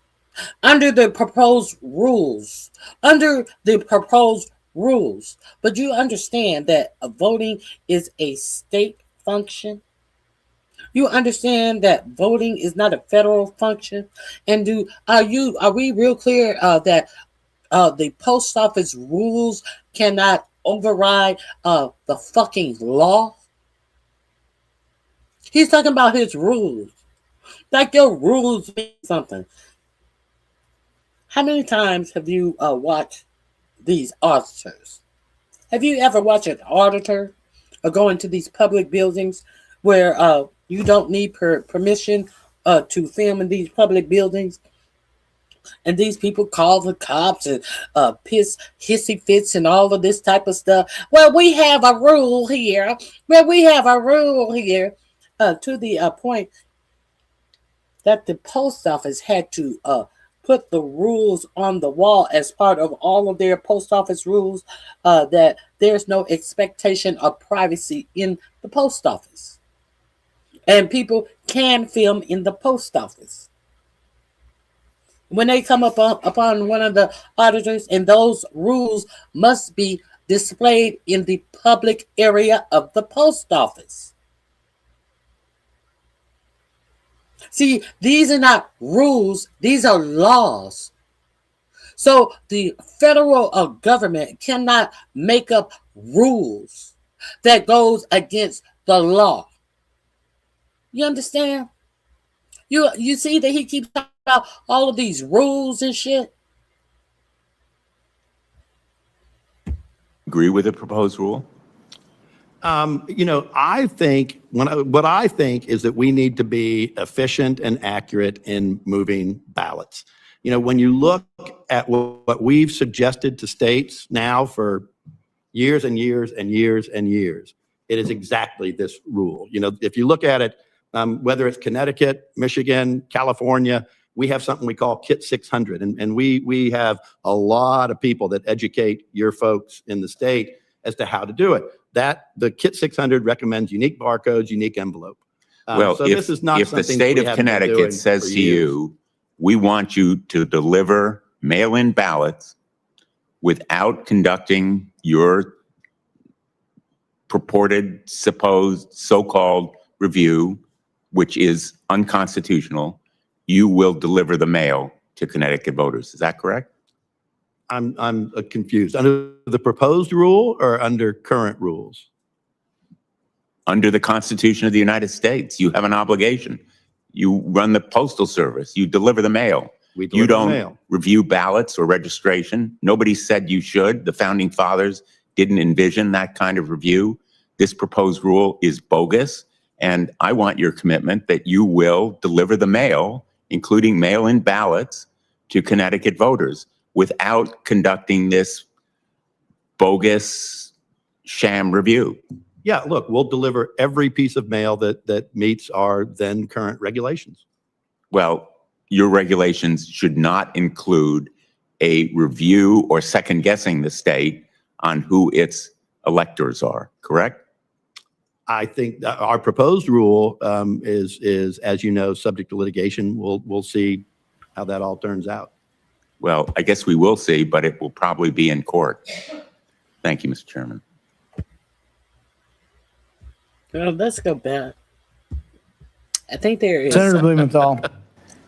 Under the proposed rules. Under the proposed rules. But you understand that voting is a state function? You understand that voting is not a federal function? And are we real clear that the post office rules cannot override the fucking law? He's talking about his rules. Like your rules mean something. How many times have you watched these auditors? Have you ever watched an auditor go into these public buildings where you don't need permission to film in these public buildings. And these people call the cops and piss hissy fits and all of this type of stuff. Well, we have a rule here. To the point that the post office had to put the rules on the wall as part of all of their post office rules, that there's no expectation of privacy in the post office. And people can film in the post office. When they come upon one of the auditors, and those rules must be displayed in the public area of the post office. See, these are not rules, these are laws. So the federal government cannot make up rules that goes against the law. You understand? You see that he keeps talking about all of these rules and shit. Agree with the proposed rule? I think what I think is that we need to be efficient and accurate in moving ballots. When you look at what we've suggested to states now for years and years and years and years, it is exactly this rule. If you look at it, whether it's Connecticut, Michigan, California, we have something we call Kit 600. And we have a lot of people that educate your folks in the state as to how to do it. The Kit 600 recommends unique barcodes, unique envelope. Well, so if, this is not if the something state we of haven't been Connecticut doing says for to years. you, we want you to deliver mail-in ballots without conducting your purported, supposed, so-called review, which is unconstitutional, you will deliver the mail to Connecticut voters. Is that correct? I'm confused. Under the proposed rule or under current rules? Under the Constitution of the United States, you have an obligation. You run the postal service. You deliver the mail. You don't review ballots or registration. Nobody said you should. The founding fathers didn't envision that kind of review. This proposed rule is bogus. And I want your commitment that you will deliver the mail, including mail-in ballots, to Connecticut voters without conducting this bogus sham review. Yeah, look, we'll deliver every piece of mail that meets our then current regulations. Well, your regulations should not include a review or second guessing the state on who its electors are, correct? I think that our proposed rule is, as you know, subject to litigation. We'll see how that all turns out. Well, I guess we will see, but it will probably be in court. Thank you, Mr. Chairman. Well, let's go back. I think there is Senator Blumenthal.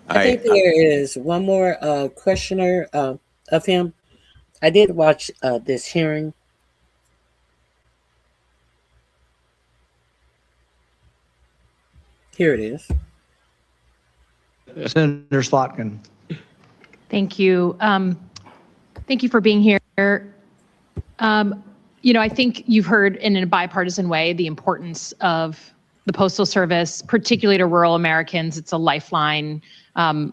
I think there is one more questioner of him. I did watch this hearing. Here it is. Senator Slotkin. Thank you. Thank you for being here. I think you've heard in a bipartisan way the importance of the Postal Service, particularly to rural Americans. It's a lifeline. And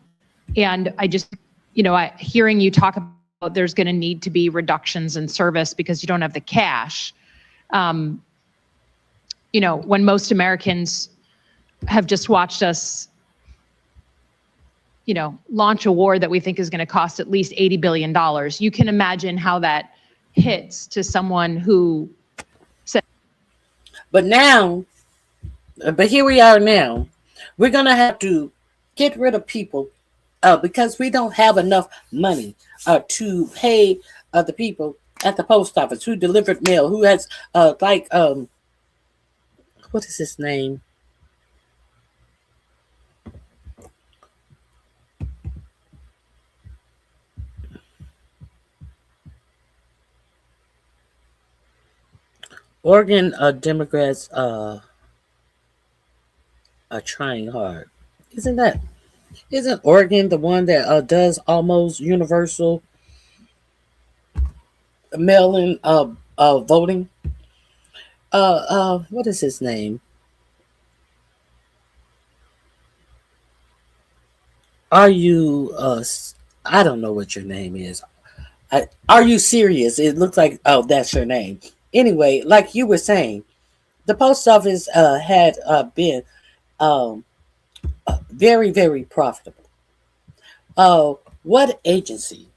I just, hearing you talk about there's going to need to be reductions in service because you don't have the cash. When most Americans have just watched us, launch a war that we think is going to cost at least $80 billion. You can imagine how that hits to someone who said. But here we are now. We're going to have to get rid of people because we don't have enough money to pay the people at the post office who delivered mail, who has what is his name? Oregon Democrats are trying hard. Isn't Oregon the one that does almost universal mail-in voting? What is his name? Are you, I don't know what your name is. Are you serious? It looks like, oh, that's your name. Anyway, like you were saying, the post office had been very, very profitable. What agency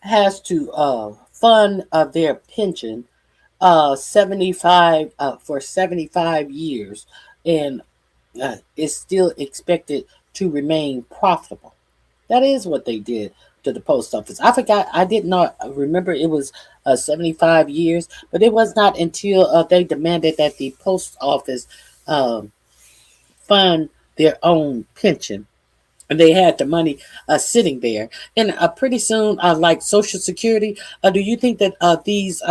has to fund their pension 75 for 75 years and is still expected to remain profitable? That is what they did to the post office. I forgot. I did not remember it was 75 years, but it was not until they demanded that the post office fund their own pension, and they had the money sitting there. And pretty soon, like Social Security, do you think that these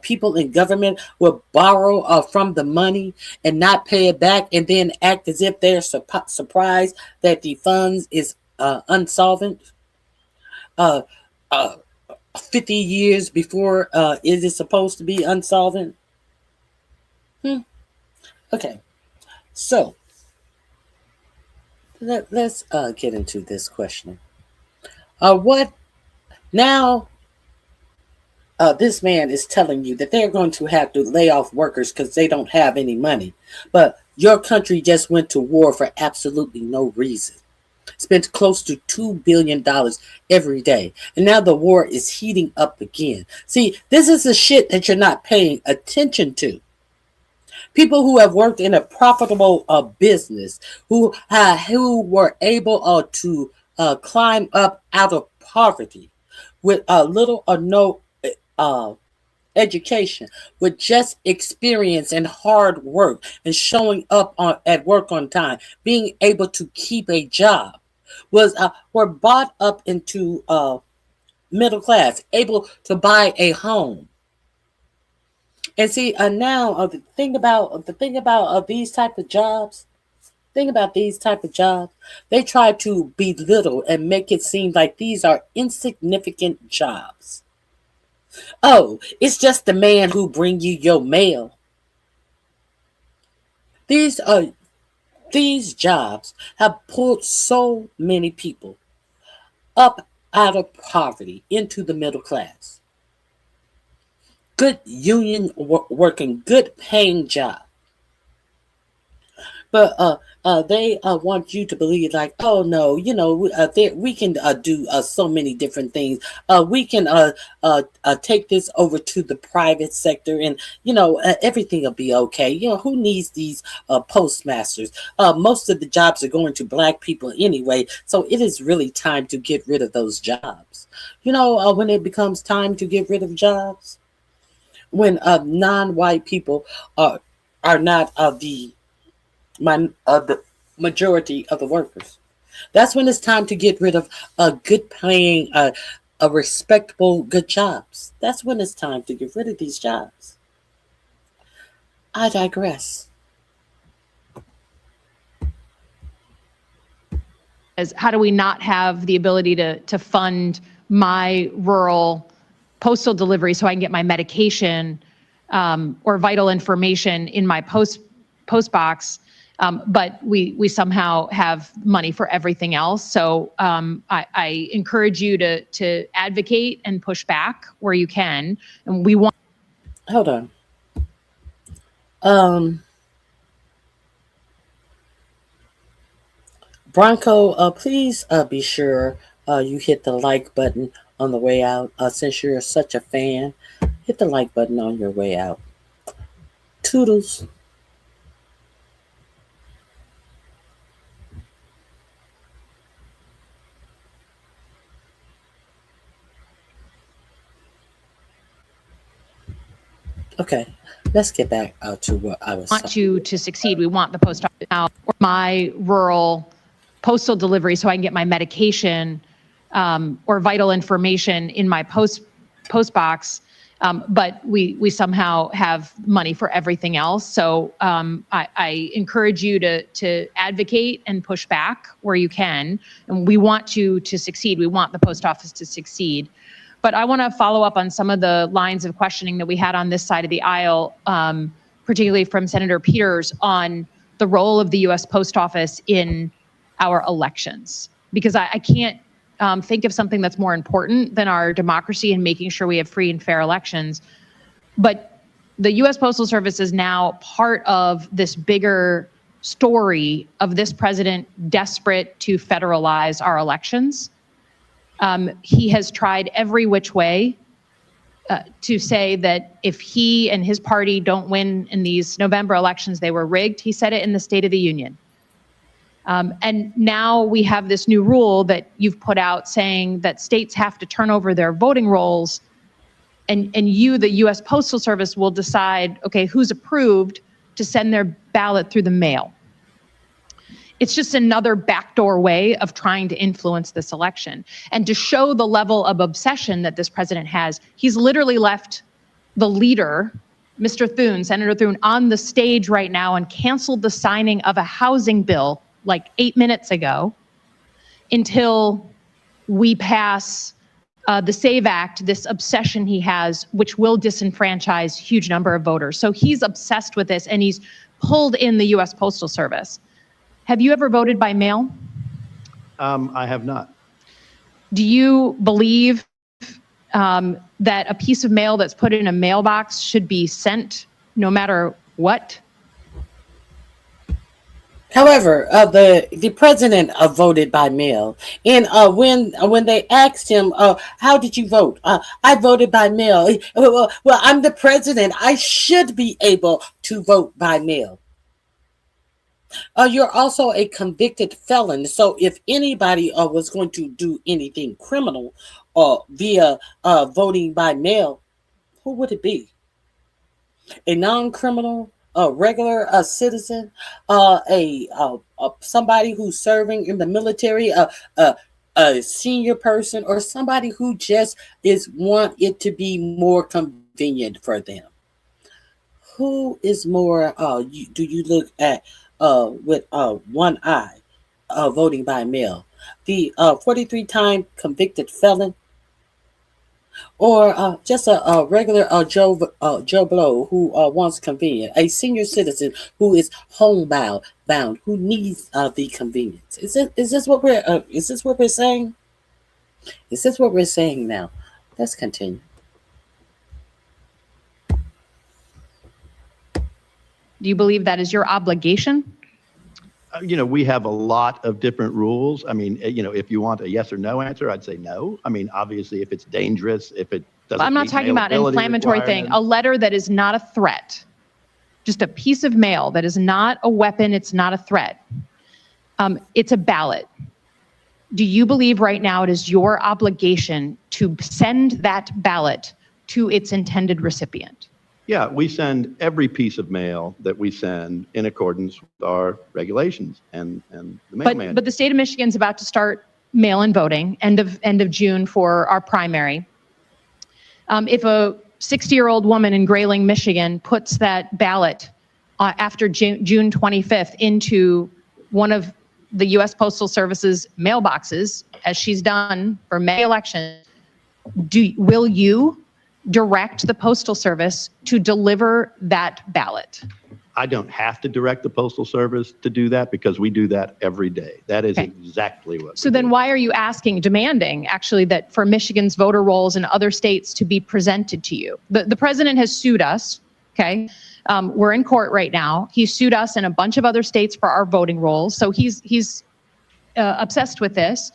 people in government will borrow from the money and not pay it back, and then act as if they're surprised that the funds is unsolvent 50 years before it is supposed to be unsolvent? Okay, so let's get into this question. What now? This man is telling you that they're going to have to lay off workers because they don't have any money. But your country just went to war for absolutely no reason. Spent close to $2 billion every day. And now the war is heating up again. See, this is the shit that you're not paying attention to. People who have worked in a profitable business, who were able to climb up out of poverty with little or no education, with just experience and hard work and showing up at work on time, being able to keep a job, were bought up into middle class, able to buy a home. And see, now the thing about these type of jobs. Think about these type of jobs. They try to belittle and make it seem like these are insignificant jobs. Oh, it's just the man who bring you your mail. These jobs have pulled so many people up out of poverty into the middle class. Good union working, good paying job. But they want you to believe like, oh no, we can do so many different things. We can take this over to the private sector, and everything will be okay. Who needs these postmasters? Most of the jobs are going to Black people anyway, so it is really time to get rid of those jobs. When it becomes time to get rid of jobs, when non-white people are not the majority of the workers. That's when it's time to get rid of good paying, respectable, good jobs. That's when it's time to get rid of these jobs. I digress. How do we not have the ability to fund my rural postal delivery so I can get my medication or vital information in my post box? But we somehow have money for everything else. So I encourage you to advocate and push back where you can. And we want. Hold on. Bronco, please be sure you hit the like button on the way out. Since you're such a fan, hit the like button on your way out. Toodles. Okay, let's get back to what I was want you to succeed. We want the post office now, or my rural postal delivery so I can get my medication or vital information in my post box. But we somehow have money for everything else. So I encourage you to advocate and push back where you can. And we want you to succeed. We want the post office to succeed. But I want to follow up on some of the lines of questioning that we had on this side of the aisle, particularly from Senator Peters, on the role of the U.S. Post Office in our elections. Because I can't think of something that's more important than our democracy and making sure we have free and fair elections. But the U.S. Postal Service is now part of this bigger story of this president desperate to federalize our elections. He has tried every which way to say that if he and his party don't win in these November elections, they were rigged. He said it in the State of the Union. And now we have this new rule that you've put out saying that states have to turn over their voting rolls, and you, the U.S. Postal Service, will decide, okay, who's approved to send their ballot through the mail. It's just another backdoor way of trying to influence this election. And to show the level of obsession that this president has, he's literally left the leader, Mr. Thune, Senator Thune, on the stage right now and canceled the signing of a housing bill like 8 minutes ago until we pass the SAVE Act, this obsession he has, which will disenfranchise a huge number of voters. So he's obsessed with this, and he's pulled in the U.S. Postal Service. Have you ever voted by mail? I have not. Do you believe that a piece of mail that's put in a mailbox should be sent no matter what? However, the president voted by mail, and when they asked him, "How did you vote?" I voted by mail. Well, I'm the president. I should be able to vote by mail. You're also a convicted felon, so if anybody was going to do anything criminal via voting by mail, who would it be? A non-criminal? A regular citizen, somebody who's serving in the military, a senior person, or somebody who just want it to be more convenient for them. Who is more? Do you look at with one eye voting by mail? The 43-time convicted felon, or just a regular Joe Blow who wants convenience, a senior citizen who is homebound, who needs the convenience. Is this what we're saying? Is this what we're saying now? Let's continue. Do you believe that is your obligation? We have a lot of different rules. I mean, if you want a yes or no answer, I'd say no. I mean, obviously, if it's dangerous, if it doesn't. I'm not talking about an inflammatory thing. A letter that is not a threat, just a piece of mail that is not a weapon. It's not a threat. It's a ballot. Do you believe right now it is your obligation to send that ballot to its intended recipient? Yeah, we send every piece of mail that we send in accordance with our regulations and the mailman. But the state of Michigan is about to start mail-in voting end of June for our primary. If a 60-year-old woman in Grayling, Michigan, puts that ballot after June 25th into one of the U.S. Postal Service's mailboxes, as she's done for May election, will you direct the Postal Service to deliver that ballot? I don't have to direct the Postal Service to do that because we do that every day. That is exactly what. So then why are you demanding actually that for Michigan's voter rolls in other states to be presented to you? The president has sued us, okay? We're in court right now. He sued us and a bunch of other states for our voting rolls. So he's obsessed with this.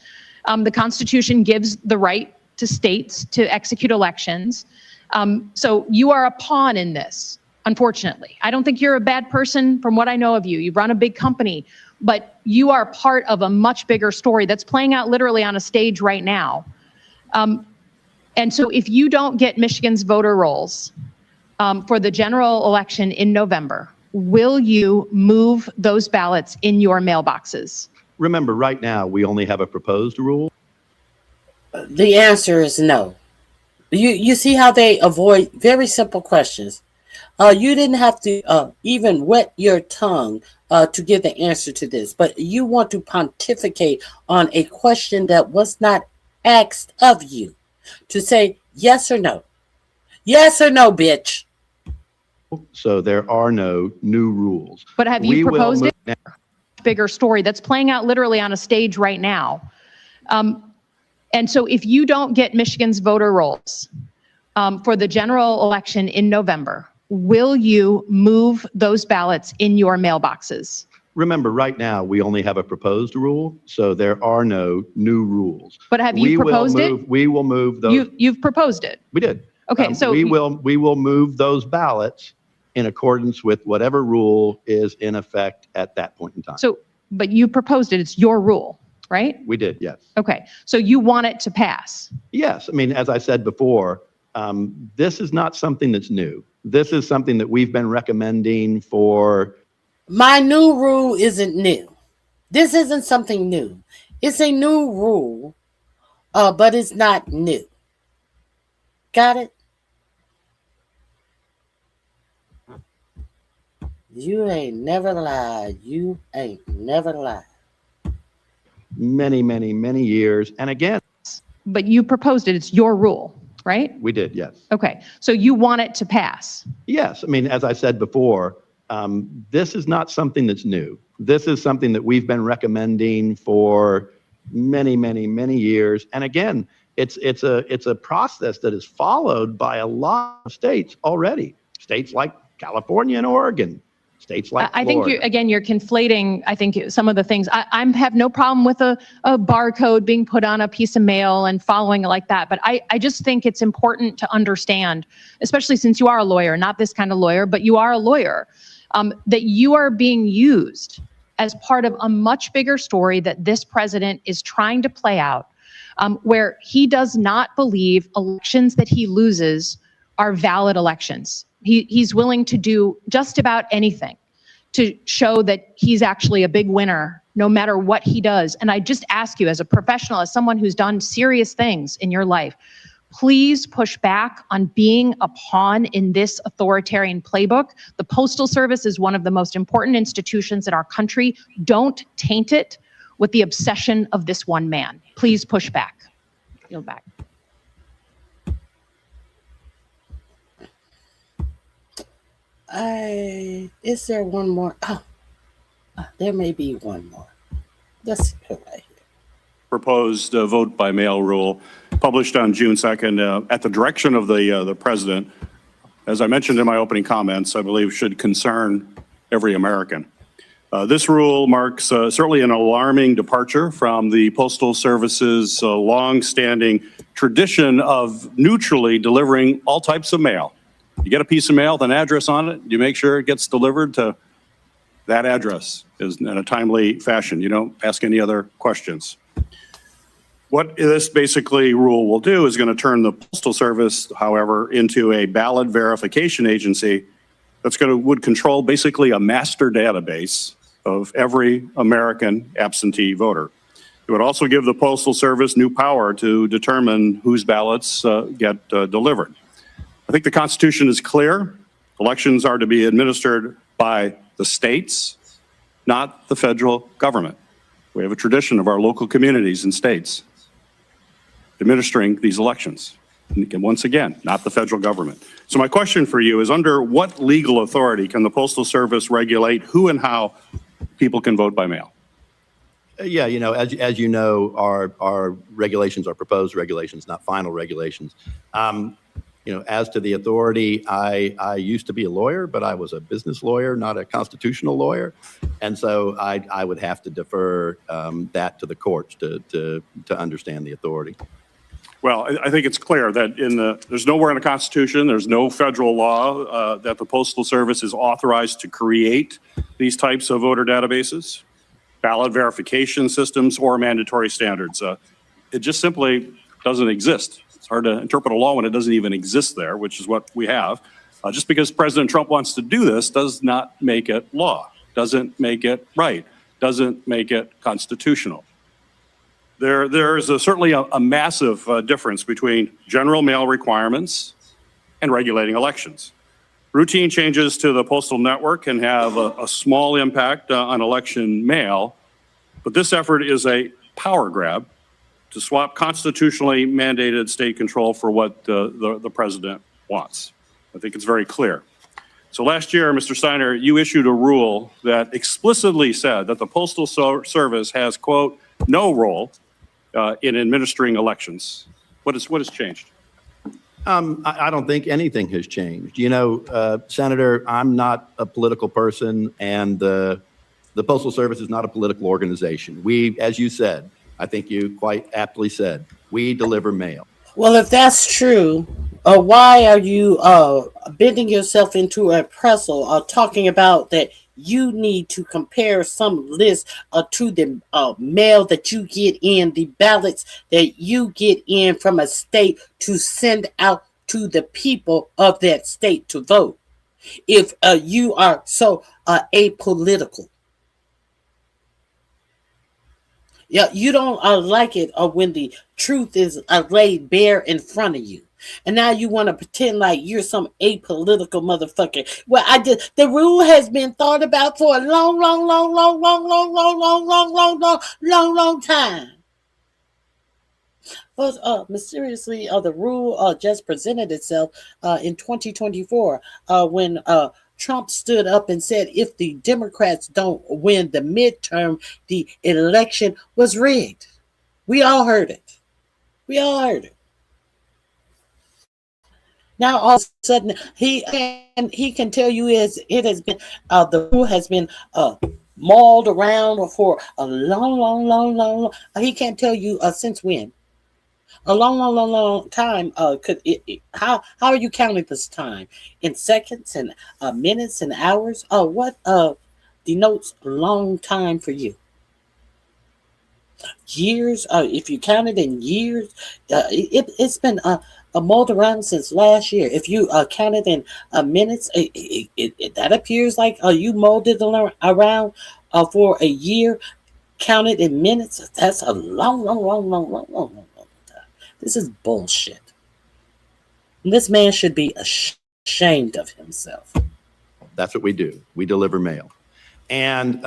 The Constitution gives the right to states to execute elections. So you are a pawn in this, unfortunately. I don't think you're a bad person from what I know of you. You run a big company, but you are part of a much bigger story that's playing out literally on a stage right now. And so if you don't get Michigan's voter rolls for the general election in November, will you move those ballots in your mailboxes? Remember, right now, we only have a proposed rule. The answer is no. You see how they avoid very simple questions. You didn't have to even wet your tongue to give the answer to this, but you want to pontificate on a question that was not asked of you. To say, Yes or no? Yes or no, bitch? So there are no new rules. But have you proposed it? Bigger story that's playing out literally on a stage right now. And so if you don't get Michigan's voter rolls for the general election in November, will you move those ballots in your mailboxes? Remember, right now, we only have a proposed rule, so there are no new rules. But have you proposed it? We will move those. You've proposed it. We did. Okay, so we will move those ballots in accordance with whatever rule is in effect at that point in time. So, but you proposed it. It's your rule, right? We did, yes. Okay, so you want it to pass? Yes. I mean, as I said before, this is not something that's new. This is something that we've been recommending for. My new rule isn't new. This isn't something new. It's a new rule, but it's not new. Got it? You ain't never lied. You ain't never lied. Many, many, many years. And again. But you proposed it. It's your rule, right? We did, yes. Okay, so you want it to pass? Yes. I mean, as I said before, this is not something that's new. This is something that we've been recommending for many, many, many years. And again, it's a process that is followed by a lot of states already. States like California and Oregon, states like I Florida. think you're conflating, I think, some of the things. I have no problem with a barcode being put on a piece of mail and following it like that. But I just think it's important to understand, especially since you are a lawyer, not this kind of lawyer, but you are a lawyer, that you are being used as part of a much bigger story that this president is trying to play out, where he does not believe elections that he loses are valid elections. He's willing to do just about anything to show that he's actually a big winner, no matter what he does. And I just ask you, as a professional, as someone who's done serious things in your life, please push back on being a pawn in this authoritarian playbook. The Postal Service is one of the most important institutions in our country. Don't taint it with the obsession of this one man. Please push back. Yield back. Is there one more? There may be one more. Let's go right here. Proposed vote by mail rule published on June 2nd at the direction of the president, as I mentioned in my opening comments, I believe should concern every American. This rule marks certainly an alarming departure from the Postal Service's long-standing tradition of neutrally delivering all types of mail. You get a piece of mail with an address on it, you make sure it gets delivered to that address in a timely fashion. You don't ask any other questions. What this basically rule will do is going to turn the Postal Service, however, into a ballot verification agency that's would control basically a master database of every American absentee voter. It would also give the Postal Service new power to determine whose ballots get delivered. I think the Constitution is clear. Elections are to be administered by the states, not the federal government. We have a tradition of our local communities and states administering these elections. And once again, not the federal government. So my question for you is, under what legal authority can the Postal Service regulate who and how people can vote by mail? Yeah, you know, as you know, our regulations are proposed regulations, not final regulations. You know, as to the authority, I used to be a lawyer, but I was a business lawyer, not a constitutional lawyer. And so I would have to defer that to the courts to understand the authority. Well, I think it's clear that there's nowhere in the Constitution, there's no federal law that the Postal Service is authorized to create these types of voter databases, ballot verification systems, or mandatory standards. It just simply doesn't exist. It's hard to interpret a law when it doesn't even exist there, which is what we have. Just because President Trump wants to do this does not make it law, doesn't make it right, doesn't make it constitutional. There's certainly a massive difference between general mail requirements and regulating elections. Routine changes to the postal network can have a small impact on election mail, but this effort is a power grab to swap constitutionally mandated state control for what the president wants. I think it's very clear. So last year, Mr. Steiner, you issued a rule that explicitly said that the Postal Service has, quote, no role in administering elections. What has changed? I don't think anything has changed. You know, Senator, I'm not a political person, and the Postal Service is not a political organization. We, as you said, I think you quite aptly said, we deliver mail. Well, if that's true, why are you bending yourself into a pretzel talking about that you need to compare some list to the mail that you get in, the ballots that you get in from a state to send out to the people of that state to vote? If you are so apolitical. Yeah, you don't like it when the truth is laid bare in front of you. And now you want to pretend like you're some apolitical motherfucker. Well, the rule has been thought about for a long time. But mysteriously, the rule just presented itself in 2024 when Trump stood up and said if the Democrats don't win the midterm, the election was rigged. We all heard it. Now all of a sudden he can tell you it has been the rule has been mauled around for a long. He can't tell you since when. A long time. How are you counting this time? In seconds and minutes and hours? What denotes a long time for you? Years? If you count it in years, it's been mulled around since last year. If you count it in minutes, that appears like you mulled it around for a year. Count it in minutes. That's a long. This is bullshit. And this man should be ashamed of himself. That's what we do. We deliver mail. And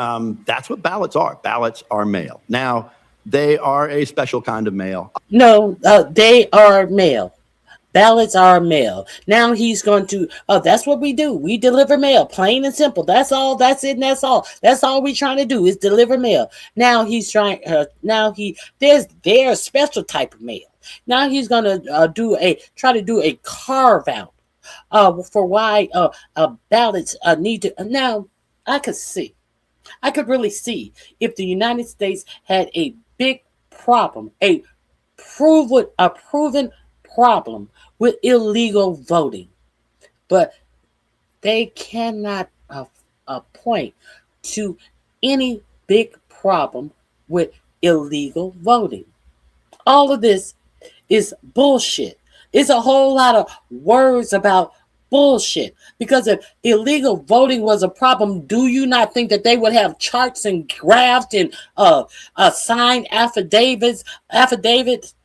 that's what ballots are. Ballots are mail. Now, they are a special kind of mail. No, they are mail. Ballots are mail. Now he's going to, that's what we do. We deliver mail, plain and simple. That's all. That's it. And that's all. That's all we're trying to do is deliver mail. Now he's trying, there's a special type of mail. Now he's going to try to do a carve out for why ballots need to. Now I could really see if the United States had a big problem, a proven problem with illegal voting, but they cannot point to any big problem with illegal voting. All of this is bullshit. It's a whole lot of words about bullshit. Because if illegal voting was a problem, do you not think that they would have charts and graphs and signed affidavits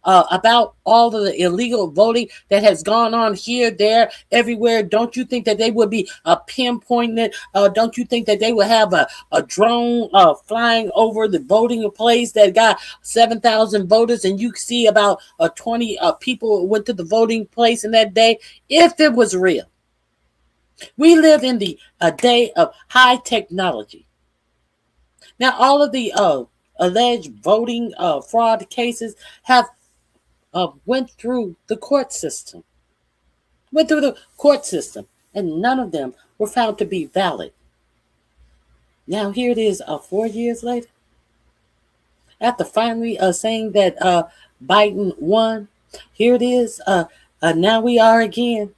about all of the illegal voting that has gone on here, there, everywhere? Don't you think that they would be pinpointing it? Don't you think that they would have a drone flying over the voting place that got 7,000 voters, and you see about 20 people went to the voting place in that day? If it was real. We live in the day of high technology. Now, all of the alleged voting fraud cases have went through the court system. And none of them were found to be valid. Now, here it is 4 years later. After finally saying that Biden won, here it is. Now we are again.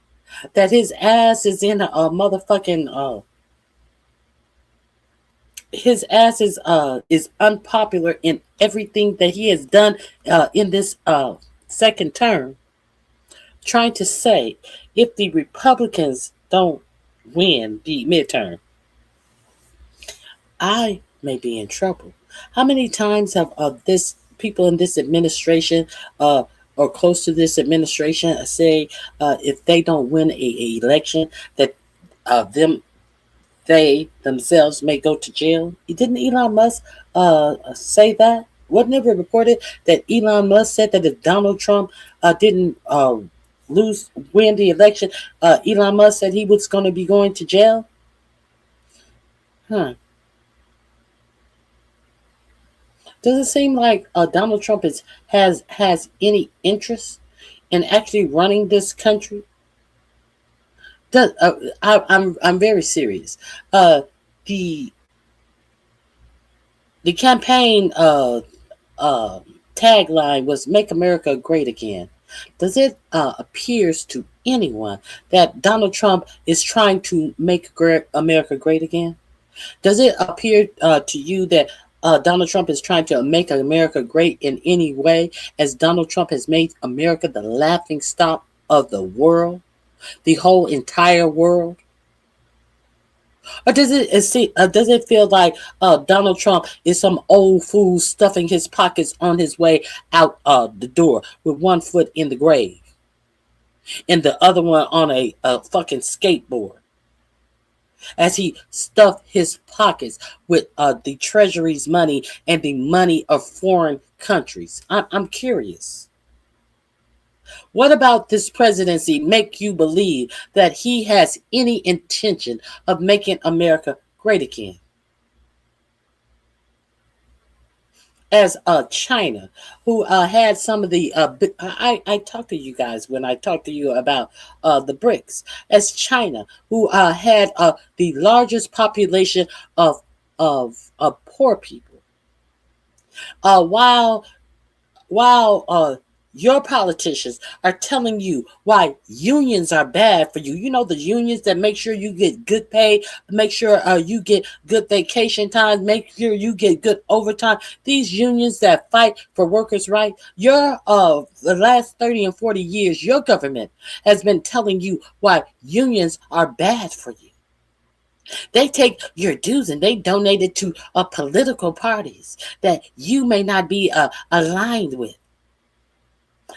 That his ass is in a motherfucking his ass is unpopular in everything that he has done in this second term, trying to say if the Republicans don't win the midterm, I may be in trouble. How many times have this people in this administration or close to this administration say if they don't win a election that they themselves may go to jail? Didn't Elon Musk say that? wasn't it reported that Elon Musk said that if Donald Trump didn't win the election, Elon Musk said he was going to be going to jail? Huh. Does it seem like Donald Trump has any interest in actually running this country? I'm very serious. The campaign tagline was "Make America Great Again." Does it appears to anyone that Donald Trump is trying to make America great again? Does it appear to you that Donald Trump is trying to make America great in any way, as Donald Trump has made America the laughing stock of the world, the whole entire world? Or does it feel like Donald Trump is some old fool stuffing his pockets on his way out the door with one foot in the grave and the other one on a fucking skateboard, as he stuffed his pockets with the Treasury's money and the money of foreign countries? I'm curious. What about this presidency make you believe that he has any intention of making America great again? As China, who had some of the, I talked to you guys when I talked to you about the BRICS. As China, who had the largest population of poor people, while your politicians are telling you why unions are bad for you. You know, the unions that make sure you get good pay, make sure you get good vacation time, make sure you get good overtime. These unions that fight for workers' rights, the last 30 and 40 years, your government has been telling you why unions are bad for you. They take your dues and they donate it to political parties that you may not be aligned with.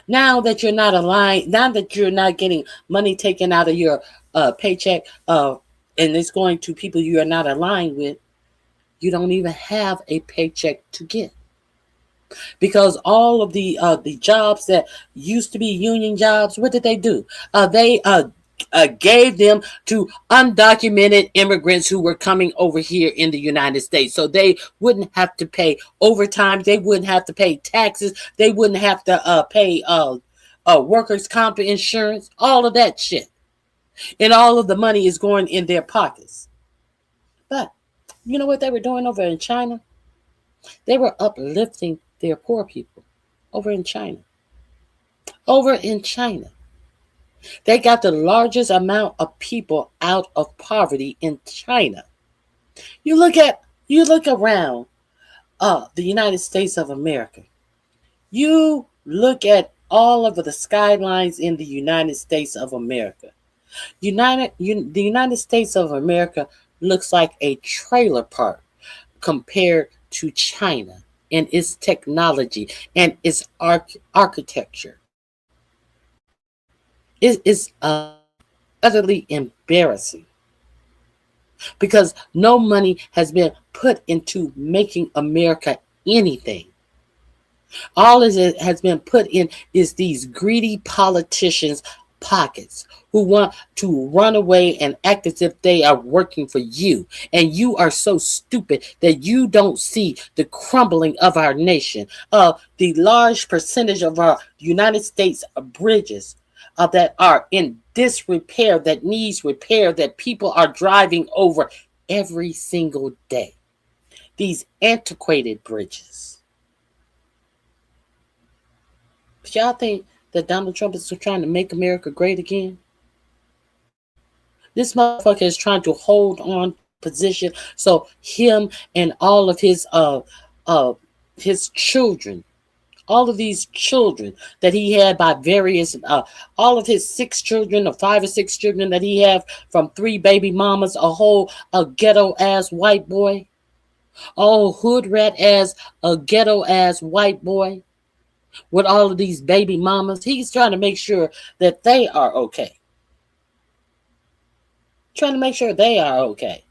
Now that you're not aligned, now that you're not getting money taken out of your paycheck, and it's going to people you are not aligned with, you don't even have a paycheck to get. Because all of the jobs that used to be union jobs, what did they do? They gave them to undocumented immigrants who were coming over here in the United States. So they wouldn't have to pay overtime. They wouldn't have to pay taxes. They wouldn't have to pay workers' comp insurance, all of that shit. And all of the money is going in their pockets. But you know what they were doing over in China? They were uplifting their poor people over in China. Over in China. They got the largest amount of people out of poverty in China. You look around the United States of America. You look at all of the skylines in the United States of America. The United States of America looks like a trailer park compared to China and its technology and its architecture. It is utterly embarrassing because no money has been put into making America anything. All it has been put in is these greedy politicians' pockets who want to run away and act as if they are working for you. And you are so stupid that you don't see the crumbling of our nation. The large percentage of our United States bridges that are in disrepair, that needs repair, that people are driving over every single day. These antiquated bridges. But y'all think that Donald Trump is trying to make America great again? This motherfucker is trying to hold on position so him and all of his children, all of these children that he had by various, all of his 6 children or 5 or 6 children that he had from 3 baby mamas, a ghetto ass white boy, hood rat ass, a ghetto ass white boy with all of these baby mamas. He's trying to make sure that they are okay. Trying to make sure they are okay.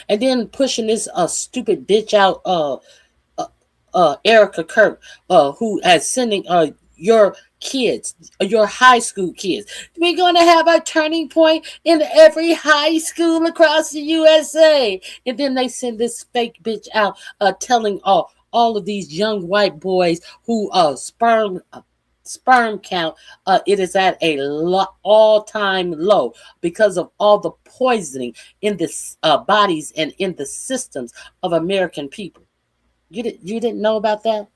And then pushing this stupid bitch out Erica Kirk, who is sending your kids, your high school kids. We're going to have a turning point in every high school across the USA. And then they send this fake bitch out telling all of these young white boys who sperm count, it is at a all-time low because of all the poisoning in the bodies and in the systems of American people. You didn't know about that?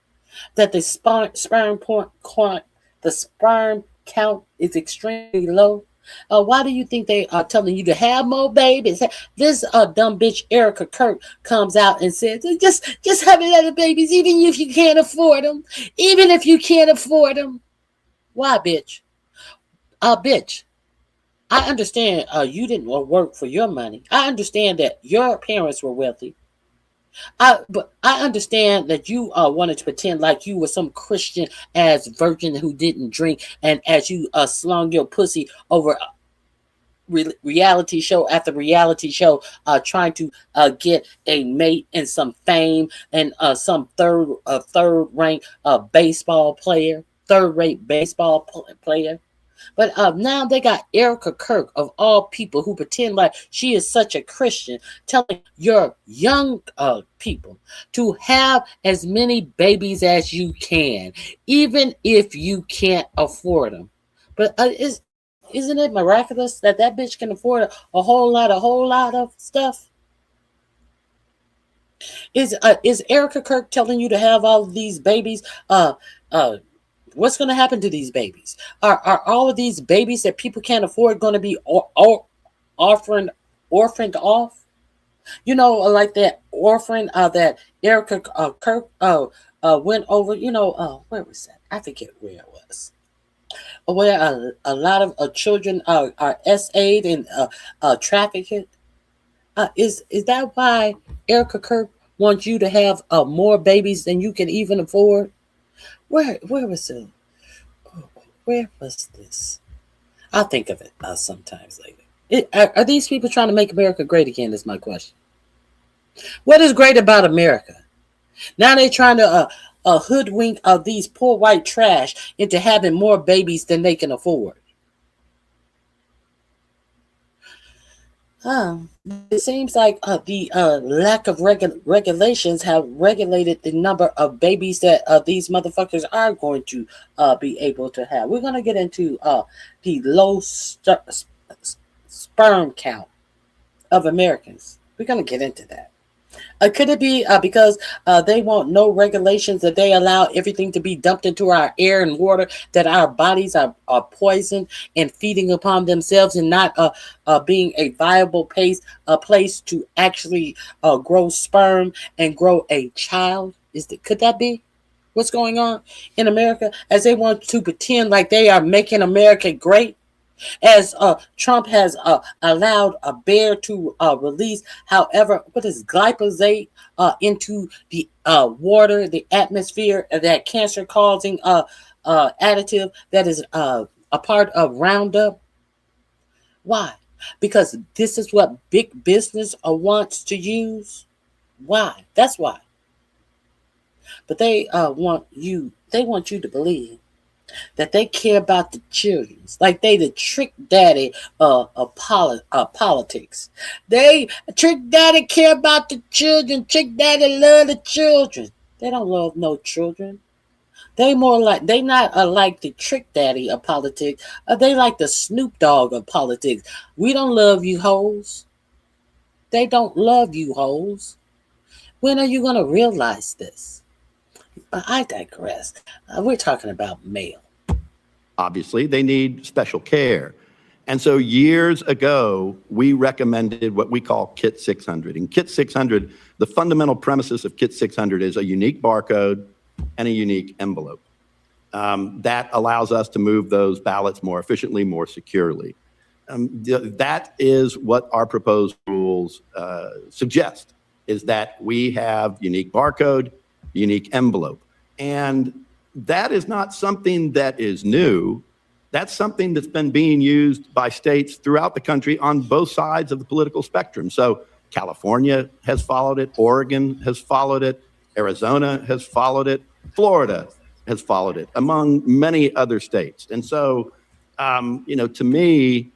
That the sperm count is extremely low. Why do you think they are telling you to have more babies? This dumb bitch Erica Kirk comes out and says, just have little babies, even if you can't afford them. Even if you can't afford them. Why, bitch? Bitch, I understand you didn't work for your money. I understand that your parents were wealthy. But I understand that you wanted to pretend like you were some Christian ass virgin who didn't drink, and as you slung your pussy over reality show after reality show, trying to get a mate and some fame and some third rank baseball player, third rate baseball player. But now they got Erica Kirk, of all people, who pretend like she is such a Christian, telling your young people to have as many babies as you can, even if you can't afford them. But isn't it miraculous that bitch can afford a whole lot of stuff? Is Erica Kirk telling you to have all of these babies? What's going to happen to these babies? Are all of these babies that people can't afford going to be orphaned off? You know, like that orphan that Erica Kirk went over. You know, where was that? I forget where it was. Where a lot of children are SA'd and trafficked. Is that why Erica Kirk wants you to have more babies than you can even afford? Where was it? Where was this? I'll think of it sometimes later. Are these people trying to make America great again? Is my question. What is great about America? Now they're trying to hoodwink these poor white trash into having more babies than they can afford. It seems like the lack of regulations have regulated the number of babies that these motherfuckers are going to be able to have. We're going to get into the low sperm count of Americans. We're going to get into that. Could it be because they want no regulations, that they allow everything to be dumped into our air and water, that our bodies are poisoned and feeding upon themselves and not being a viable place to actually grow sperm and grow a child? Could that be what's going on in America, as they want to pretend like they are making America great? As Trump has allowed a bear to release, however, what is glyphosate into the water, the atmosphere, that cancer-causing additive that is a part of Roundup. Why? Because this is what big business wants to use. Why? That's why. But they want you to believe that they care about the children, like they the trick daddy of politics. They trick daddy care about the children. Trick daddy love the children. They don't love no children. They not like the trick daddy of politics. They like the Snoop Dogg of politics. We don't love you hoes. They don't love you hoes. When are you gonna realize this? But I digress. We're talking about male. Obviously, they need special care. And so years ago, we recommended what we call Kit 600. In Kit 600, the fundamental premises of Kit 600 is a unique barcode and a unique envelope. That allows us to move those ballots more efficiently, more securely. That is what our proposed rules suggest, is that we have unique barcode, unique envelope. And that is not something that is new. That's something that's been being used by states throughout the country on both sides of the political spectrum. So California has followed it. Oregon has followed it. Arizona has followed it. Florida has followed it, among many other states. And so, to me,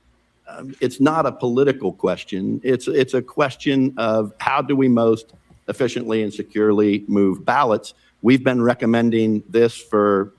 it's not a political question. It's a question of how do we most efficiently and securely move ballots. We've been recommending this for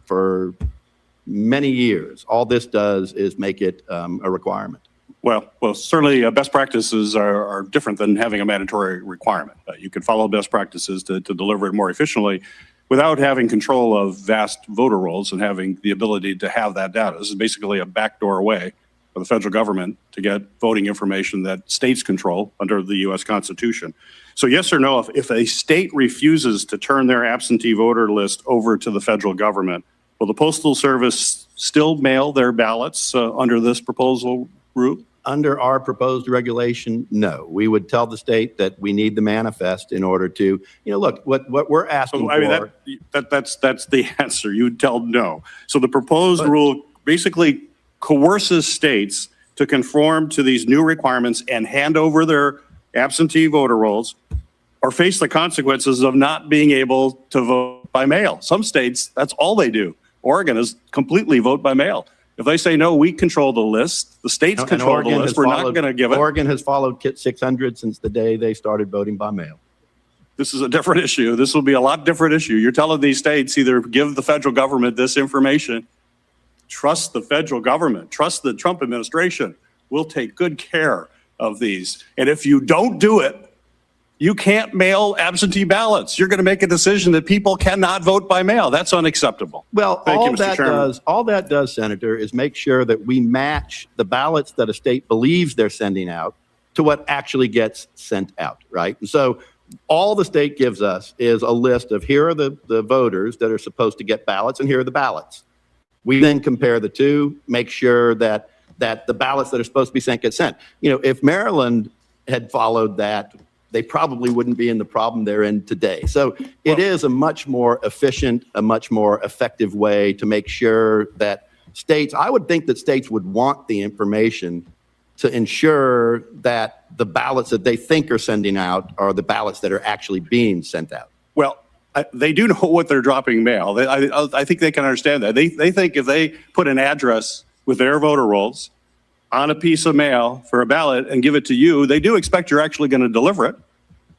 many years. All this does is make it a requirement. Well, certainly best practices are different than having a mandatory requirement. You can follow best practices to deliver it more efficiently without having control of vast voter rolls and having the ability to have that data. This is basically a backdoor way for the federal government to get voting information that states control under the U.S. Constitution. So yes or no, if a state refuses to turn their absentee voter list over to the federal government, will the Postal Service still mail their ballots under this proposal route? Under our proposed regulation, no. We would tell the state that we need the manifest in order to, look, what we're asking for. That's the answer. You would tell no. So the proposed rule basically coerces states to conform to these new requirements and hand over their absentee voter rolls or face the consequences of not being able to vote by mail. Some states, that's all they do. Oregon is completely vote by mail. If they say, no, we control the list, the states control the list, we're not going to give it. Oregon has followed Kit 600 since the day they started voting by mail. This is a different issue. This will be a lot different issue. You're telling these states either give the federal government this information, trust the federal government, trust the Trump administration. We'll take good care of these. And if you don't do it, you can't mail absentee ballots. You're going to make a decision that people cannot vote by mail. That's unacceptable. Well, Thank all you, Mr. Chairman. all that does, Senator, is make sure that we match the ballots that a state believes they're sending out to what actually gets sent out, right? And so all the state gives us is a list of here are the voters that are supposed to get ballots and here are the ballots. We then compare the two, make sure that the ballots that are supposed to be sent get sent. If Maryland had followed that, they probably wouldn't be in the problem they're in today. So it is a much more efficient, a much more effective way to make sure that states, I would think that states would want the information to ensure that the ballots that they think are sending out are the ballots that are actually being sent out. Well, they do know what they're dropping mail. I think they can understand that. They think if they put an address with their voter rolls on a piece of mail for a ballot and give it to you, they do expect you're actually going to deliver it.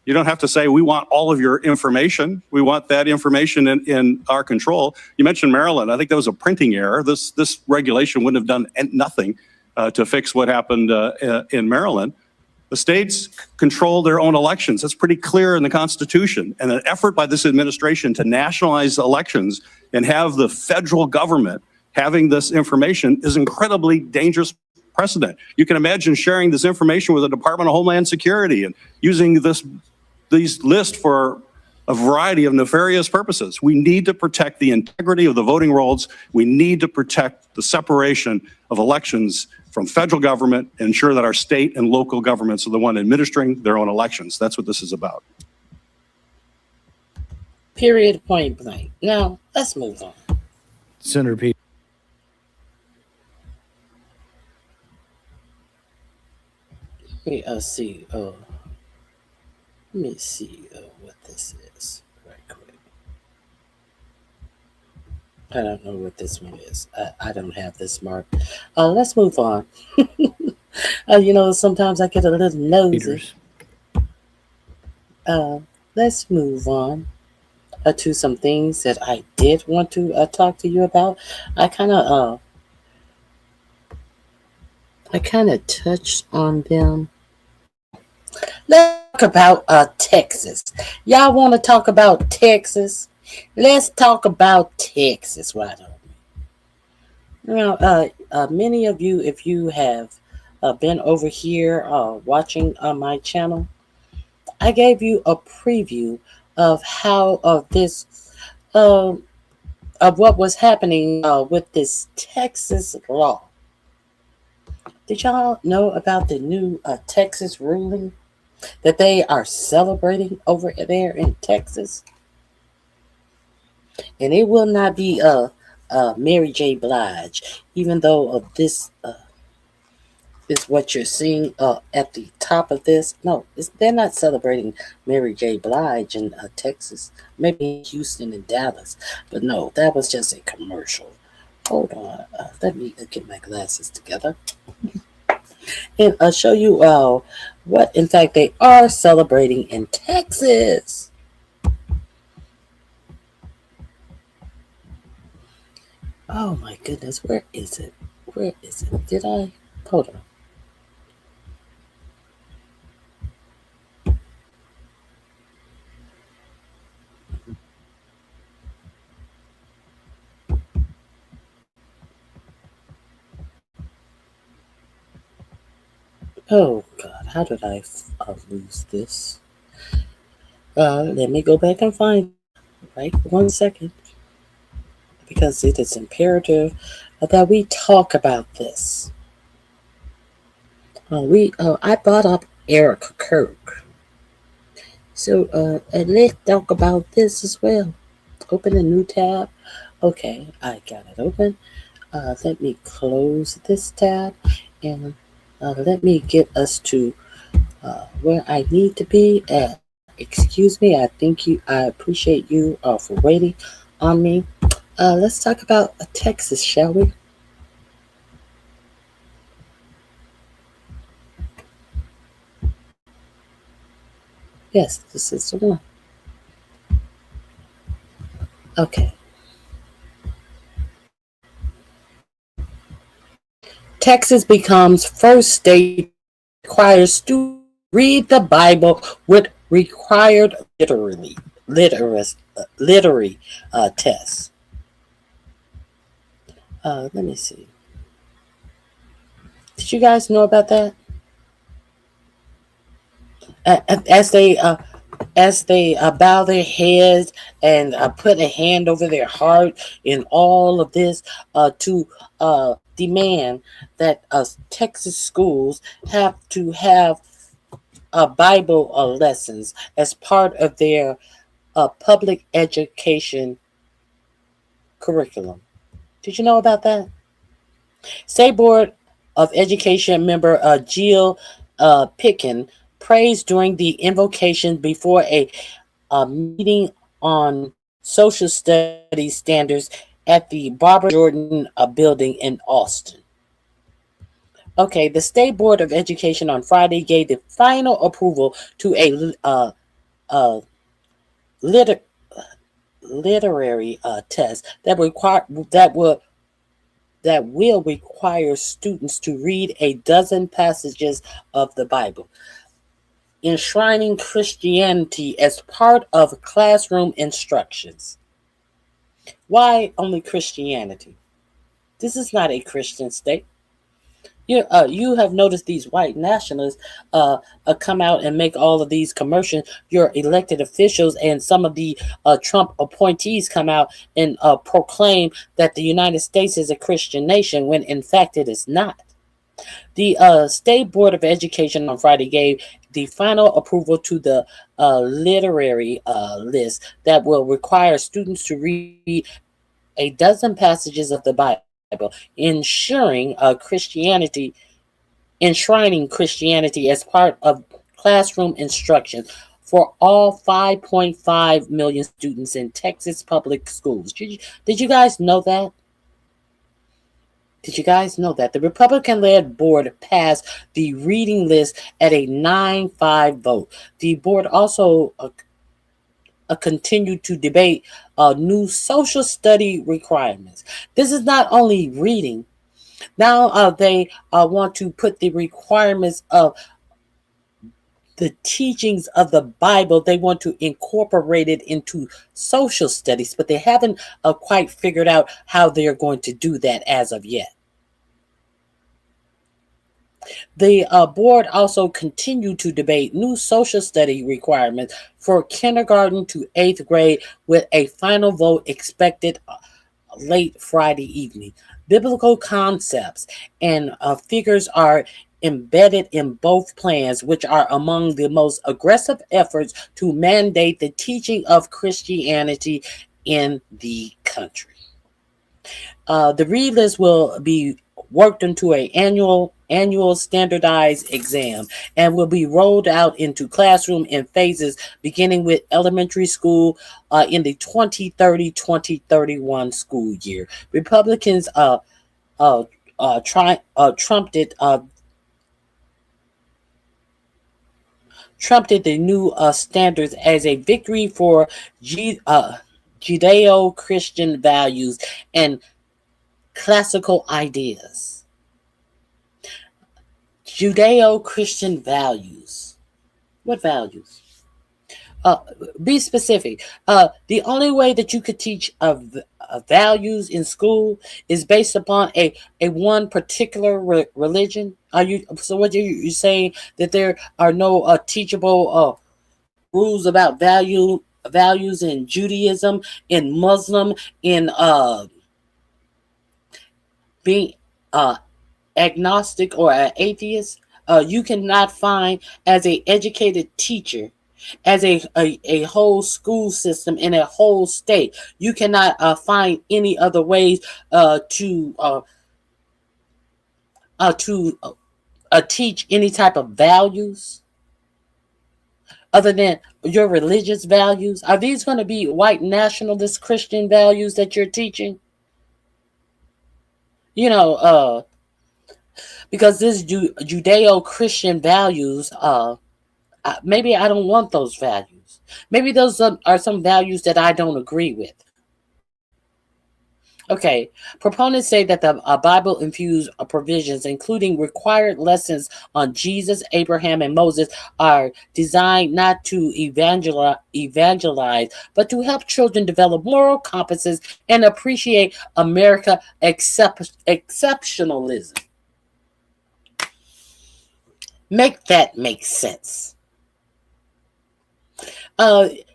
You don't have to say, we want all of your information. We want that information in our control. You mentioned Maryland. I think that was a printing error. This regulation wouldn't have done nothing to fix what happened in Maryland. The states control their own elections. That's pretty clear in the Constitution. And an effort by this administration to nationalize elections and have the federal government having this information is incredibly dangerous precedent. You can imagine sharing this information with the Department of Homeland Security and using these lists for a variety of nefarious purposes. We need to protect the integrity of the voting rolls. We need to protect the separation of elections from federal government and ensure that our state and local governments are the one administering their own elections. That's what this is about. Period, point blank. Now, let's move on. Senator Pete. Let me see. Let me see what this is right quick. I don't know what this one is. I don't have this marked. Let's move on. Sometimes I get a little nosy. Let's move on to some things that I did want to talk to you about. I kind of touched on them. Let's talk about Texas. Y'all want to talk about Texas? Let's talk about Texas. Why don't we? Many of you, if you have been over here watching my channel, I gave you a preview of how of what was happening with this Texas law. Did y'all know about the new Texas ruling that they are celebrating over there in Texas? And it will not be Mary J. Blige, even though this is what you're seeing at the top of this. No, they're not celebrating Mary J. Blige in Texas, maybe in Houston and Dallas. But no, that was just a commercial. Hold on. Let me get my glasses together. And I'll show you what, in fact, they are celebrating in Texas. Oh my goodness, where is it? Where is it? Did I? Hold on. Oh God, how did I lose this? Let me go back and find it. Right, 1 second, because it is imperative that we talk about this. I brought up Eric Kirk, so let's talk about this as well. Open a new tab. Okay, I got it open. Let me close this tab and let me get us to where I need to be at. Excuse me, I appreciate you for waiting on me. Let's talk about Texas, shall we? Yes, this is the one. Okay. Texas becomes first state requires students read the Bible with required literary tests. Let me see. Did you guys know about that? As they bow their heads and put a hand over their heart in all of this to demand that Texas schools have to have Bible lessons as part of their public education curriculum. Did you know about that? State Board of Education member Jill Pickin praised during the invocation before a meeting on social studies standards at the Barbara Jordan building in Austin. Okay, the State Board of Education on Friday gave the final approval to a literary test that will require students to read a dozen passages of the Bible, enshrining Christianity as part of classroom instructions. Why only Christianity? This is not a Christian state. You have noticed these white nationalists come out and make all of these commercials. Your elected officials and some of the Trump appointees come out and proclaim that the United States is a Christian nation when in fact it is not. The State Board of Education on Friday gave the final approval to the literary list that will require students to read a dozen passages of the Bible, enshrining Christianity as part of classroom instruction for all 5.5 million students in Texas public schools. Did you guys know that? Did you guys know that? The Republican-led board passed the reading list at a 9-5 vote. The board also continued to debate new social study requirements. This is not only reading. Now they want to put the requirements of the teachings of the Bible. They want to incorporate it into social studies, but they haven't quite figured out how they're going to do that as of yet. The board also continued to debate new social study requirements for kindergarten to 8th grade, with a final vote expected late Friday evening. Biblical concepts and figures are embedded in both plans, which are among the most aggressive efforts to mandate the teaching of Christianity in the country. The read list will be worked into an annual standardized exam and will be rolled out into classroom in phases beginning with elementary school in the 2030-2031 school year. Republicans trumped the new standards as a victory for Judeo-Christian values and classical ideas. Judeo-Christian values. What values? Be specific. The only way that you could teach values in school is based upon a one particular religion. So what you saying that there are no teachable rules about values in Judaism, in Muslim, in being agnostic or an atheist? You cannot find as an educated teacher, as a whole school system in a whole state, you cannot find any other ways to teach any type of values other than your religious values. Are these going to be white nationalist Christian values that you're teaching? You know, because this Judeo-Christian values, maybe I don't want those values. Maybe those are some values that I don't agree with. Okay, proponents say that the Bible infused provisions, including required lessons on Jesus, Abraham, and Moses, are designed not to evangelize, but to help children develop moral compasses and appreciate America exceptionalism. Make that make sense. It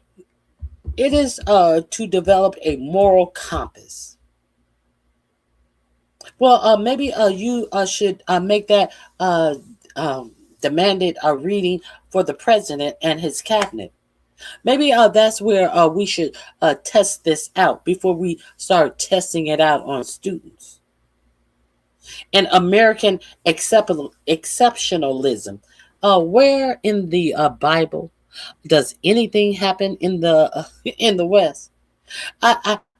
is to develop a moral compass. Well, maybe you should make that demanded reading for the president and his cabinet. Maybe that's where we should test this out before we start testing it out on students. And American exceptionalism. Where in the Bible does anything happen in the West?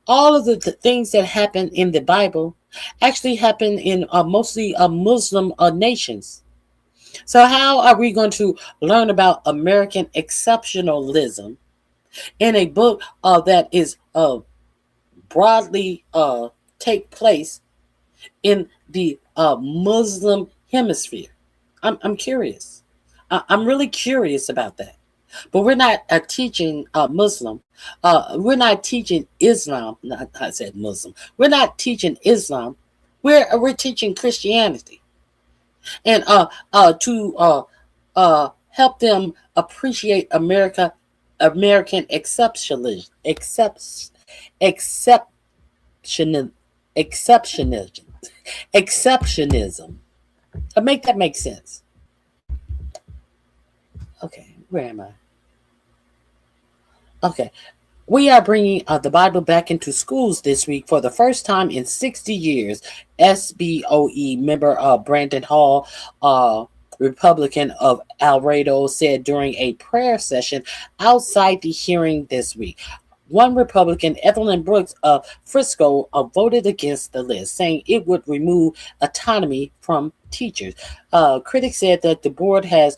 All of the things that happen in the Bible actually happen in mostly Muslim nations. So how are we going to learn about American exceptionalism in a book that is broadly take place in the Muslim hemisphere? I'm curious. I'm really curious about that. But we're not teaching Muslim. We're not teaching Islam. I said Muslim. We're not teaching Islam. We're teaching Christianity, and to help them appreciate American exceptionalism. Make that make sense. Okay, where am I? Okay. We are bringing the Bible back into schools this week for the first time in 60 years. SBOE member Brandon Hall, Republican of Alvarado, said during a prayer session outside the hearing this week. One Republican, Evelyn Brooks of Frisco, voted against the list, saying it would remove autonomy from teachers. Critics said that the board has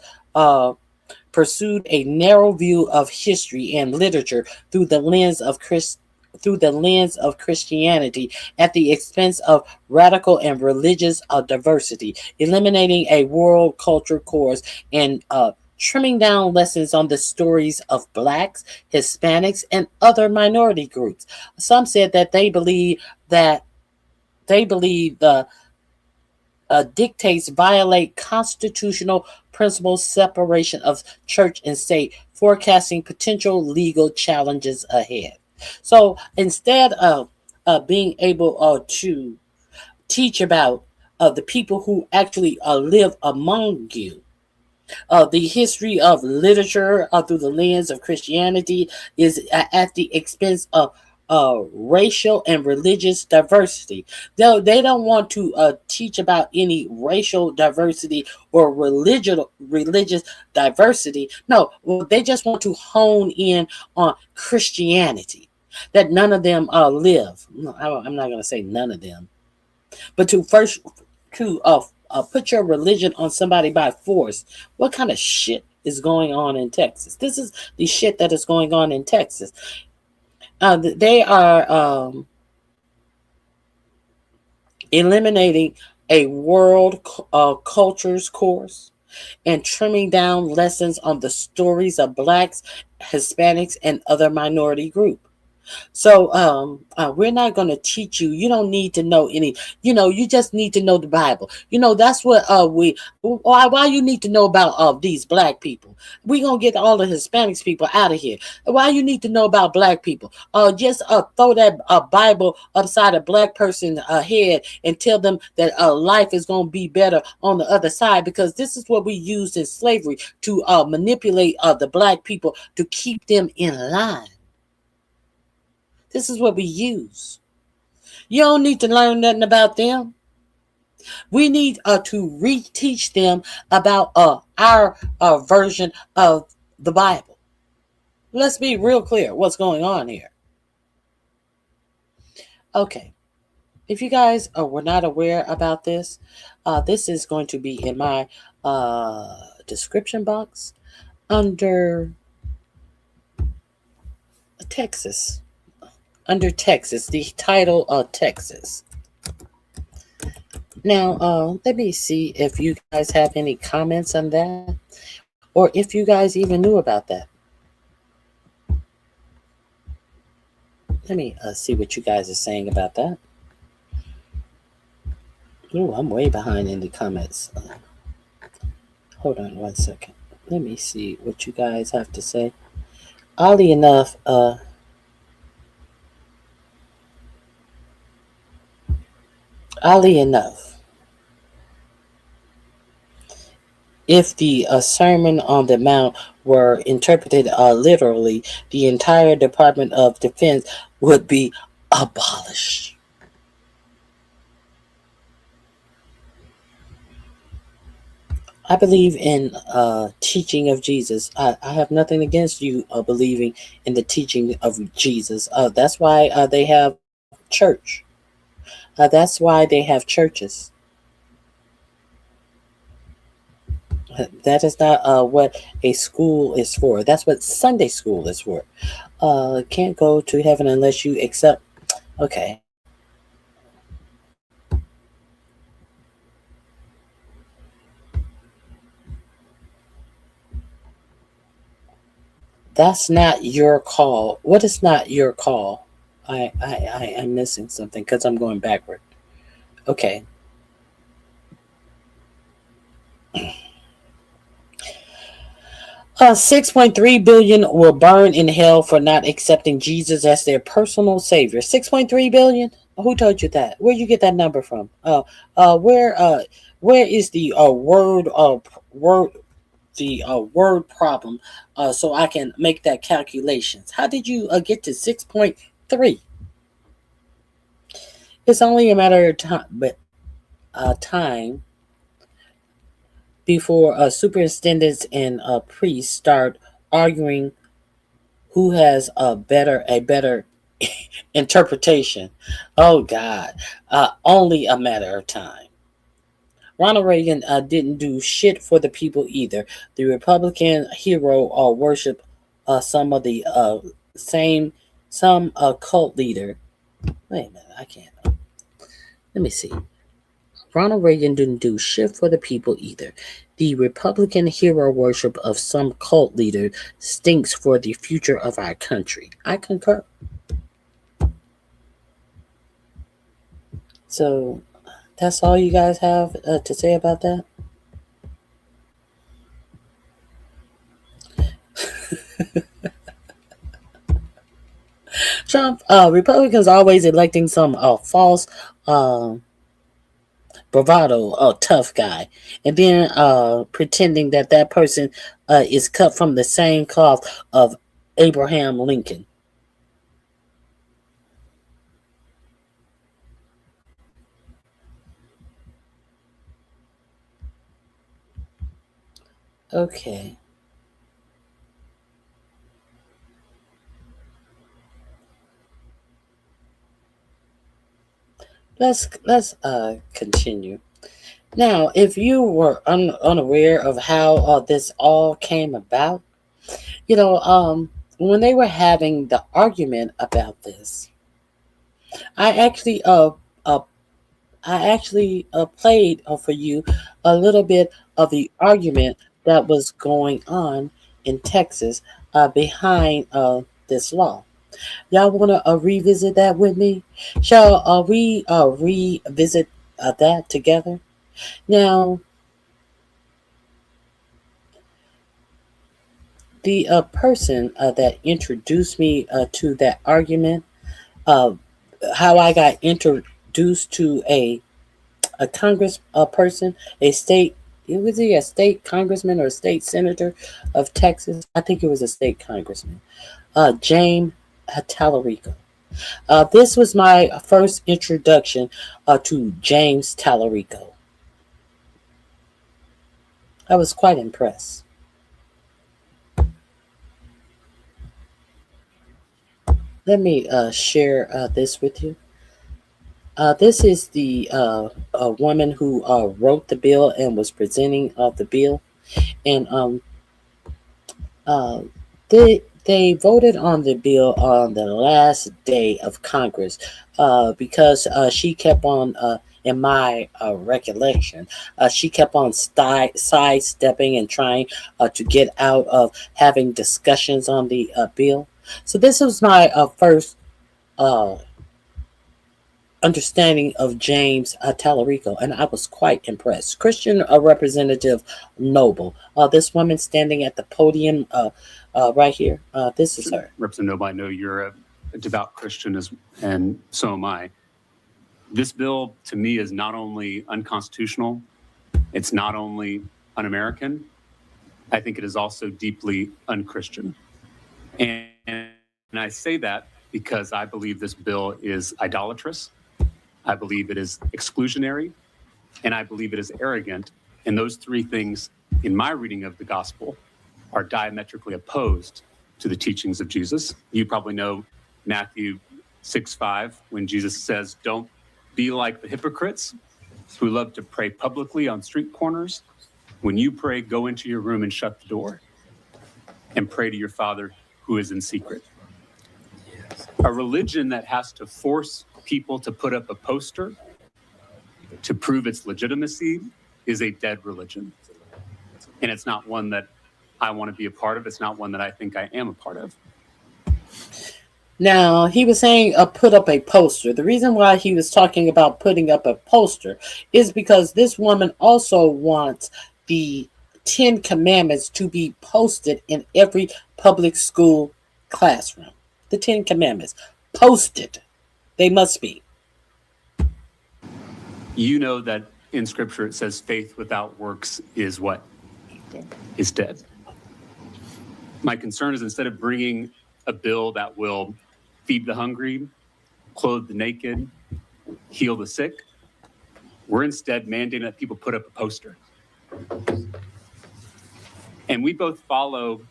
pursued a narrow view of history and literature through the lens of Christianity at the expense of radical and religious diversity, eliminating a world culture course and trimming down lessons on the stories of Blacks, Hispanics, and other minority groups. Some said that they believe the dictates violate constitutional principles, separation of church and state, forecasting potential legal challenges ahead. So instead of being able to teach about the people who actually live among you, the history of literature through the lens of Christianity is at the expense of racial and religious diversity. They don't want to teach about any racial diversity or religious diversity. No, they just want to hone in on Christianity. That none of them live. No, I'm not going to say none of them, but to put your religion on somebody by force. What kind of shit is going on in Texas? This is the shit that is going on in Texas. They are eliminating a world cultures course and trimming down lessons on the stories of Blacks, Hispanics, and other minority groups. So we're not going to teach you. You don't need to know any. You just need to know the Bible. That's what why you need to know about these Black people. We're going to get all the Hispanics people out of here. Why you need to know about Black people? Just throw that Bible upside a Black person's head and tell them that life is going to be better on the other side, because this is what we used in slavery to manipulate the Black people to keep them in line. This is what we use. You don't need to learn nothing about them. We need to reteach them about our version of the Bible. Let's be real clear what's going on here. Okay. If you guys were not aware about this, this is going to be in my description box under Texas. Under Texas, the title of Texas. Now, let me see if you guys have any comments on that, or if you guys even knew about that. Let me see what you guys are saying about that. Oh, I'm way behind in the comments. Hold on one second. Let me see what you guys have to say. Oddly enough, if the Sermon on the Mount were interpreted literally, the entire Department of Defense would be abolished. I believe in teaching of Jesus. I have nothing against you believing in the teaching of Jesus. That's why they have church. That's why they have churches. That is not what a school is for. That's what Sunday school is for. Can't go to heaven unless you accept. Okay. That's not your call. What is not your call? I'm missing something because I'm going backward. Okay. $6.3 billion will burn in hell for not accepting Jesus as their personal savior. $6.3 billion? Who told you that? Where you get that number from? Where is the word problem so I can make that calculations? How did you get to 6.3? It's only a matter of time before superintendents and priests start arguing who has a better interpretation. Oh God, only a matter of time. Ronald Reagan didn't do shit for the people either. The Republican hero worship some cult leader. Wait a minute, I can't. Let me see. Ronald Reagan didn't do shit for the people either. The Republican hero worship of some cult leader stinks for the future of our country. I concur. So that's all you guys have to say about that? Trump, Republicans always electing some false bravado, tough guy, and then pretending that person is cut from the same cloth of Abraham Lincoln. Okay. Let's continue. Now, if you were unaware of how this all came about, when they were having the argument about this, I actually played for you a little bit of the argument that was going on in Texas behind this law. Y'all want to revisit that with me? Shall we revisit that together? Now, the person that introduced me to that argument, how I got introduced to a Congress person, a state, was he a state congressman or a state senator of Texas? I think it was a state congressman, James Tallarico. This was my first introduction to James Tallarico. I was quite impressed. Let me share this with you. This is the woman who wrote the bill and was presenting the bill, and they voted on the bill on the last day of Congress because she kept on, in my recollection, she kept on sidestepping and trying to get out of having discussions on the bill. So this was my first understanding of James Tallarico, and I was quite impressed. Christian Representative Noble, this woman standing at the podium right here, this is her. Representative Noble, I know you're a devout Christian, and so am I. This bill, to me, is not only unconstitutional, it's not only un-American, I think it is also deeply unchristian. And I say that because I believe this bill is idolatrous. I believe it is exclusionary, and I believe it is arrogant. And those three things, in my reading of the gospel, are diametrically opposed to the teachings of Jesus. You probably know Matthew 6:5, when Jesus says, "Don't be like the hypocrites who love to pray publicly on street corners. When you pray, go into your room and shut the door and pray to your Father who is in secret." A religion that has to force people to put up a poster to prove its legitimacy is a dead religion. And it's not one that I want to be a part of. It's not one that I think I am a part of. Now, he was saying put up a poster. The reason why he was talking about putting up a poster is because this woman also wants the 10 Commandments to be posted in every public school classroom. The 10 Commandments posted. They must be. You know that in Scripture it says faith without works is what? Is dead. My concern is, instead of bringing a bill that will feed the hungry, clothe the naked, heal the sick, we're instead mandating that people put up a poster. And we both follow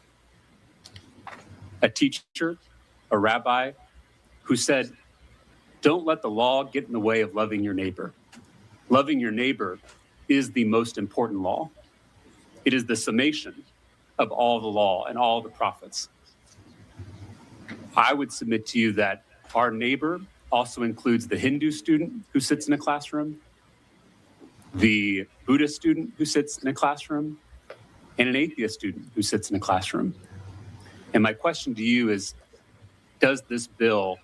a teacher, a rabbi, who said, don't let the law get in the way of loving your neighbor. Loving your neighbor is the most important law. It is the summation of all the law and all the prophets. I would submit to you that our neighbor also includes the Hindu student who sits in a classroom, the Buddhist student who sits in a classroom, and an atheist student who sits in a classroom. And my question to you is, does this bill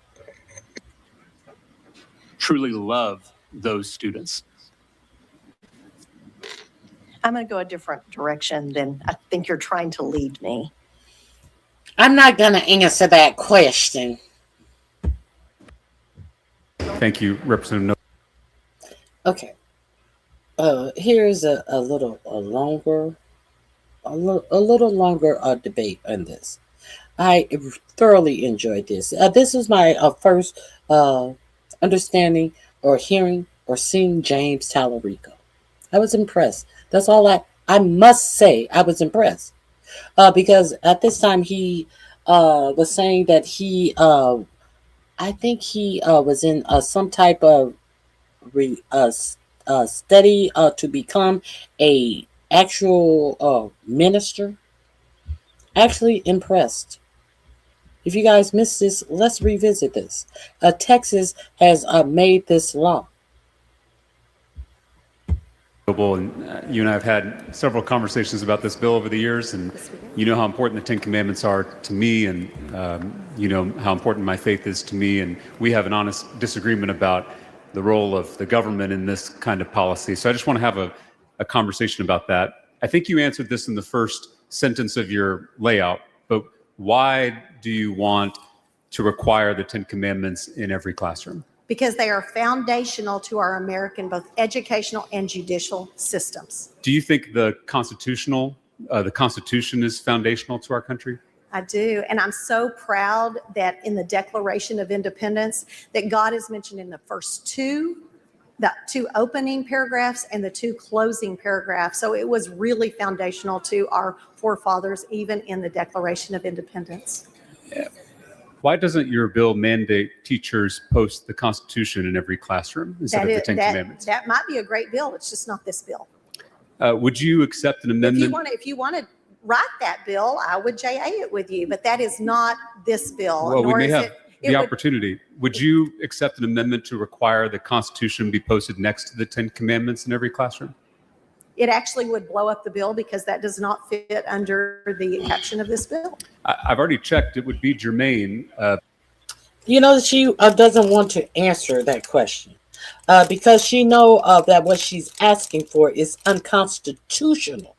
truly love those students? I'm going to go a different direction than I think you're trying to lead me. I'm not going to answer that question. Thank you, Representative. Okay. Here's a little longer debate on this. I thoroughly enjoyed this. This was my first understanding or hearing or seeing James Tallarico. I was impressed. That's all I I must say I was impressed because at this time he was saying that he, I think he was in some type of study to become a actual minister. Actually impressed. If you guys missed this, let's revisit this. Texas has made this law. And you and I have had several conversations about this bill over the years, and you know how important the Ten Commandments are to me, and you know how important my faith is to me, and we have an honest disagreement about the role of the government in this kind of policy. So I just want to have a conversation about that. I think you answered this in the first sentence of your layout, but why do you want to require the Ten Commandments in every classroom? Because they are foundational to our American, both educational and judicial systems. Do you think the Constitution is foundational to our country? I do. And I'm so proud that in the Declaration of Independence, that God is mentioned in the first the two opening paragraphs and the two closing paragraphs. So it was really foundational to our forefathers, even in the Declaration of Independence. Yeah. Why doesn't your bill mandate teachers post the Constitution in every classroom instead of the Ten Commandments? That might be a great bill. It's just not this bill. Would you accept an amendment? If you want to write that bill, I would JA it with you, but that is not this bill. Well, we may have the opportunity. Would you accept an amendment to require the Constitution be posted next to the Ten Commandments in every classroom? It actually would blow up the bill because that does not fit under the caption of this bill. I've already checked. It would be germane. You know, she doesn't want to answer that question because she know that what she's asking for is unconstitutional.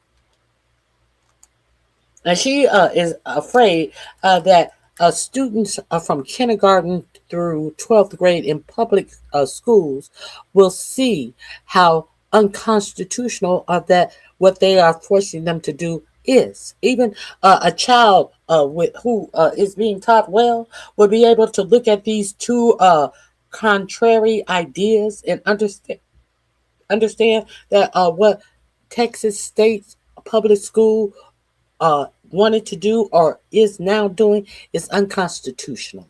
And she is afraid that students from kindergarten through 12th grade in public schools will see how unconstitutional that what they are forcing them to do is. Even a child who is being taught well would be able to look at these two contrary ideas and understand that what Texas State Public School wanted to do or is now doing is unconstitutional.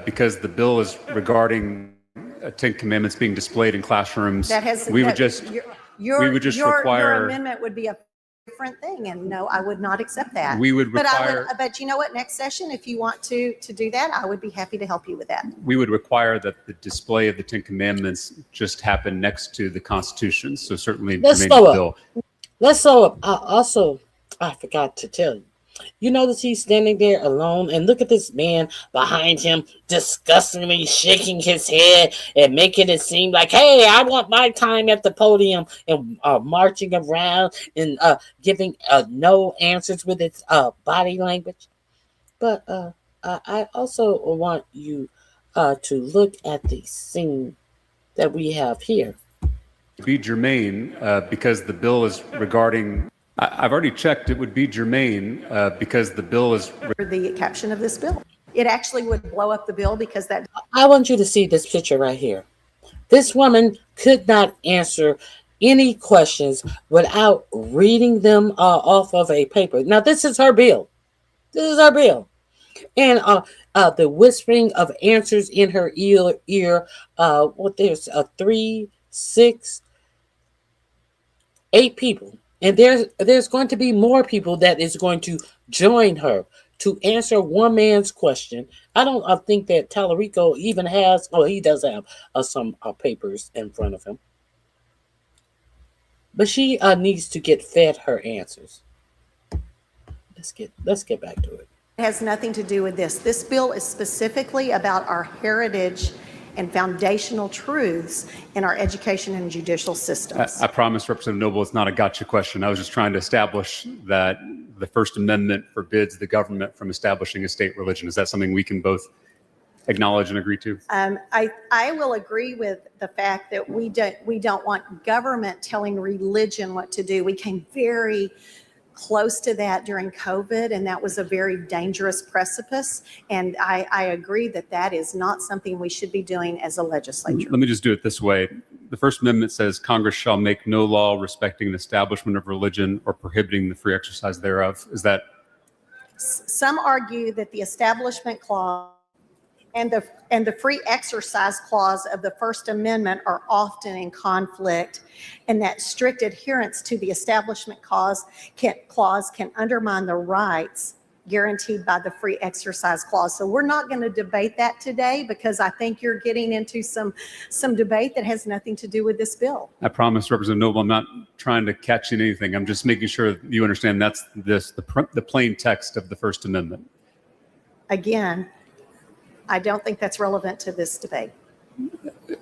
Because the bill is regarding Ten Commandments being displayed in classrooms. Your amendment would be a different thing, and no, I would not accept that. We would require. But you know what? Next session, if you want to do that, I would be happy to help you with that. We would require that the display of the Ten Commandments just happen next to the Constitution. So certainly, let's slow up. Let's slow up. Also, I forgot to tell you. You notice he's standing there alone, and look at this man behind him disgustingly shaking his head and making it seem like, hey, I want my time at the podium, and marching around and giving no answers with its body language. But I also want you to look at the scene that we have here. Be germane because the bill is regarding. I've already checked. It would be germane because the bill is. The caption of this bill. It actually would blow up the bill because that. I want you to see this picture right here. This woman could not answer any questions without reading them off of a paper. Now, this is her bill. This is her bill. And the whispering of answers in her ear. There's 3, 6, 8 people. And there's going to be more people that is going to join her to answer one man's question. I don't think that Tallarico even has, he does have some papers in front of him. But she needs to get fed her answers. Let's get back to it. It has nothing to do with this. This bill is specifically about our heritage and foundational truths in our education and judicial systems. I promise, Representative Noble, it's not a gotcha question. I was just trying to establish that the First Amendment forbids the government from establishing a state religion. Is that something we can both acknowledge and agree to? I will agree with the fact that we don't want government telling religion what to do. We came very close to that during COVID, and that was a very dangerous precipice. And I agree that that is not something we should be doing as a legislature. Let me just do it this way. the First Amendment says Congress shall make no law respecting the establishment of religion or prohibiting the free exercise thereof. Is that? Some argue that the Establishment Clause and the free exercise clause of the First Amendment are often in conflict, and that strict adherence to the Establishment Clause can undermine the rights guaranteed by the free exercise clause. So we're not going to debate that today, because I think you're getting into some debate that has nothing to do with this bill. I promise, Representative Noble, I'm not trying to catch you in anything. I'm just making sure you understand that's the plain text of the First Amendment. Again, I don't think that's relevant to this debate.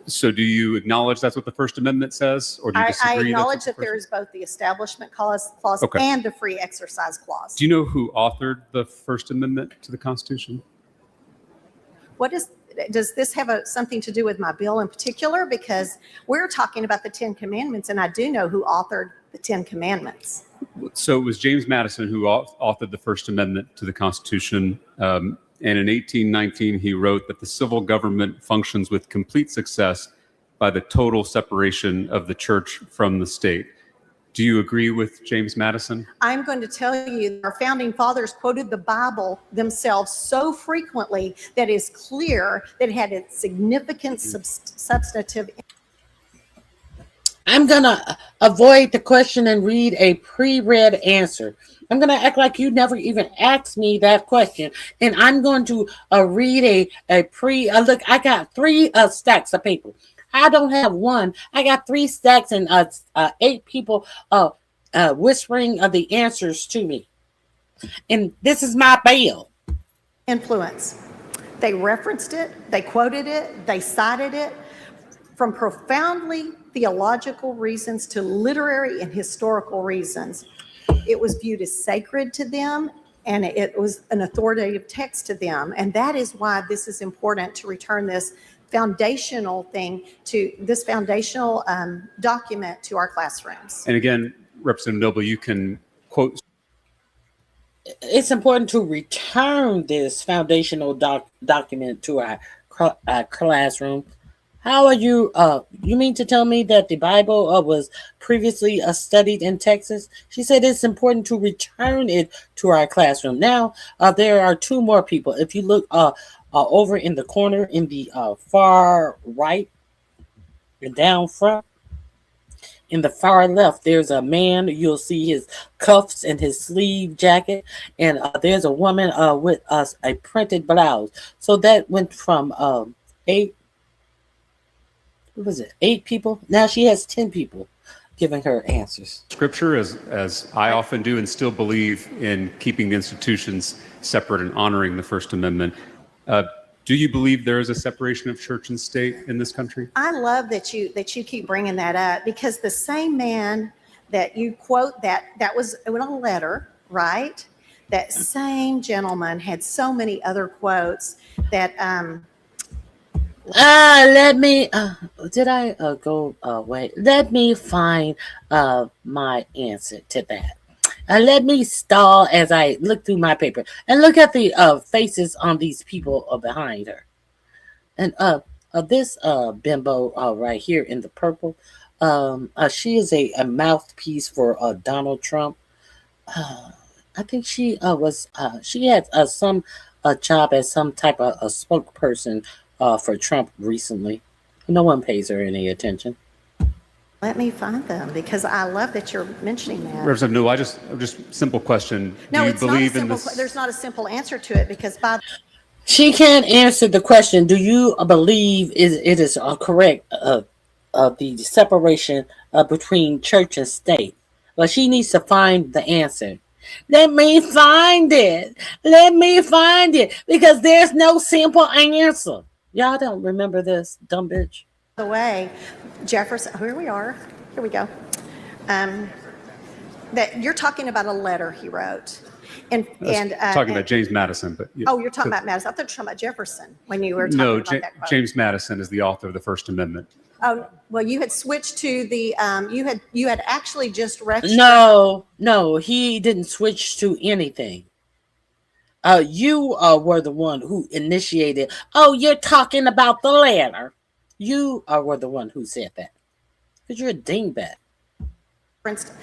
So do you acknowledge that's what the First Amendment says, or do you disagree? I acknowledge that there is both the Establishment Clause Okay. and the free exercise clause. Do you know who authored the First Amendment to the Constitution? Does this have something to do with my bill in particular? Because we're talking about the 10 Commandments, and I do know who authored the 10 Commandments. So it was James Madison who authored the First Amendment to the Constitution. And in 1819, he wrote that the civil government functions with complete success by the total separation of the church from the state. Do you agree with James Madison? I'm going to tell you, our founding fathers quoted the Bible themselves so frequently that it's clear that it had a significant substantive. I'm going to avoid the question and read a pre-read answer. I'm going to act like you never even asked me that question. And I'm going to read look, I got 3 stacks of paper. I don't have one. I got 3 stacks and 8 people whispering the answers to me. And this is my bill. Influence. They referenced it, they quoted it, they cited it, from profoundly theological reasons to literary and historical reasons. It was viewed as sacred to them, and it was an authoritative text to them. And that is why this is important, to return this foundational document to our classrooms. And again, Representative Noble, you can quote. It's important to return this foundational document to our classroom. How are you? You mean to tell me that the Bible was previously studied in Texas? She said it's important to return it to our classroom. Now, there are 2 more people. If you look over in the corner in the far right and down front, in the far left, there's a man. You'll see his cuffs and his sleeve jacket. And there's a woman with a printed blouse. So that went from 8 people? Now she has 10 people giving her answers. Scripture, as I often do, and still believe in keeping the institutions separate and honoring the First Amendment. Do you believe there is a separation of church and state in this country? I love that you keep bringing that up, because the same man that you quote that was in a letter, right? That same gentleman had so many other quotes that let me did I go wait, let me find my answer to that. Let me stall as I look through my paper and look at the faces on these people behind her. And this bimbo right here in the purple, she is a mouthpiece for Donald Trump. I think she she had some job as some type of a spokesperson for Trump recently. No one pays her any attention. Let me find them, because I love that you're mentioning that. Representative, no, just simple question. No, Do you it's not a believe in simple. this? There's not a simple answer to it, because She can't answer the question. Do you believe it is correct the separation between church and state? Well, she needs to find the answer. Let me find it. Let me find it, because there's no simple answer. Y'all don't remember this, dumb bitch. the way, Jefferson, here we are, here we go. That you're talking about a letter he wrote. Talking about James Madison, but oh, you're talking about Madison. I thought you were talking about Jefferson when you were talking about that quote. James Madison is the author of the First Amendment. Oh, well, you had switched to the you had actually just referenced. No, he didn't switch to anything. You were the one who initiated. Oh, you're talking about the letter. You were the one who said that. Because you're a dingbat. For instance,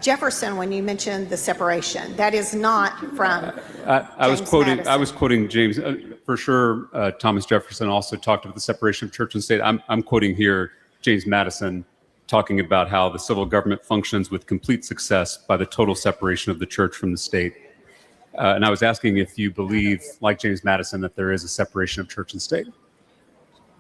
Jefferson, when you mentioned the separation, that is not from I was quoting. Madison. I was quoting James. For sure, Thomas Jefferson also talked about the separation of church and state. I'm quoting here James Madison talking about how the civil government functions with complete success by the total separation of the church from the state. And I was asking if you believe, like James Madison, that there is a separation of church and state.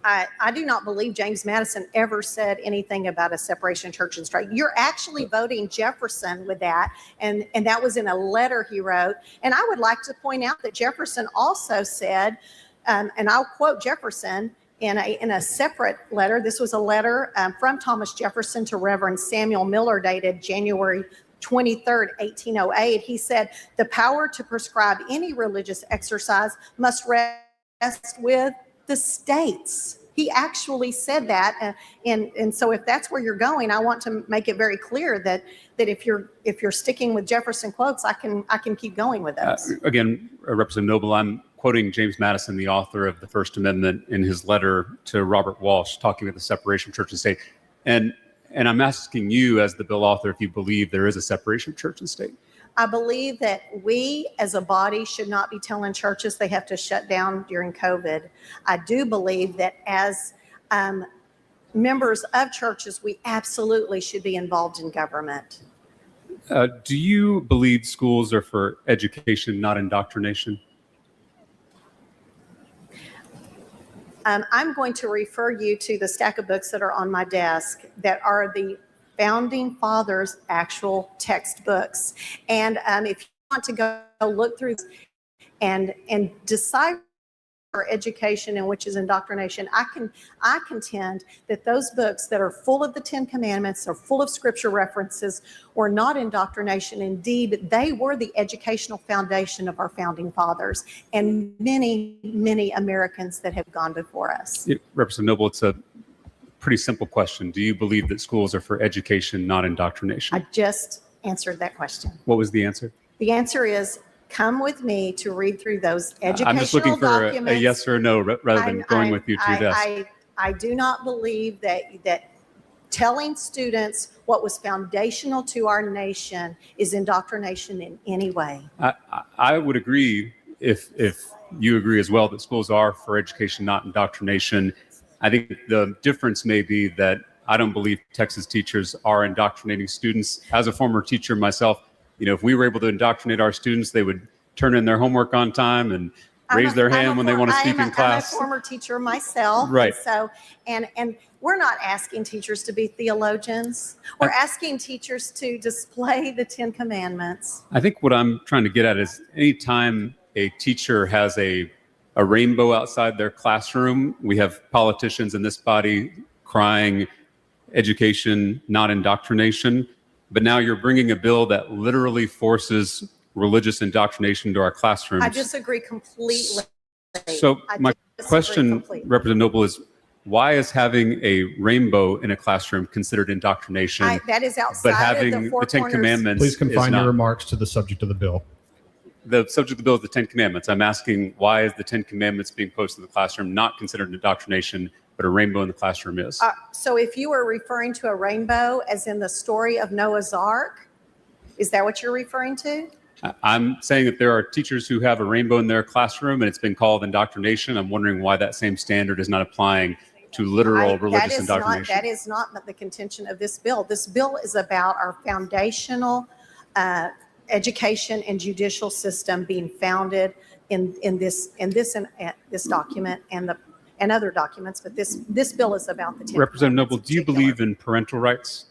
I do not believe James Madison ever said anything about a separation of church and state. You're actually voting Jefferson with that, and that was in a letter he wrote. And I would like to point out that Jefferson also said, and I'll quote Jefferson in a separate letter. This was a letter from Thomas Jefferson to Reverend Samuel Miller, dated January 23rd, 1808. He said, "The power to prescribe any religious exercise must rest with the states." He actually said that, and so if that's where you're going, I want to make it very clear that if you're sticking with Jefferson quotes, I can keep going with those. Again, Representative Noble, I'm quoting James Madison, the author of the First Amendment, in his letter to Robert Walsh, talking about the separation of church and state. And I'm asking you, as the bill author, if you believe there is a separation of church and state. I believe that we as a body should not be telling churches they have to shut down during COVID. I do believe that as members of churches, we absolutely should be involved in government. Do you believe schools are for education, not indoctrination? I'm going to refer you to the stack of books that are on my desk that are the Founding Fathers' actual textbooks. And if you want to go look through and decipher education and which is indoctrination, I contend that those books that are full of the Ten Commandments, are full of scripture references, were not indoctrination. Indeed, they were the educational foundation of our founding fathers and many, many Americans that have gone before us. Representative Noble, it's a pretty simple question. Do you believe that schools are for education, not indoctrination? I just answered that question. What was the answer? The answer is, come with me to read through those educational I'm just looking for a yes or a no rather than going with you to your desk. I do not believe that telling students what was foundational to our nation is indoctrination in any way. I would agree if you agree as well that schools are for education, not indoctrination. I think the difference may be that I don't believe Texas teachers are indoctrinating students. As a former teacher myself, if we were able to indoctrinate our students, they would turn in their homework on time and raise their hand when they want to speak in class. I'm a former teacher myself. Right. And we're not asking teachers to be theologians. We're asking teachers to display the Ten Commandments. I think what I'm trying to get at is anytime a teacher has a rainbow outside their classroom, we have politicians in this body crying education, not indoctrination. But now you're bringing a bill that literally forces religious indoctrination into our classrooms. I disagree completely. So my question, Representative Noble, is why is having a rainbow in a classroom considered indoctrination? That is outside but having of the four the Ten corners. Commandments Please confine your not. remarks to the subject of the bill. The subject of the bill is the Ten Commandments. I'm asking, why is the Ten Commandments being posted in the classroom not considered indoctrination, but a rainbow in the classroom is? So if you were referring to a rainbow as in the story of Noah's Ark, is that what you're referring to? I'm saying that there are teachers who have a rainbow in their classroom and it's been called indoctrination. I'm wondering why that same standard is not applying to literal religious indoctrination. That is not the contention of this bill. This bill is about our foundational education and judicial system being founded in this document and other documents, but this bill is about the Ten Representative Commandments Noble, do you believe in parental rights?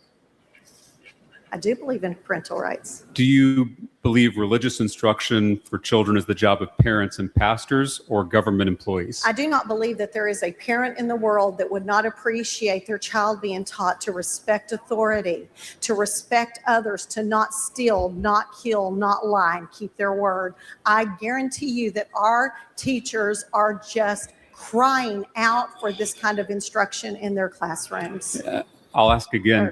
I do believe in parental rights. Do you believe religious instruction for children is the job of parents and pastors or government employees? I do not believe that there is a parent in the world that would not appreciate their child being taught to respect authority, to respect others, to not steal, not kill, not lie, and keep their word. I guarantee you that our teachers are just crying out for this kind of instruction in their classrooms. I'll ask again.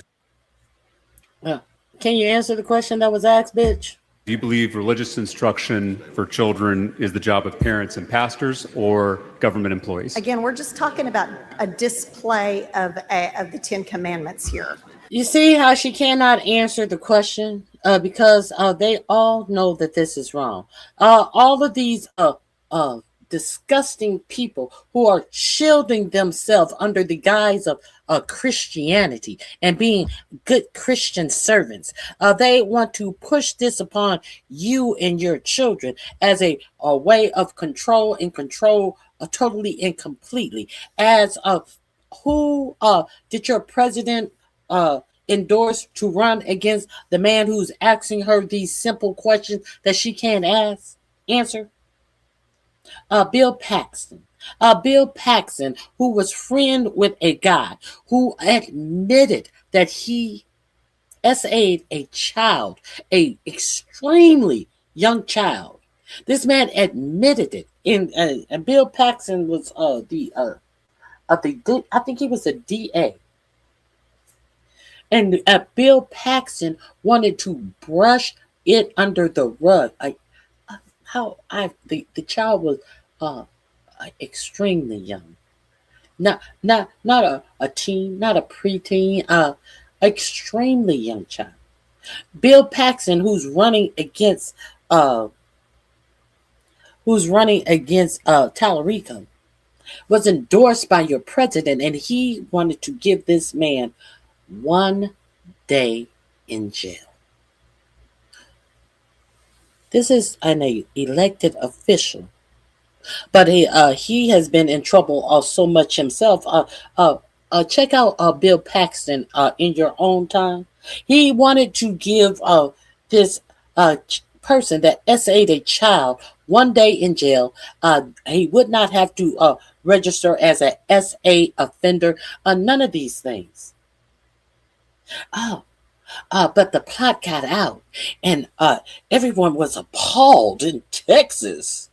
Can you answer the question that was asked, bitch? Do you believe religious instruction for children is the job of parents and pastors or government employees? Again, we're just talking about a display of the Ten Commandments here. You see how she cannot answer the question because they all know that this is wrong. All of these disgusting people who are shielding themselves under the guise of Christianity and being good Christian servants. They want to push this upon you and your children as a way of control and control totally and completely. As who did your president endorse to run against the man who's asking her these simple questions that she can't answer? Bill Paxton. Bill Paxton, who was friend with a guy who admitted that he SA'd a child, a extremely young child. This man admitted it. And Bill Paxton was I think he was a DA. And Bill Paxton wanted to brush it under the rug. The child was extremely young, not a teen, not a preteen, extremely young child. Bill Paxton, who's running against Tallarico, was endorsed by your president, and he wanted to give this man 1 day in jail. This is an elected official, but he has been in trouble so much himself. Check out Bill Paxton in your own time. He wanted to give this person that SA'd a child 1 day in jail. He would not have to register as a SA offender. None of these things. But the plot got out, and everyone was appalled in Texas.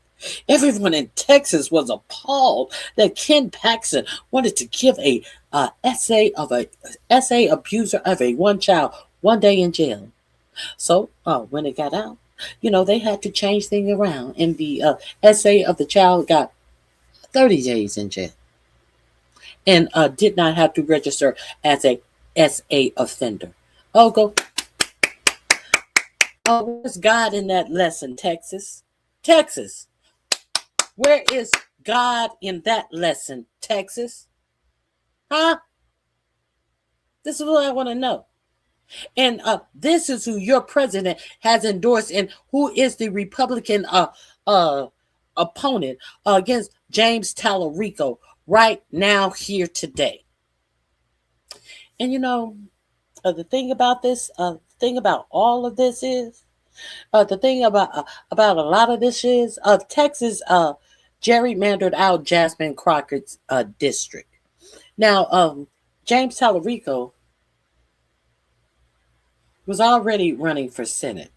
Everyone in Texas was appalled that Ken Paxton wanted to give a SA abuser of a one child 1 day in jail. So when it got out, they had to change things around, and the SA of the child got 30 days in jail, and did not have to register as a SA offender. Where's God in that lesson, Texas? Texas, where is God in that lesson, Texas? Huh? This is what I want to know. And this is who your president has endorsed, and who is the Republican opponent against James Tallarico right now, here today. And the thing about this, thing about all of this is, the thing about a lot of this is, Texas gerrymandered out Jasmine Crockett's district. Now, James Tallarico was already running for Senate.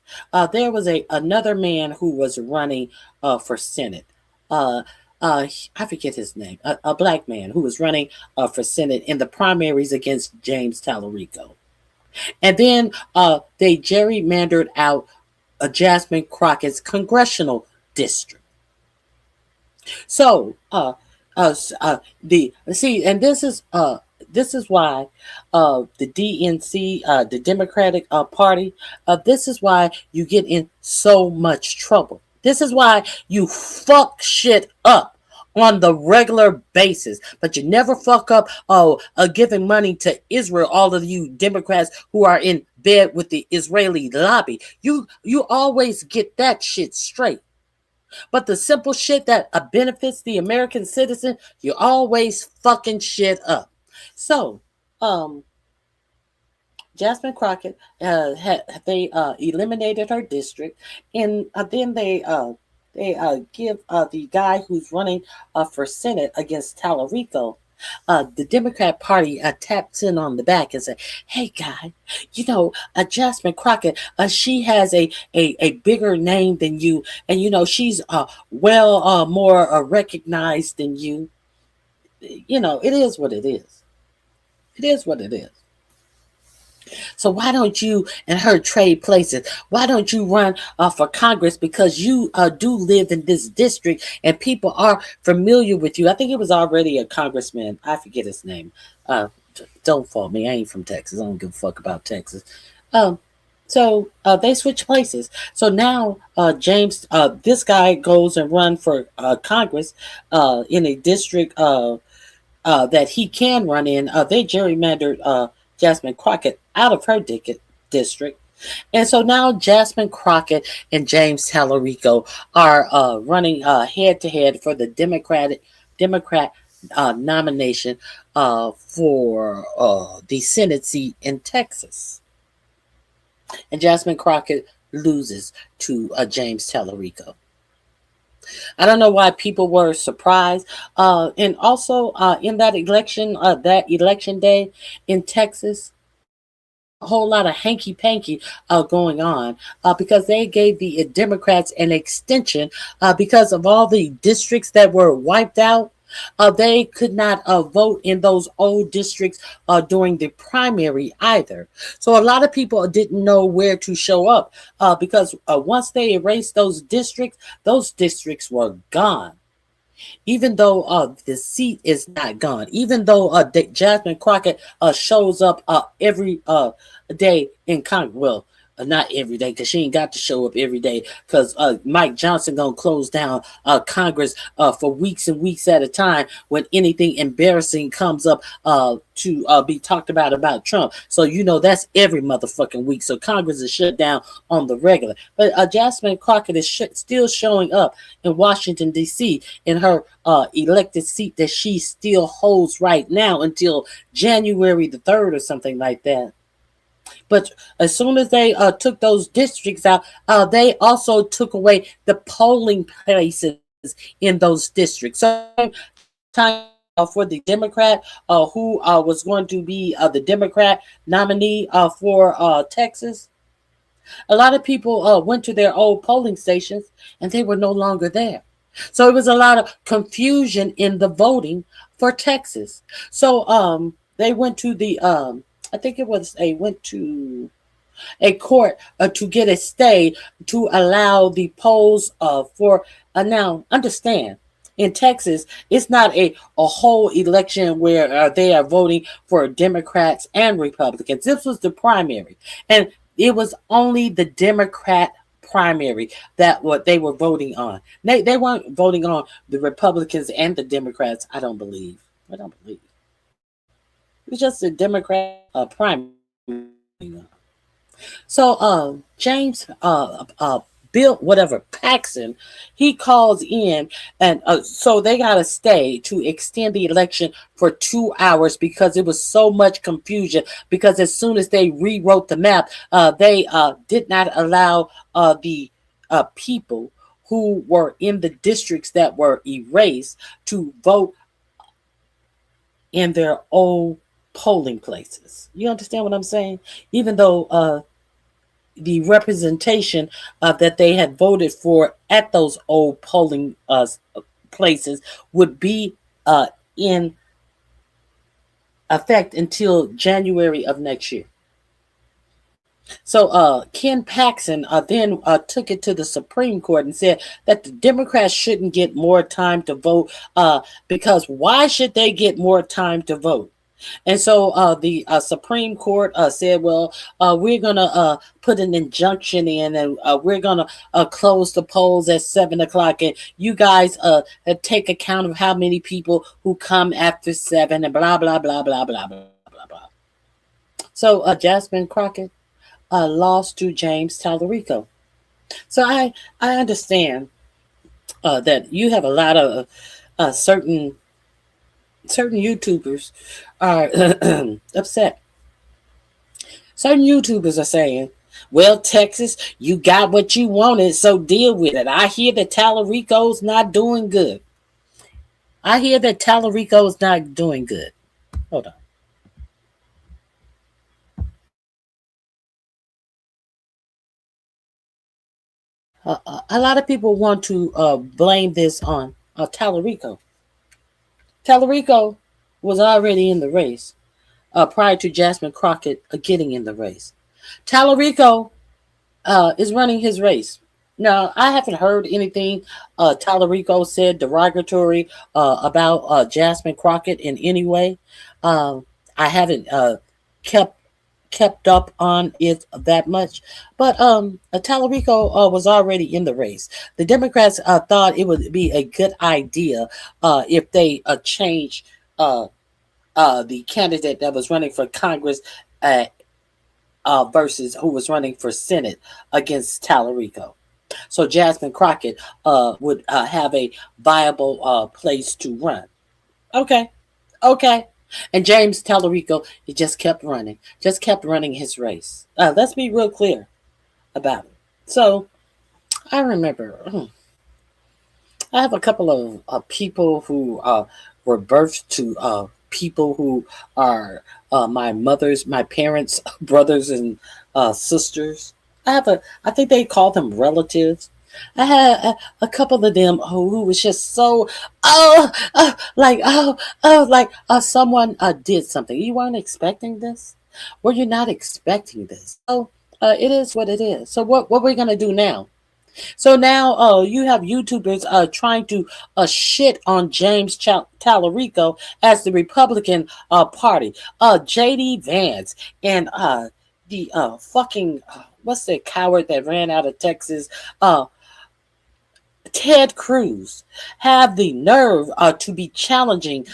There was another man who was running for Senate. I forget his name. A black man who was running for Senate in the primaries against James Tallarico. And then they gerrymandered out Jasmine Crockett's congressional district. So this is why the DNC, the Democratic Party, this is why you get in so much trouble. This is why you fuck shit up on the regular basis, but you never fuck up giving money to Israel. All of you Democrats who are in bed with the Israeli lobby, you always get that shit straight. But the simple shit that benefits the American citizen, you always fucking shit up. So, Jasmine Crockett, they eliminated her district, and then they give the guy who's running for Senate against Tallarico, the Democrat Party taps in on the back and said, "Hey, guy, Jasmine Crockett, she has a bigger name than you, and she's more recognized than you. It is what it is. It is what it is." So why don't you and her trade places? Why don't you run for Congress? Because you do live in this district and people are familiar with you. I think it was already a congressman. I forget his name. Don't fault me. I ain't from Texas. I don't give a fuck about Texas. So they switch places. So now James, this guy goes and run for Congress in a district that he can run in. They gerrymandered Jasmine Crockett out of her district. And so now Jasmine Crockett and James Tallarico are running head to head for the Democrat nomination for the Senate seat in Texas. And Jasmine Crockett loses to James Tallarico. I don't know why people were surprised. And also in that election day in Texas, a whole lot of hanky-panky going on because they gave the Democrats an extension because of all the districts that were wiped out. They could not vote in those old districts during the primary either. So a lot of people didn't know where to show up because once they erased those districts were gone. Even though the seat is not gone, even though Jasmine Crockett shows up every day in Congress. Well, not every day, because she ain't got to show up every day, because Mike Johnson gonna close down Congress for weeks and weeks at a time when anything embarrassing comes up to be talked about Trump. So you know that's every motherfucking week. So Congress is shut down on the regular. But Jasmine Crockett is still showing up in Washington D.C. in her elected seat that she still holds right now until January the 3rd or something like that. But as soon as they took those districts out, they also took away the polling places in those districts. So time for the Democrat who was going to be the Democrat nominee for Texas, a lot of people went to their old polling stations and they were no longer there. So it was a lot of confusion in the voting for Texas. So they went to the I think it was went to a court to get a stay to allow the polls for now understand in Texas it's not a whole election where they are voting for Democrats and Republicans. This was the primary and it was only the Democrat primary that what they were voting on. They weren't voting on the Republicans and the Democrats. I don't believe. It was just a Democrat primary. So James Bill whatever Paxson, he calls in and so they got to stay to extend the election for 2 hours because it was so much confusion, because as soon as they rewrote the map, they did not allow the people who were in the districts that were erased to vote in their old polling places. You understand what I'm saying? Even though the representation that they had voted for at those old polling places would be in effect until January of next year. So Ken Paxton then took it to the Supreme Court and said that the Democrats shouldn't get more time to vote because why should they get more time to vote? And so the Supreme Court said, well, we're going to put an injunction in and we're going to close the polls at 7 o'clock. And you guys take account of how many people who come after 7 and blah, blah, blah, blah, blah, blah, blah, blah. So Jasmine Crockett lost to James Tallarico. So I understand that you have a lot of certain YouTubers are upset. Certain YouTubers are saying, well, Texas, you got what you wanted, so deal with it. I hear that Tallarico's not doing good. Hold on. A lot of people want to blame this on Tallarico. Tallarico was already in the race. prior to Jasmine Crockett getting in the race. Tallarico is running his race. Now, I haven't heard anything Tallarico said derogatory about Jasmine Crockett in any way. I haven't kept up on it that much, but Tallarico was already in the race. The Democrats thought it would be a good idea if they changed the candidate that was running for Congress versus who was running for Senate against Tallarico. So Jasmine Crockett would have a viable place to run. Okay. And James Tallarico, he just kept running his race. Let's be real clear about it. So I remember I have a couple of people who were birthed to people who are my parents' brothers and sisters. I think they call them relatives. I had a couple of them who was just so someone did something. You weren't expecting this. Were you not expecting this? So it is what it is. So what we're gonna do now? So now you have YouTubers trying to shit on James Tallarico as the Republican Party. JD Vance and the fucking what's the coward that ran out of Texas? Ted Cruz have the nerve to be challenging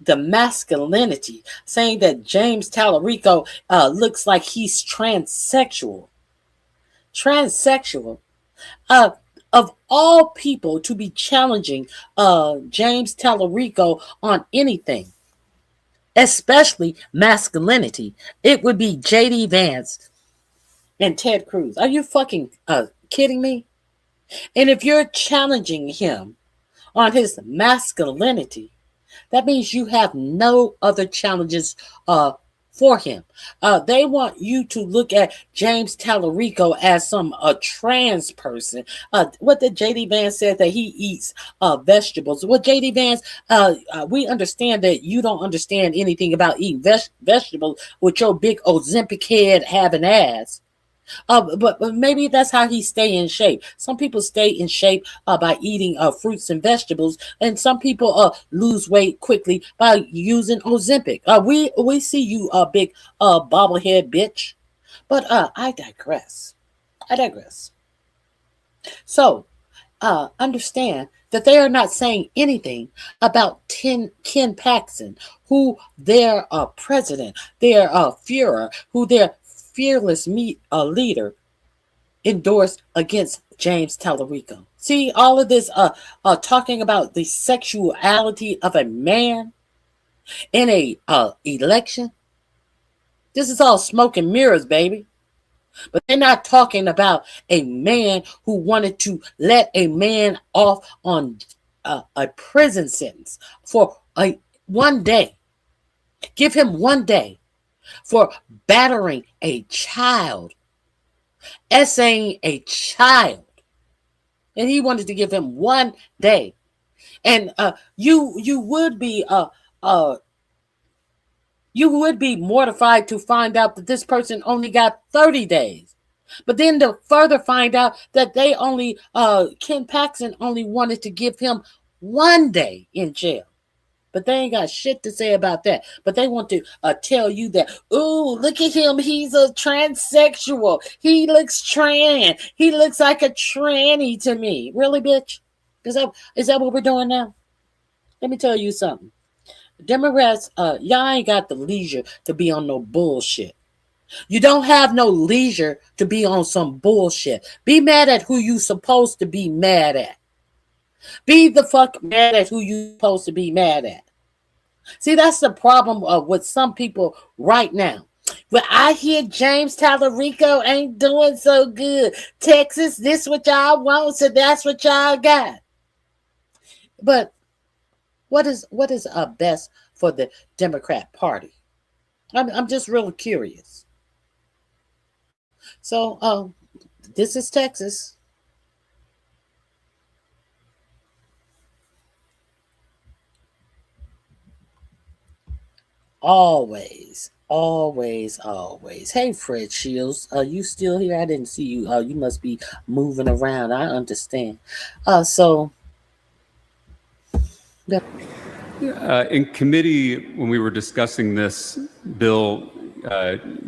the masculinity, saying that James Tallarico looks like he's transsexual. Of all people to be challenging James Tallarico on anything, especially masculinity, it would be JD Vance and Ted Cruz. Are you fucking kidding me? And if you're challenging him on his masculinity, that means you have no other challenges for him. They want you to look at James Tallarico as a trans person. What did JD Vance say, that he eats vegetables? Well, JD Vance, we understand that you don't understand anything about eating vegetables with your big Ozempic head having ass. But maybe that's how he stay in shape. Some people stay in shape by eating fruits and vegetables, and some people lose weight quickly by using Ozempic. We see you, big bobblehead bitch. But I digress. So understand that they are not saying anything about Ken Paxton, who their president, their Führer, who their fearless leader endorsed against James Tallarico. See, all of this talking about the sexuality of a man in a election. This is all smoke and mirrors, baby. But they're not talking about a man who wanted to let a man off on a prison sentence for 1 day. Give him 1 day for battering a child, essaying a child, and he wanted to give him 1 day. And you would be mortified to find out that this person only got 30 days. But then to further find out that they only Ken Paxton only wanted to give him 1 day in jail. But they ain't got shit to say about that. But they want to tell you that, ooh, look at him. He's a transsexual. He looks trans. He looks like a tranny to me. Really, bitch? Is that what we're doing now? Let me tell you something. Democrats, y'all ain't got the leisure to be on no bullshit. You don't have no leisure to be on some bullshit. Be mad at who you supposed to be mad at. Be the fuck mad at who you supposed to be mad at. See, that's the problem with some people right now. But I hear James Tallarico ain't doing so good. Texas, this what y'all want, so that's what y'all got. But what is best for the Democrat Party? I'm just really curious. So, this is Texas. Always, always, always. Hey, Fred Shields, you still here? I didn't see you. You must be moving around. I understand. So. In committee, when we were discussing this bill,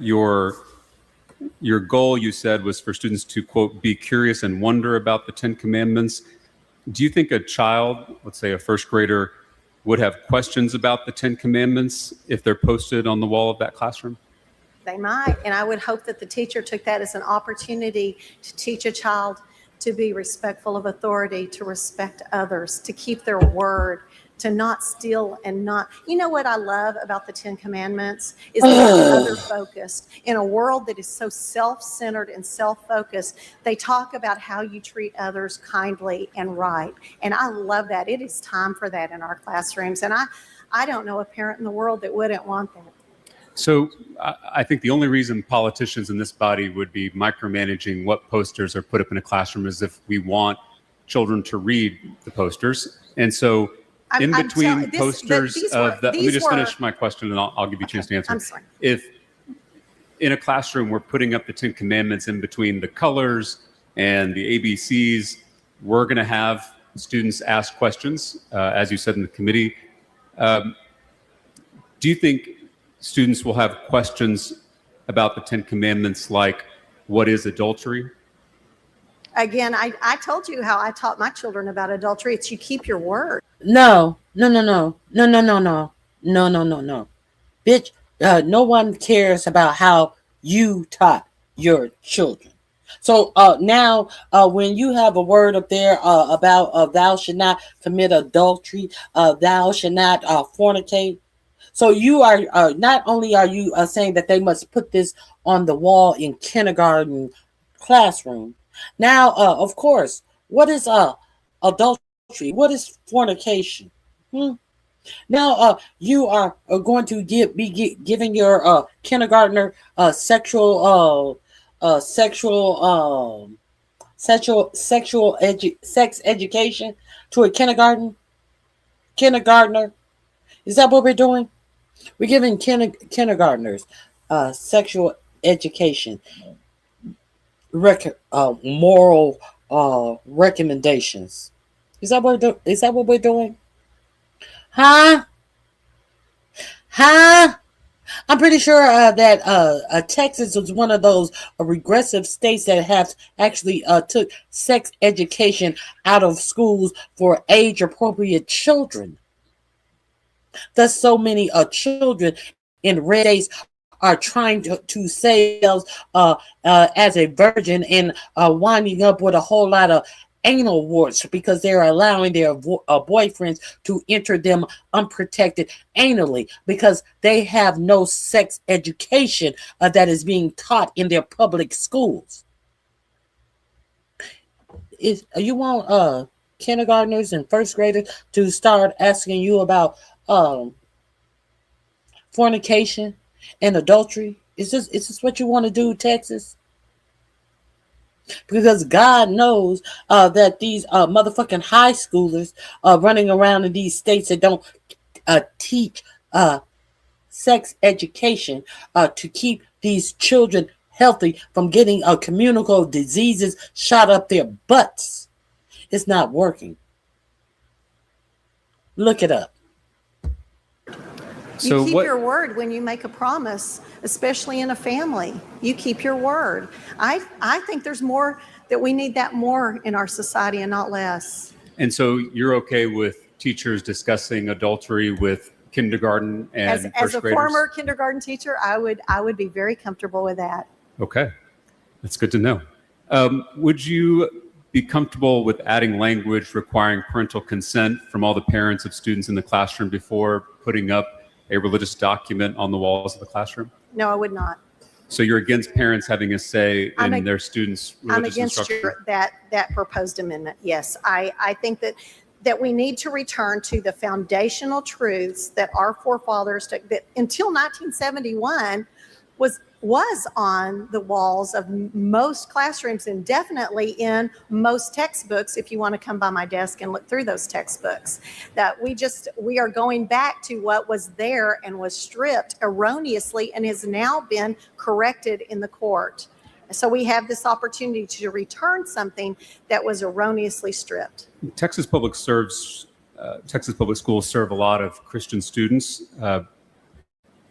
your goal, you said, was for students to, quote, be curious and wonder about the 10 Commandments. Do you think a child, let's say a first grader, would have questions about the 10 Commandments if they're posted on the wall of that classroom? They might, and I would hope that the teacher took that as an opportunity to teach a child to be respectful of authority, to respect others, to keep their word, to not steal and not. You know what I love about the 10 Commandments is they're other focused. In a world that is so self-centered and self-focused, they talk about how you treat others kindly and right. And I love that. It is time for that in our classrooms. And I don't know a parent in the world that wouldn't want that. So I think the only reason politicians in this body would be micromanaging what posters are put up in a classroom is if we want children to read the posters. And so in between posters of that, let me just finish my question and I'll give you a chance to answer. I'm sorry. If in a classroom we're putting up the 10 Commandments in between the colors and the ABCs, we're going to have students ask questions, as you said in the committee. Do you think students will have questions about the 10 Commandments like, what is adultery? Again, I told you how I taught my children about adultery. It's you keep your word. No. Bitch, no one cares about how you taught your children. So now when you have a word up there about thou should not commit adultery, thou should not fornicate. So you are not only are you saying that they must put this on the wall in kindergarten classroom. Now, of course, what is adultery? What is fornication? Now, you are going to be giving your kindergartner sex education to a kindergartner. Is that what we're doing? We're giving kindergartners sexual education, moral recommendations. Is that what we're doing? Huh? I'm pretty sure that Texas was one of those regressive states that have actually took sex education out of schools for age-appropriate children. Thus, so many children in red states are trying to say as a virgin and winding up with a whole lot of anal warts because they're allowing their boyfriends to enter them unprotected anally because they have no sex education that is being taught in their public schools. You want kindergartners and first graders to start asking you about fornication and adultery? Is this what you want to do, Texas? Because God knows that these motherfucking high schoolers running around in these states that don't teach sex education to keep these children healthy from getting communicable diseases shot up their butts. It's not working. Look it up. You keep your word when you make a promise, especially in a family. You keep your word. I think there's more that we need that more in our society and not less. And so you're okay with teachers discussing adultery with kindergarten and first graders? As a former kindergarten teacher, I would be very comfortable with that. Okay, that's good to know. Would you be comfortable with adding language requiring parental consent from all the parents of students in the classroom before putting up a religious document on the walls of the classroom? No, I would not. So you're against parents having a say in their students' religious instruction? I'm against that proposed amendment. Yes, I think that we need to return to the foundational truths that our forefathers took, that until 1971 was was on the walls of most classrooms and definitely in most textbooks if you want to come by my desk and look through those textbooks. That we are going back to what was there and was stripped erroneously and has now been corrected in the court. So we have this opportunity to return something that was erroneously stripped. Texas Public Schools serve a lot of Christian students.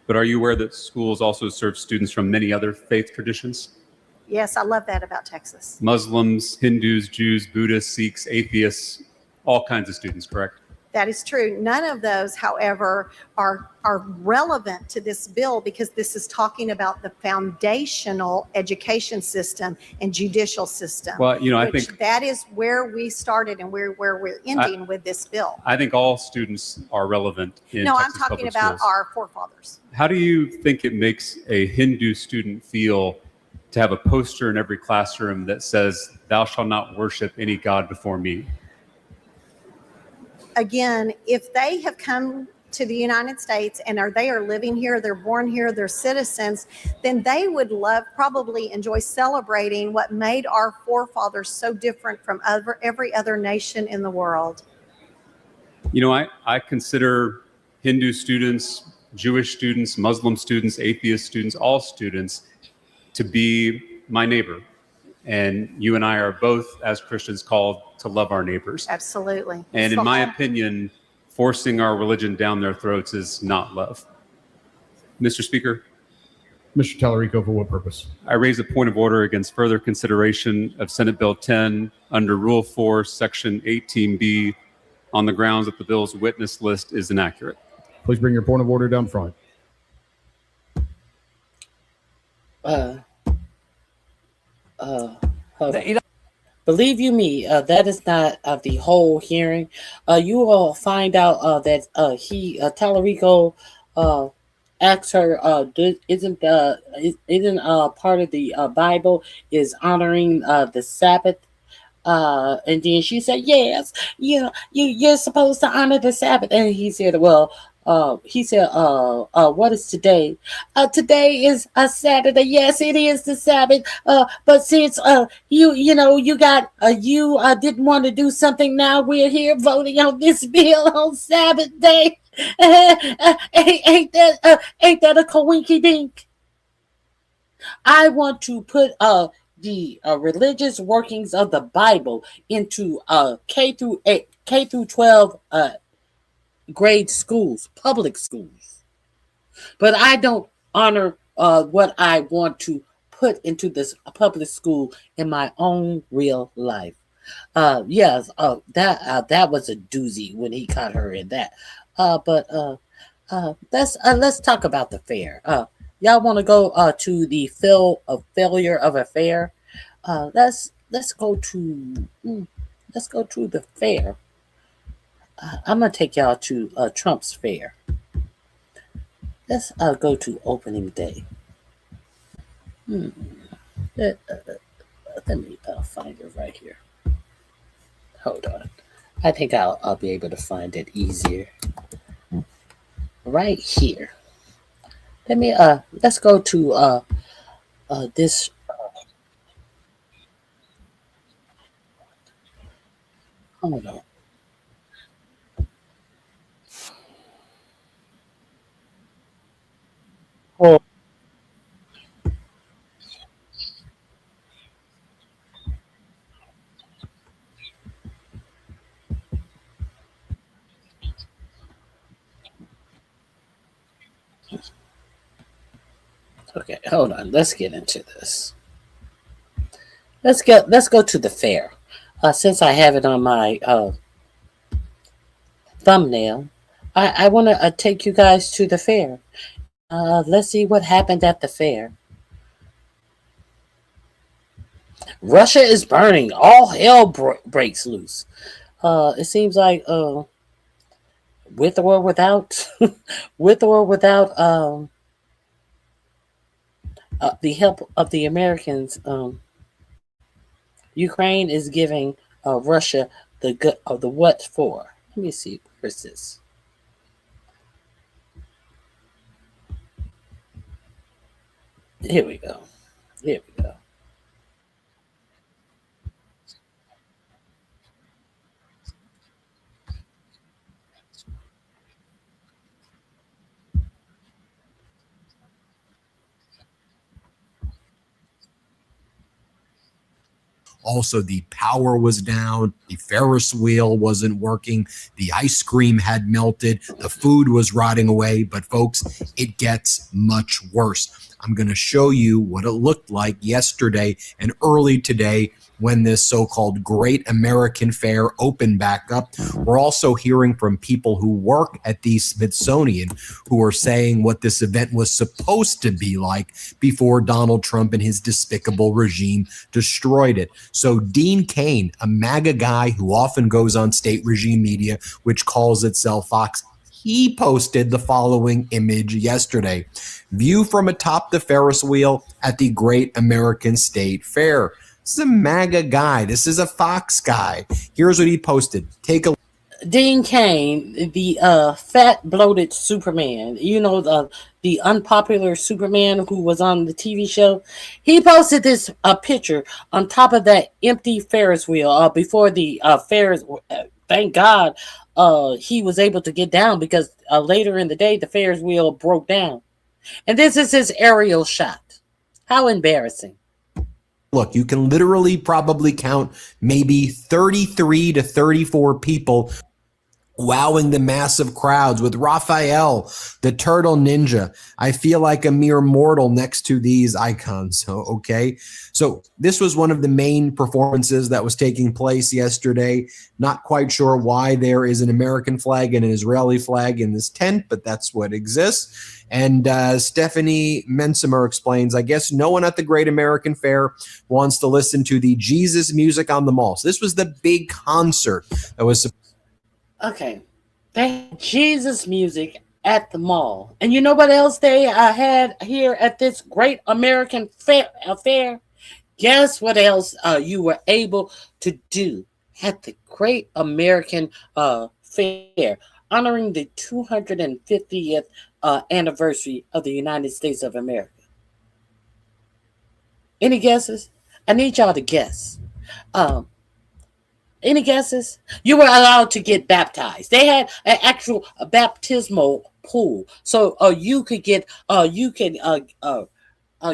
But are you aware that schools also serve students from many other faith traditions? Yes, I love that about Texas. Muslims, Hindus, Jews, Buddhists, Sikhs, atheists, all kinds of students, correct? That is true. None of those, however, are relevant to this bill because this is talking about the foundational education system and judicial system. Well, I think that is where we started and where we're ending with this bill. I think all students are relevant in No, Texas I'm talking public about schools. our forefathers. How do you think it makes a Hindu student feel to have a poster in every classroom that says, "Thou shalt not worship any god before me"? Again, if they have come to the United States and they are living here, they're born here, they're citizens, then they would probably enjoy celebrating what made our forefathers so different from every other nation in the world. I consider Hindu students, Jewish students, Muslim students, atheist students, all students to be my neighbor. And you and I are both, as Christians, called to love our neighbors. Absolutely. And in my opinion, forcing our religion down their throats is not love. Mr. Speaker. Mr. Tallarico, for what purpose? I raise a point of order against further consideration of Senate Bill 10 under Rule 4, Section 18B on the grounds that the bill's witness list is inaccurate. Please bring your point of order down front. Believe you me, that is not the whole hearing. You will find out that Tallarico asked her, isn't part of the Bible is honoring the Sabbath? And then she said, yes, you're supposed to honor the Sabbath. And he said, well, what is today? Today is a Saturday. Yes, it is the Sabbath. But since you didn't want to do something, now we're here voting on this bill on Sabbath day. Ain't that a coinky dink? I want to put the religious workings of the Bible into K through 12 grade schools, public schools. But I don't honor what I want to put into this public school in my own real life. Yes, that was a doozy when he caught her in that. But let's talk about the fair. Y'all want to go to the failure of a fair? Let's go to the fair. I'm gonna take y'all to Trump's fair. Let's go to opening day. Let me find it right here. Hold on. I think I'll be able to find it easier. Right here. Let's go to this. Hold on. Oh. Okay, hold on. Let's get into this. Let's go to the fair. Since I have it on my thumbnail, I want to take you guys to the fair. Let's see what happened at the fair. Russia is burning. All hell breaks loose. It seems like with or without the help of the Americans, Ukraine is giving Russia the what for. Let me see. Where's this? Here we go. Here we go. Also, the power was down. The Ferris wheel wasn't working. The ice cream had melted. The food was rotting away. But folks, it gets much worse. I'm going to show you what it looked like yesterday and early today when this so-called Great American Fair opened back up. We're also hearing from people who work at the Smithsonian who are saying what this event was supposed to be like before Donald Trump and his despicable regime destroyed it. So Dean Cain, a MAGA guy who often goes on state regime media, which calls itself Fox, he posted the following image yesterday. View from atop the Ferris wheel at the Great American State Fair. This is a MAGA guy. This is a Fox guy. Here's what he posted. Take a Dean Cain, the fat, bloated Superman, you know, the unpopular Superman who was on the TV show, he posted this picture on top of that empty Ferris wheel before the Ferris. Thank God he was able to get down because later in the day, the Ferris wheel broke down. And this is his aerial shot. How embarrassing. look. You can literally probably count maybe 33 to 34 people wowing the massive crowds with Raphael, the turtle ninja. I feel like a mere mortal next to these icons. Okay. So this was one of the main performances that was taking place yesterday. Not quite sure why there is an American flag and an Israeli flag in this tent, but that's what exists. And Stephanie Mensimer explains, I guess no one at the Great American Fair wants to listen to the Jesus music on the mall. So this was the big concert that was Okay, they had Jesus music at the mall. And you know what else they had here at this Great American Fair? Guess what else you were able to do at the Great American Fair, honoring the 250th anniversary of the United States of America? Any guesses? I need y'all to guess. Any guesses? You were allowed to get baptized. They had an actual baptismal pool, so you could get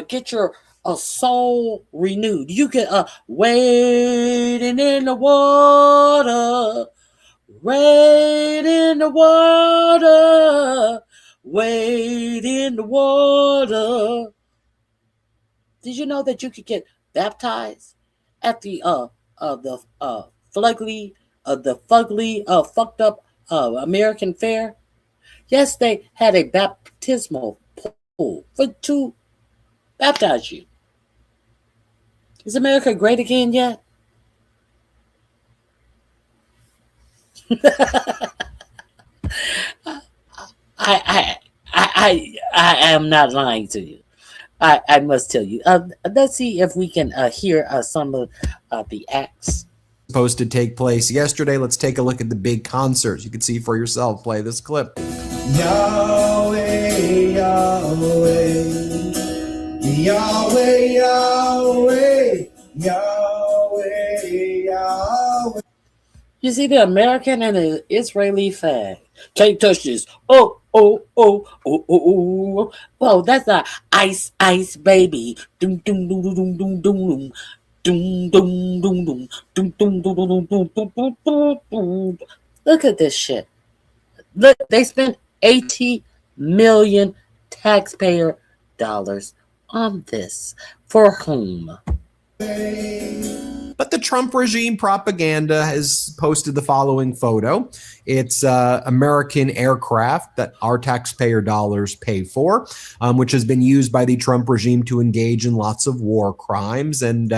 get your soul renewed. You could wading in the water, wade in the water, wade in the water. Did you know that you could get baptized at the fugly, fucked up American Fair? Yes, they had a baptismal pool to baptize you. Is America great again yet? I am not lying to you. I must tell you. Let's see if we can hear some of the acts. Supposed to take place yesterday. Let's take a look at the big concerts. You can see for yourself. Play this clip. Yahweh, Yahweh, Yahweh, Yahweh, Yahweh, Yahweh. You see the American and the Israeli flag. Can't touch this. Oh, oh, oh, oh, oh, oh. Whoa, that's not ice, ice, baby. Doom, doom, doom, doom, doom, doom. Doom, doom, doom, doom, doom, doom, doom, doom, doom, doom, doom, doom. Look at this shit. Look, they spent 80 million taxpayer dollars on this. For whom? But the Trump regime propaganda has posted the following photo. It's American aircraft that our taxpayer dollars pay for, which has been used by the Trump regime to engage in lots of war crimes and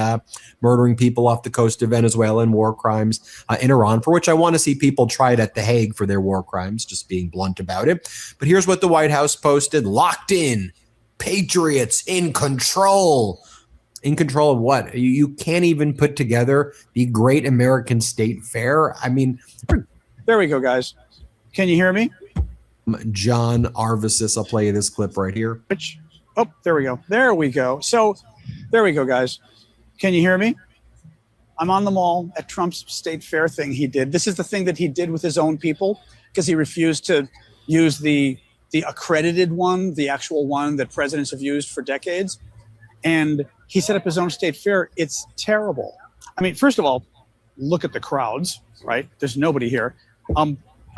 murdering people off the coast of Venezuela and war crimes in Iran, for which I want to see people tried at The Hague for their war crimes, just being blunt about it. But here's what the White House posted. Locked in. Patriots in control. In control of what? You can't even put together the Great American State Fair. I mean, there we go, guys. Can you hear me? John Arvisis, I'll play you this clip right here. Oh, there we go. There we go. So there we go, guys. Can you hear me? I'm on the mall at Trump's state fair thing he did. This is the thing that he did with his own people because he refused to use the accredited one, the actual one that presidents have used for decades. And he set up his own state fair. It's terrible. I mean, first of all, look at the crowds, right? There's nobody here.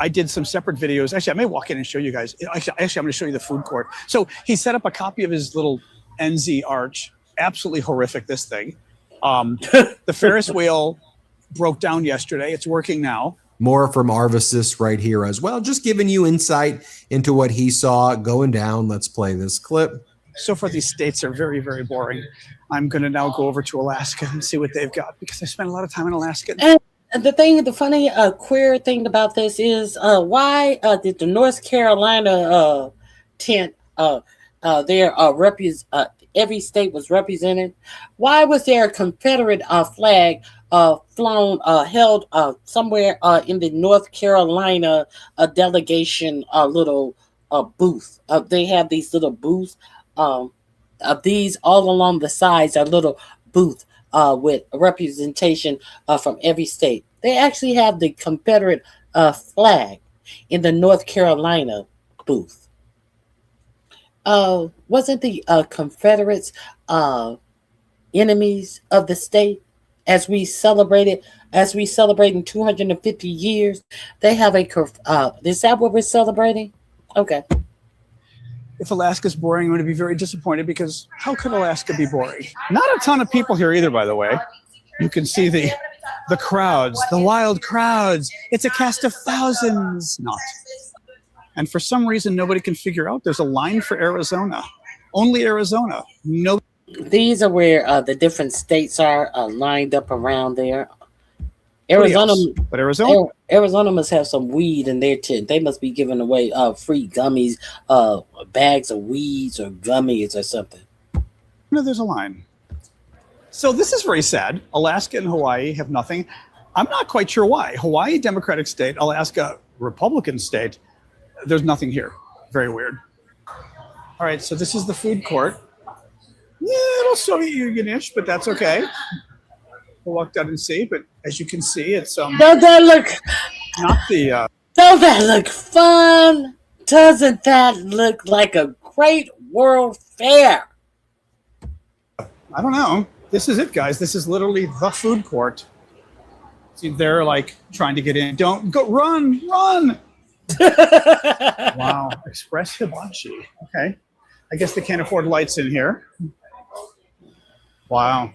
I did some separate videos. Actually, I may walk in and show you guys. Actually, I'm going to show you the food court. So he set up a copy of his little NZ arch. Absolutely horrific, this thing. The Ferris wheel broke down yesterday. It's working now. More from Arvisis right here as well, just giving you insight into what he saw going down. Let's play this clip. So far, these states are very, very boring. I'm going to now go over to Alaska and see what they've got because I spent a lot of time in Alaska. And the funny queer thing about this is why did the North Carolina tent every state was represented? Why was there a Confederate flag flown held somewhere in the North Carolina delegation little booth? They have these little booths. These all along the sides are little booths with representation from every state. They actually have the Confederate flag in the North Carolina booth. Wasn't the Confederates enemies of the state? As we celebrating 250 years, they have a is that what we're celebrating? Okay. If Alaska's boring, I'm going to be very disappointed because how could Alaska be boring? Not a ton of people here either, by the way. You can see the crowds, the wild crowds. It's a cast of thousands. Not. And for some reason, nobody can figure out there's a line for Arizona. Only Arizona. No. These are where the different states are lined up around there. Arizona must have some weed in their tent. They must be giving away free gummies, bags of weeds or gummies or something. No, there's a line. So this is very sad. Alaska and Hawaii have nothing. I'm not quite sure why. Hawaii, Democratic state. Alaska, Republican state. There's nothing here. Very weird. All right, so this is the food court. Yeah, it'll Soviet Union-ish, but that's okay. We'll walk down and see, but as you can see, it's Don't that look? Not the. Don't that look fun? Doesn't that look like a great world fair? I don't know. This is it, guys. This is literally the food court. See, they're like trying to get in. Don't go. Run! Wow. Express hibachi. Okay. I guess they can't afford lights in here. Wow.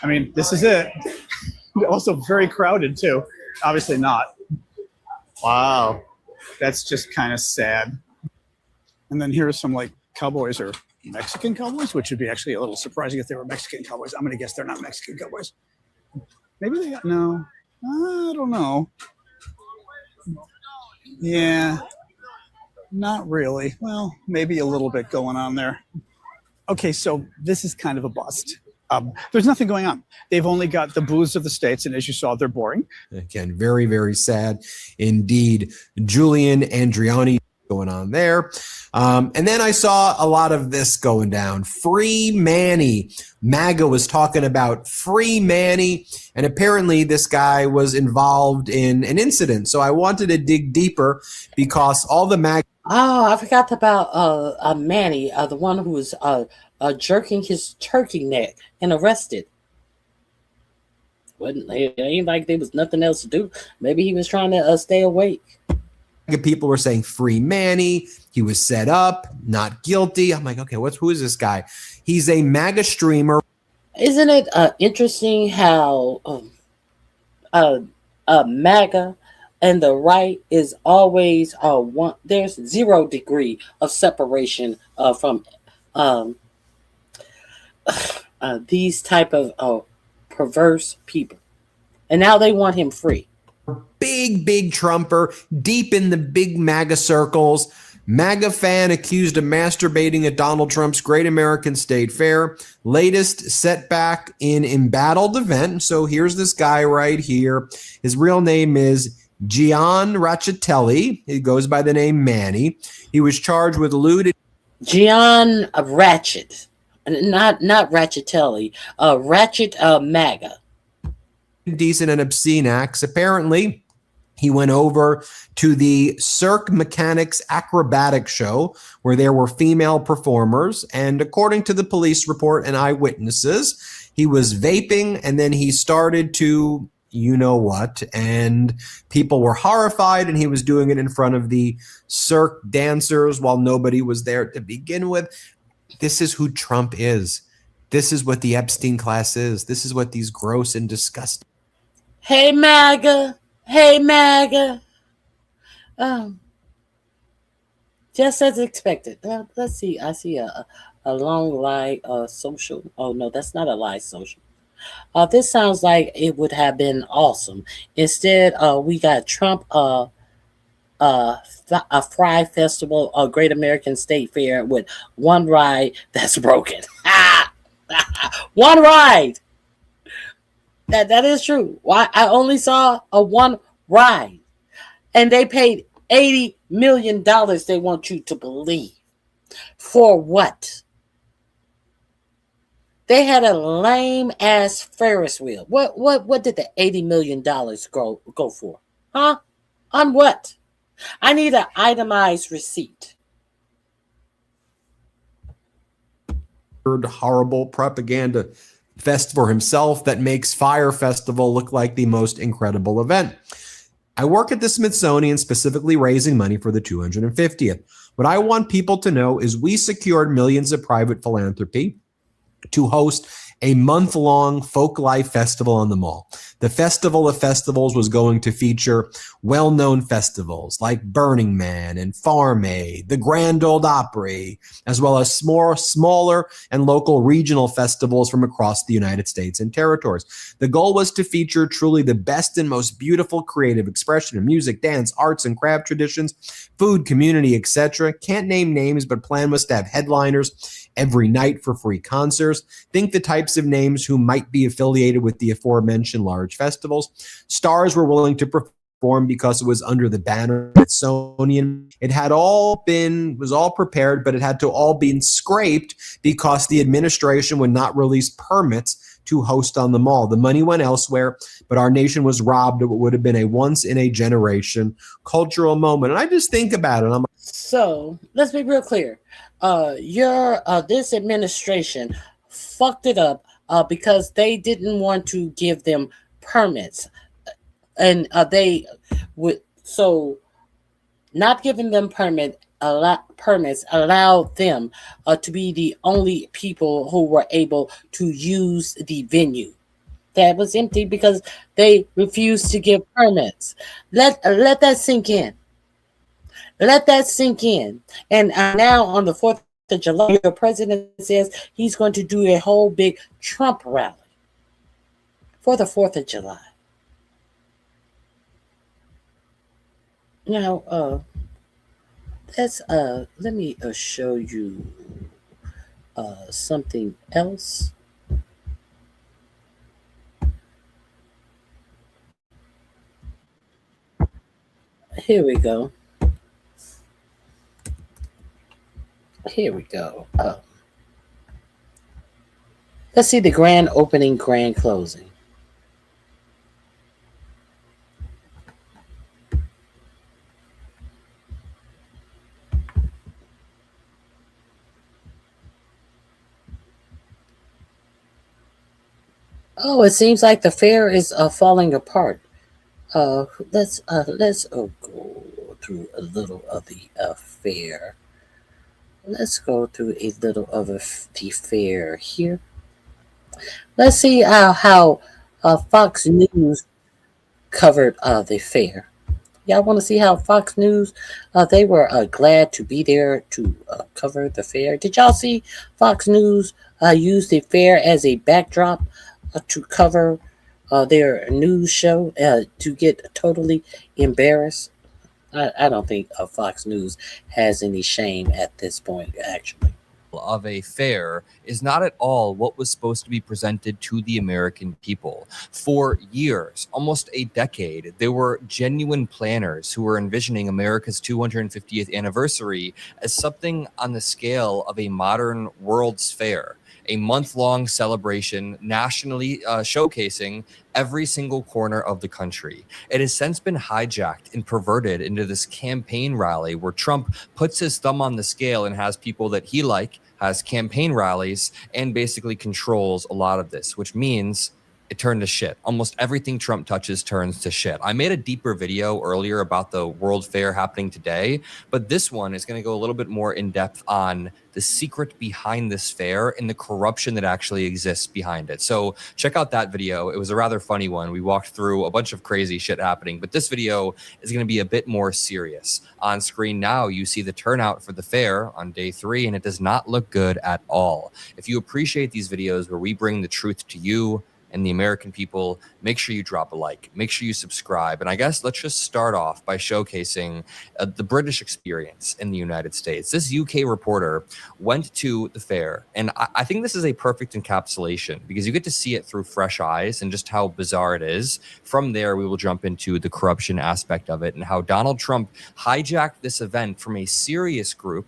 I mean, this is it. Also very crowded too. Obviously not. Wow. That's just kind of sad. And then here are some like cowboys or Mexican cowboys, which would be actually a little surprising if they were Mexican cowboys. I'm going to guess they're not Mexican cowboys. Maybe they got, no. I don't know. Yeah. Not really. Well, maybe a little bit going on there. Okay, so this is kind of a bust. There's nothing going on. They've only got the booths of the states, and as you saw, they're boring. Again, very, very sad indeed. Julian Andriani going on there. And then I saw a lot of this going down. Free Manny. MAGA was talking about Free Manny, and apparently this guy was involved in an incident. So I wanted to dig deeper because all the MAGA... Oh, I forgot about Manny, the one who was jerking his turkey neck and arrested. It ain't like there was nothing else to do. Maybe he was trying to stay awake. People were saying Free Manny. He was set up, not guilty. I'm like, okay, who is this guy? He's a MAGA streamer. Isn't it interesting how MAGA and the right is always one? There's 0 degree of separation from these type of perverse people, and now they want him free. Big Trumper, deep in the big MAGA circles. MAGA fan accused of masturbating at Donald Trump's Great American State Fair. Latest setback in embattled event. So here's this guy right here. His real name is Gian Racitelli. He goes by the name Manny. He was charged with lewd. John Ratchet, not Ratchetelli, Ratchet MAGA. Indecent and obscene acts. Apparently, he went over to the Cirque Mechanics acrobatic show where there were female performers. And according to the police report and eyewitnesses, he was vaping and then he started to, you know what, and people were horrified, and he was doing it in front of the Cirque dancers while nobody was there to begin with. This is who Trump is. This is what the Epstein class is. This is what these gross and disgusting. Hey, MAGA. Hey, MAGA. Just as expected. Let's see. I see a long lie social. Oh, no, that's not a lie social. This sounds like it would have been awesome. Instead, we got Trump a Fry Festival, a Great American State Fair with one ride that's broken. One ride. That is true. Why I only saw a one ride, and they paid $80 million. They want you to believe for what? They had a lame ass Ferris wheel. What did the $80 million go for? Huh? On what? I need an itemized receipt. Horrible propaganda fest for himself that makes Fire Festival look like the most incredible event. I work at the Smithsonian, specifically raising money for the 250th. What I want people to know is we secured millions of private philanthropy to host a month-long folk life festival on the mall. The Festival of Festivals was going to feature well-known festivals like Burning Man and Farm Aid, the Grand Ole Opry, as well as smaller and local regional festivals from across the United States and territories. The goal was to feature truly the best and most beautiful creative expression of music, dance, arts, and craft traditions, food, community, etc. Can't name names, but plan was to have headliners every night for free concerts. Think the types of names who might be affiliated with the aforementioned large festivals. Stars were willing to perform because it was under the banner of Smithsonian. It had was all prepared, but it had to all been scraped because the administration would not release permits to host on the mall. The money went elsewhere, but our nation was robbed of what would have been a once-in-a-generation cultural moment. And I just think about it. So let's be real clear. This administration fucked it up because they didn't want to give them permits, and they would not giving them permits allowed them to be the only people who were able to use the venue that was empty because they refused to give permits. Let that sink in. Let that sink in. And now on the 4th of July, the president says he's going to do a whole big Trump rally for the 4th of July. Now, let me show you something else. Here we go. Let's see the grand opening, grand closing. Oh, it seems like the fair is falling apart. Let's go through a little of the fair. Let's go through a little of the fair here. Let's see how Fox News covered the fair. Y'all want to see how Fox News, they were glad to be there to cover the fair. Did y'all see Fox News use the fair as a backdrop to cover their news show to get totally embarrassed? I don't think Fox News has any shame at this point, actually. of a fair is not at all what was supposed to be presented to the American people. For years, almost a decade, there were genuine planners who were envisioning America's 250th anniversary as something on the scale of a modern World's Fair, a month-long celebration nationally showcasing every single corner of the country. It has since been hijacked and perverted into this campaign rally where Trump puts his thumb on the scale and has people that he has campaign rallies and basically controls a lot of this, which means it turned to shit. Almost everything Trump touches turns to shit. I made a deeper video earlier about the World Fair happening today, but this one is going to go a little bit more in depth on the secret behind this fair and the corruption that actually exists behind it. So check out that video. It was a rather funny one. We walked through a bunch of crazy shit happening, but this video is going to be a bit more serious. On screen now, you see the turnout for the fair on day 3, and it does not look good at all. If you appreciate these videos where we bring the truth to you and the American people, make sure you drop a like, make sure you subscribe. And I guess let's just start off by showcasing the British experience in the United States. This UK reporter went to the fair, and I think this is a perfect encapsulation because you get to see it through fresh eyes and just how bizarre it is. From there, we will jump into the corruption aspect of it and how Donald Trump hijacked this event from a serious group,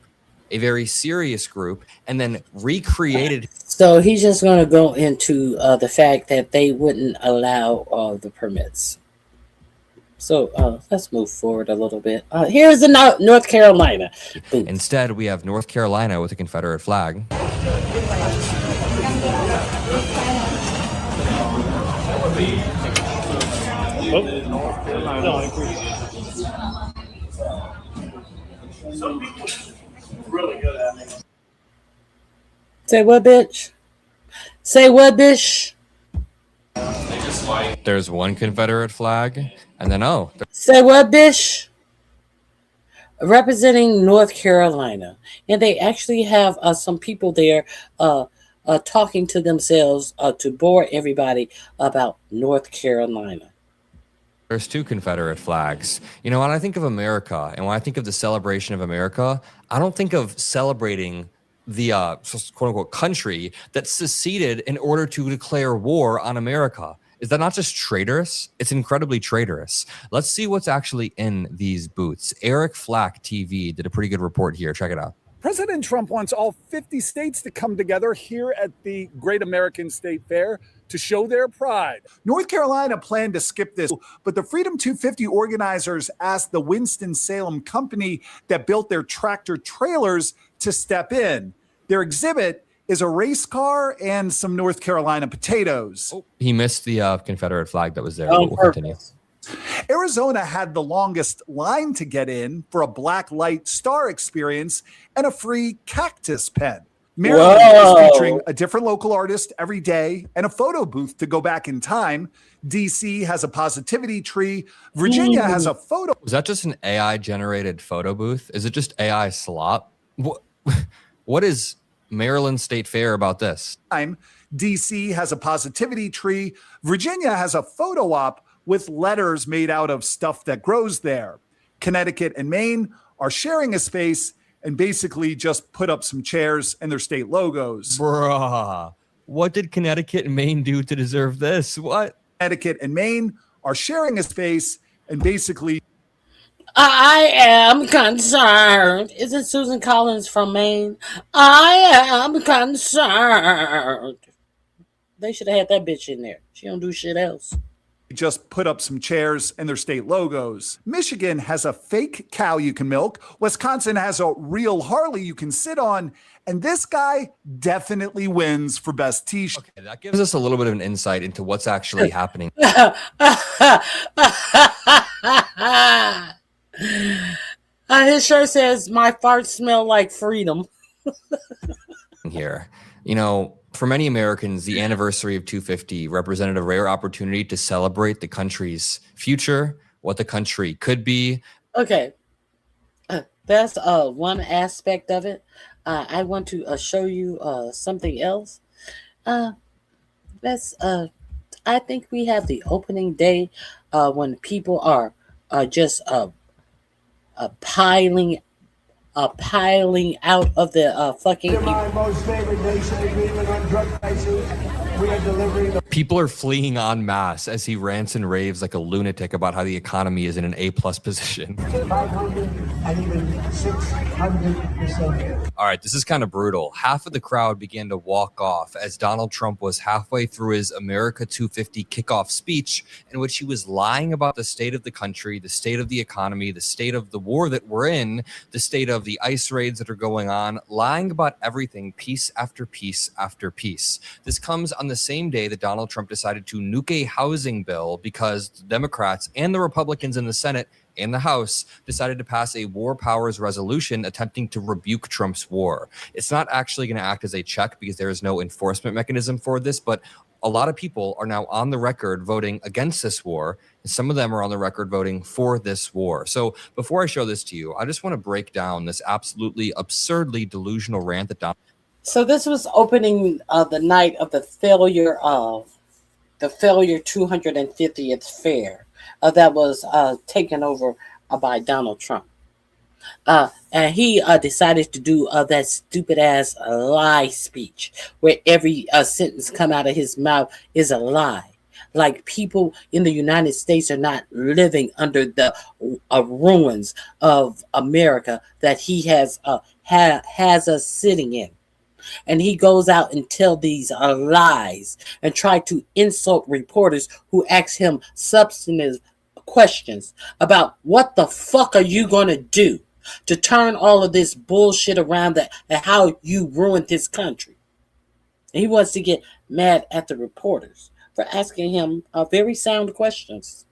a very serious group, and then recreated. So he's just going to go into the fact that they wouldn't allow the permits. So let's move forward a little bit. Here's the North Carolina. Instead, we have North Carolina with a Confederate flag. Really good at it. Say what, bitch? Say what, bitch? There's one Confederate flag, and then say what, bitch? Representing North Carolina, and they actually have some people there talking to themselves to bore everybody about North Carolina. There's two Confederate flags. You know, when I think of America and when I think of the celebration of America, I don't think of celebrating the quote unquote country that seceded in order to declare war on America. Is that not just traitorous? It's incredibly traitorous. Let's see what's actually in these booths. Eric Flack TV did a pretty good report here. Check it out. President Trump wants all 50 states to come together here at the Great American State Fair to show their pride. North Carolina planned to skip this, but the Freedom 250 organizers asked the Winston-Salem company that built their tractor trailers to step in. Their exhibit is a race car and some North Carolina potatoes. He missed the Confederate flag that was there. We'll continue. Arizona had the longest line to get in for a black light star experience and a free cactus pen. Maryland is featuring a different local artist every day and a photo booth to go back in time. DC has a positivity tree. Virginia has a photo. Was that just an AI generated photo booth? Is it just AI slop? What is Maryland State Fair about this? DC has a positivity tree. Virginia has a photo op with letters made out of stuff that grows there. Connecticut and Maine are sharing a space and basically just put up some chairs and their state logos. Bruh, what did Connecticut and Maine do to deserve this? What? Connecticut and Maine are sharing a space and basically. I am concerned. Isn't Susan Collins from Maine? I am concerned. They should have had that bitch in there. She don't do shit else. Just put up some chairs and their state logos. Michigan has a fake cow you can milk. Wisconsin has a real Harley you can sit on. And this guy definitely wins for best t-shirt. Okay, that gives us a little bit of an insight into what's actually happening. His shirt says, "My farts smell like freedom." Here, you know, for many Americans, the anniversary of 250 represented a rare opportunity to celebrate the country's future, what the country could be. Okay, that's one aspect of it. I want to show you something else. I think we have the opening day when people are just piling piling out of the fucking. My most favored nation agreement on drug prices. We are delivering the People are fleeing en masse as he rants and raves like a lunatic about how the economy is in an A+ position. 500 and even 600%. All right, this is kind of brutal. Half of the crowd began to walk off as Donald Trump was halfway through his America 250 kickoff speech, in which he was lying about the state of the country, the state of the economy, the state of the war that we're in, the state of the ICE raids that are going on, lying about everything, piece after piece after piece. This comes on the same day that Donald Trump decided to nuke a housing bill because the Democrats and the Republicans in the Senate and the House decided to pass a war powers resolution attempting to rebuke Trump's war. It's not actually going to act as a check because there is no enforcement mechanism for this, but a lot of people are now on the record voting against this war, and some of them are on the record voting for this war. So before I show this to you, I just want to break down this absolutely absurdly delusional rant that Donald. So this was opening the night of the failure 250th fair that was taken over by Donald Trump. And he decided to do that stupid ass lie speech where every sentence come out of his mouth is a lie. Like people in the United States are not living under the ruins of America that he has us sitting in. And he goes out and tell these lies and try to insult reporters who ask him substantive questions about what the fuck are you going to do to turn all of this bullshit around and how you ruined this country. And he wants to get mad at the reporters for asking him very sound questions.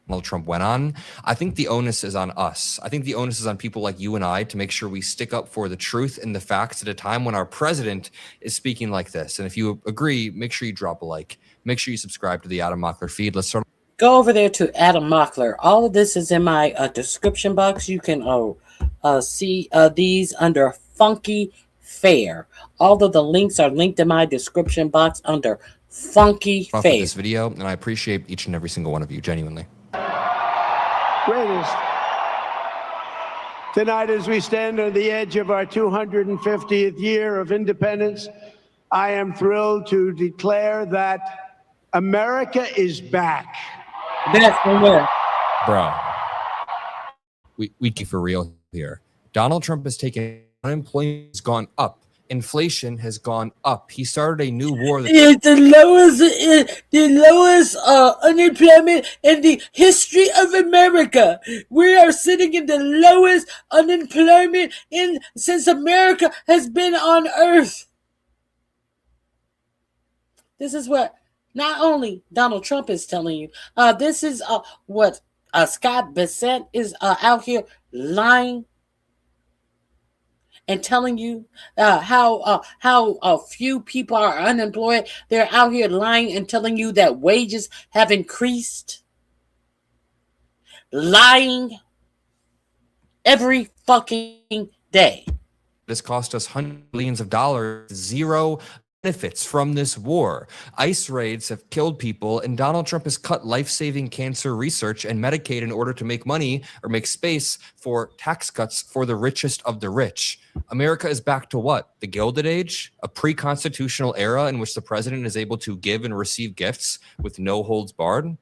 Donald Trump went on. I think the onus is on us. I think the onus is on people like you and I to make sure we stick up for the truth and the facts at a time when our president is speaking like this. And if you agree, make sure you drop a like. Make sure you subscribe to the Adam Mockler feed. Let's start. Go over there to Adam Mockler. All of this is in my description box. You can see these under Funky Fair. All of the links are linked in my description box under Funky Fair. This video, and I appreciate each and every single one of you, genuinely. Greatest. Tonight, as we stand on the edge of our 250th year of independence, I am thrilled to declare that America is back. That's from where? Bro, we keep for real here. Donald Trump has taken unemployment has gone up. Inflation has gone up. He started a new war. It's the lowest unemployment in the history of America. We are sitting in the lowest unemployment since America has been on Earth. This is what not only Donald Trump is telling you. This is what Scott Bessent is out here lying and telling you how few people are unemployed. They're out here lying and telling you that wages have increased. Lying every fucking day. This cost us hundreds of millions of dollars, zero benefits from this war. ICE raids have killed people, and Donald Trump has cut life-saving cancer research and Medicaid in order to make money or make space for tax cuts for the richest of the rich. America is back to what? The Gilded Age? A pre-constitutional era in which the president is able to give and receive gifts with no holds barred?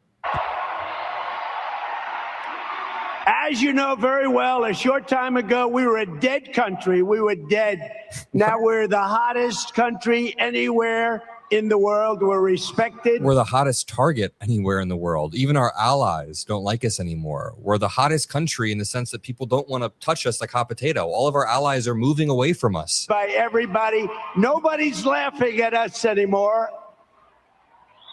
As you know very well, a short time ago, we were a dead country. We were dead. Now we're the hottest country anywhere in the world. We're respected. We're the hottest target anywhere in the world. Even our allies don't like us anymore. We're the hottest country in the sense that people don't want to touch us like hot potato. All of our allies are moving away from us. By everybody. Nobody's laughing at us anymore.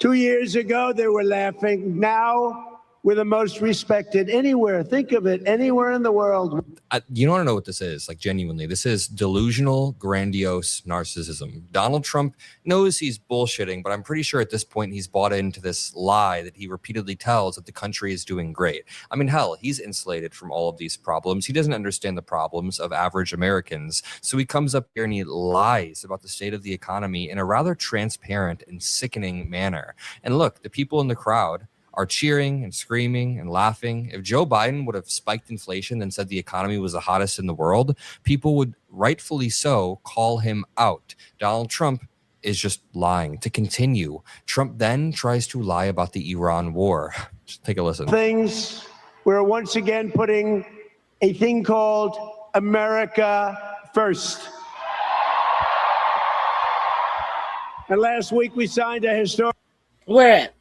2 years ago, they were laughing. Now, we're the most respected anywhere. Think of it, anywhere in the world. You don't know what this is, like genuinely. This is delusional, grandiose narcissism. Donald Trump knows he's bullshitting, but I'm pretty sure at this point he's bought into this lie that he repeatedly tells that the country is doing great. I mean, hell, he's insulated from all of these problems. He doesn't understand the problems of average Americans. So he comes up here and he lies about the state of the economy in a rather transparent and sickening manner. And look, the people in the crowd are cheering and screaming and laughing. If Joe Biden would have spiked inflation and said the economy was the hottest in the world, people would rightfully so call him out. Donald Trump is just lying. To continue, Trump then tries to lie about the Iran war. Just take a listen. Things, we're once again putting a thing called America first. And last week we signed a historic... Where at?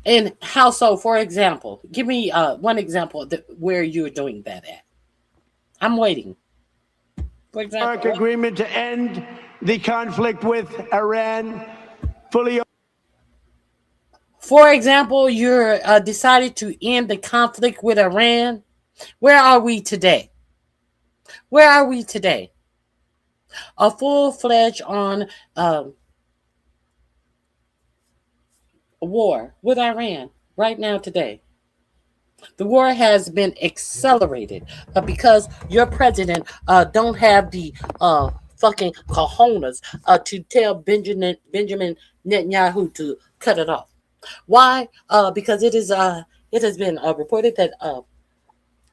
In household, for example. Give me one example where you're doing that at. I'm waiting. For example, agreement to end the conflict with Iran fully. For example, you're decided to end the conflict with Iran. Where are we today? Where are we today? A full-fledged on war with Iran right now today. The war has been accelerated because your president don't have the fucking cojones to tell Benjamin Netanyahu to cut it off. Why? Because it has been reported that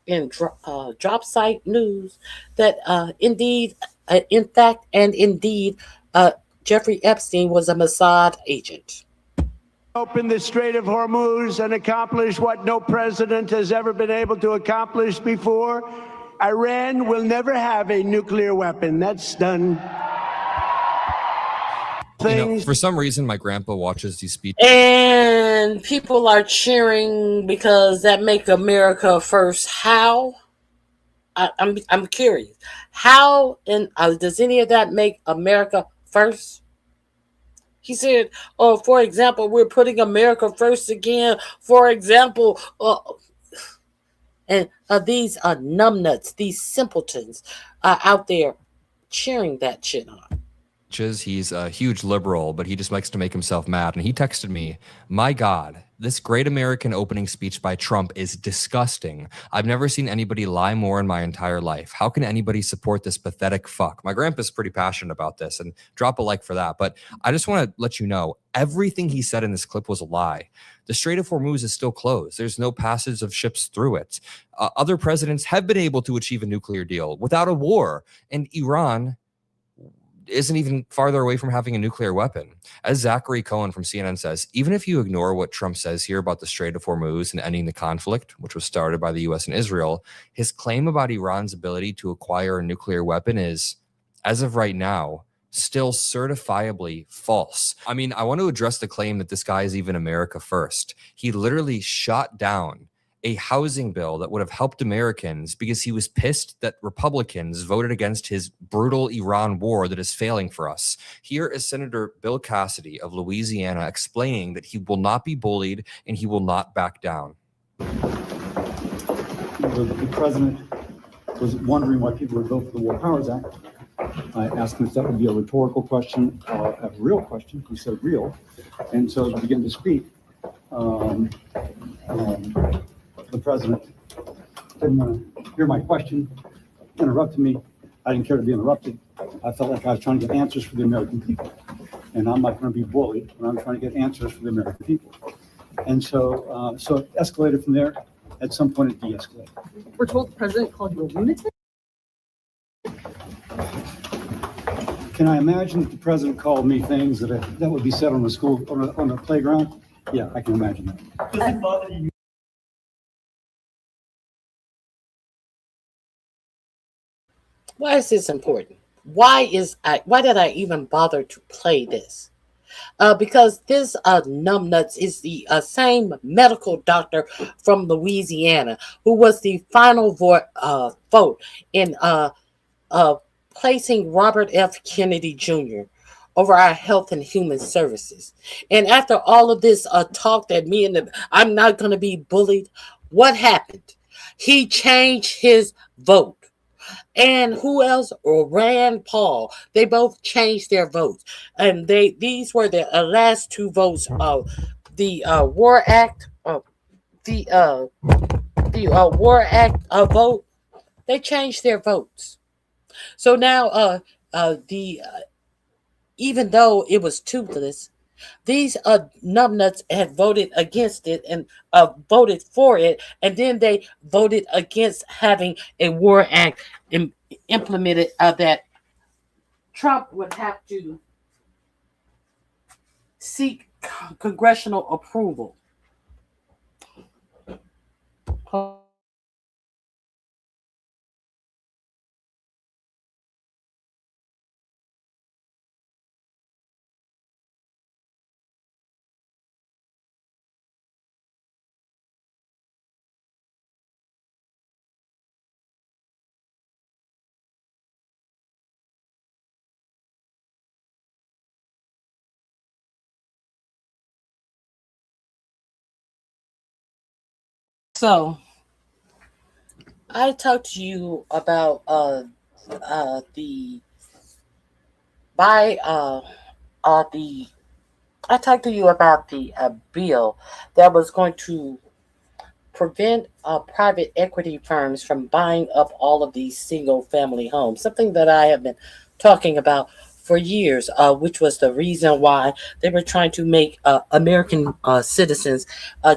in drop site news that indeed, Jeffrey Epstein was a Mossad agent. Open the Strait of Hormuz and accomplish what no president has ever been able to accomplish before. Iran will never have a nuclear weapon. That's done. You know, for some reason, my grandpa watches these speeches. And people are cheering because that make America first. How? I'm curious. How does any of that make America first? He said, "Oh, for example, we're putting America first again. For example, and these numbnuts, these simpletons, are out there cheering that shit on." He's a huge liberal, but he just likes to make himself mad. And he texted me, "My God, this great American opening speech by Trump is disgusting. I've never seen anybody lie more in my entire life. How can anybody support this pathetic fuck?" My grandpa's pretty passionate about this, and drop a like for that. But I just want to let you know, everything he said in this clip was a lie. The Strait of Hormuz is still closed. There's no passage of ships through it. Other presidents have been able to achieve a nuclear deal without a war. And Iran isn't even farther away from having a nuclear weapon. As Zachary Cohen from CNN says, even if you ignore what Trump says here about the Strait of Hormuz and ending the conflict, which was started by the US and Israel, his claim about Iran's ability to acquire a nuclear weapon is, as of right now, still certifiably false. I mean, I want to address the claim that this guy is even America first. He literally shot down a housing bill that would have helped Americans because he was pissed that Republicans voted against his brutal Iran war that is failing for us. Here is Senator Bill Cassidy of Louisiana explaining that he will not be bullied and he will not back down. The president was wondering why people would vote for the War Powers Act. I asked him if that would be a rhetorical question or a real question. He said real. And so as I began to speak, the president didn't want to hear my question, interrupted me. I didn't care to be interrupted. I felt like I was trying to get answers for the American people. And I'm not going to be bullied when I'm trying to get answers for the American people. And so it escalated from there. At some point, it de-escalated. We're told the president called you a lunatic? Can I imagine if the president called me things that would be said on the school, on a playground? Yeah, I can imagine that. Does it bother you? Why is this important? Why did I even bother to play this? Because this numbnuts is the same medical doctor from Louisiana who was the final vote in placing Robert F. Kennedy Jr. over our Health and Human Services. And after all of this talk that I'm not going to be bullied, what happened? He changed his vote. And who else? Rand Paul. They both changed their votes, and these were the last two votes of the War Act. The War Act vote. They changed their votes. So now even though it was toothless, These numbnuts had voted against it and voted for it, and then they voted against having a war act implemented that Trump would have to seek congressional approval. So I talked to you about the I talked to you about the bill that was going to prevent private equity firms from buying up all of these single family homes, something that I have been talking about for years, which was the reason why they were trying to make American citizens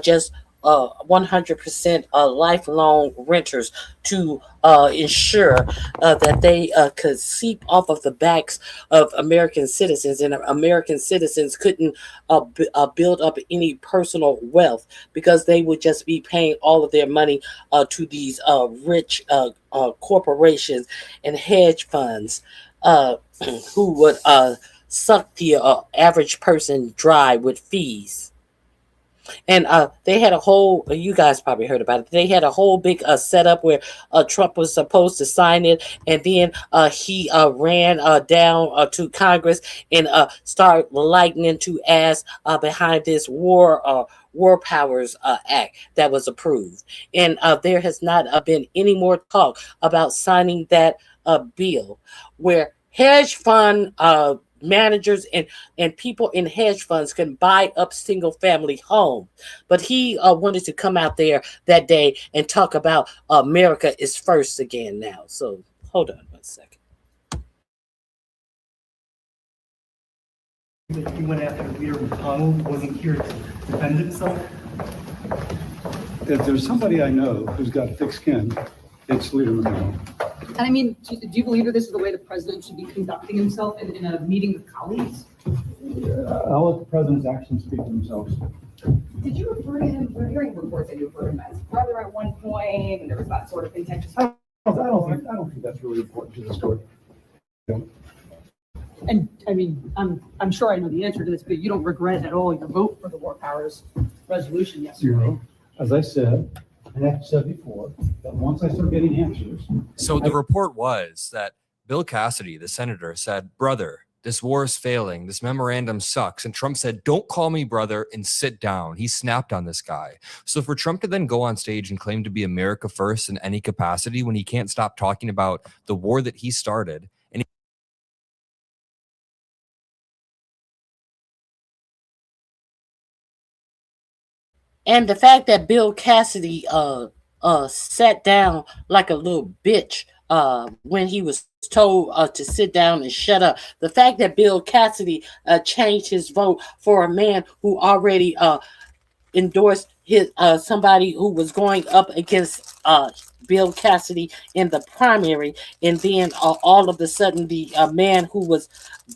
just 100% lifelong renters to ensure that they could seep off of the backs of American citizens, and American citizens couldn't build up any personal wealth because they would just be paying all of their money to these rich corporations and hedge funds who would suck the average person dry with fees. And they had a whole, you guys probably heard about it. They had a whole big setup where Trump was supposed to sign it. And then he ran down to Congress and started lighting into ass behind this War Powers Act that was approved. And there has not been any more talk about signing that bill where hedge fund managers and people in hedge funds can buy up single family homes. But he wanted to come out there that day and talk about America is first again now. So hold on one second. He went after Leader McConnell, wasn't here to defend himself. If there's somebody I know who's got thick skin, it's Leader McConnell. And I mean, do you believe that this is the way the president should be conducting himself in a meeting with colleagues? I'll let the president's actions speak for themselves. Did you refer to him, we're hearing reports that you referred to him as brother at one point, and there was that sort of contentious. I don't think that's really important to the story. And I mean, I'm sure I know the answer to this, but you don't regret at all your vote for the War Powers resolution yesterday. No, as I said, and I've said before, that once I start getting answers. So the report was that Bill Cassidy, the senator, said, brother, this war is failing. This memorandum sucks. And Trump said, don't call me brother and sit down. He snapped on this guy. So for Trump to then go on stage and claim to be America first in any capacity when he can't stop talking about the war that he started, And the fact that Bill Cassidy sat down like a little bitch when he was told to sit down and shut up. The fact that Bill Cassidy changed his vote for a man who already endorsed his somebody who was going up against Bill Cassidy in the primary, and then all of a sudden the man who was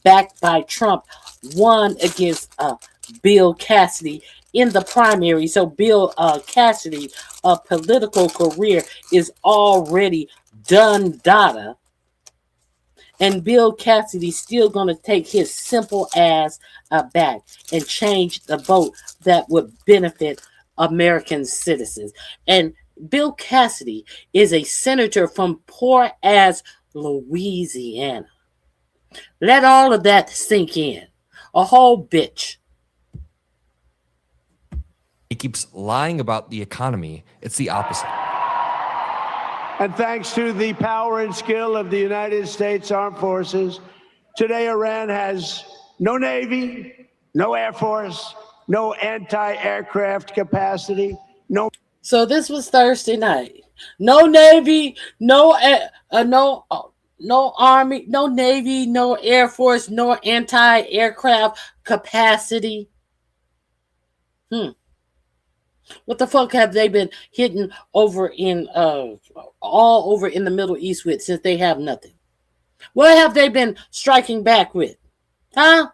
backed by Trump won against Bill Cassidy in the primary. So Bill Cassidy's political career is already done data. And Bill Cassidy's still going to take his simple ass back and change the vote that would benefit American citizens. And Bill Cassidy is a senator from poor ass Louisiana. Let all of that sink in. A whole bitch. he keeps lying about the economy. It's the opposite. And thanks to the power and skill of the United States Armed Forces, today Iran has no Navy, no Air Force, no anti-aircraft capacity, no. So this was Thursday night. No Navy, no No Army, no Navy, no Air Force, no anti-aircraft capacity. What the fuck have they been hitting over in all over in the Middle East with since they have nothing? What have they been striking back with? Huh?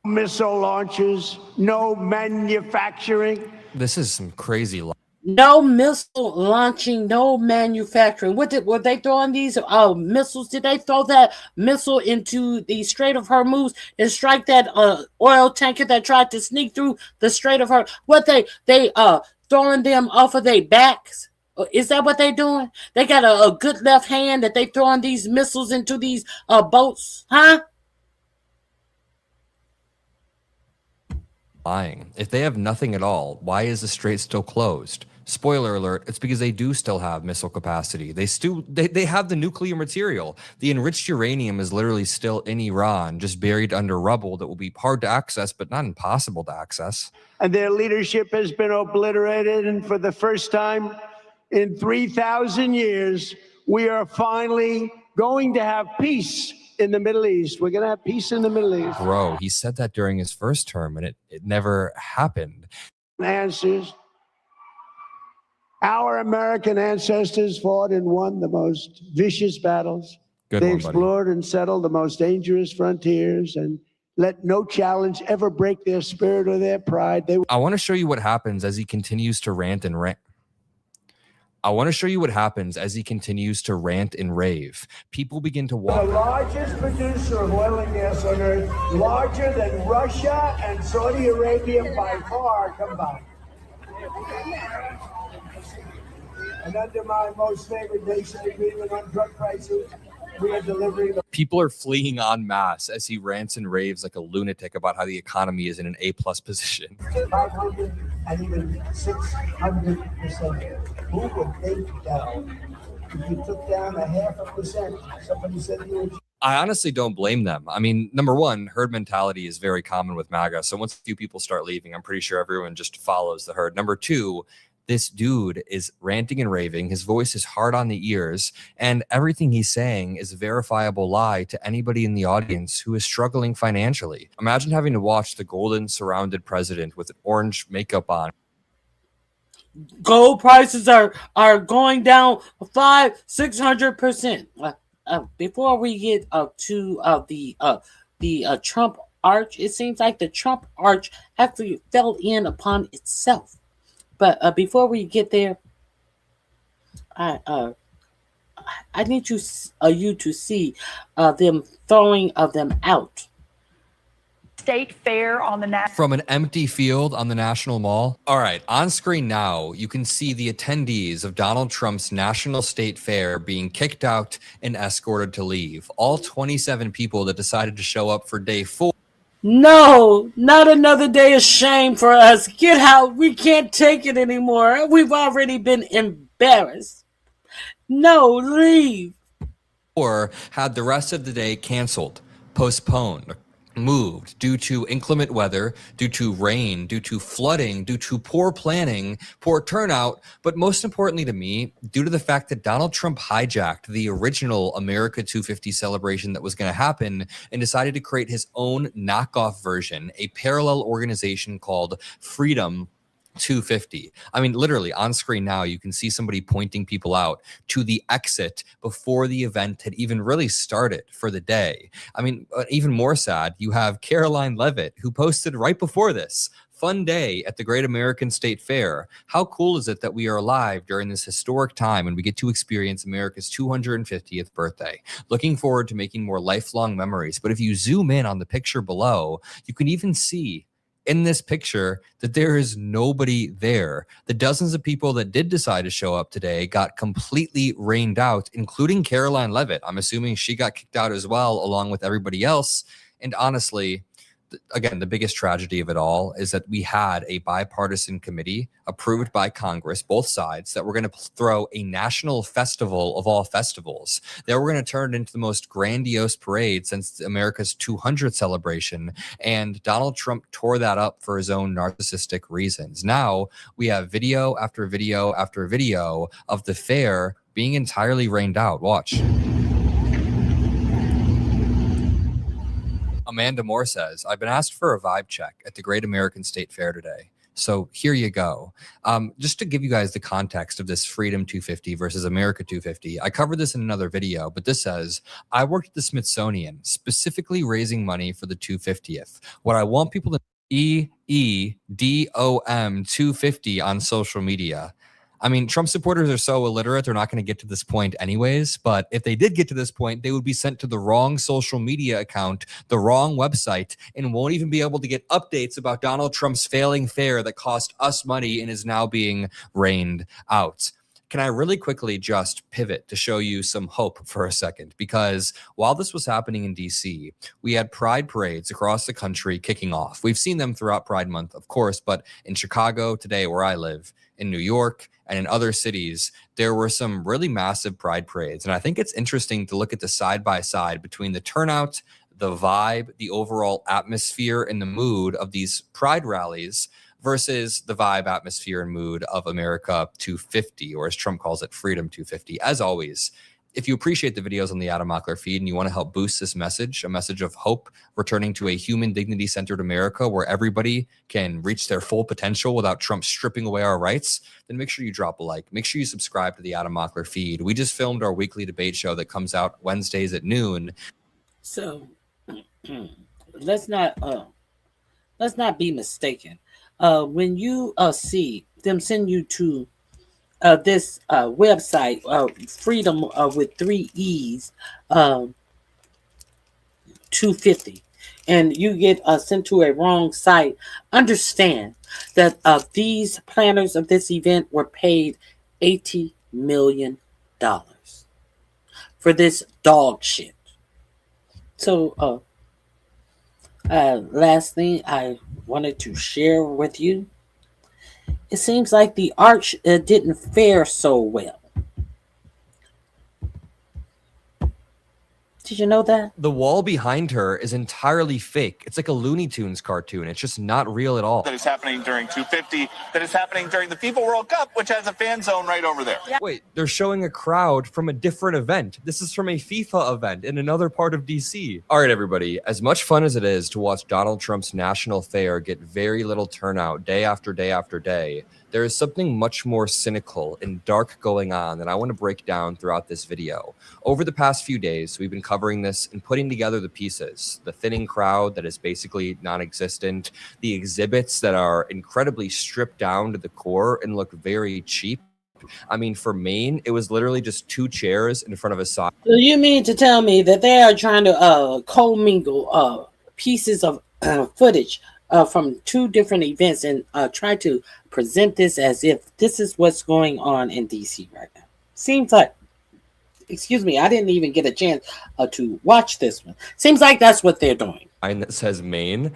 Missile launches, no manufacturing. This is some crazy. No missile launching, no manufacturing. Were they throwing these missiles? Did they throw that missile into the Strait of Hormuz and strike that oil tanker that tried to sneak through the Strait of Hormuz? What they throwing them off of their backs? Is that what they doing? They got a good left hand that they throwing these missiles into these boats, huh? Lying. If they have nothing at all, why is the strait still closed? Spoiler alert, it's because they do still have missile capacity. They have the nuclear material. The enriched uranium is literally still in Iran, just buried under rubble that will be hard to access, but not impossible to access. And their leadership has been obliterated. And for the first time in 3,000 years, we are finally going to have peace in the Middle East. We're going to have peace in the Middle East. Bro, he said that during his first term, and it never happened. Answers. Our American ancestors fought and won the most vicious battles. They explored and settled the most dangerous frontiers and let no challenge ever break their spirit or their pride. I want to show you what happens as he continues to rant and rant. I want to show you what happens as he continues to rant and rave. People begin to walk. The largest producer of oil and gas on earth, larger than Russia and Saudi Arabia by far combined. And under my most favored nation agreement on drug prices, we are delivering the People are fleeing en masse as he rants and raves like a lunatic about how the economy is in an A+ position. 500 and even 600%. Who would think if you took down 0.5%? Somebody said you would. I honestly don't blame them. I mean, number one, herd mentality is very common with MAGA. So once a few people start leaving, I'm pretty sure everyone just follows the herd. Number two, this dude is ranting and raving. His voice is hard on the ears, and everything he's saying is a verifiable lie to anybody in the audience who is struggling financially. Imagine having to watch the golden surrounded president with orange makeup on. Gold prices are going down 500-600%. Before we get to the Trump arch, it seems like the Trump arch actually fell in upon itself. But before we get there, I need you to see them throwing them out. State fair on the From an empty field on the National Mall. All right, on screen now, you can see the attendees of Donald Trump's National State Fair being kicked out and escorted to leave. All 27 people that decided to show up for day 4. No, not another day of shame for us. Get out. We can't take it anymore. We've already been embarrassed. No, leave. Or had the rest of the day canceled, postponed, moved due to inclement weather, due to rain, due to flooding, due to poor planning, poor turnout, but most importantly to me, due to the fact that Donald Trump hijacked the original America 250 celebration that was going to happen and decided to create his own knockoff version, a parallel organization called Freedom 250. I mean, literally on screen now, you can see somebody pointing people out to the exit before the event had even really started for the day. I mean, even more sad, you have Caroline Levitt, who posted right before this, "Fun day at the Great American State Fair. How cool is it that we are alive during this historic time and we get to experience America's 250th birthday? Looking forward to making more lifelong memories." But if you zoom in on the picture below, you can even see in this picture that there is nobody there. The dozens of people that did decide to show up today got completely rained out, including Caroline Levitt. I'm assuming she got kicked out as well, along with everybody else. And honestly, again, the biggest tragedy of it all is that we had a bipartisan committee approved by Congress, both sides, that we're going to throw a national festival of all festivals. That we're going to turn it into the most grandiose parade since America's 200th celebration. And Donald Trump tore that up for his own narcissistic reasons. Now we have video after video after video of the fair being entirely rained out. Watch. Amanda Moore says, I've been asked for a vibe check at the Great American State Fair today. So here you go. Just to give you guys the context of this Freedom 250 versus America 250, I covered this in another video, but this says, I worked at the Smithsonian, specifically raising money for the 250th. What I want people to EEDOM 250 on social media. I mean, Trump supporters are so illiterate, they're not going to get to this point anyways. But if they did get to this point, they would be sent to the wrong social media account, the wrong website, and won't even be able to get updates about Donald Trump's failing fair that cost us money and is now being rained out. Can I really quickly just pivot to show you some hope for a second? Because while this was happening in DC, we had pride parades across the country kicking off. We've seen them throughout Pride Month, of course, but in Chicago today, where I live, in New York, and in other cities, there were some really massive pride parades. And I think it's interesting to look at the side by side between the turnout, the vibe, the overall atmosphere, and the mood of these pride rallies versus the vibe, atmosphere, and mood of America 250, or as Trump calls it, Freedom 250. As always, if you appreciate the videos on the Adam Mockler feed and you want to help boost this message, a message of hope, returning to a human dignity-centered America where everybody can reach their full potential without Trump stripping away our rights, then make sure you drop a like. Make sure you subscribe to the Adam Mockler feed. We just filmed our weekly debate show that comes out Wednesdays at noon. So let's not be mistaken. When you see them send you to this website, Freedom with 3 E's, 250, and you get sent to a wrong site, understand that these planners of this event were paid $80 million for this dog shit. So, last thing I wanted to share with you, it seems like the arch didn't fare so well. Did you know that? The wall behind her is entirely fake. It's like a Looney Tunes cartoon. It's just not real at all. That is happening during 250, that is happening during the FIFA World Cup, which has a fan zone right over there. Wait, they're showing a crowd from a different event. This is from a FIFA event in another part of DC. All right, everybody, as much fun as it is to watch Donald Trump's national fair get very little turnout day after day after day, there is something much more cynical and dark going on that I want to break down throughout this video. Over the past few days, we've been covering this and putting together the pieces, the thinning crowd that is basically non-existent, the exhibits that are incredibly stripped down to the core and look very cheap. I mean, for Maine, it was literally just 2 chairs in front of a sign. So you mean to tell me that they are trying to commingle pieces of footage from 2 different events and try to present this as if this is what's going on in DC right now? Seems like, excuse me, I didn't even get a chance to watch this one. Seems like that's what they're doing. That says Maine.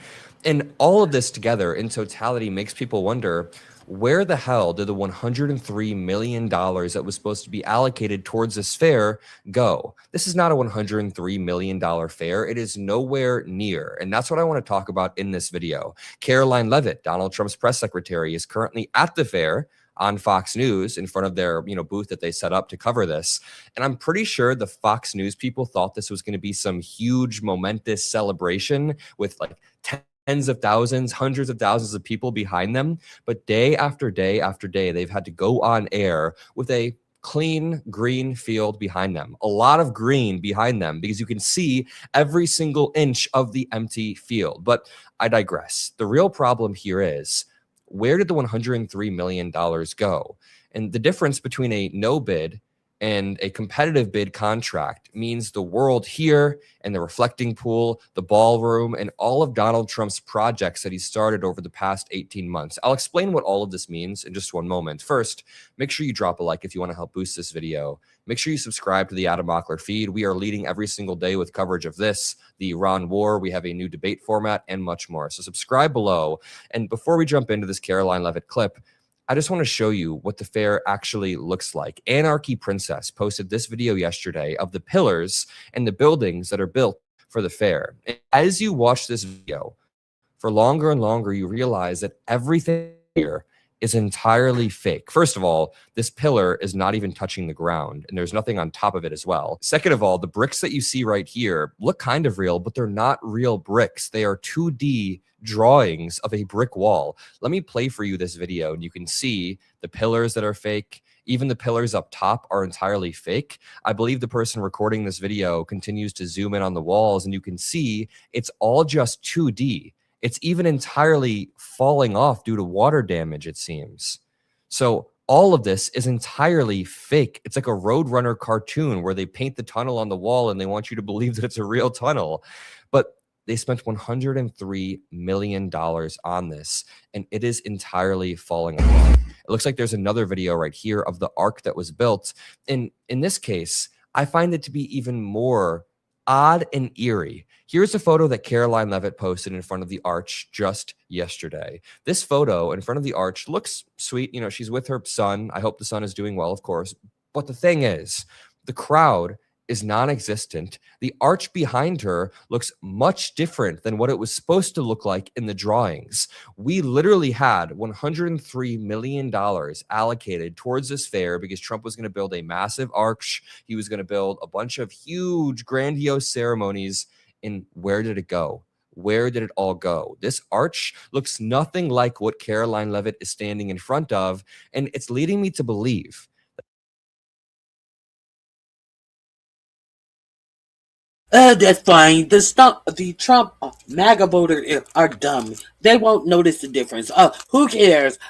And all of this together in totality makes people wonder, where the hell did the $103 million that was supposed to be allocated towards this fair go? This is not a $103 million fair. It is nowhere near. And that's what I want to talk about in this video. Caroline Leavitt, Donald Trump's press secretary, is currently at the fair on Fox News in front of their booth that they set up to cover this. And I'm pretty sure the Fox News people thought this was going to be some huge momentous celebration with like tens of thousands, hundreds of thousands of people behind them. But day after day after day, they've had to go on air with a clean green field behind them, a lot of green behind them, because you can see every single inch of the empty field. But I digress. The real problem here is, where did the $103 million go? And the difference between a no bid and a competitive bid contract means the world here and the reflecting pool, the ballroom, and all of Donald Trump's projects that he started over the past 18 months. I'll explain what all of this means in just one moment. First, make sure you drop a like if you want to help boost this video. Make sure you subscribe to the Adam Mockler feed. We are leading every single day with coverage of this, the Iran war. We have a new debate format and much more. So subscribe below. And before we jump into this Caroline Leavitt clip, I just want to show you what the fair actually looks like. Anarchy Princess posted this video yesterday of the pillars and the buildings that are built for the fair. And as you watch this video, for longer and longer, you realize that everything here is entirely fake. First of all, this pillar is not even touching the ground, and there's nothing on top of it as well. Second of all, the bricks that you see right here look kind of real, but they're not real bricks. They are 2D drawings of a brick wall. Let me play for you this video, and you can see the pillars that are fake. Even the pillars up top are entirely fake. I believe the person recording this video continues to zoom in on the walls, and you can see it's all just 2D. It's even entirely falling off due to water damage, it seems. So all of this is entirely fake. It's like a Roadrunner cartoon where they paint the tunnel on the wall and they want you to believe that it's a real tunnel. But they spent $103 million on this, and it is entirely falling apart. It looks like there's another video right here of the ark that was built. And in this case, I find it to be even more odd and eerie. Here's a photo that Caroline Levitt posted in front of the arch just yesterday. This photo in front of the arch looks sweet. You know, she's with her son. I hope the son is doing well, of course. But the thing is, the crowd is non-existent. The arch behind her looks much different than what it was supposed to look like in the drawings. We literally had $103 million allocated towards this fair because Trump was going to build a massive arch. He was going to build a bunch of huge, grandiose ceremonies. And where did it go? Where did it all go? This arch looks nothing like what Caroline Levitt is standing in front of, and it's leading me to believe that's fine. The Trump MAGA voters are dumb. They won't notice the difference. Who cares?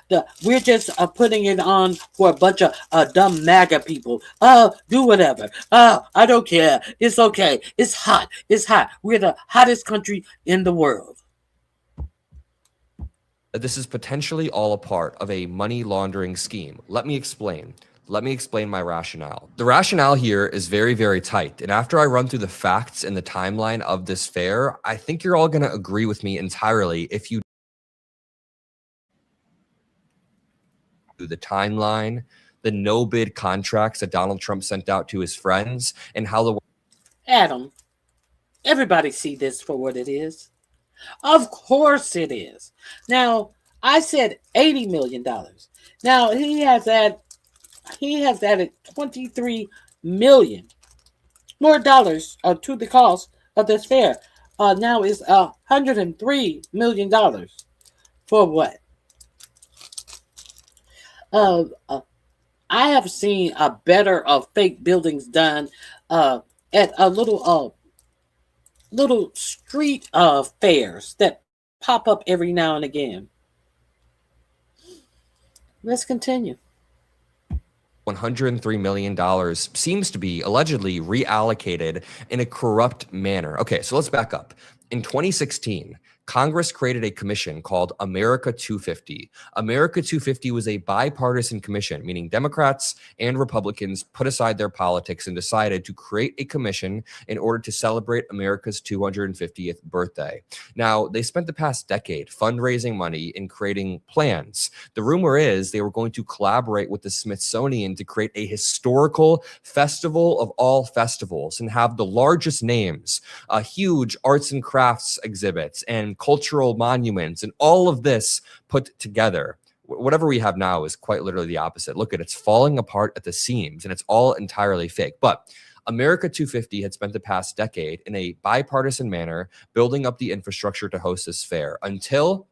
We're just putting it on for a bunch of dumb MAGA people. Do whatever. I don't care. It's okay. It's hot. It's hot. We're the hottest country in the world. this is potentially all a part of a money laundering scheme. Let me explain. Let me explain my rationale. The rationale here is very, very tight. And after I run through the facts and the timeline of this fair, I think you're all going to agree with me entirely if you do the timeline, the no-bid contracts that Donald Trump sent out to his friends, and how the... Adam, everybody see this for what it is. Of course it is. Now, I said $80 million. Now, he has added $23 million more dollars to the cost of this fair. Now it's $103 million for what? I have seen better fake buildings done at a little street fairs that pop up every now and again. Let's continue. $103 million seems to be allegedly reallocated in a corrupt manner. Okay, so let's back up. In 2016, Congress created a commission called America 250. America 250 was a bipartisan commission, meaning Democrats and Republicans put aside their politics and decided to create a commission in order to celebrate America's 250th birthday. Now, they spent the past decade fundraising money and creating plans. The rumor is they were going to collaborate with the Smithsonian to create a historical festival of all festivals and have the largest names, huge arts and crafts exhibits, and cultural monuments, and all of this put together. Whatever we have now is quite literally the opposite. Look at it's falling apart at the seams, and it's all entirely fake. But America 250 had spent the past decade in a bipartisan manner building up the infrastructure to host this fair until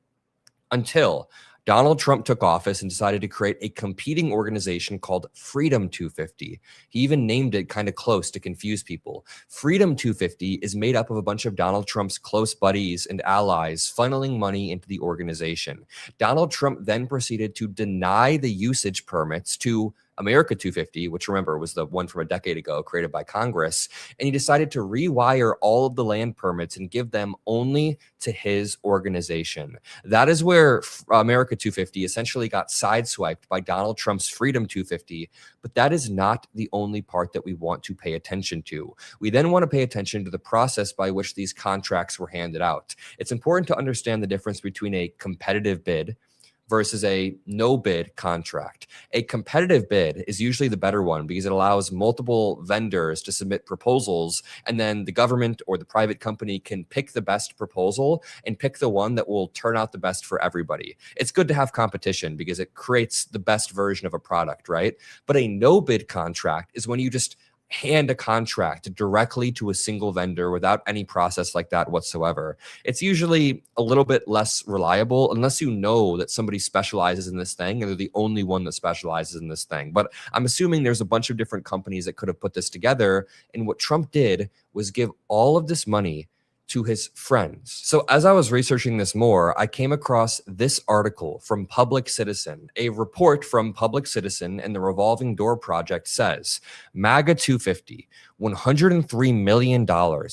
Donald Trump took office and decided to create a competing organization called Freedom 250. He even named it kind of close to confuse people. Freedom 250 is made up of a bunch of Donald Trump's close buddies and allies funneling money into the organization. Donald Trump then proceeded to deny the usage permits to America 250, which remember was the one from a decade ago created by Congress, and he decided to rewire all of the land permits and give them only to his organization. That is where America 250 essentially got sideswiped by Donald Trump's Freedom 250, but that is not the only part that we want to pay attention to. We then want to pay attention to the process by which these contracts were handed out. It's important to understand the difference between a competitive bid, versus a no bid contract. A competitive bid is usually the better one because it allows multiple vendors to submit proposals, and then the government or the private company can pick the best proposal and pick the one that will turn out the best for everybody. It's good to have competition because it creates the best version of a product, right? But a no bid contract is when you just hand a contract directly to a single vendor without any process like that whatsoever. It's usually a little bit less reliable unless you know that somebody specializes in this thing and they're the only one that specializes in this thing. But I'm assuming there's a bunch of different companies that could have put this together. And what Trump did was give all of this money to his friends. So as I was researching this more, I came across this article from Public Citizen. A report from Public Citizen and the Revolving Door Project says MAGA 250, $103 million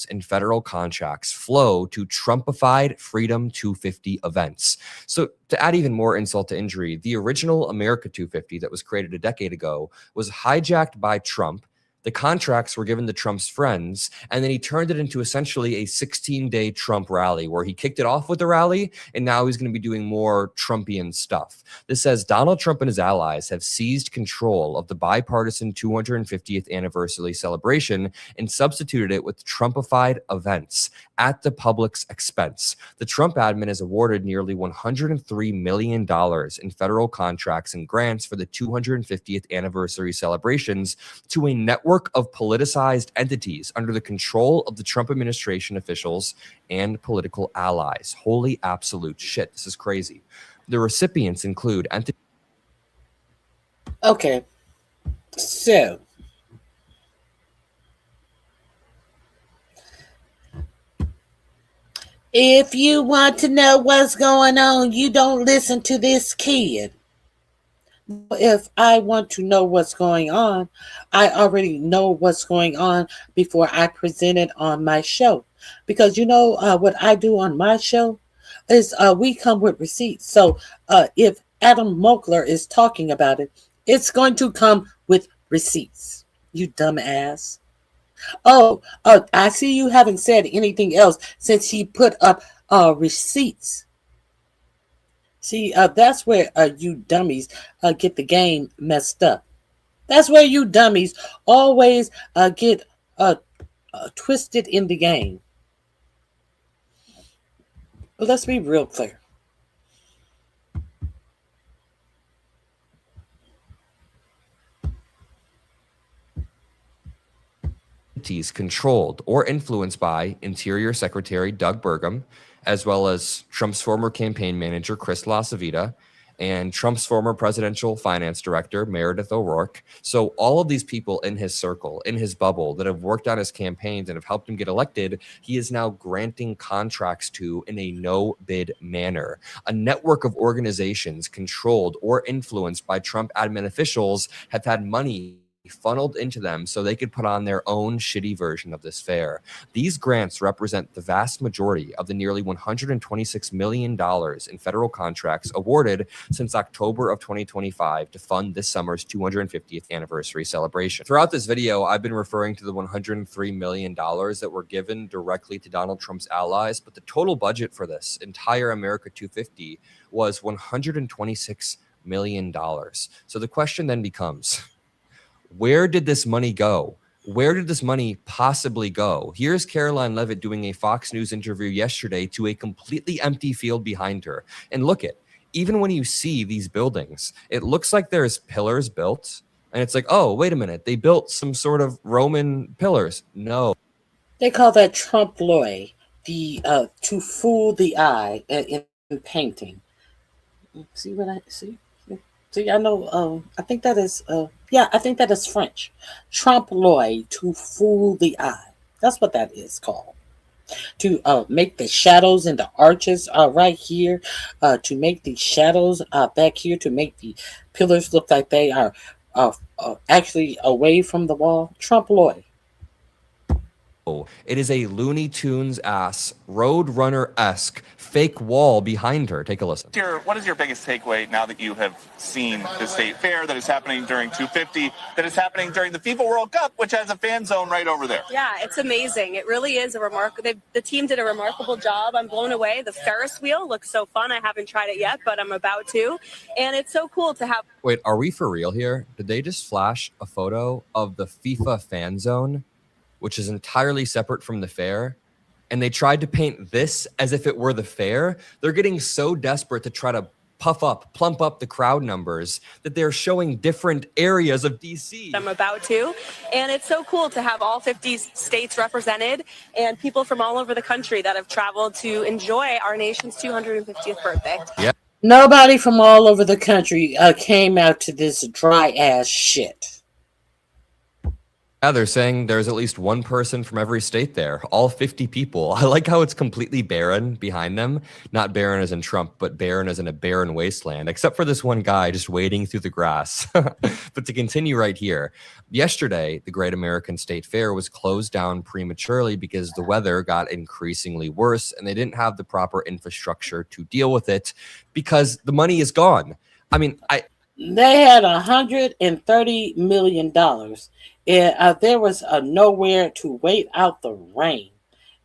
in federal contracts flow to Trumpified Freedom 250 events. So to add even more insult to injury, the original America 250 that was created a decade ago was hijacked by Trump. The contracts were given to Trump's friends, and then he turned it into essentially a 16-day Trump rally where he kicked it off with a rally, and now he's going to be doing more Trumpian stuff. This says Donald Trump and his allies have seized control of the bipartisan 250th anniversary celebration and substituted it with Trumpified events at the public's expense. The Trump admin has awarded nearly $103 million in federal contracts and grants for the 250th anniversary celebrations to a network of politicized entities under the control of the Trump administration officials and political allies. Holy absolute shit. This is crazy. The recipients include entities. Okay. So, if you want to know what's going on, you don't listen to this kid. If I want to know what's going on, I already know what's going on before I present it on my show. Because you know what I do on my show is we come with receipts. So if Adam Mochler is talking about it, it's going to come with receipts. You dumbass. Oh, I see you haven't said anything else since he put up receipts. See, that's where you dummies get the game messed up. That's where you dummies always get twisted in the game. But let's be real clear. Controlled or influenced by Interior Secretary Doug Burgum, as well as Trump's former campaign manager, Chris LaCivita, and Trump's former presidential finance director, Meredith O'Rourke. So all of these people in his circle, in his bubble, that have worked on his campaigns and have helped him get elected, he is now granting contracts to in a no-bid manner. A network of organizations controlled or influenced by Trump admin officials have had money funneled into them so they could put on their own shitty version of this fair. These grants represent the vast majority of the nearly $126 million in federal contracts awarded since October of 2025 to fund this summer's 250th anniversary celebration. Throughout this video, I've been referring to the $103 million that were given directly to Donald Trump's allies, but the total budget for this entire America 250 was $126 million. So the question then becomes, where did this money go? Where did this money possibly go? Here's Caroline Leavitt doing a Fox News interview yesterday to a completely empty field behind her. And look at, even when you see these buildings, it looks like there's pillars built. And it's like, oh, wait a minute. They built some sort of Roman pillars. No. They call that trompe-l'oeil, the to fool the eye in painting. See what I see? See, I know, I think that is, I think that is French. Trompe-l'oeil, to fool the eye. That's what that is called. To make the shadows and the arches right here, to make the shadows back here, to make the pillars look like they are actually away from the wall. Trompe-l'oeil. It is a Looney Tunes ass, Roadrunner-esque fake wall behind her. Take a listen. What is your biggest takeaway now that you have seen the state fair that is happening during 250, that is happening during the FIFA World Cup, which has a fan zone right over there? Yeah, it's amazing. It really is a remarkable. The team did a remarkable job. I'm blown away. The Ferris wheel looks so fun. I haven't tried it yet, but I'm about to. And it's so cool to have. Wait, are we for real here? Did they just flash a photo of the FIFA fan zone, which is entirely separate from the fair? And they tried to paint this as if it were the fair. They're getting so desperate to try to plump up the crowd numbers that they're showing different areas of DC. I'm about to. And it's so cool to have all 50 states represented and people from all over the country that have traveled to enjoy our nation's 250th birthday. Yeah. Nobody from all over the country came out to this dry ass shit. Yeah, they're saying there's at least one person from every state there, all 50 people. I like how it's completely barren behind them. Not barren as in Trump, but barren as in a barren wasteland, except for this one guy just wading through the grass. But to continue right here, yesterday, the Great American State Fair was closed down prematurely because the weather got increasingly worse and they didn't have the proper infrastructure to deal with it because the money is gone. I mean, They had $130 million. There was nowhere to wait out the rain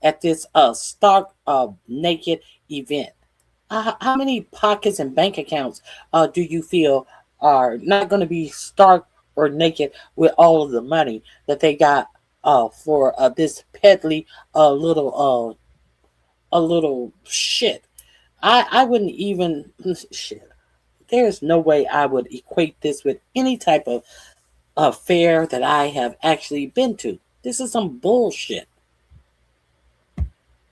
at this stark naked event. How many pockets and bank accounts do you feel are not going to be stark or naked with all of the money that they got for this peddly little shit? I wouldn't even shit. There's no way I would equate this with any type of fair that I have actually been to. This is some bullshit.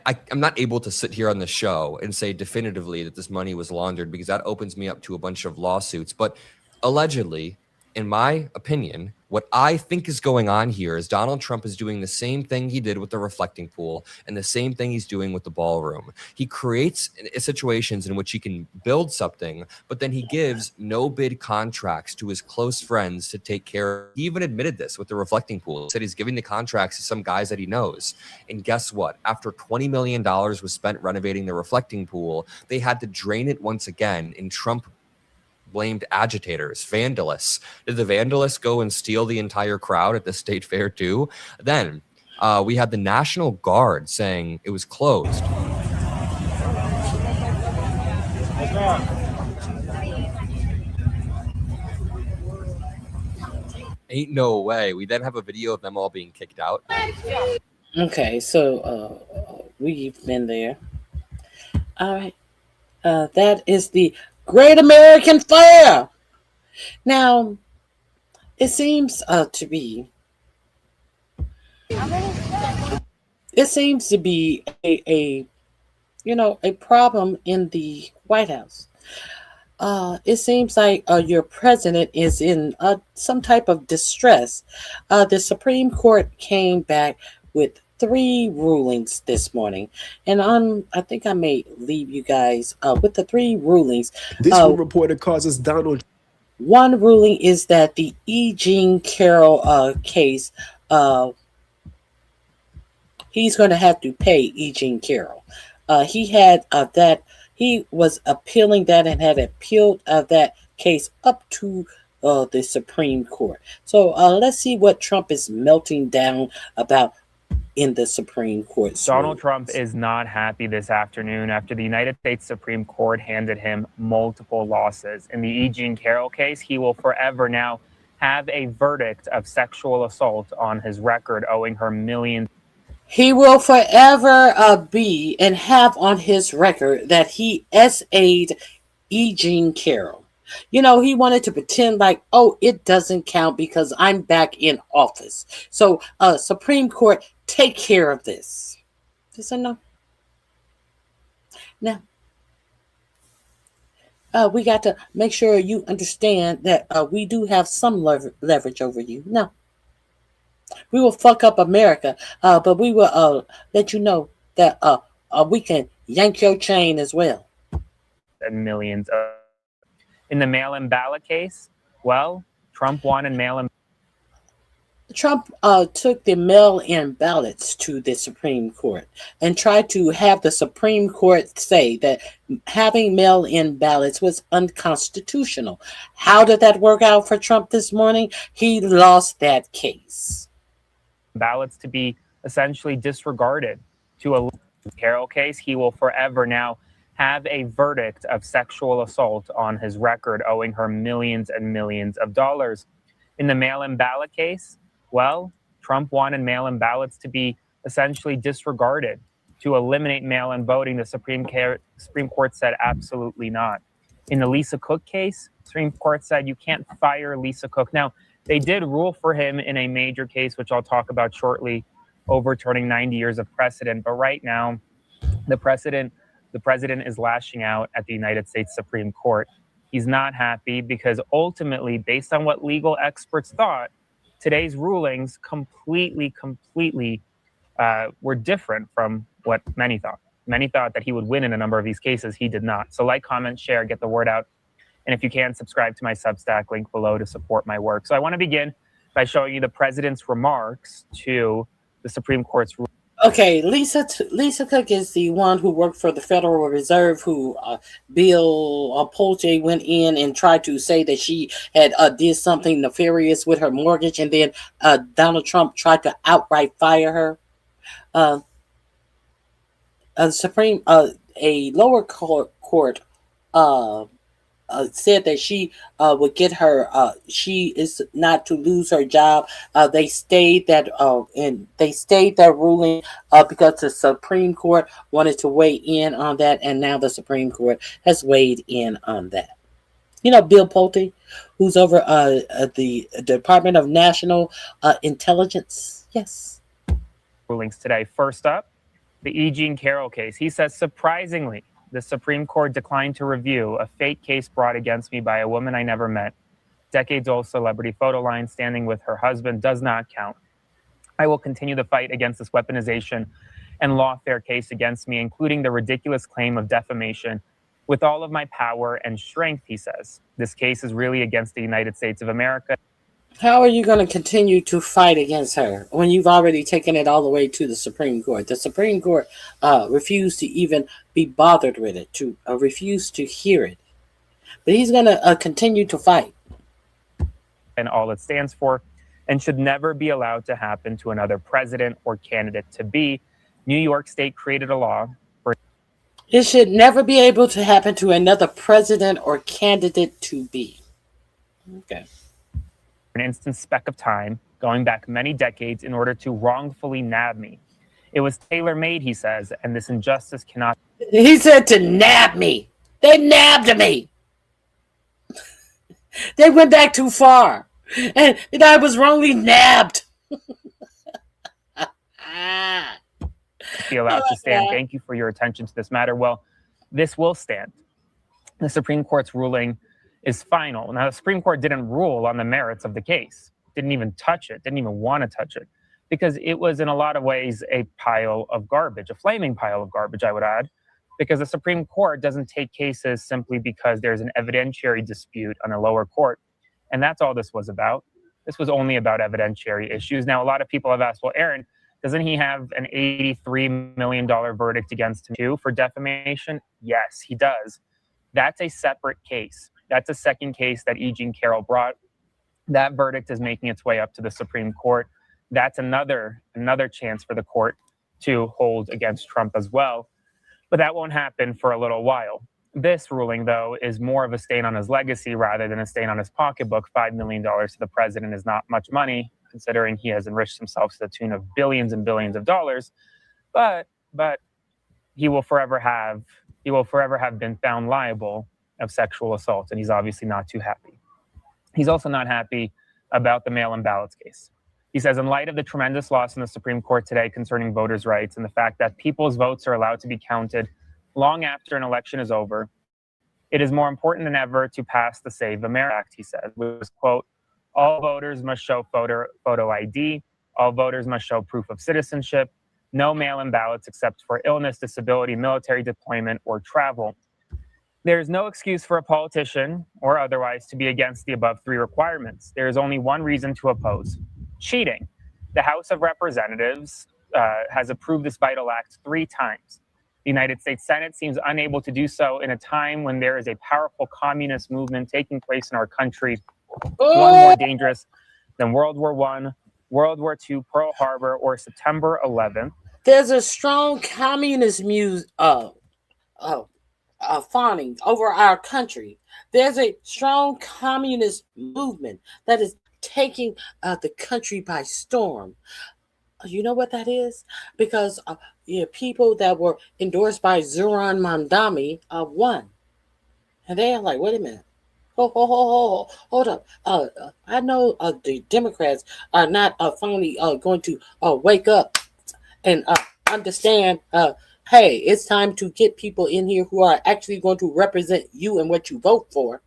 I'm not able to sit here on the show and say definitively that this money was laundered because that opens me up to a bunch of lawsuits. But allegedly, in my opinion, what I think is going on here is Donald Trump is doing the same thing he did with the reflecting pool and the same thing he's doing with the ballroom. He creates situations in which he can build something, but then he gives no bid contracts to his close friends to take care of. He even admitted this with the reflecting pool. He said he's giving the contracts to some guys that he knows. And guess what? After $20 million was spent renovating the reflecting pool, they had to drain it once again in Trump blamed agitators, vandalists. Did the vandalists go and steal the entire crowd at the state fair too? Then we had the National Guard saying it was closed. Ain't no way. We then have a video of them all being kicked out. Okay, so we've been there. All right. That is the Great American Fair. Now, it seems to be a problem in the White House. It seems like your president is in some type of distress. The Supreme Court came back with 3 rulings this morning, and I think I may leave you guys with the 3 rulings. This reporter causes Donald. One ruling is that the E. Jean Carroll case, he's going to have to pay E. Jean Carroll. He had he was appealing that and had appealed that case up to the Supreme Court. So let's see what Trump is melting down about in the Supreme Court. Donald Trump is not happy this afternoon after the United States Supreme Court handed him multiple losses. In the E. Jean Carroll case, he will forever now have a verdict of sexual assault on his record, owing her millions. He will forever be and have on his record that he SA'd E. Jean Carroll. You know, he wanted to pretend like, oh, it doesn't count because I'm back in office. So, Supreme Court, take care of this. Yes or no? Now, we got to make sure you understand that we do have some leverage over you. No. We will fuck up America, but we will let you know that we can yank your chain as well. And millions of. In the mail-in ballot case, well, Trump won in mail-in. Trump took the mail-in ballots to the Supreme Court and tried to have the Supreme Court say that having mail-in ballots was unconstitutional. How did that work out for Trump this morning? He lost that case. Ballots to be essentially disregarded. To a Carroll case, he will forever now have a verdict of sexual assault on his record, owing her millions and millions of dollars. In the mail-in ballot case, well, Trump wanted mail-in ballots to be essentially disregarded, to eliminate mail-in voting. The Supreme Court said absolutely not. In the Lisa Cook case, Supreme Court said you can't fire Lisa Cook. Now, they did rule for him in a major case, which I'll talk about shortly, overturning 90 years of precedent. But right now, the president is lashing out at the United States Supreme Court. He's not happy because ultimately, based on what legal experts thought, today's rulings completely were different from what many thought. Many thought that he would win in a number of these cases. He did not. So like, comment, share, get the word out. And if you can, subscribe to my Substack, link below to support my work. So I want to begin by showing you the president's remarks to the Supreme Court's ruling. Okay, Lisa Cook is the one who worked for the Federal Reserve, who Bill Pulte went in and tried to say that she had did something nefarious with her mortgage, and then Donald Trump tried to outright fire her. A lower court said that she would get her. She is not to lose her job. They stayed that ruling because the Supreme Court wanted to weigh in on that, and now the Supreme Court has weighed in on that. You know, Bill Pulte, who's over the Department of National Intelligence. Yes. Rulings today. First up, the E. Jean Carroll case. He says, surprisingly, the Supreme Court declined to review a fake case brought against me by a woman I never met. Decades-old celebrity photo line standing with her husband does not count. I will continue the fight against this weaponization and lawfare case against me, including the ridiculous claim of defamation, with all of my power and strength, he says. This case is really against the United States of America. How are you going to continue to fight against her when you've already taken it all the way to the Supreme Court? The Supreme Court refused to even be bothered with it, to refuse to hear it. But he's going to continue to fight. And all it stands for, and should never be allowed to happen to another president or candidate to be. New York State created a law for it should never be able to happen to another president or candidate to be. Okay. An instant speck of time, going back many decades, in order to wrongfully nab me. It was tailor-made, he says, and this injustice cannot... He said to nab me. They nabbed me. They went back too far. And I was wrongly nabbed. Be allowed to stand. Thank you for your attention to this matter. Well, this will stand. The Supreme Court's ruling is final. Now, the Supreme Court didn't rule on the merits of the case, didn't even touch it, didn't even want to touch it, because it was in a lot of ways a pile of garbage, a flaming pile of garbage, I would add, because the Supreme Court doesn't take cases simply because there's an evidentiary dispute on a lower court. And that's all this was about. This was only about evidentiary issues. Now, a lot of people have asked, well, Aaron, doesn't he have an $83 million verdict against him too for defamation? Yes, he does. That's a separate case. That's a second case that E. Jean Carroll brought. That verdict is making its way up to the Supreme Court. That's another chance for the court to hold against Trump as well. But that won't happen for a little while. This ruling, though, is more of a stain on his legacy rather than a stain on his pocketbook. $5 million to the president is not much money, considering he has enriched himself to the tune of billions and billions of dollars. But he will forever have been found liable of sexual assault, and he's obviously not too happy. He's also not happy about the mail-in ballots case. He says, in light of the tremendous loss in the Supreme Court today concerning voters' rights and the fact that people's votes are allowed to be counted long after an election is over, it is more important than ever to pass the Save America Act, he said, which was, quote, all voters must show photo ID, all voters must show proof of citizenship, no mail-in ballots except for illness, disability, military deployment, or travel. There is no excuse for a politician or otherwise to be against the above three requirements. There is only one reason to oppose: cheating. The House of Representatives has approved this vital act 3 times. The United States Senate seems unable to do so in a time when there is a powerful communist movement taking place in our country, one more dangerous than World War I, World War II, Pearl Harbor, or September 11th. There's a strong communist fawning over our country. There's a strong communist movement that is taking the country by storm. You know what that is? Because people that were endorsed by Zoran Mandami won. And they're like, wait a minute. Hold up. I know the Democrats are not finally going to wake up and understand, hey, it's time to get people in here who are actually going to represent you and what you vote for.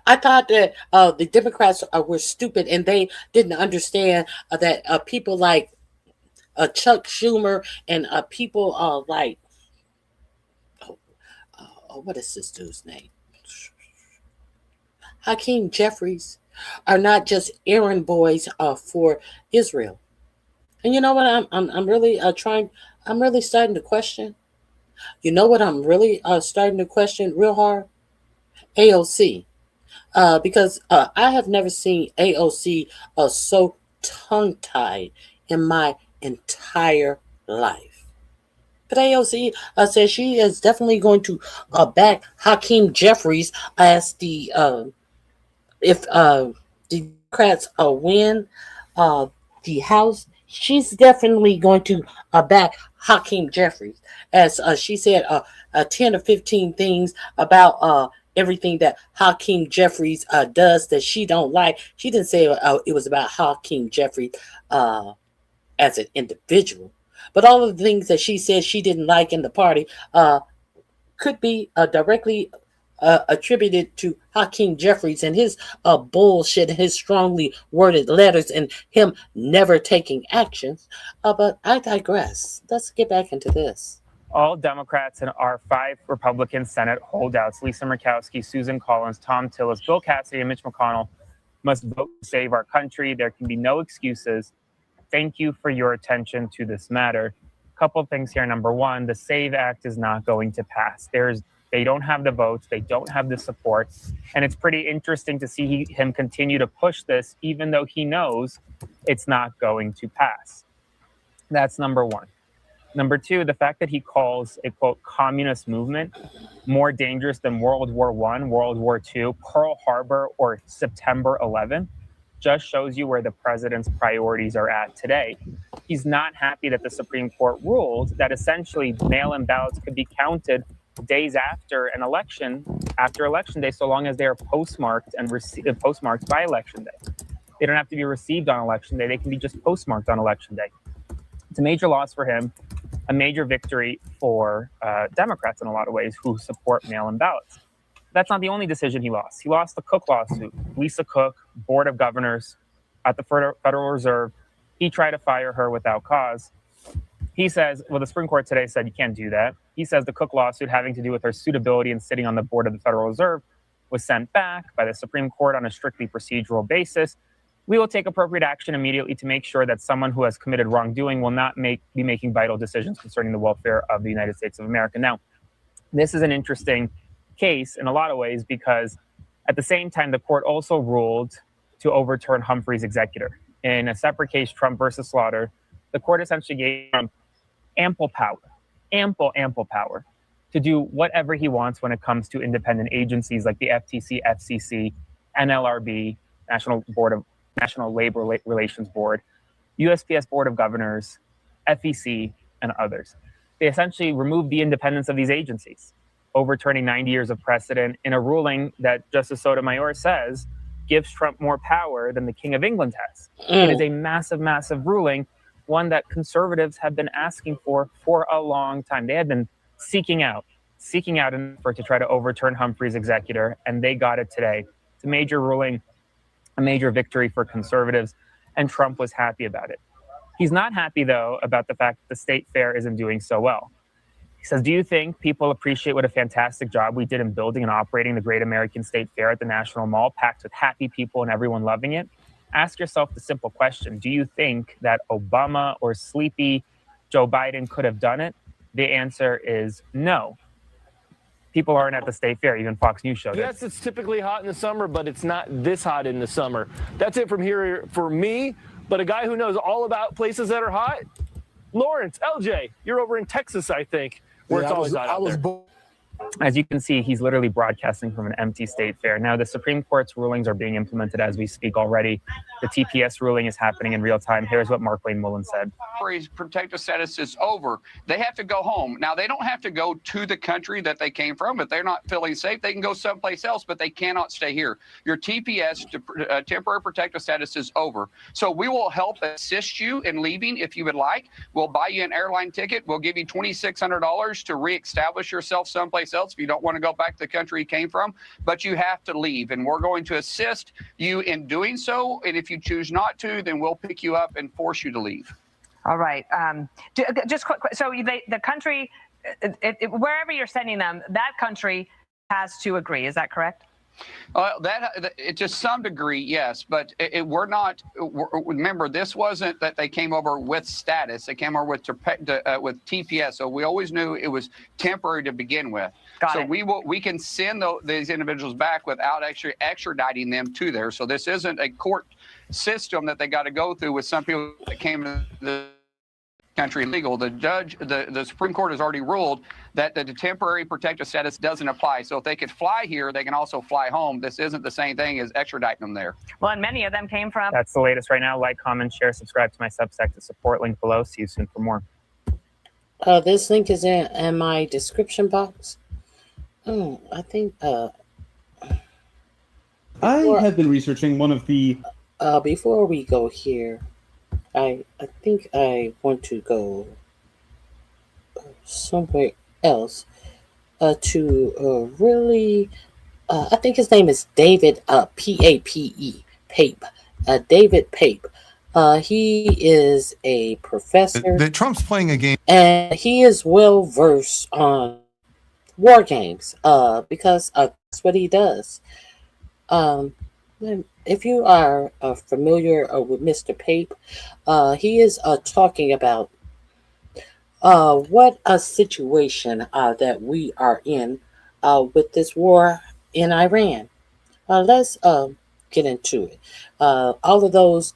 I thought that the Democrats were stupid and they didn't understand that people like Chuck Schumer and people like, what is this dude's name? Hakeem Jeffries are not just errand boys for Israel. And you know what I'm really I'm really starting to question. You know what I'm really starting to question real hard? AOC. Because I have never seen AOC so tongue-tied in my entire life. But AOC says she is definitely going to back Hakeem Jeffries as the if the Democrats win the House. She's definitely going to back Hakeem Jeffries, as she said 10 or 15 things about everything that Hakeem Jeffries does that she don't like. She didn't say it was about Hakeem Jeffries as an individual, but all of the things that she said she didn't like in the party could be directly attributed to Hakeem Jeffries and his bullshit, his strongly worded letters, and him never taking actions. But I digress. Let's get back into this. All Democrats and our 5 Republican Senate holdouts, Lisa Murkowski, Susan Collins, Tom Tillis, Bill Cassidy, and Mitch McConnell, must vote to save our country. There can be no excuses. Thank you for your attention to this matter. A couple of things here. Number one, the SAVE Act is not going to pass. They don't have the votes. They don't have the support. And it's pretty interesting to see him continue to push this, even though he knows it's not going to pass. That's number one. Number two, the fact that he calls a, quote, communist movement more dangerous than World War I, World War II, Pearl Harbor, or September 11th just shows you where the president's priorities are at today. He's not happy that the Supreme Court ruled that essentially mail-in ballots could be counted days after an election, after election day, so long as they are postmarked and postmarked by election day. They don't have to be received on election day. They can be just postmarked on election day. It's a major loss for him, a major victory for Democrats in a lot of ways who support mail-in ballots. That's not the only decision he lost. He lost the Cook lawsuit. Lisa Cook, Board of Governors at the Federal Reserve, he tried to fire her without cause. He says, well, the Supreme Court today said you can't do that. He says the Cook lawsuit having to do with her suitability and sitting on the board of the Federal Reserve was sent back by the Supreme Court on a strictly procedural basis. We will take appropriate action immediately to make sure that someone who has committed wrongdoing will not be making vital decisions concerning the welfare of the United States of America. Now, this is an interesting case in a lot of ways because at the same time, the court also ruled to overturn Humphrey's executor. In a separate case, Trump versus Slaughter, the court essentially gave Trump ample power to do whatever he wants when it comes to independent agencies like the FTC, FCC, NLRB, National Labor Relations Board, USPS Board of Governors, FEC, and others. They essentially removed the independence of these agencies, overturning 90 years of precedent in a ruling that Justice Sotomayor says gives Trump more power than the King of England has. It is a massive, massive ruling, one that conservatives have been asking for a long time. They had been seeking out an effort to try to overturn Humphrey's executor, and they got it today. It's a major ruling, a major victory for conservatives, and Trump was happy about it. He's not happy, though, about the fact that the state fair isn't doing so well. He says, do you think people appreciate what a fantastic job we did in building and operating the Great American State Fair at the National Mall, packed with happy people and everyone loving it? Ask yourself the simple question: do you think that Obama or sleepy Joe Biden could have done it? The answer is no. People aren't at the state fair. Even Fox News showed it. Yes, it's typically hot in the summer, but it's not this hot in the summer. That's it from here for me. But a guy who knows all about places that are hot, Lawrence, LJ, you're over in Texas, I think, where it's always hot out there. As you can see, he's literally broadcasting from an empty state fair. Now, the Supreme Court's rulings are being implemented as we speak already. The TPS ruling is happening in real time. Here's what Mark Wayne Mullen said. Protective status is over. They have to go home. Now, they don't have to go to the country that they came from. If they're not feeling safe, they can go someplace else, but they cannot stay here. Your TPS, temporary protective status, is over. So we will help assist you in leaving if you would like. We'll buy you an airline ticket. We'll give you $2,600 to reestablish yourself someplace else if you don't want to go back to the country you came from, but you have to leave, and we're going to assist you in doing so. And if you choose not to, then we'll pick you up and force you to leave. All right. Just quick. So the country, wherever you're sending them, that country has to agree. Is that correct? To some degree, yes, but we're not. Remember, this wasn't that they came over with status; they came over with TPS. So we always knew it was temporary to begin with. So we can send these individuals back without actually extraditing them to there. So this isn't a court system that they got to go through with some people that came to the country legal. The Supreme Court has already ruled that the temporary protective status doesn't apply. So if they could fly here, they can also fly home. This isn't the same thing as extraditing them there. Well, and many of them came from. That's the latest right now. Like, comment, share, subscribe to my Substack to support. Link below. See you soon for more. This link is in my description box. I think I have been researching one of the. Before we go here, I think I want to go somewhere else to really. I think his name is David Pape. Pape. David Pape. He is a professor. That Trump's playing a game, and he is well versed on war games because that's what he does. If you are familiar with Mr. Pape, he is talking about what a situation that we are in with this war in Iran. Let's get into it. All of those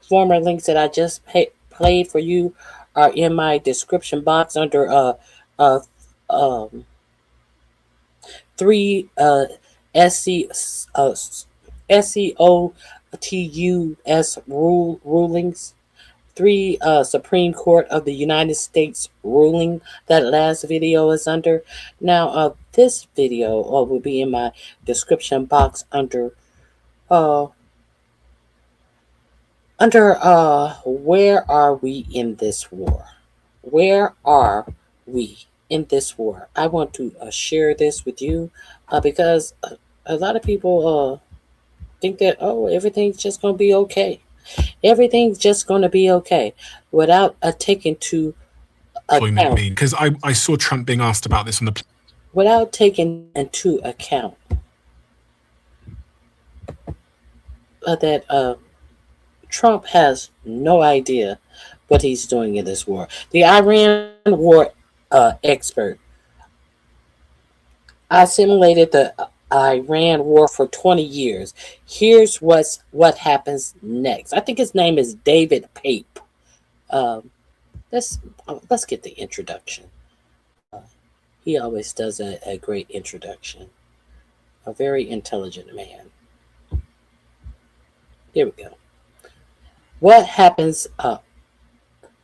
former links that I just played for you are in my description box under 3 SCOTUS rulings, 3 Supreme Court of the United States ruling that last video is under. Now, this video will be in my description box under where are we in this war? Where are we in this war? I want to share this with you because a lot of people think that, everything's just going to be okay. Everything's just going to be okay without taking to account. Because I saw Trump being asked about this on the. Without taking into account that Trump has no idea what he's doing in this war. The Iran war expert. I simulated the Iran war for 20 years. Here's what happens next. I think his name is David Pape. Let's get the introduction. He always does a great introduction. A very intelligent man. Here we go. What happens?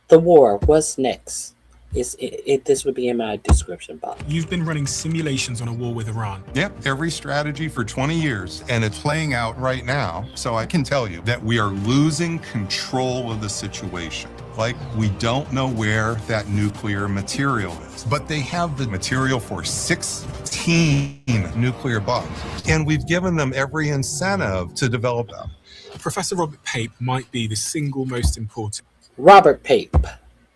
The war. What's next? This would be in my description box. You've been running simulations on a war with Iran. Yep, every strategy for 20 years, and it's playing out right now. So I can tell you that we are losing control of the situation. Like, we don't know where that nuclear material is, but they have the material for 16 nuclear bombs, and we've given them every incentive to develop them. Professor Robert Pape might be the single most important. Robert Pape.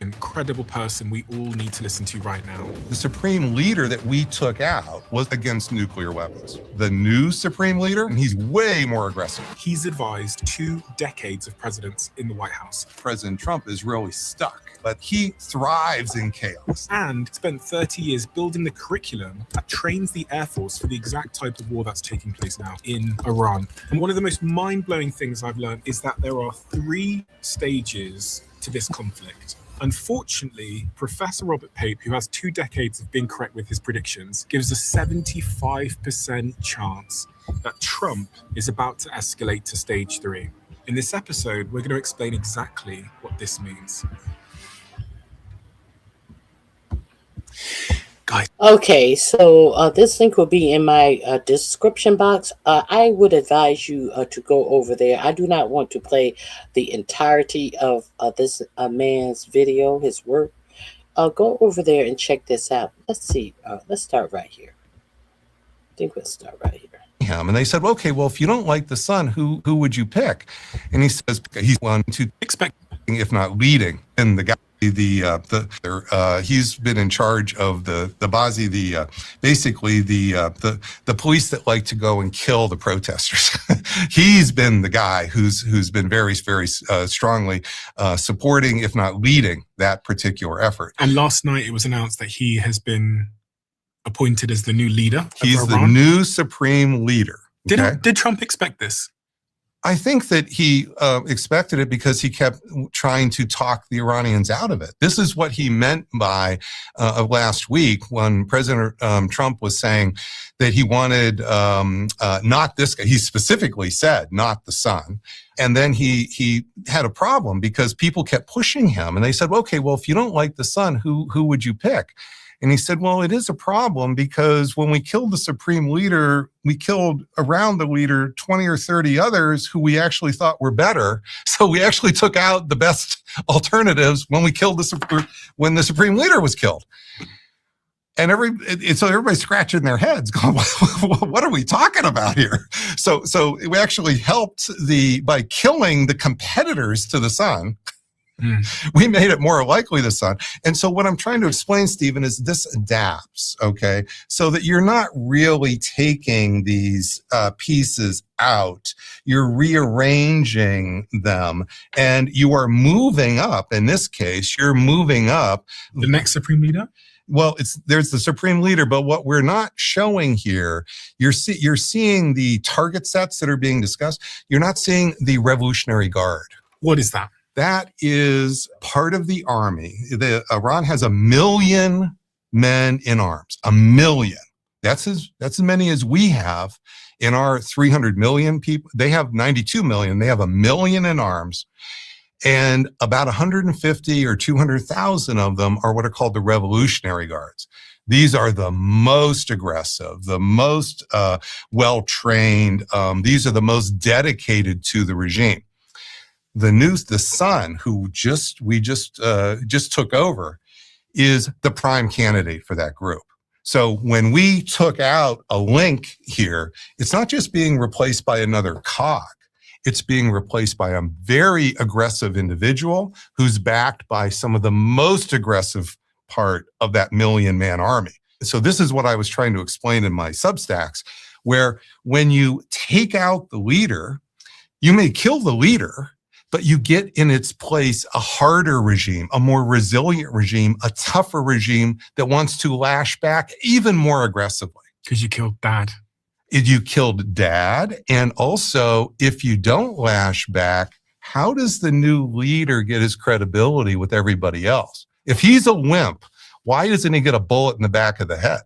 incredible person we all need to listen to right now. The supreme leader that we took out was against nuclear weapons. The new supreme leader, and he's way more aggressive. He's advised 2 decades of presidents in the White House. President Trump is really stuck, but he thrives in chaos. And spent 30 years building the curriculum that trains the Air Force for the exact type of war that's taking place now in Iran. And one of the most mind-blowing things I've learned is that there are 3 stages to this conflict. Unfortunately, Professor Robert Pape, who has 2 decades of being correct with his predictions, gives a 75% chance that Trump is about to escalate to stage 3. In this episode, we're going to explain exactly what this means. Okay, so this link will be in my description box. I would advise you to go over there. I do not want to play the entirety of this man's video, his work. Go over there and check this out. Let's see. Let's start right here. I think we'll start right here. Him, and they said, okay, well, if you don't like the son, who would you pick? And he says he's one to expect, if not leading, and the guy. He's been in charge of the police that like to go and kill the protesters. He's been the guy who's been very, very strongly supporting, if not leading, that particular effort. And last night it was announced that he has been appointed as the new leader. He's the new supreme leader. Okay? Did Trump expect this? I think that he expected it because he kept trying to talk the Iranians out of it. This is what he meant by last week when President Trump was saying that he wanted not this guy. He specifically said not the son. And then he had a problem because people kept pushing him. And they said, okay, well, if you don't like the son, who would you pick? And he said, well, it is a problem because when we killed the supreme leader, we killed around the leader 20 or 30 others who we actually thought were better. So we actually took out the best alternatives when we killed when the supreme leader was killed. And so everybody's scratching their heads going, what are we talking about here? So we actually helped by killing the competitors to the son. We made it more likely the son. And so what I'm trying to explain, Stephen, is this adapts, okay? So that you're not really taking these pieces out. You're rearranging them and you are moving up. In this case, you're moving up. The next supreme leader? Well, there's the supreme leader, but what we're not showing here, you're seeing the target sets that are being discussed. You're not seeing the Revolutionary Guard. What is that? That is part of the army. Iran has 1 million men in arms. 1 million. That's as many as we have in our 300 million people. They have 92 million. They have 1 million in arms. And about 150 or 200,000 of them are what are called the Revolutionary Guards. These are the most aggressive, the most well-trained. These are the most dedicated to the regime. The son who we just took over is the prime candidate for that group. So when we took out a link here, it's not just being replaced by another cog. It's being replaced by a very aggressive individual who's backed by some of the most aggressive part of that 1 million man army. So this is what I was trying to explain in my Substacks, where when you take out the leader, you may kill the leader, but you get in its place a harder regime, a more resilient regime, a tougher regime that wants to lash back even more aggressively. Because you killed dad. You killed dad. And also, if you don't lash back, how does the new leader get his credibility with everybody else? If he's a wimp, why doesn't he get a bullet in the back of the head?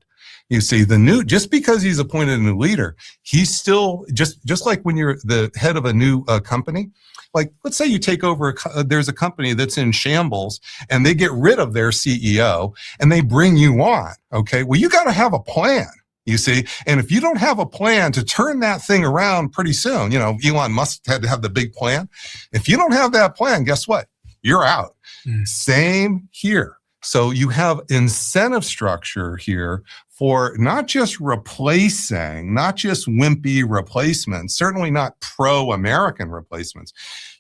You see, just because he's appointed a new leader, he's still, just like when you're the head of a new company, like let's say you take over, there's a company that's in shambles and they get rid of their CEO and they bring you on, okay? Well, you got to have a plan, you see? And if you don't have a plan to turn that thing around pretty soon, Elon Musk had to have the big plan. If you don't have that plan, guess what? You're out. Same here. So you have incentive structure here for not just replacing, not just wimpy replacements, certainly not pro-American replacements.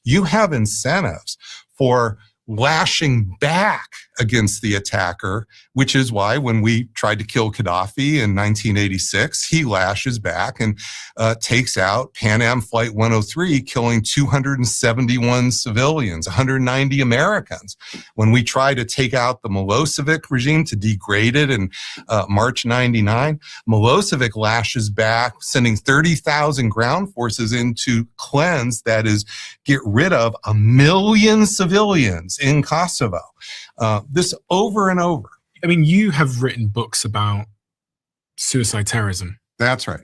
You have incentives for lashing back against the attacker, which is why when we tried to kill Gaddafi in 1986, he lashes back and takes out Pan Am Flight 103, killing 271 civilians, 190 Americans. When we tried to take out the Milosevic regime, to degrade it in March 99, Milosevic lashes back, sending 30,000 ground forces in to cleanse, that is, get rid of 1 million civilians in Kosovo. This over and over. I mean, you have written books about suicide terrorism. That's right.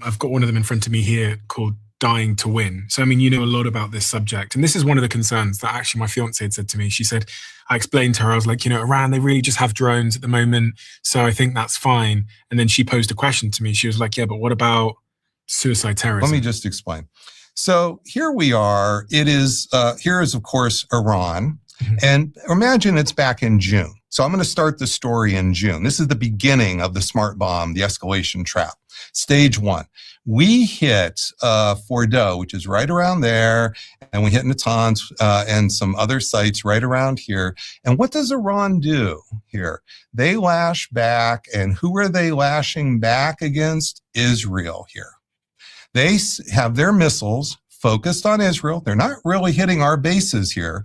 I've got one of them in front of me here called Dying to Win. So, I mean, you know a lot about this subject. And this is one of the concerns that actually my fiance had said to me. She said, I explained to her, I was like, you know, Iran, they really just have drones at the moment. So I think that's fine. And then she posed a question to me. She was like, yeah, but what about suicide terrorism? Let me just explain. So here we are. It is, here is, of course, Iran. And imagine it's back in June. So I'm going to start the story in June. This is the beginning of the smart bomb, the escalation trap. Stage 1. We hit Fordo, which is right around there, and we hit Natanz and some other sites right around here. And what does Iran do here? They lash back, and who are they lashing back against? Israel here. They have their missiles focused on Israel. They're not really hitting our bases here.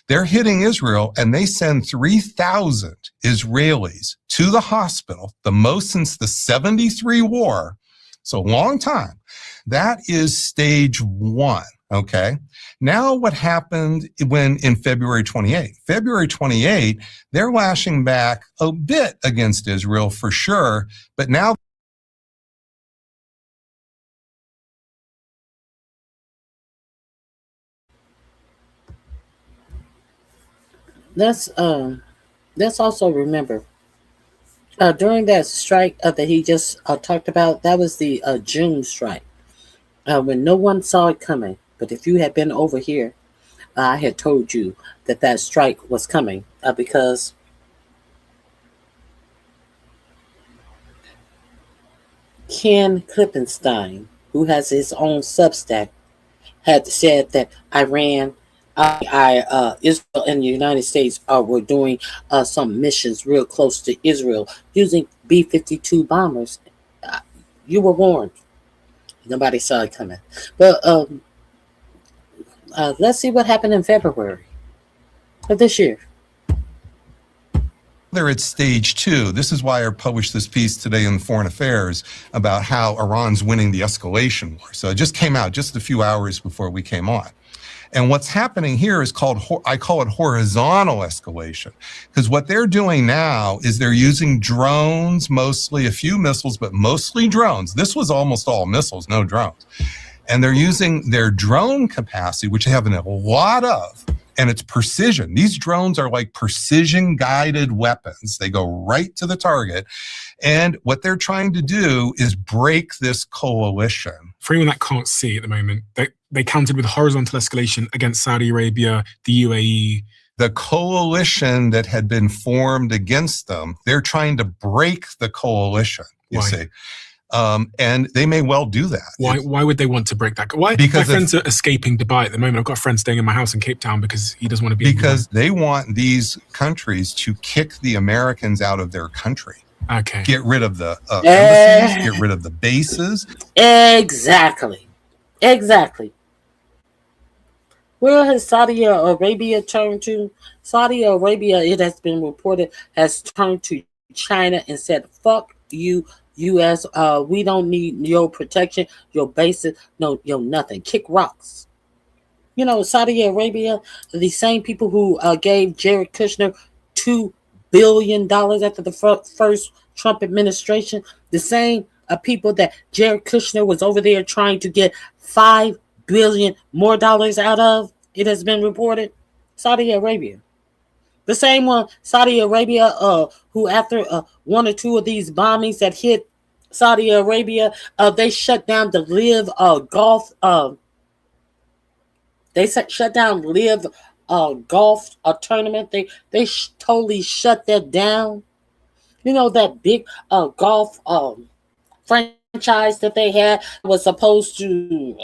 They're hitting Israel, and they send 3,000 Israelis to the hospital, the most since the 73 war. So a long time. That is stage 1. Okay. Now what happened when in February 28? February 28, they're lashing back a bit against Israel for sure, but now let's also remember during that strike that he just talked about, that was the June strike when no one saw it coming. But if you had been over here, I had told you that that strike was coming because Ken Klippenstein, who has his own Substack, had said that Iran, Israel and the United States were doing some missions real close to Israel using B-52 bombers. You were warned. Nobody saw it coming. But let's see what happened in February of this year. they're at stage 2. This is why I published this piece today in Foreign Affairs about how Iran's winning the escalation war. So it just came out just a few hours before we came on. And what's happening here is I call it horizontal escalation, because what they're doing now is they're using drones, mostly a few missiles, but mostly drones. This was almost all missiles, no drones. And they're using their drone capacity, which they have a lot of, and it's precision. These drones are like precision guided weapons. They go right to the target. And what they're trying to do is break this coalition. For anyone that can't see at the moment, they countered with horizontal escalation against Saudi Arabia, the UAE. The coalition that had been formed against them, they're trying to break the coalition, you see. And they may well do that. Why would they want to break that? Why? Because my friends are escaping Dubai at the moment. I've got a friend staying in my house in Cape Town because he doesn't want to be. Because they want these countries to kick the Americans out of their country. Okay. Get rid of the embassies, get rid of the bases. Exactly. Where has Saudi Arabia turned to? Saudi Arabia, it has been reported, has turned to China and said, fuck you, U.S. We don't need your protection, your bases, no, your nothing. Kick rocks. You know, Saudi Arabia, the same people who gave Jared Kushner $2 billion after the first Trump administration, the same people that Jared Kushner was over there trying to get $5 billion more dollars out of, it has been reported, Saudi Arabia. The same one, Saudi Arabia, who after one or two of these bombings that hit Saudi Arabia, they shut down the Live Golf. They shut down Live Golf tournament. They totally shut that down. You know, that big golf franchise that they had was supposed to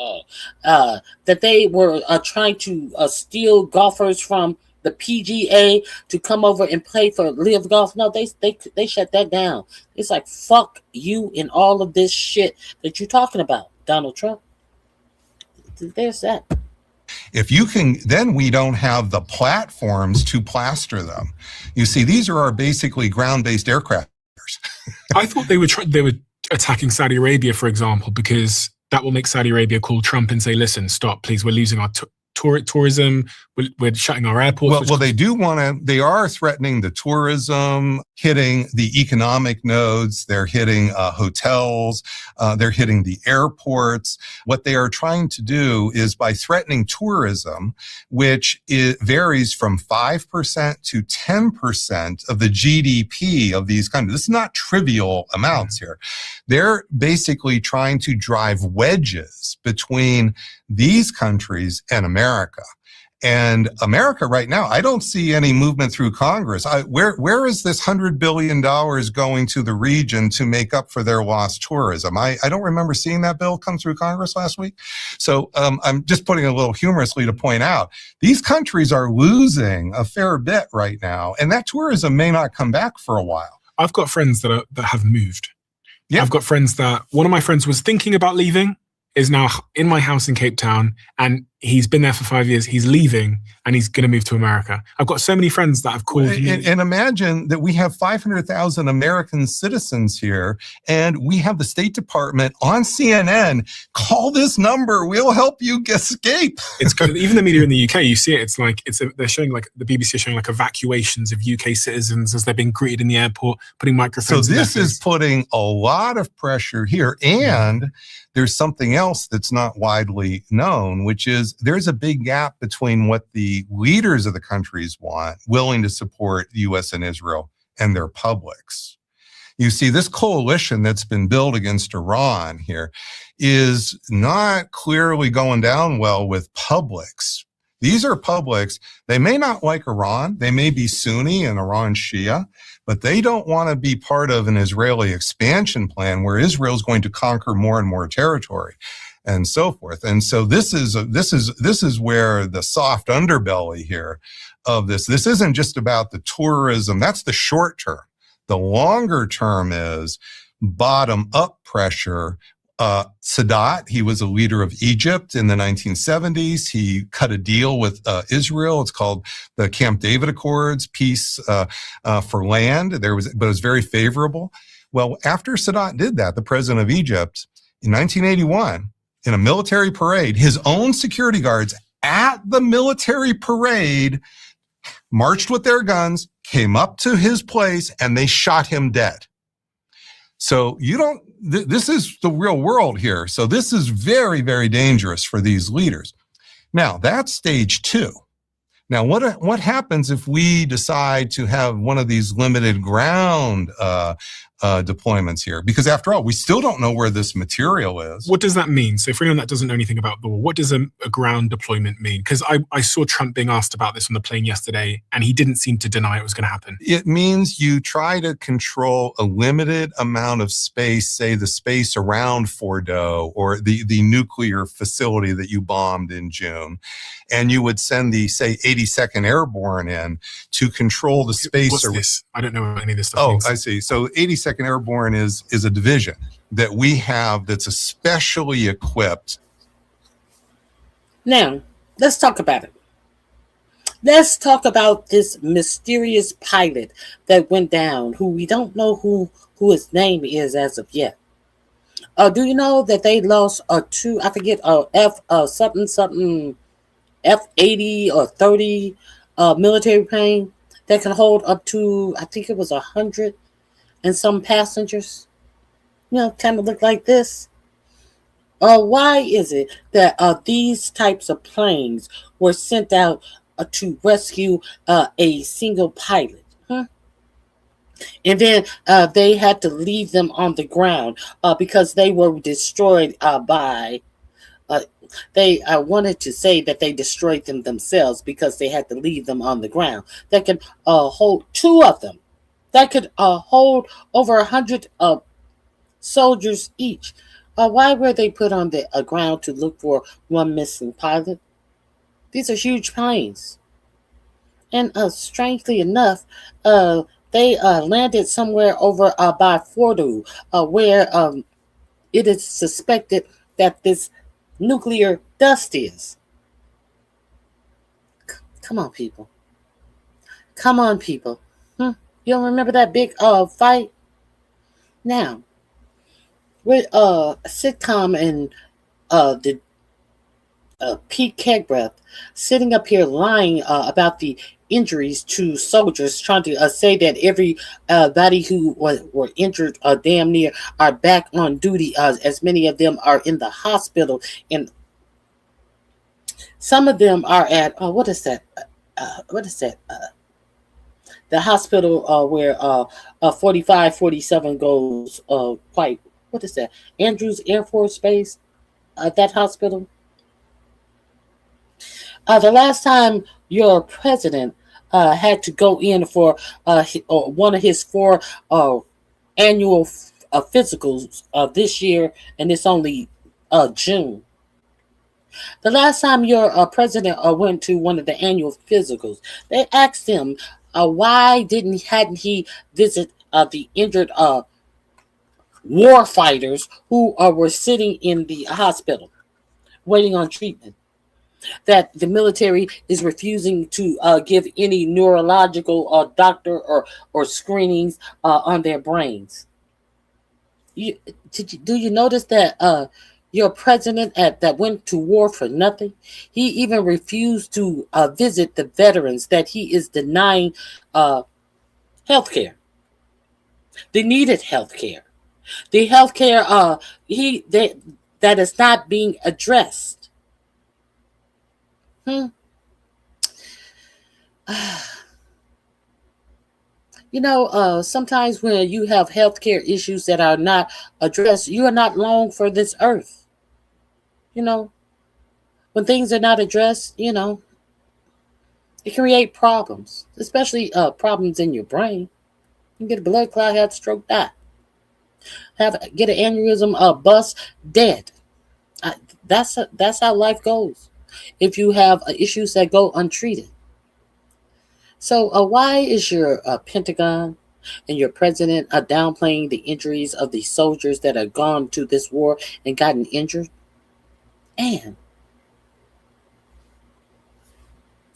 that they were trying to steal golfers from the PGA to come over and play for Live Golf. No, they shut that down. It's like, fuck you and all of this shit that you're talking about, Donald Trump. There's that. If you can, then we don't have the platforms to plaster them. You see, these are our basically ground-based aircraft. I thought they were attacking Saudi Arabia, for example, because that will make Saudi Arabia call Trump and say, listen, stop, please, we're losing our tourism, we're shutting our airports. Well, they are threatening the tourism, hitting the economic nodes, they're hitting hotels, they're hitting the airports. What they are trying to do is by threatening tourism, which varies from 5% to 10% of the GDP of these countries. This is not trivial amounts here. They're basically trying to drive wedges between these countries and America. And America right now, I don't see any movement through Congress. Where is this $100 billion going to the region to make up for their lost tourism? I don't remember seeing that bill come through Congress last week. So I'm just putting it a little humorously to point out, these countries are losing a fair bit right now, and that tourism may not come back for a while. I've got friends that have moved. Yeah. I've got friends that one of my friends was thinking about leaving, is now in my house in Cape Town, and he's been there for 5 years. He's leaving, and he's going to move to America. I've got so many friends that have called me. And imagine that we have 500,000 American citizens here, and we have the State Department on CNN. Call this number. We'll help you escape. It's good. Even the media in the UK, you see it. It's like they're showing, like, the BBC is showing like evacuations of UK citizens as they're being greeted in the airport, putting microphones. So this is putting a lot of pressure here, and there's something else that's not widely known, which is there's a big gap between what the leaders of the countries want, willing to support the U.S. and Israel, and their publics. You see, this coalition that's been built against Iran here is not clearly going down well with publics. These are publics. They may not like Iran. They may be Sunni and Iran Shia, but they don't want to be part of an Israeli expansion plan where Israel is going to conquer more and more territory and so forth. And so this is where the soft underbelly here of this isn't just about the tourism. That's the short term. The longer term is bottom up pressure. Sadat, he was a leader of Egypt in the 1970s. He cut a deal with Israel. It's called the Camp David Accords, peace for land. But it was very favorable. Well, after Sadat did that, the president of Egypt, in 1981, in a military parade, his own security guards at the military parade marched with their guns, came up to his place, and they shot him dead. So this is the real world here. So this is very, very dangerous for these leaders. Now, that's stage two. Now, what happens if we decide to have one of these limited ground deployments here? Because after all, we still don't know where this material is. What does that mean? So for anyone that doesn't know anything about the war, what does a ground deployment mean? Because I saw Trump being asked about this on the plane yesterday, and he didn't seem to deny it was going to happen. It means you try to control a limited amount of space, say the space around Fordo or the nuclear facility that you bombed in June, and you would send the, say, 82nd Airborne in to control the space. What's this? I don't know any of this stuff. Oh, I see. So 82nd Airborne is a division that we have that's especially equipped. Now, let's talk about it. Let's talk about this mysterious pilot that went down, who we don't know who his name is as of yet. Do you know that they lost two, I forget, F-80 or 30 military plane that can hold up to, I think it was 100 and some passengers? You know, kind of look like this. Why is it that these types of planes were sent out to rescue a single pilot? And then they had to leave them on the ground because they were destroyed by... They wanted to say that they destroyed them themselves because they had to leave them on the ground. That could hold two of them. That could hold over 100 soldiers each. Why were they put on the ground to look for one missing pilot? These are huge planes. And strangely enough, they landed somewhere over by Fordo, where it is suspected that this nuclear dust is. Come on, people. Come on, people. You don't remember that big fight? Now, with SITCOM and the Pete Kegbreath sitting up here lying about the injuries to soldiers, trying to say that everybody who were injured damn near are back on duty, as many of them are in the hospital, and some of them are at what is that? The hospital where 4547 goes quite, what is that? Andrews Air Force Base, that hospital. The last time your president had to go in for one of his 4 annual physicals this year, and it's only June. The last time your president went to one of the annual physicals, they asked him why hadn't he visit the injured war fighters who were sitting in the hospital waiting on treatment. That the military is refusing to give any neurological doctor or screenings on their brains. Do you notice that your president that went to war for nothing, he even refused to visit the veterans that he is denying health care? They needed health care. The health care that is not being addressed. Sometimes when you have healthcare issues that are not addressed, you are not long for this earth. When things are not addressed, it create problems, especially problems in your brain. You get a blood clot, have a stroke, die. Get an aneurysm, bust, dead. That's how life goes if you have issues that go untreated. So why is your Pentagon and your president downplaying the injuries of the soldiers that have gone to this war and gotten injured? And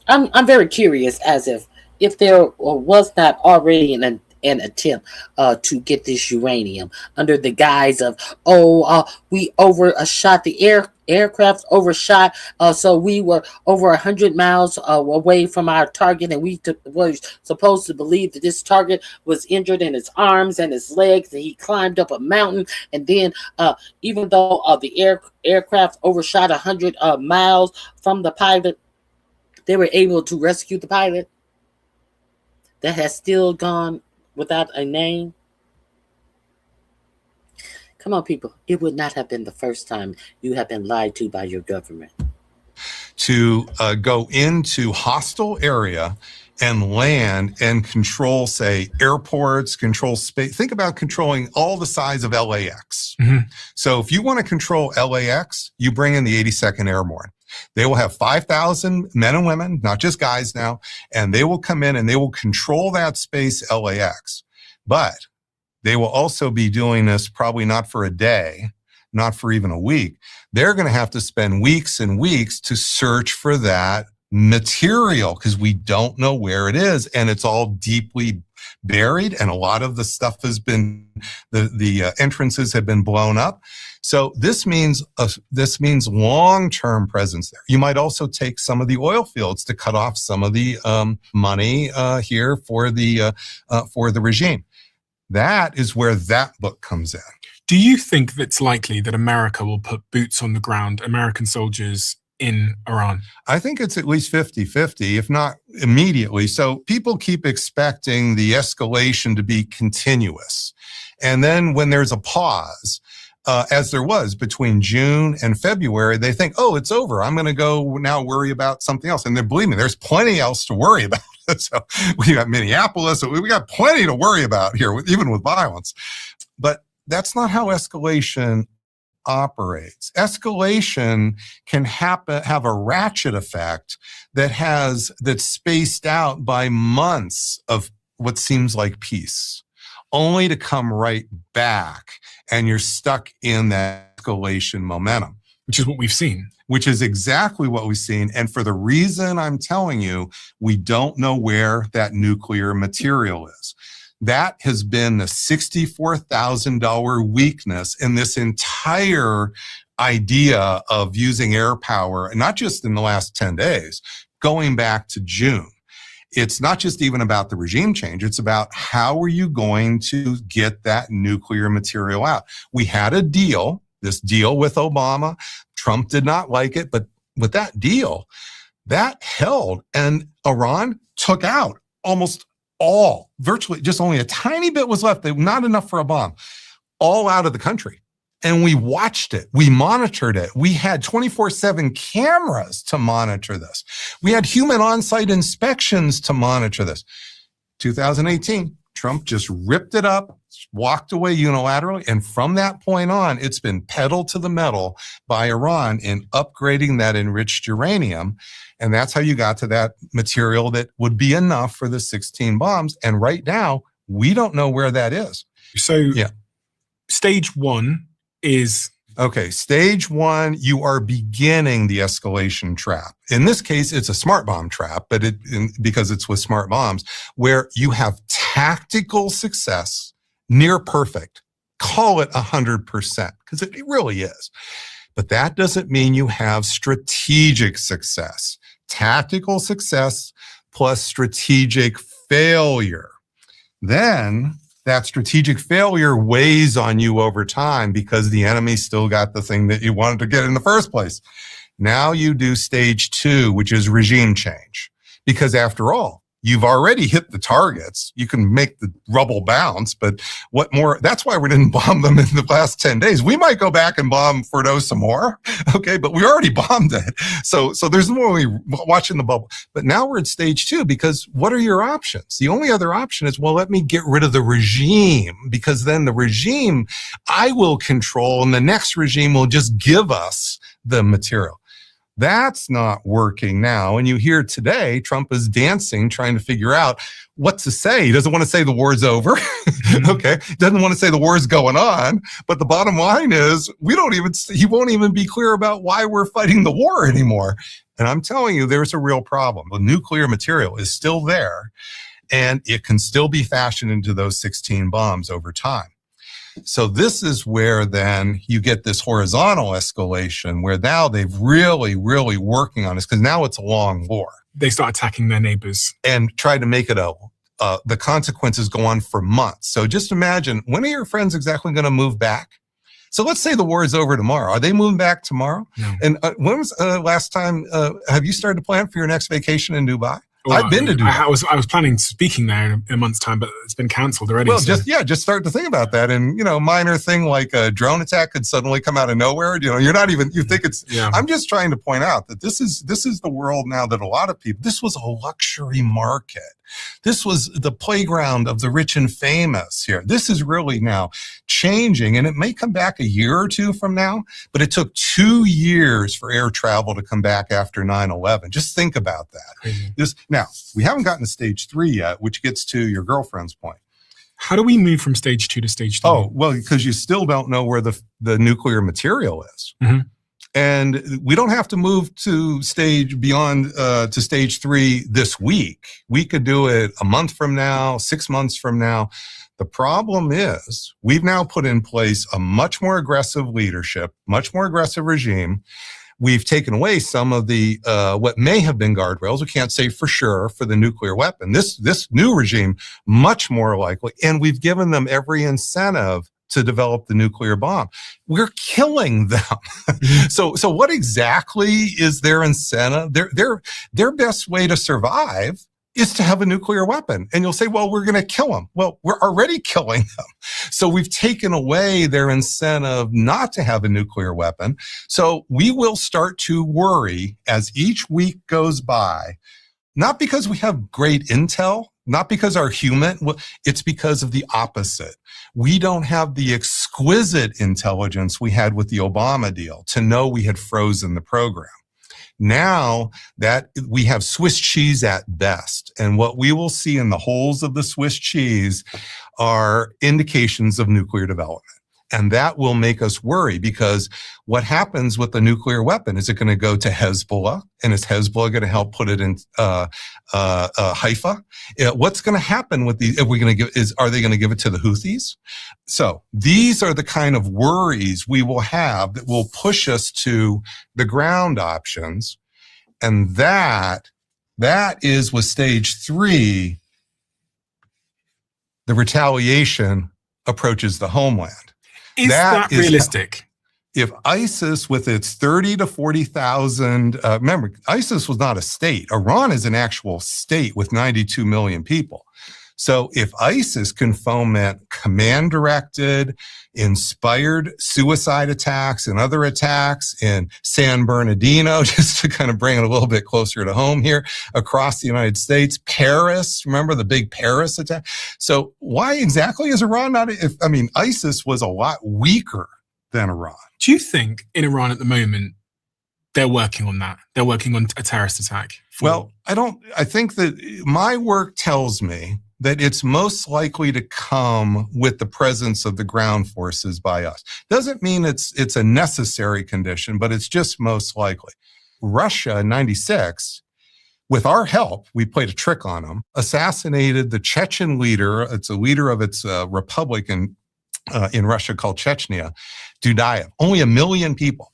I'm very curious as if there was not already an attempt to get this uranium under the guise of we overshot the aircraft overshot, so we were over 100 miles away from our target, and we were supposed to believe that this target was injured in his arms and his legs, and he climbed up a mountain, and then even though the aircraft overshot 100 miles from the pilot, they were able to rescue the pilot that has still gone without a name. Come on, people. It would not have been the first time you have been lied to by your government. To go into hostile area and land and control, say, airports, control space. Think about controlling all the size of LAX. So if you want to control LAX, you bring in the 82nd Airborne. They will have 5,000 men and women, not just guys now, and they will come in and they will control that space, LAX. But they will also be doing this probably not for a day, not for even a week. They're going to have to spend weeks and weeks to search for that material because we don't know where it is, and it's all deeply buried, and a lot of the stuff has been, the entrances have been blown up. So this means long-term presence there. You might also take some of the oil fields to cut off some of the money here for the regime. That is where that book comes in. Do you think it's likely that America will put boots on the ground, American soldiers in Iran? I think it's at least 50-50, if not immediately. So people keep expecting the escalation to be continuous. And then when there's a pause, as there was between June and February, they think, oh, it's over. I'm going to go now worry about something else. And then believe me, there's plenty else to worry about. So we got Minneapolis. We got plenty to worry about here, even with violence. But that's not how escalation operates. Escalation can have a ratchet effect that's spaced out by months of what seems like peace, only to come right back, and you're stuck in that escalation momentum. Which is what we've seen. Which is exactly what we've seen. And for the reason I'm telling you, we don't know where that nuclear material is. That has been the $64,000 weakness in this entire idea of using air power, and not just in the last 10 days, going back to June. It's not just even about the regime change. It's about how are you going to get that nuclear material out? We had a deal, this deal with Obama. Trump did not like it, but with that deal, that held, and Iran took out almost all, virtually just only a tiny bit was left. Not enough for a bomb, all out of the country. And we watched it. We monitored it. We had 24/7 cameras to monitor this. We had human on-site inspections to monitor this. 2018, Trump just ripped it up, walked away unilaterally. And from that point on, it's been pedal to the metal by Iran in upgrading that enriched uranium. And that's how you got to that material that would be enough for the 16 bombs. And right now, we don't know where that is. So yeah, stage one is... Okay, stage one, you are beginning the escalation trap. In this case, it's a smart bomb trap, but because it's with smart bombs, where you have tactical success, near perfect. Call it 100%, because it really is. But that doesn't mean you have strategic success. Tactical success plus strategic failure. Then that strategic failure weighs on you over time because the enemy still got the thing that you wanted to get in the first place. Now you do stage two, which is regime change. Because after all, you've already hit the targets. You can make the rubble bounce, but what more? That's why we didn't bomb them in the last 10 days. We might go back and bomb Fordo some more, okay? But we already bombed it. So there's no way watching the bubble. But now we're at stage two, because what are your options? The only other option is, well, let me get rid of the regime, because then the regime I will control, and the next regime will just give us the material. That's not working now. And you hear today, Trump is dancing, trying to figure out what to say. He doesn't want to say the war's over. Okay. He doesn't want to say the war's going on. But the bottom line is he won't even be clear about why we're fighting the war anymore. And I'm telling you, there's a real problem. The nuclear material is still there, and it can still be fashioned into those 16 bombs over time. So this is where then you get this horizontal escalation, where now they've really working on this, because now it's a long war. They start attacking their neighbors and try to make it the consequences go on for months. So just imagine, when are your friends exactly going to move back? So let's say the war is over tomorrow. Are they moving back tomorrow? No. And when was last time, have you started to plan for your next vacation in Dubai? Well, I've been to Dubai. I was planning speaking there in a month's time, but it's been cancelled already. Well, so. just start to think about that. And, minor thing like a drone attack could suddenly come out of nowhere. You're not even, you think it's, yeah. I'm just trying to point out that this is the world now that a lot of people, this was a luxury market. This was the playground of the rich and famous here. This is really now changing, and it may come back a year or two from now, but it took 2 years for air travel to come back after 9/11. Just think about that. Now, we haven't gotten to stage 3 yet, which gets to your girlfriend's point. How do we move from stage 2 to stage 3? Oh, well, because you still don't know where the nuclear material is. Mm-hmm. And we don't have to move to stage 3 this week. We could do it a month from now, 6 months from now. The problem is we've now put in place a much more aggressive leadership, much more aggressive regime. We've taken away some of the what may have been guardrails. We can't say for sure for the nuclear weapon. This new regime, much more likely, and we've given them every incentive to develop the nuclear bomb. We're killing them. So what exactly is their incentive? Their best way to survive is to have a nuclear weapon. And you'll say, well, we're going to kill them. Well, we're already killing them. So we've taken away their incentive not to have a nuclear weapon. So we will start to worry as each week goes by, not because we have great intel, not because our human, it's because of the opposite. We don't have the exquisite intelligence we had with the Obama deal to know we had frozen the program. Now that we have Swiss cheese at best, and what we will see in the holes of the Swiss cheese are indications of nuclear development. And that will make us worry, because what happens with the nuclear weapon? Is it going to go to Hezbollah? And is Hezbollah going to help put it in Haifa? What's going to happen with these? Are they going to give it to the Houthis? So these are the kind of worries we will have that will push us to the ground options. And that is with stage 3, the retaliation approaches the homeland. Is that realistic? If ISIS with its 30 to 40,000, remember, ISIS was not a state. Iran is an actual state with 92 million people. So if ISIS can foment command-directed, inspired suicide attacks and other attacks in San Bernardino, just to kind of bring it a little bit closer to home here, across the United States, Paris, remember the big Paris attack? So why exactly is Iran not, ISIS was a lot weaker than Iran. Do you think in Iran at the moment, they're working on that? They're working on a terrorist attack? Well, I think that my work tells me that it's most likely to come with the presence of the ground forces by us. Doesn't mean it's a necessary condition, but it's just most likely. Russia in 96, with our help, we played a trick on them, assassinated the Chechen leader. It's a leader of its republic in Russia called Chechnya, Dudayev. Only 1 million people.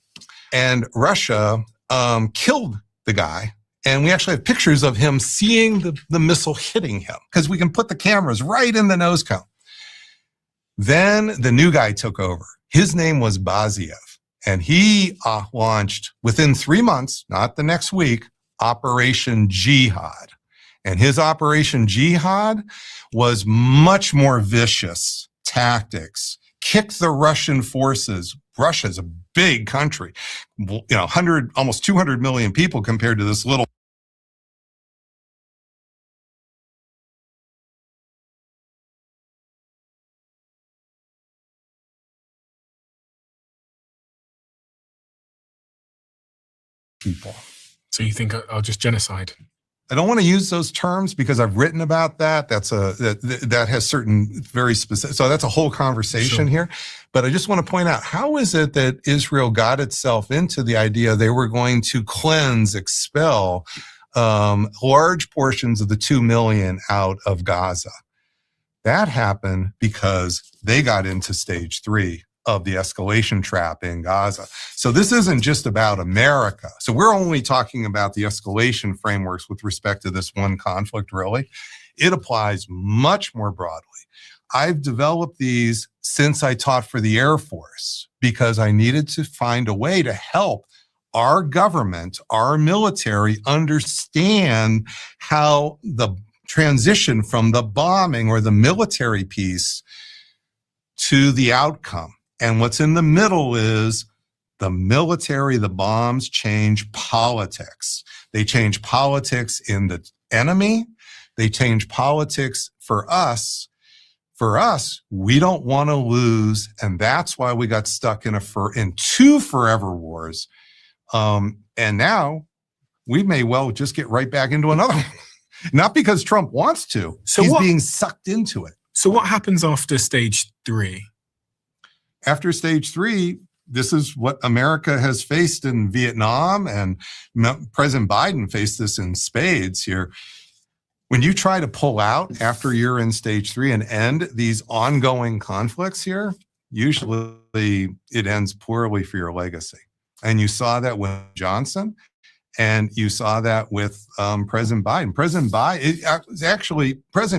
And Russia killed the guy. And we actually have pictures of him seeing the missile hitting him, because we can put the cameras right in the nose cone. Then the new guy took over. His name was Baziev. And he launched, within 3 months, not the next week, Operation Jihad. And his Operation Jihad was much more vicious tactics. Kicked the Russian forces. Russia's a big country, almost 200 million people compared to this little. People. So you think I'll just genocide? I don't want to use those terms because I've written about that. That has certain very specific, so that's a whole conversation here. But I just want to point out, how is it that Israel got itself into the idea they were going to expel large portions of the 2 million out of Gaza? That happened because they got into stage 3 of the escalation trap in Gaza. So this isn't just about America. So we're only talking about the escalation frameworks with respect to this one conflict, really. It applies much more broadly. I've developed these since I taught for the Air Force because I needed to find a way to help our government, our military, understand how the transition from the bombing or the military piece to the outcome. And what's in the middle is the military, the bombs change politics. They change politics in the enemy. They change politics for us. For us, we don't want to lose. And that's why we got stuck in 2 forever wars. And now we may well just get right back into another one. Not because Trump wants to. So he's being sucked into it. So what happens after stage 3? After stage 3, this is what America has faced in Vietnam, and President Biden faced this in spades here. When you try to pull out after you're in stage 3 and end these ongoing conflicts here, usually it ends poorly for your legacy. And you saw that with Johnson, and you saw that with President Biden. President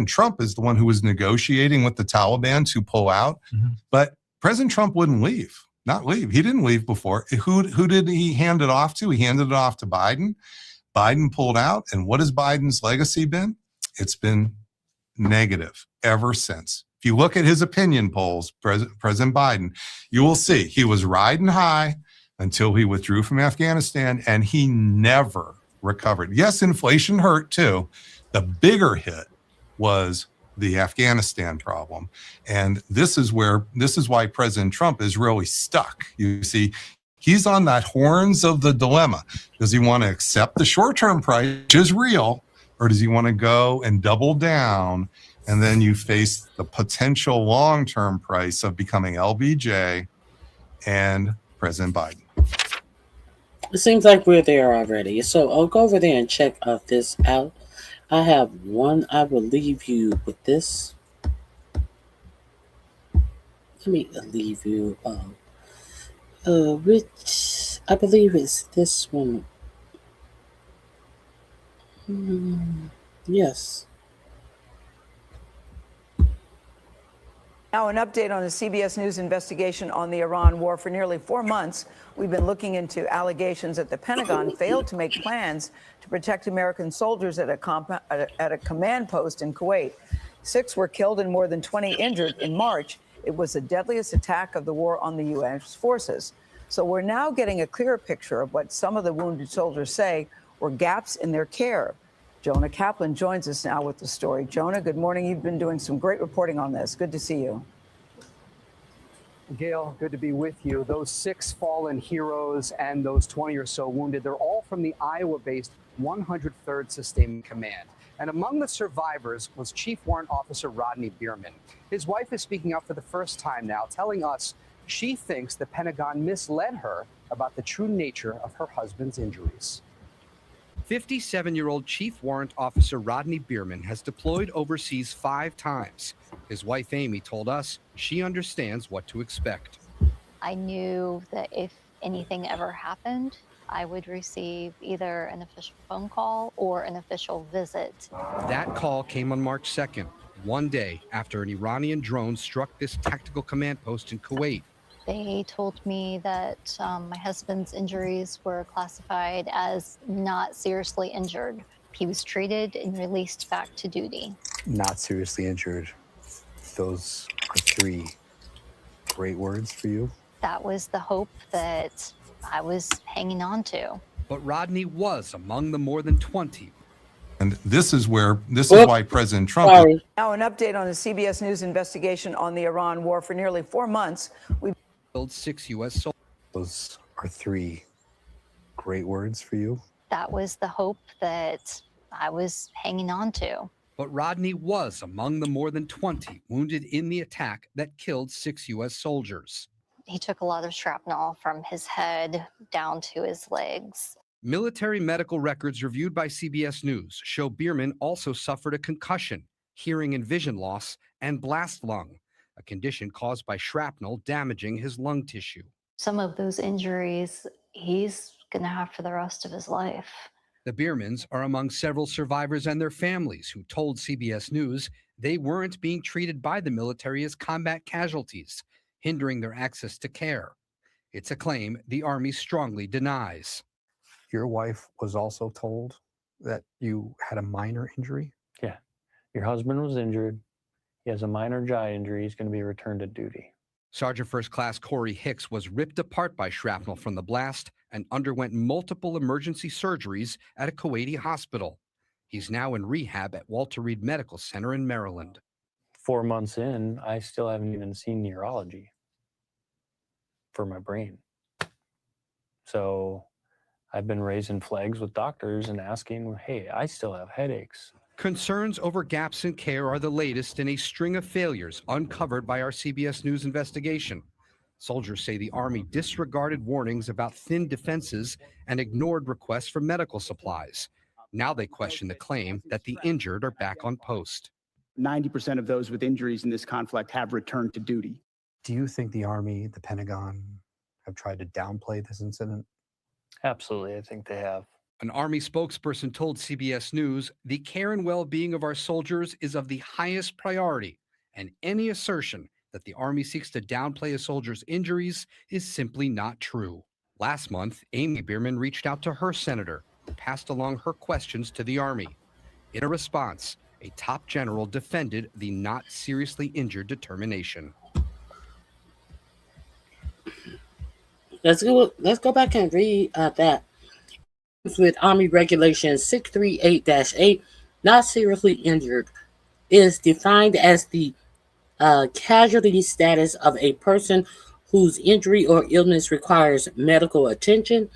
Trump is the one who was negotiating with the Taliban to pull out, but President Trump wouldn't leave, not leave. He didn't leave before. Who did he hand it off to? He handed it off to Biden. Biden pulled out. And what has Biden's legacy been? It's been negative ever since. If you look at his opinion polls, President Biden, you will see he was riding high until he withdrew from Afghanistan, and he never recovered. Yes, inflation hurt too. The bigger hit was the Afghanistan problem. And this is why President Trump is really stuck. You see, he's on that horns of the dilemma. Does he want to accept the short-term price, which is real, or does he want to go and double down? And then you face the potential long-term price of becoming LBJ and President Biden. It seems like we're there already. So I'll go over there and check this out. I have one. I will leave you with this. Let me leave you which I believe is this one. Yes. Now, an update on the CBS News investigation on the Iran war. For nearly 4 months, we've been looking into allegations that the Pentagon failed to make plans to protect American soldiers at a command post in Kuwait. 6 were killed and more than 20 injured in March. It was the deadliest attack of the war on the U.S. forces. So we're now getting a clearer picture of what some of the wounded soldiers say were gaps in their care. Jonah Kaplan joins us now with the story. Jonah, good morning. You've been doing some great reporting on this. Good to see you. Gail, good to be with you. Those 6 fallen heroes and those 20 or so wounded, they're all from the Iowa-based 103rd Sustainment Command. And among the survivors was Chief Warrant Officer Rodney Bierman. His wife is speaking out for the first time now, telling us she thinks the Pentagon misled her about the true nature of her husband's injuries. 57-year-old Chief Warrant Officer Rodney Bierman has deployed overseas 5 times. His wife, Amy, told us she understands what to expect. I knew that if anything ever happened, I would receive either an official phone call or an official visit. That call came on March 2nd, one day after an Iranian drone struck this tactical command post in Kuwait. They told me that my husband's injuries were classified as not seriously injured. He was treated and released back to duty. Not seriously injured. Those are 3 great words for you. That was the hope that I was hanging on to. But Rodney was among the more than 20. And this is why President Trump. Now, an update on the CBS News investigation on the Iran war. For nearly 4 months, we've killed 6 U.S. soldiers. Those are 3 great words for you. That was the hope that I was hanging on to. But Rodney was among the more than 20 wounded in the attack that killed 6 U.S. soldiers. He took a lot of shrapnel from his head down to his legs. Military medical records reviewed by CBS News show Bierman also suffered a concussion, hearing and vision loss, and blast lung, a condition caused by shrapnel damaging his lung tissue. Some of those injuries he's going to have for the rest of his life. The Biermans are among several survivors and their families who told CBS News they weren't being treated by the military as combat casualties, hindering their access to care. It's a claim the Army strongly denies. Your wife was also told that you had a minor injury? Yeah. Your husband was injured. He has a minor jaw injury. He's going to be returned to duty. Sergeant First Class Corey Hicks was ripped apart by shrapnel from the blast and underwent multiple emergency surgeries at a Kuwaiti hospital. He's now in rehab at Walter Reed Medical Center in Maryland. 4 months in, I still haven't even seen neurology for my brain. So I've been raising flags with doctors and asking, hey, I still have headaches. Concerns over gaps in care are the latest in a string of failures uncovered by our CBS News investigation. Soldiers say the Army disregarded warnings about thin defenses and ignored requests for medical supplies. Now they question the claim that the injured are back on post. 90% of those with injuries in this conflict have returned to duty. Do you think the Army, the Pentagon, have tried to downplay this incident? Absolutely, I think they have. An Army spokesperson told CBS News the care and well-being of our soldiers is of the highest priority, and any assertion that the Army seeks to downplay a soldier's injuries is simply not true. Last month, Amy Bierman reached out to her senator, who passed along her questions to the Army. In a response, a top general defended the not seriously injured determination. Let's go back and read that. With Army Regulation 638-8, not seriously injured. is defined as the casualty status of a person whose injury or illness requires medical attention,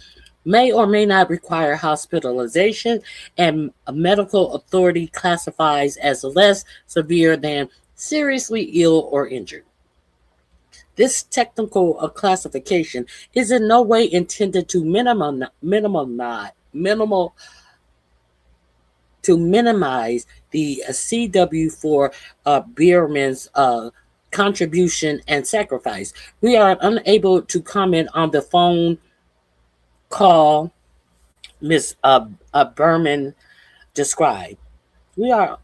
may or may not require hospitalization, and a medical authority classifies as less severe than seriously ill or injured. This technical classification is in no way intended to minimize the CW for Bierman's contribution and sacrifice. We are unable to comment on the phone call Ms. Berman described. We are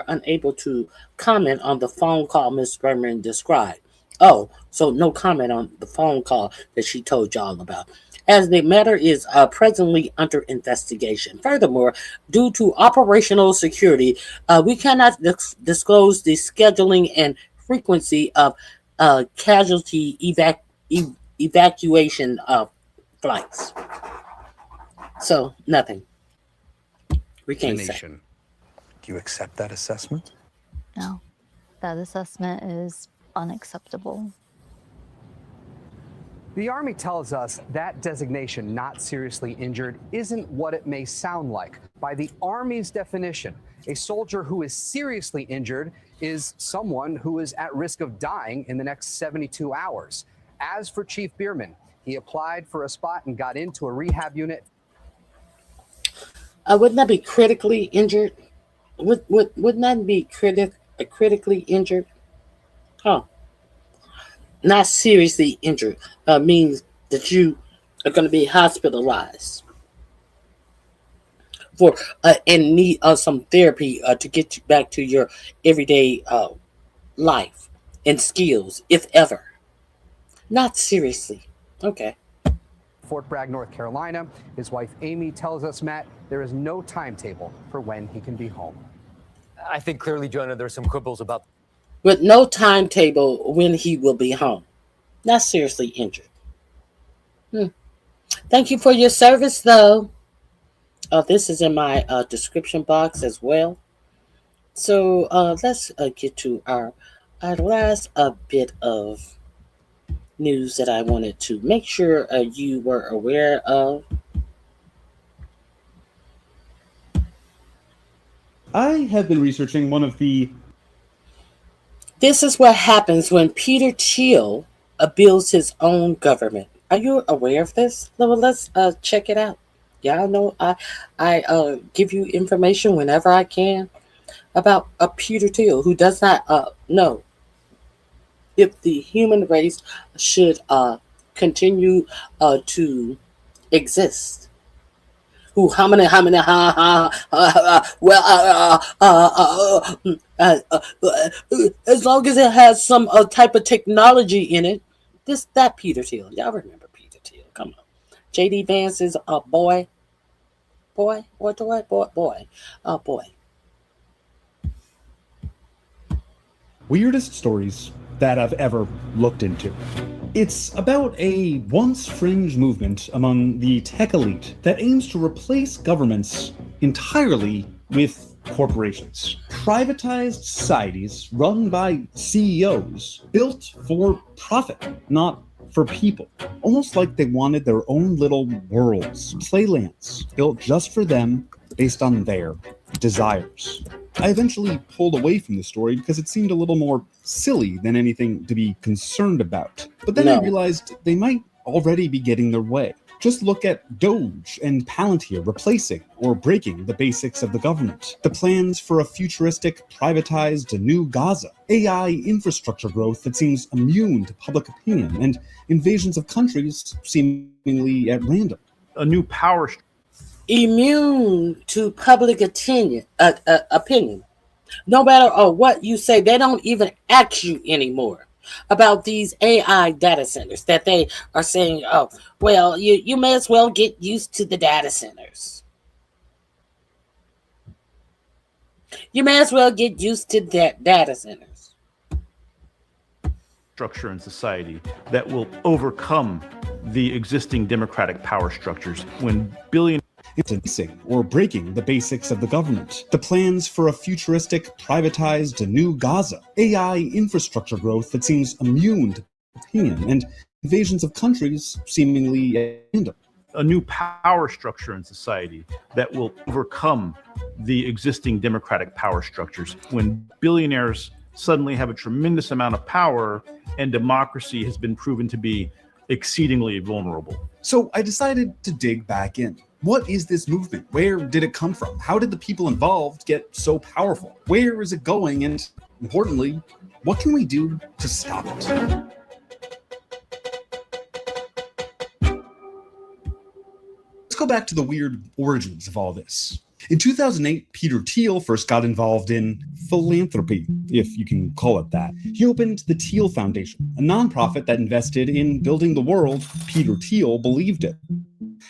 unable to comment on the phone call Ms. Berman described. Oh, so no comment on the phone call that she told y'all about, as the matter is presently under investigation. Furthermore, due to operational security, we cannot disclose the scheduling and frequency of casualty evacuation flights. So, nothing. We can't say. Do you accept that assessment? No, that assessment is unacceptable. The Army tells us that designation, not seriously injured, isn't what it may sound like. By the Army's definition, a soldier who is seriously injured is someone who is at risk of dying in the next 72 hours. As for Chief Bierman, he applied for a spot and got into a rehab unit. Wouldn't that be critically injured? Wouldn't that be critically injured? Huh. Not seriously injured means that you are going to be hospitalized for and need some therapy to get you back to your everyday life and skills, if ever. Not seriously. Okay. Fort Bragg, North Carolina. His wife, Amy, tells us, Matt, there is no timetable for when he can be home. I think clearly, Jonah, there's some quibbles about. With no timetable when he will be home. Not seriously injured. Thank you for your service, though. This is in my description box as well. So let's get to our last bit of news that I wanted to make sure you were aware of. I have been researching one of the... This is what happens when Peter Thiel builds his own government. Are you aware of this? Well, let's check it out. Y'all know I give you information whenever I can about Peter Thiel, who does not know if the human race should continue to exist. As long as it has some type of technology in it. That Peter Thiel. Y'all remember Peter Thiel. Come on. J.D. Vance is a boy. Boy. Weirdest stories that I've ever looked into. It's about a once fringe movement among the tech elite that aims to replace governments entirely with corporations. Privatized societies run by CEOs built for profit, not for people. Almost like they wanted their own little worlds, playlands, built just for them based on their desires. I eventually pulled away from the story because it seemed a little more silly than anything to be concerned about. But then I realized they might already be getting their way. Just look at Doge and Palantir replacing or breaking the basics of the government. The plans for a futuristic, privatized new Gaza. AI infrastructure growth that seems immune to public opinion, and invasions of countries seemingly at random. A new power immune to public opinion. No matter what you say, they don't even ask you anymore about these AI data centers that they are saying, oh, well, you may as well get used to the data centers. You may as well get used to that data centers. Structure in society that will overcome the existing democratic power structures when billion. instancing or breaking the basics of the government, the plans for a futuristic, privatized new Gaza, AI infrastructure growth that seems immune to opinion, and invasions of countries seemingly random. A new power structure in society that will overcome the existing democratic power structures. When billionaires suddenly have a tremendous amount of power and democracy has been proven to be exceedingly vulnerable. So I decided to dig back in. What is this movement? Where did it come from? How did the people involved get so powerful? Where is it going? And importantly, what can we do to stop it? Let's go back to the weird origins of all this. In 2008, Peter Thiel first got involved in philanthropy, if you can call it that. He opened the Thiel Foundation, a nonprofit that invested in building the world Peter Thiel believed in.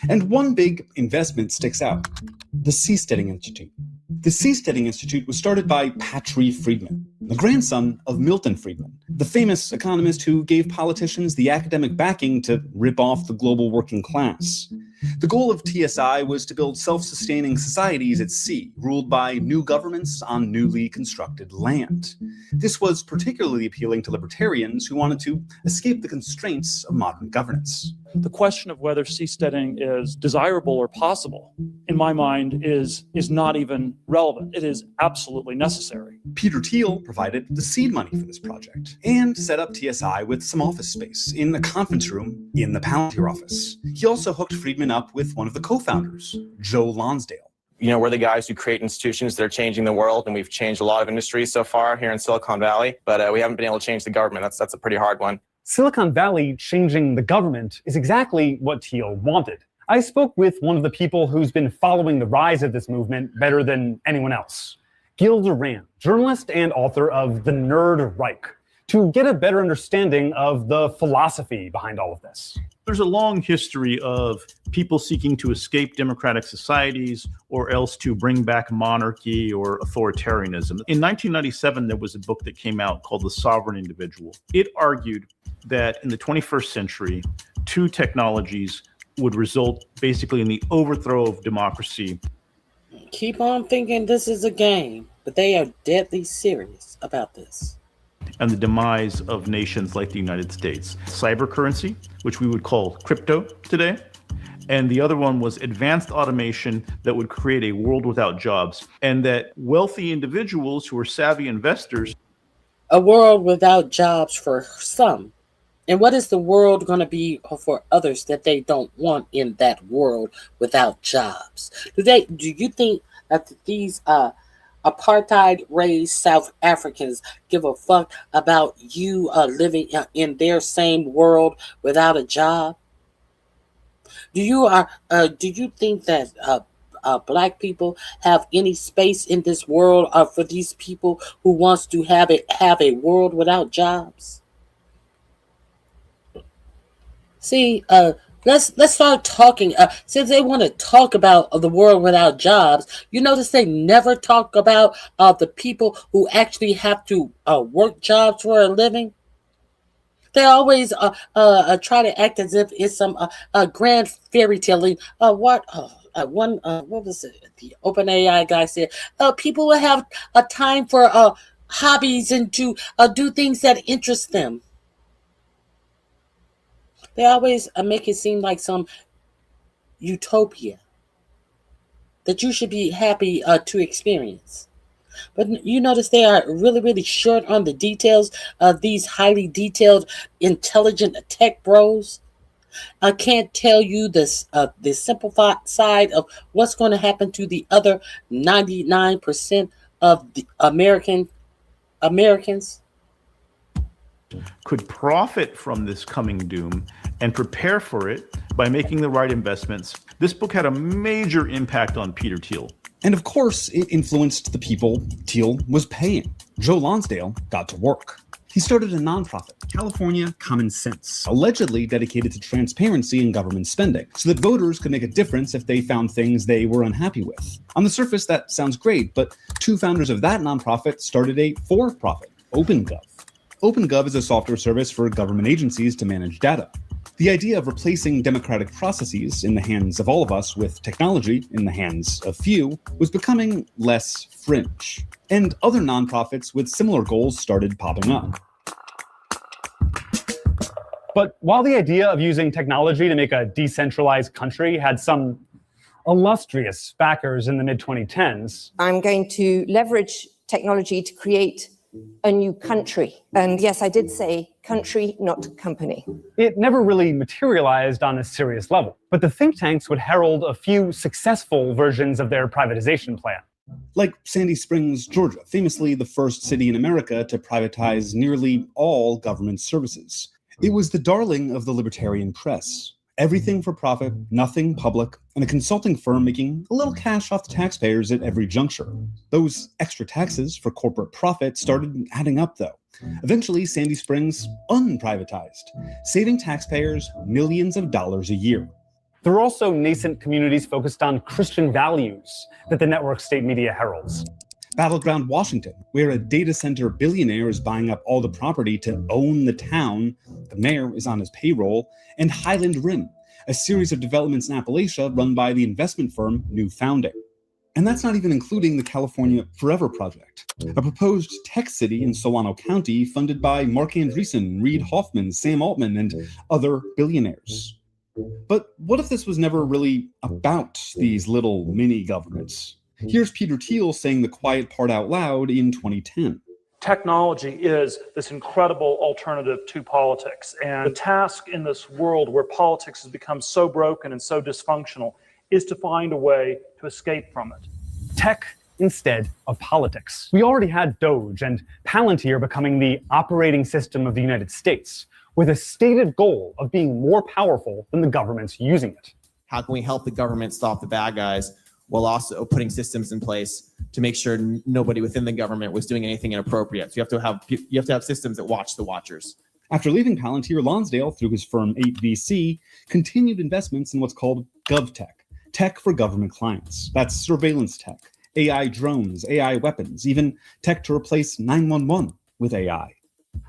And one big investment sticks out: the Seasteading Institute. The Seasteading Institute was started by Patry Friedman, the grandson of Milton Friedman, the famous economist who gave politicians the academic backing to rip off the global working class. The goal of TSI was to build self-sustaining societies at sea, ruled by new governments on newly constructed land. This was particularly appealing to libertarians who wanted to escape the constraints of modern governance. The question of whether seasteading is desirable or possible, in my mind, is not even relevant. It is absolutely necessary. Peter Thiel provided the seed money for this project and set up TSI with some office space in a conference room in the Palantir office. He also hooked Friedman up with one of the co-founders, Joe Lonsdale. You know, we're the guys who create institutions that are changing the world, and we've changed a lot of industries so far here in Silicon Valley, but we haven't been able to change the government. That's a pretty hard one. Silicon Valley changing the government is exactly what Thiel wanted. I spoke with one of the people who's been following the rise of this movement better than anyone else, Gil Duran, journalist and author of The Nerd Reich, to get a better understanding of the philosophy behind all of this. There's a long history of people seeking to escape democratic societies or else to bring back monarchy or authoritarianism. In 1997, there was a book that came out called The Sovereign Individual. It argued that in the 21st century, two technologies would result basically in the overthrow of democracy. Keep on thinking this is a game, but they are deadly serious about this. And the demise of nations like the United States. Cyber currency, which we would call crypto today. And the other one was advanced automation that would create a world without jobs. And that wealthy individuals who are savvy investors. A world without jobs for some. And what is the world going to be for others that they don't want in that world without jobs? Do you think that these apartheid raised South Africans give a fuck about you living in their same world without a job? Do you think that black people have any space in this world for these people who wants to have a world without jobs? See, let's start talking. Since they want to talk about the world without jobs, you notice they never talk about the people who actually have to work jobs for a living. They always try to act as if it's some grand fairy tale. What was it? The OpenAI guy said people will have a time for hobbies and to do things that interest them. They always make it seem like some utopia that you should be happy to experience. But you notice they are really, really short on the details of these highly detailed, intelligent tech bros. I can't tell you this the simplified side of what's going to happen to the other 99% of the Americans. Could profit from this coming doom and prepare for it by making the right investments. This book had a major impact on Peter Thiel. And of course, it influenced the people Thiel was paying. Joe Lonsdale got to work. He started a nonprofit, California Common Sense, allegedly dedicated to transparency in government spending, so that voters could make a difference if they found things they were unhappy with. On the surface, that sounds great, but two founders of that nonprofit started a for-profit, OpenGov. OpenGov is a software service for government agencies to manage data. The idea of replacing democratic processes in the hands of all of us with technology in the hands of few was becoming less fringe, and other nonprofits with similar goals started popping up. But while the idea of using technology to make a decentralized country had some illustrious backers in the mid-2010s, I'm going to leverage technology to create a new country. And yes, I did say country, not company. it never really materialized on a serious level. But the think tanks would herald a few successful versions of their privatization plan. Like Sandy Springs, Georgia, famously the first city in America to privatize nearly all government services. It was the darling of the libertarian press. Everything for profit, nothing public, and a consulting firm making a little cash off the taxpayers at every juncture. Those extra taxes for corporate profit started adding up, though. Eventually, Sandy Springs unprivatized, saving taxpayers millions of dollars a year. There are also nascent communities focused on Christian values that the network state media heralds. Battleground Washington, where a data center billionaire is buying up all the property to own the town, the mayor is on his payroll, and Highland Rim, a series of developments in Appalachia run by the investment firm New Founding. And that's not even including the California Forever Project, a proposed tech city in Solano County funded by Mark Andreessen, Reid Hoffman, Sam Altman, and other billionaires. But what if this was never really about these little mini governments? Here's Peter Thiel saying the quiet part out loud in 2010. Technology is this incredible alternative to politics. And the task in this world where politics has become so broken and so dysfunctional is to find a way to escape from it. Tech instead of politics. We already had DOJ and Palantir becoming the operating system of the United States, with a stated goal of being more powerful than the governments using it. How can we help the government stop the bad guys while also putting systems in place to make sure nobody within the government was doing anything inappropriate? So you have to have systems that watch the watchers. After leaving Palantir, Lonsdale, through his firm 8VC, continued investments in what's called GovTech, tech for government clients. That's surveillance tech, AI drones, AI weapons, even tech to replace 911 with AI.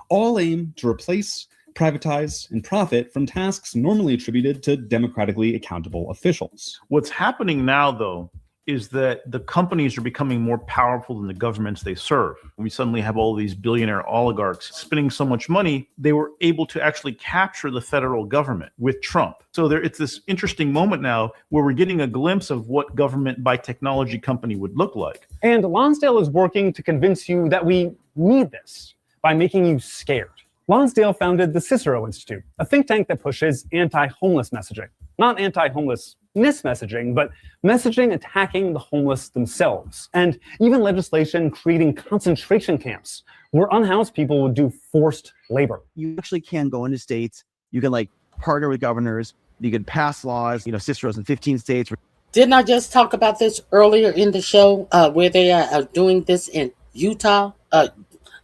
All aim to replace, privatize, and profit from tasks normally attributed to democratically accountable officials. What's happening now, though, is that the companies are becoming more powerful than the governments they serve. We suddenly have all these billionaire oligarchs spending so much money, they were able to actually capture the federal government with Trump. So it's this interesting moment now where we're getting a glimpse of what government by technology company would look like. And Lonsdale is working to convince you that we need this by making you scared. Lonsdale founded the Cicero Institute, a think tank that pushes anti-homeless messaging. Not anti-homelessness messaging, but messaging attacking the homeless themselves, and even legislation creating concentration camps where unhoused people would do forced labor. You actually can go into states, you can partner with governors, you can pass laws, Cicero's in 15 states. Didn't I just talk about this earlier in the show where they are doing this in Utah?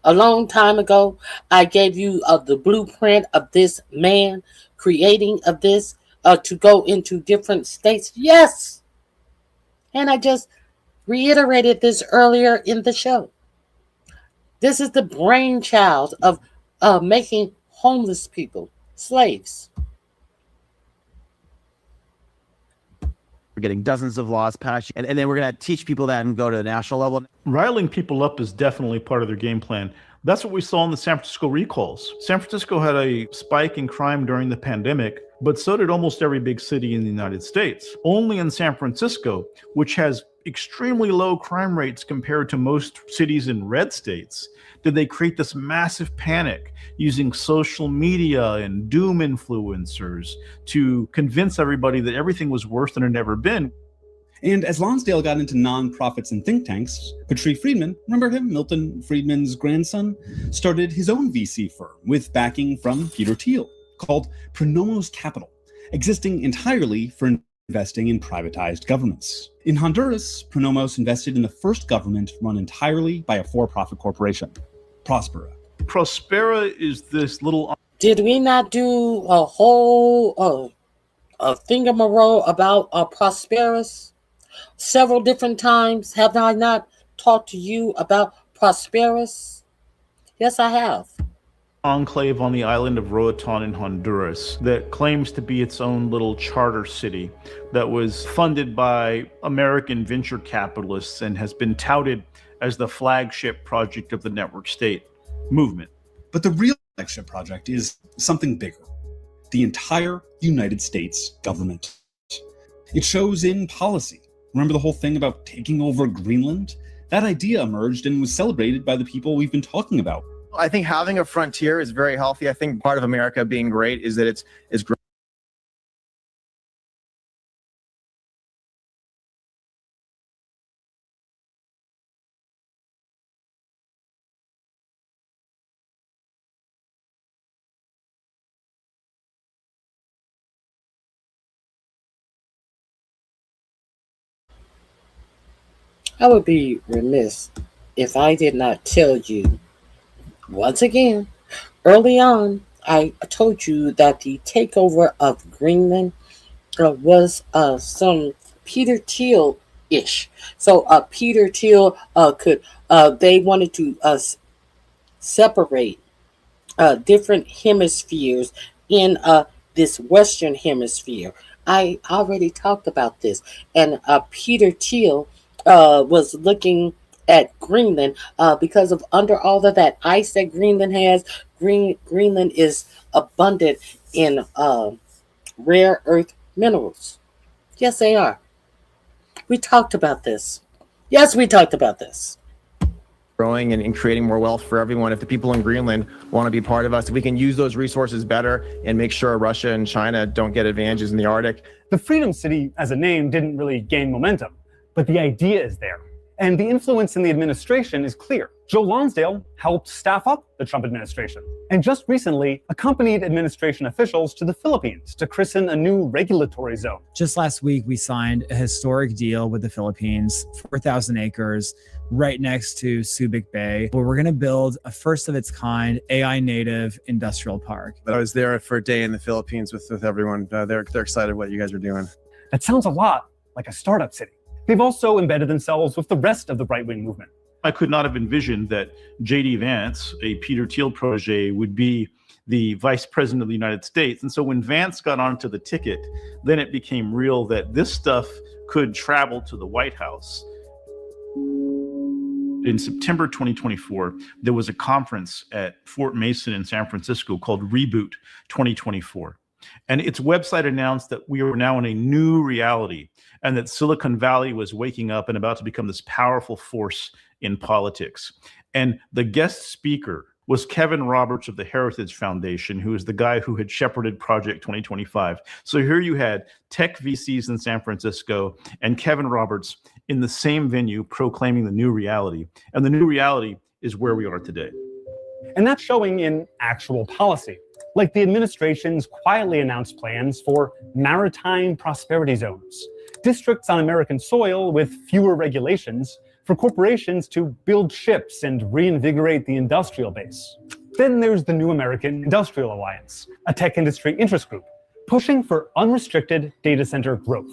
A long time ago, I gave you the blueprint of this man creating of this to go into different states. Yes. And I just reiterated this earlier in the show. This is the brainchild of making homeless people slaves. We're getting dozens of laws passed, and then we're going to teach people that and go to the national level. Riling people up is definitely part of their game plan. That's what we saw in the San Francisco recalls. San Francisco had a spike in crime during the pandemic, but so did almost every big city in the United States. Only in San Francisco, which has extremely low crime rates compared to most cities in red states, did they create this massive panic using social media and doom influencers to convince everybody that everything was worse than it had ever been. And as Lonsdale got into nonprofits and think tanks, Patrick Friedman, remember him, Milton Friedman's grandson, started his own VC firm with backing from Peter Thiel called Pronomos Capital, existing entirely for investing in privatized governments. In Honduras, Pronomos invested in the first government run entirely by a for-profit corporation, Prospera. Prospera is this little... Did we not do a whole thingamarole about Prosperous several different times? Have I not talked to you about Prosperous? Yes, I have. enclave on the island of Roatan in Honduras that claims to be its own little charter city that was funded by American venture capitalists and has been touted as the flagship project of the network state movement. But the real flagship project is something bigger: the entire United States government. It shows in policy. Remember the whole thing about taking over Greenland? That idea emerged and was celebrated by the people we've been talking about. I think having a frontier is very healthy. I think part of America being great is that it's great. I would be remiss if I did not tell you, once again, early on, I told you that the takeover of Greenland was some Peter Thiel-ish. So Peter Thiel they wanted to separate different hemispheres in this Western hemisphere. I already talked about this. And Peter Thiel was looking at Greenland because of under all of that ice that Greenland has. Greenland is abundant in rare earth minerals. Yes, they are. We talked about this. Yes, we talked about this. Growing and creating more wealth for everyone. If the people in Greenland want to be part of us, if we can use those resources better and make sure Russia and China don't get advantages in the Arctic. The Freedom City as a name didn't really gain momentum, but the idea is there. And the influence in the administration is clear. Joe Lonsdale helped staff up the Trump administration, and just recently accompanied administration officials to the Philippines to christen a new regulatory zone. Just last week, we signed a historic deal with the Philippines, 4,000 acres, right next to Subic Bay, where we're going to build a first of its kind AI native industrial park. But I was there for a day in the Philippines with everyone. They're excited what you guys are doing. That sounds a lot like a startup city. They've also embedded themselves with the rest of the right-wing movement. I could not have envisioned that J.D. Vance, a Peter Thiel protege, would be the vice president of the United States. And so when Vance got onto the ticket, then it became real that this stuff could travel to the White House. In September 2024, there was a conference at Fort Mason in San Francisco called Reboot 2024. And its website announced that we are now in a new reality and that Silicon Valley was waking up and about to become this powerful force in politics. And the guest speaker was Kevin Roberts of the Heritage Foundation, who is the guy who had shepherded Project 2025. So here you had tech VCs in San Francisco and Kevin Roberts in the same venue proclaiming the new reality. And the new reality is where we are today. And that's showing in actual policy, like the administration's quietly announced plans for maritime prosperity zones, districts on American soil with fewer regulations for corporations to build ships and reinvigorate the industrial base. Then there's the New American Industrial Alliance, a tech industry interest group, pushing for unrestricted data center growth.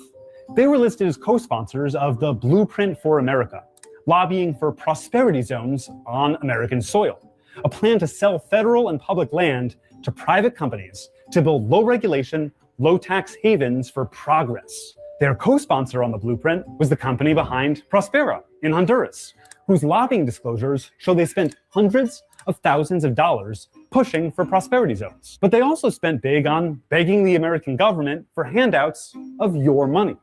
They were listed as co-sponsors of the Blueprint for America, lobbying for prosperity zones on American soil, a plan to sell federal and public land to private companies to build low regulation, low tax havens for progress. Their co-sponsor on the blueprint was the company behind Prospera in Honduras, whose lobbying disclosures show they spent hundreds of thousands of dollars pushing for prosperity zones. But they also spent big on begging the American government for handouts of your money.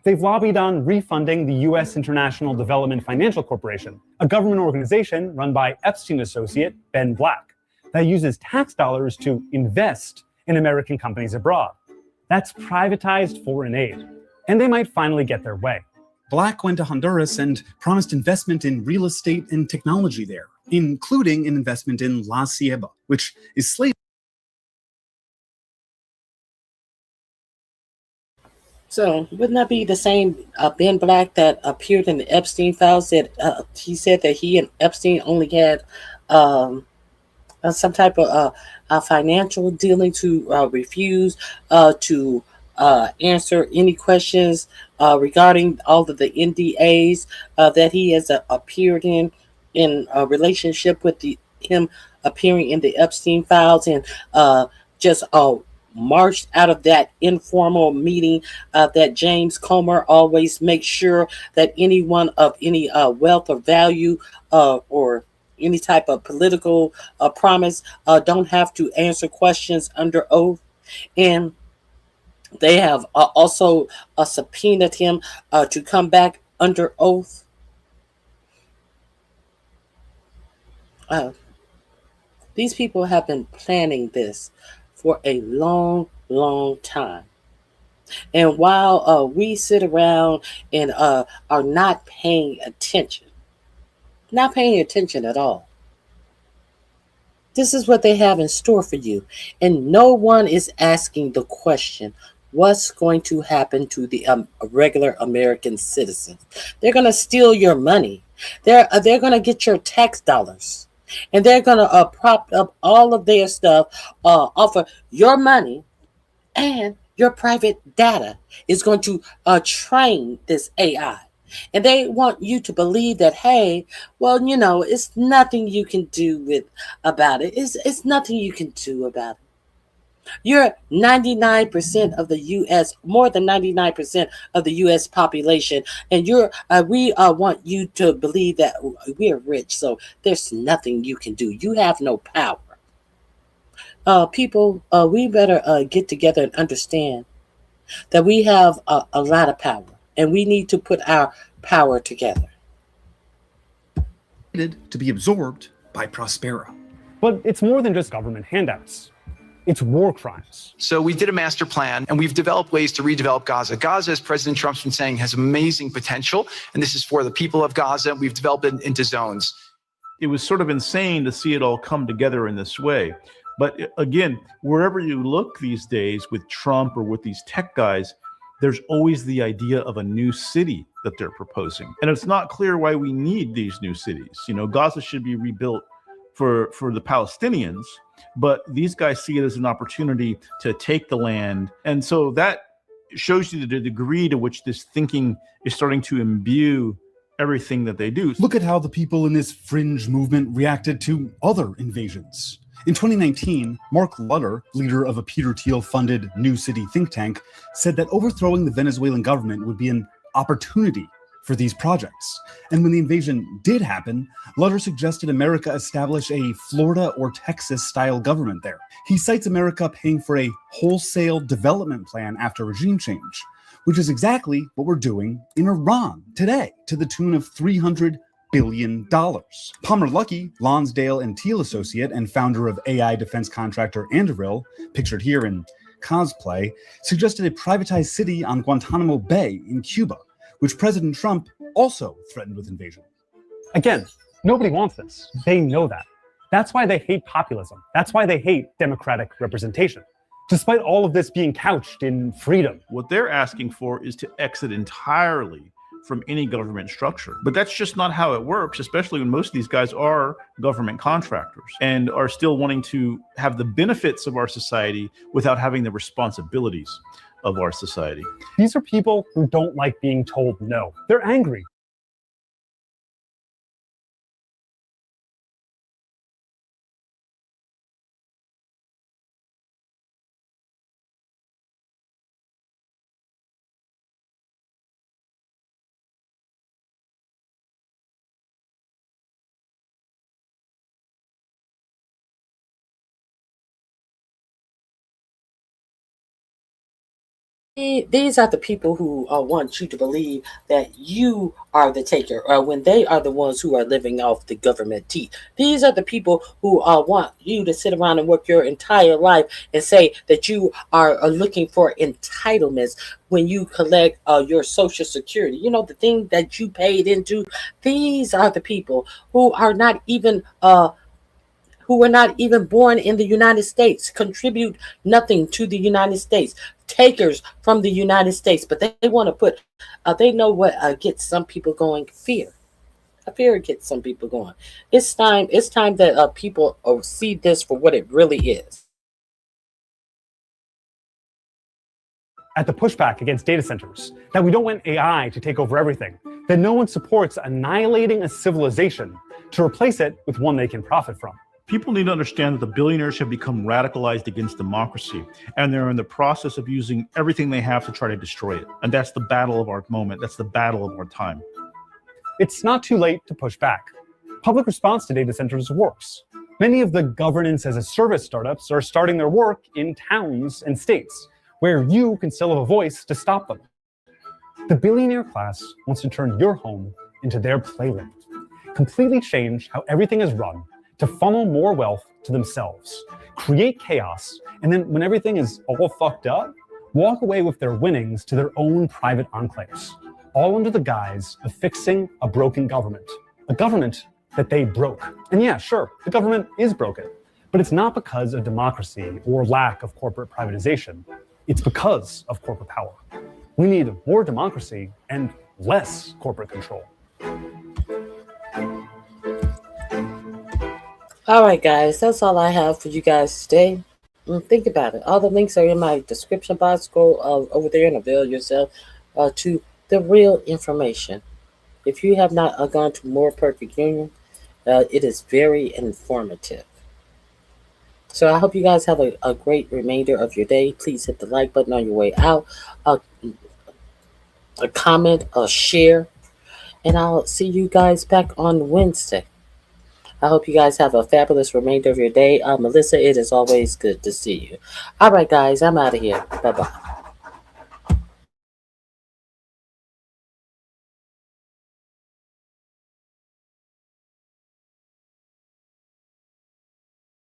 They've lobbied on refunding the U.S. International Development Financial Corporation, a government organization run by Epstein associate Ben Black, that uses tax dollars to invest in American companies abroad. That's privatized foreign aid. And they might finally get their way. Black went to Honduras and promised investment in real estate and technology there, including an investment in La Ceiba, which is slated. So wouldn't that be the same Ben Black that appeared in the Epstein files? That he said that he and Epstein only had some type of financial dealing to refuse to answer any questions regarding all of the NDAs that he has appeared in a relationship with him appearing in the Epstein files and just marched out of that informal meeting that James Comer always makes sure that anyone of any wealth or value or any type of political promise don't have to answer questions under oath. And they have also subpoenaed him to come back under oath. These people have been planning this for a long, long time. And while we sit around and are not paying attention at all, this is what they have in store for you. And no one is asking the question, what's going to happen to the regular American citizens? They're going to steal your money. They're going to get your tax dollars. And they're going to prop up all of their stuff off of your money, and your private data is going to train this AI. And they want you to believe that, hey, well, you know, it's nothing you can do about it. It's nothing you can do about it. You're 99% of the U.S., more than 99% of the U.S. population, and we want you to believe that we're rich, so there's nothing you can do. You have no power. People, we better get together and understand that we have a lot of power, and we need to put our power together. To be absorbed by Prospero. But it's more than just government handouts. It's war crimes. So we did a master plan, and we've developed ways to redevelop Gaza. Gaza, as President Trump's been saying, has amazing potential, and this is for the people of Gaza. We've developed it into zones. It was sort of insane to see it all come together in this way. But again, wherever you look these days with Trump or with these tech guys, there's always the idea of a new city that they're proposing. And it's not clear why we need these new cities. You know, Gaza should be rebuilt for the Palestinians, but these guys see it as an opportunity to take the land. And so that shows you the degree to which this thinking is starting to imbue everything that they do. Look at how the people in this fringe movement reacted to other invasions. In 2019, Mark Lutter, leader of a Peter Thiel-funded New City think tank, said that overthrowing the Venezuelan government would be an opportunity for these projects. And when the invasion did happen, Lutter suggested America establish a Florida or Texas-style government there. He cites America paying for a wholesale development plan after regime change, which is exactly what we're doing in Iran today, to the tune of $300 billion. Palmer Luckey, Lonsdale and Thiel associate and founder of AI defense contractor Isareal, pictured here in cosplay, suggested a privatized city on Guantanamo Bay in Cuba, which President Trump also threatened with invasion. Again, nobody wants this. They know that. That's why they hate populism. That's why they hate democratic representation, despite all of this being couched in freedom. What they're asking for is to exit entirely from any government structure. But that's just not how it works, especially when most of these guys are government contractors and are still wanting to have the benefits of our society without having the responsibilities of our society. These are people who don't like being told no. They're angry. These are the people who want you to believe that you are the taker, when they are the ones who are living off the government teeth. These are the people who want you to sit around and work your entire life and say that you are looking for entitlements when you collect your Social Security. You know, the thing that you paid into. These are the people who are not even who were not even born in the United States, contribute nothing to the United States, takers from the United States. But they want to put, they know what gets some people going, fear. Fear gets some people going. It's time that people see this for what it really is. At the pushback against data centers, that we don't want AI to take over everything, that no one supports annihilating a civilization to replace it with one they can profit from. People need to understand that the billionaires have become radicalized against democracy, and they're in the process of using everything they have to try to destroy it. And that's the battle of our moment. That's the battle of our time. It's not too late to push back. Public response to data centers works. Many of the governance as a service startups are starting their work in towns and states where you can still have a voice to stop them. The billionaire class wants to turn your home into their playland, completely change how everything is run to funnel more wealth to themselves, create chaos, and then when everything is all fucked up, walk away with their winnings to their own private enclaves, all under the guise of fixing a broken government, a government that they broke. And yeah, sure, the government is broken, but it's not because of democracy or lack of corporate privatization. It's because of corporate power. We need more democracy and less corporate control. All right, guys, that's all I have for you guys today. Think about it. All the links are in my description box. Go over there and avail yourself to the real information. If you have not gone to More Perfect Union, it is very informative. So I hope you guys have a great remainder of your day. Please hit the like button on your way out, a comment, a share, and I'll see you guys back on Wednesday. I hope you guys have a fabulous remainder of your day. Melissa, it is always good to see you. All right, guys, I'm out of here. Bye-bye.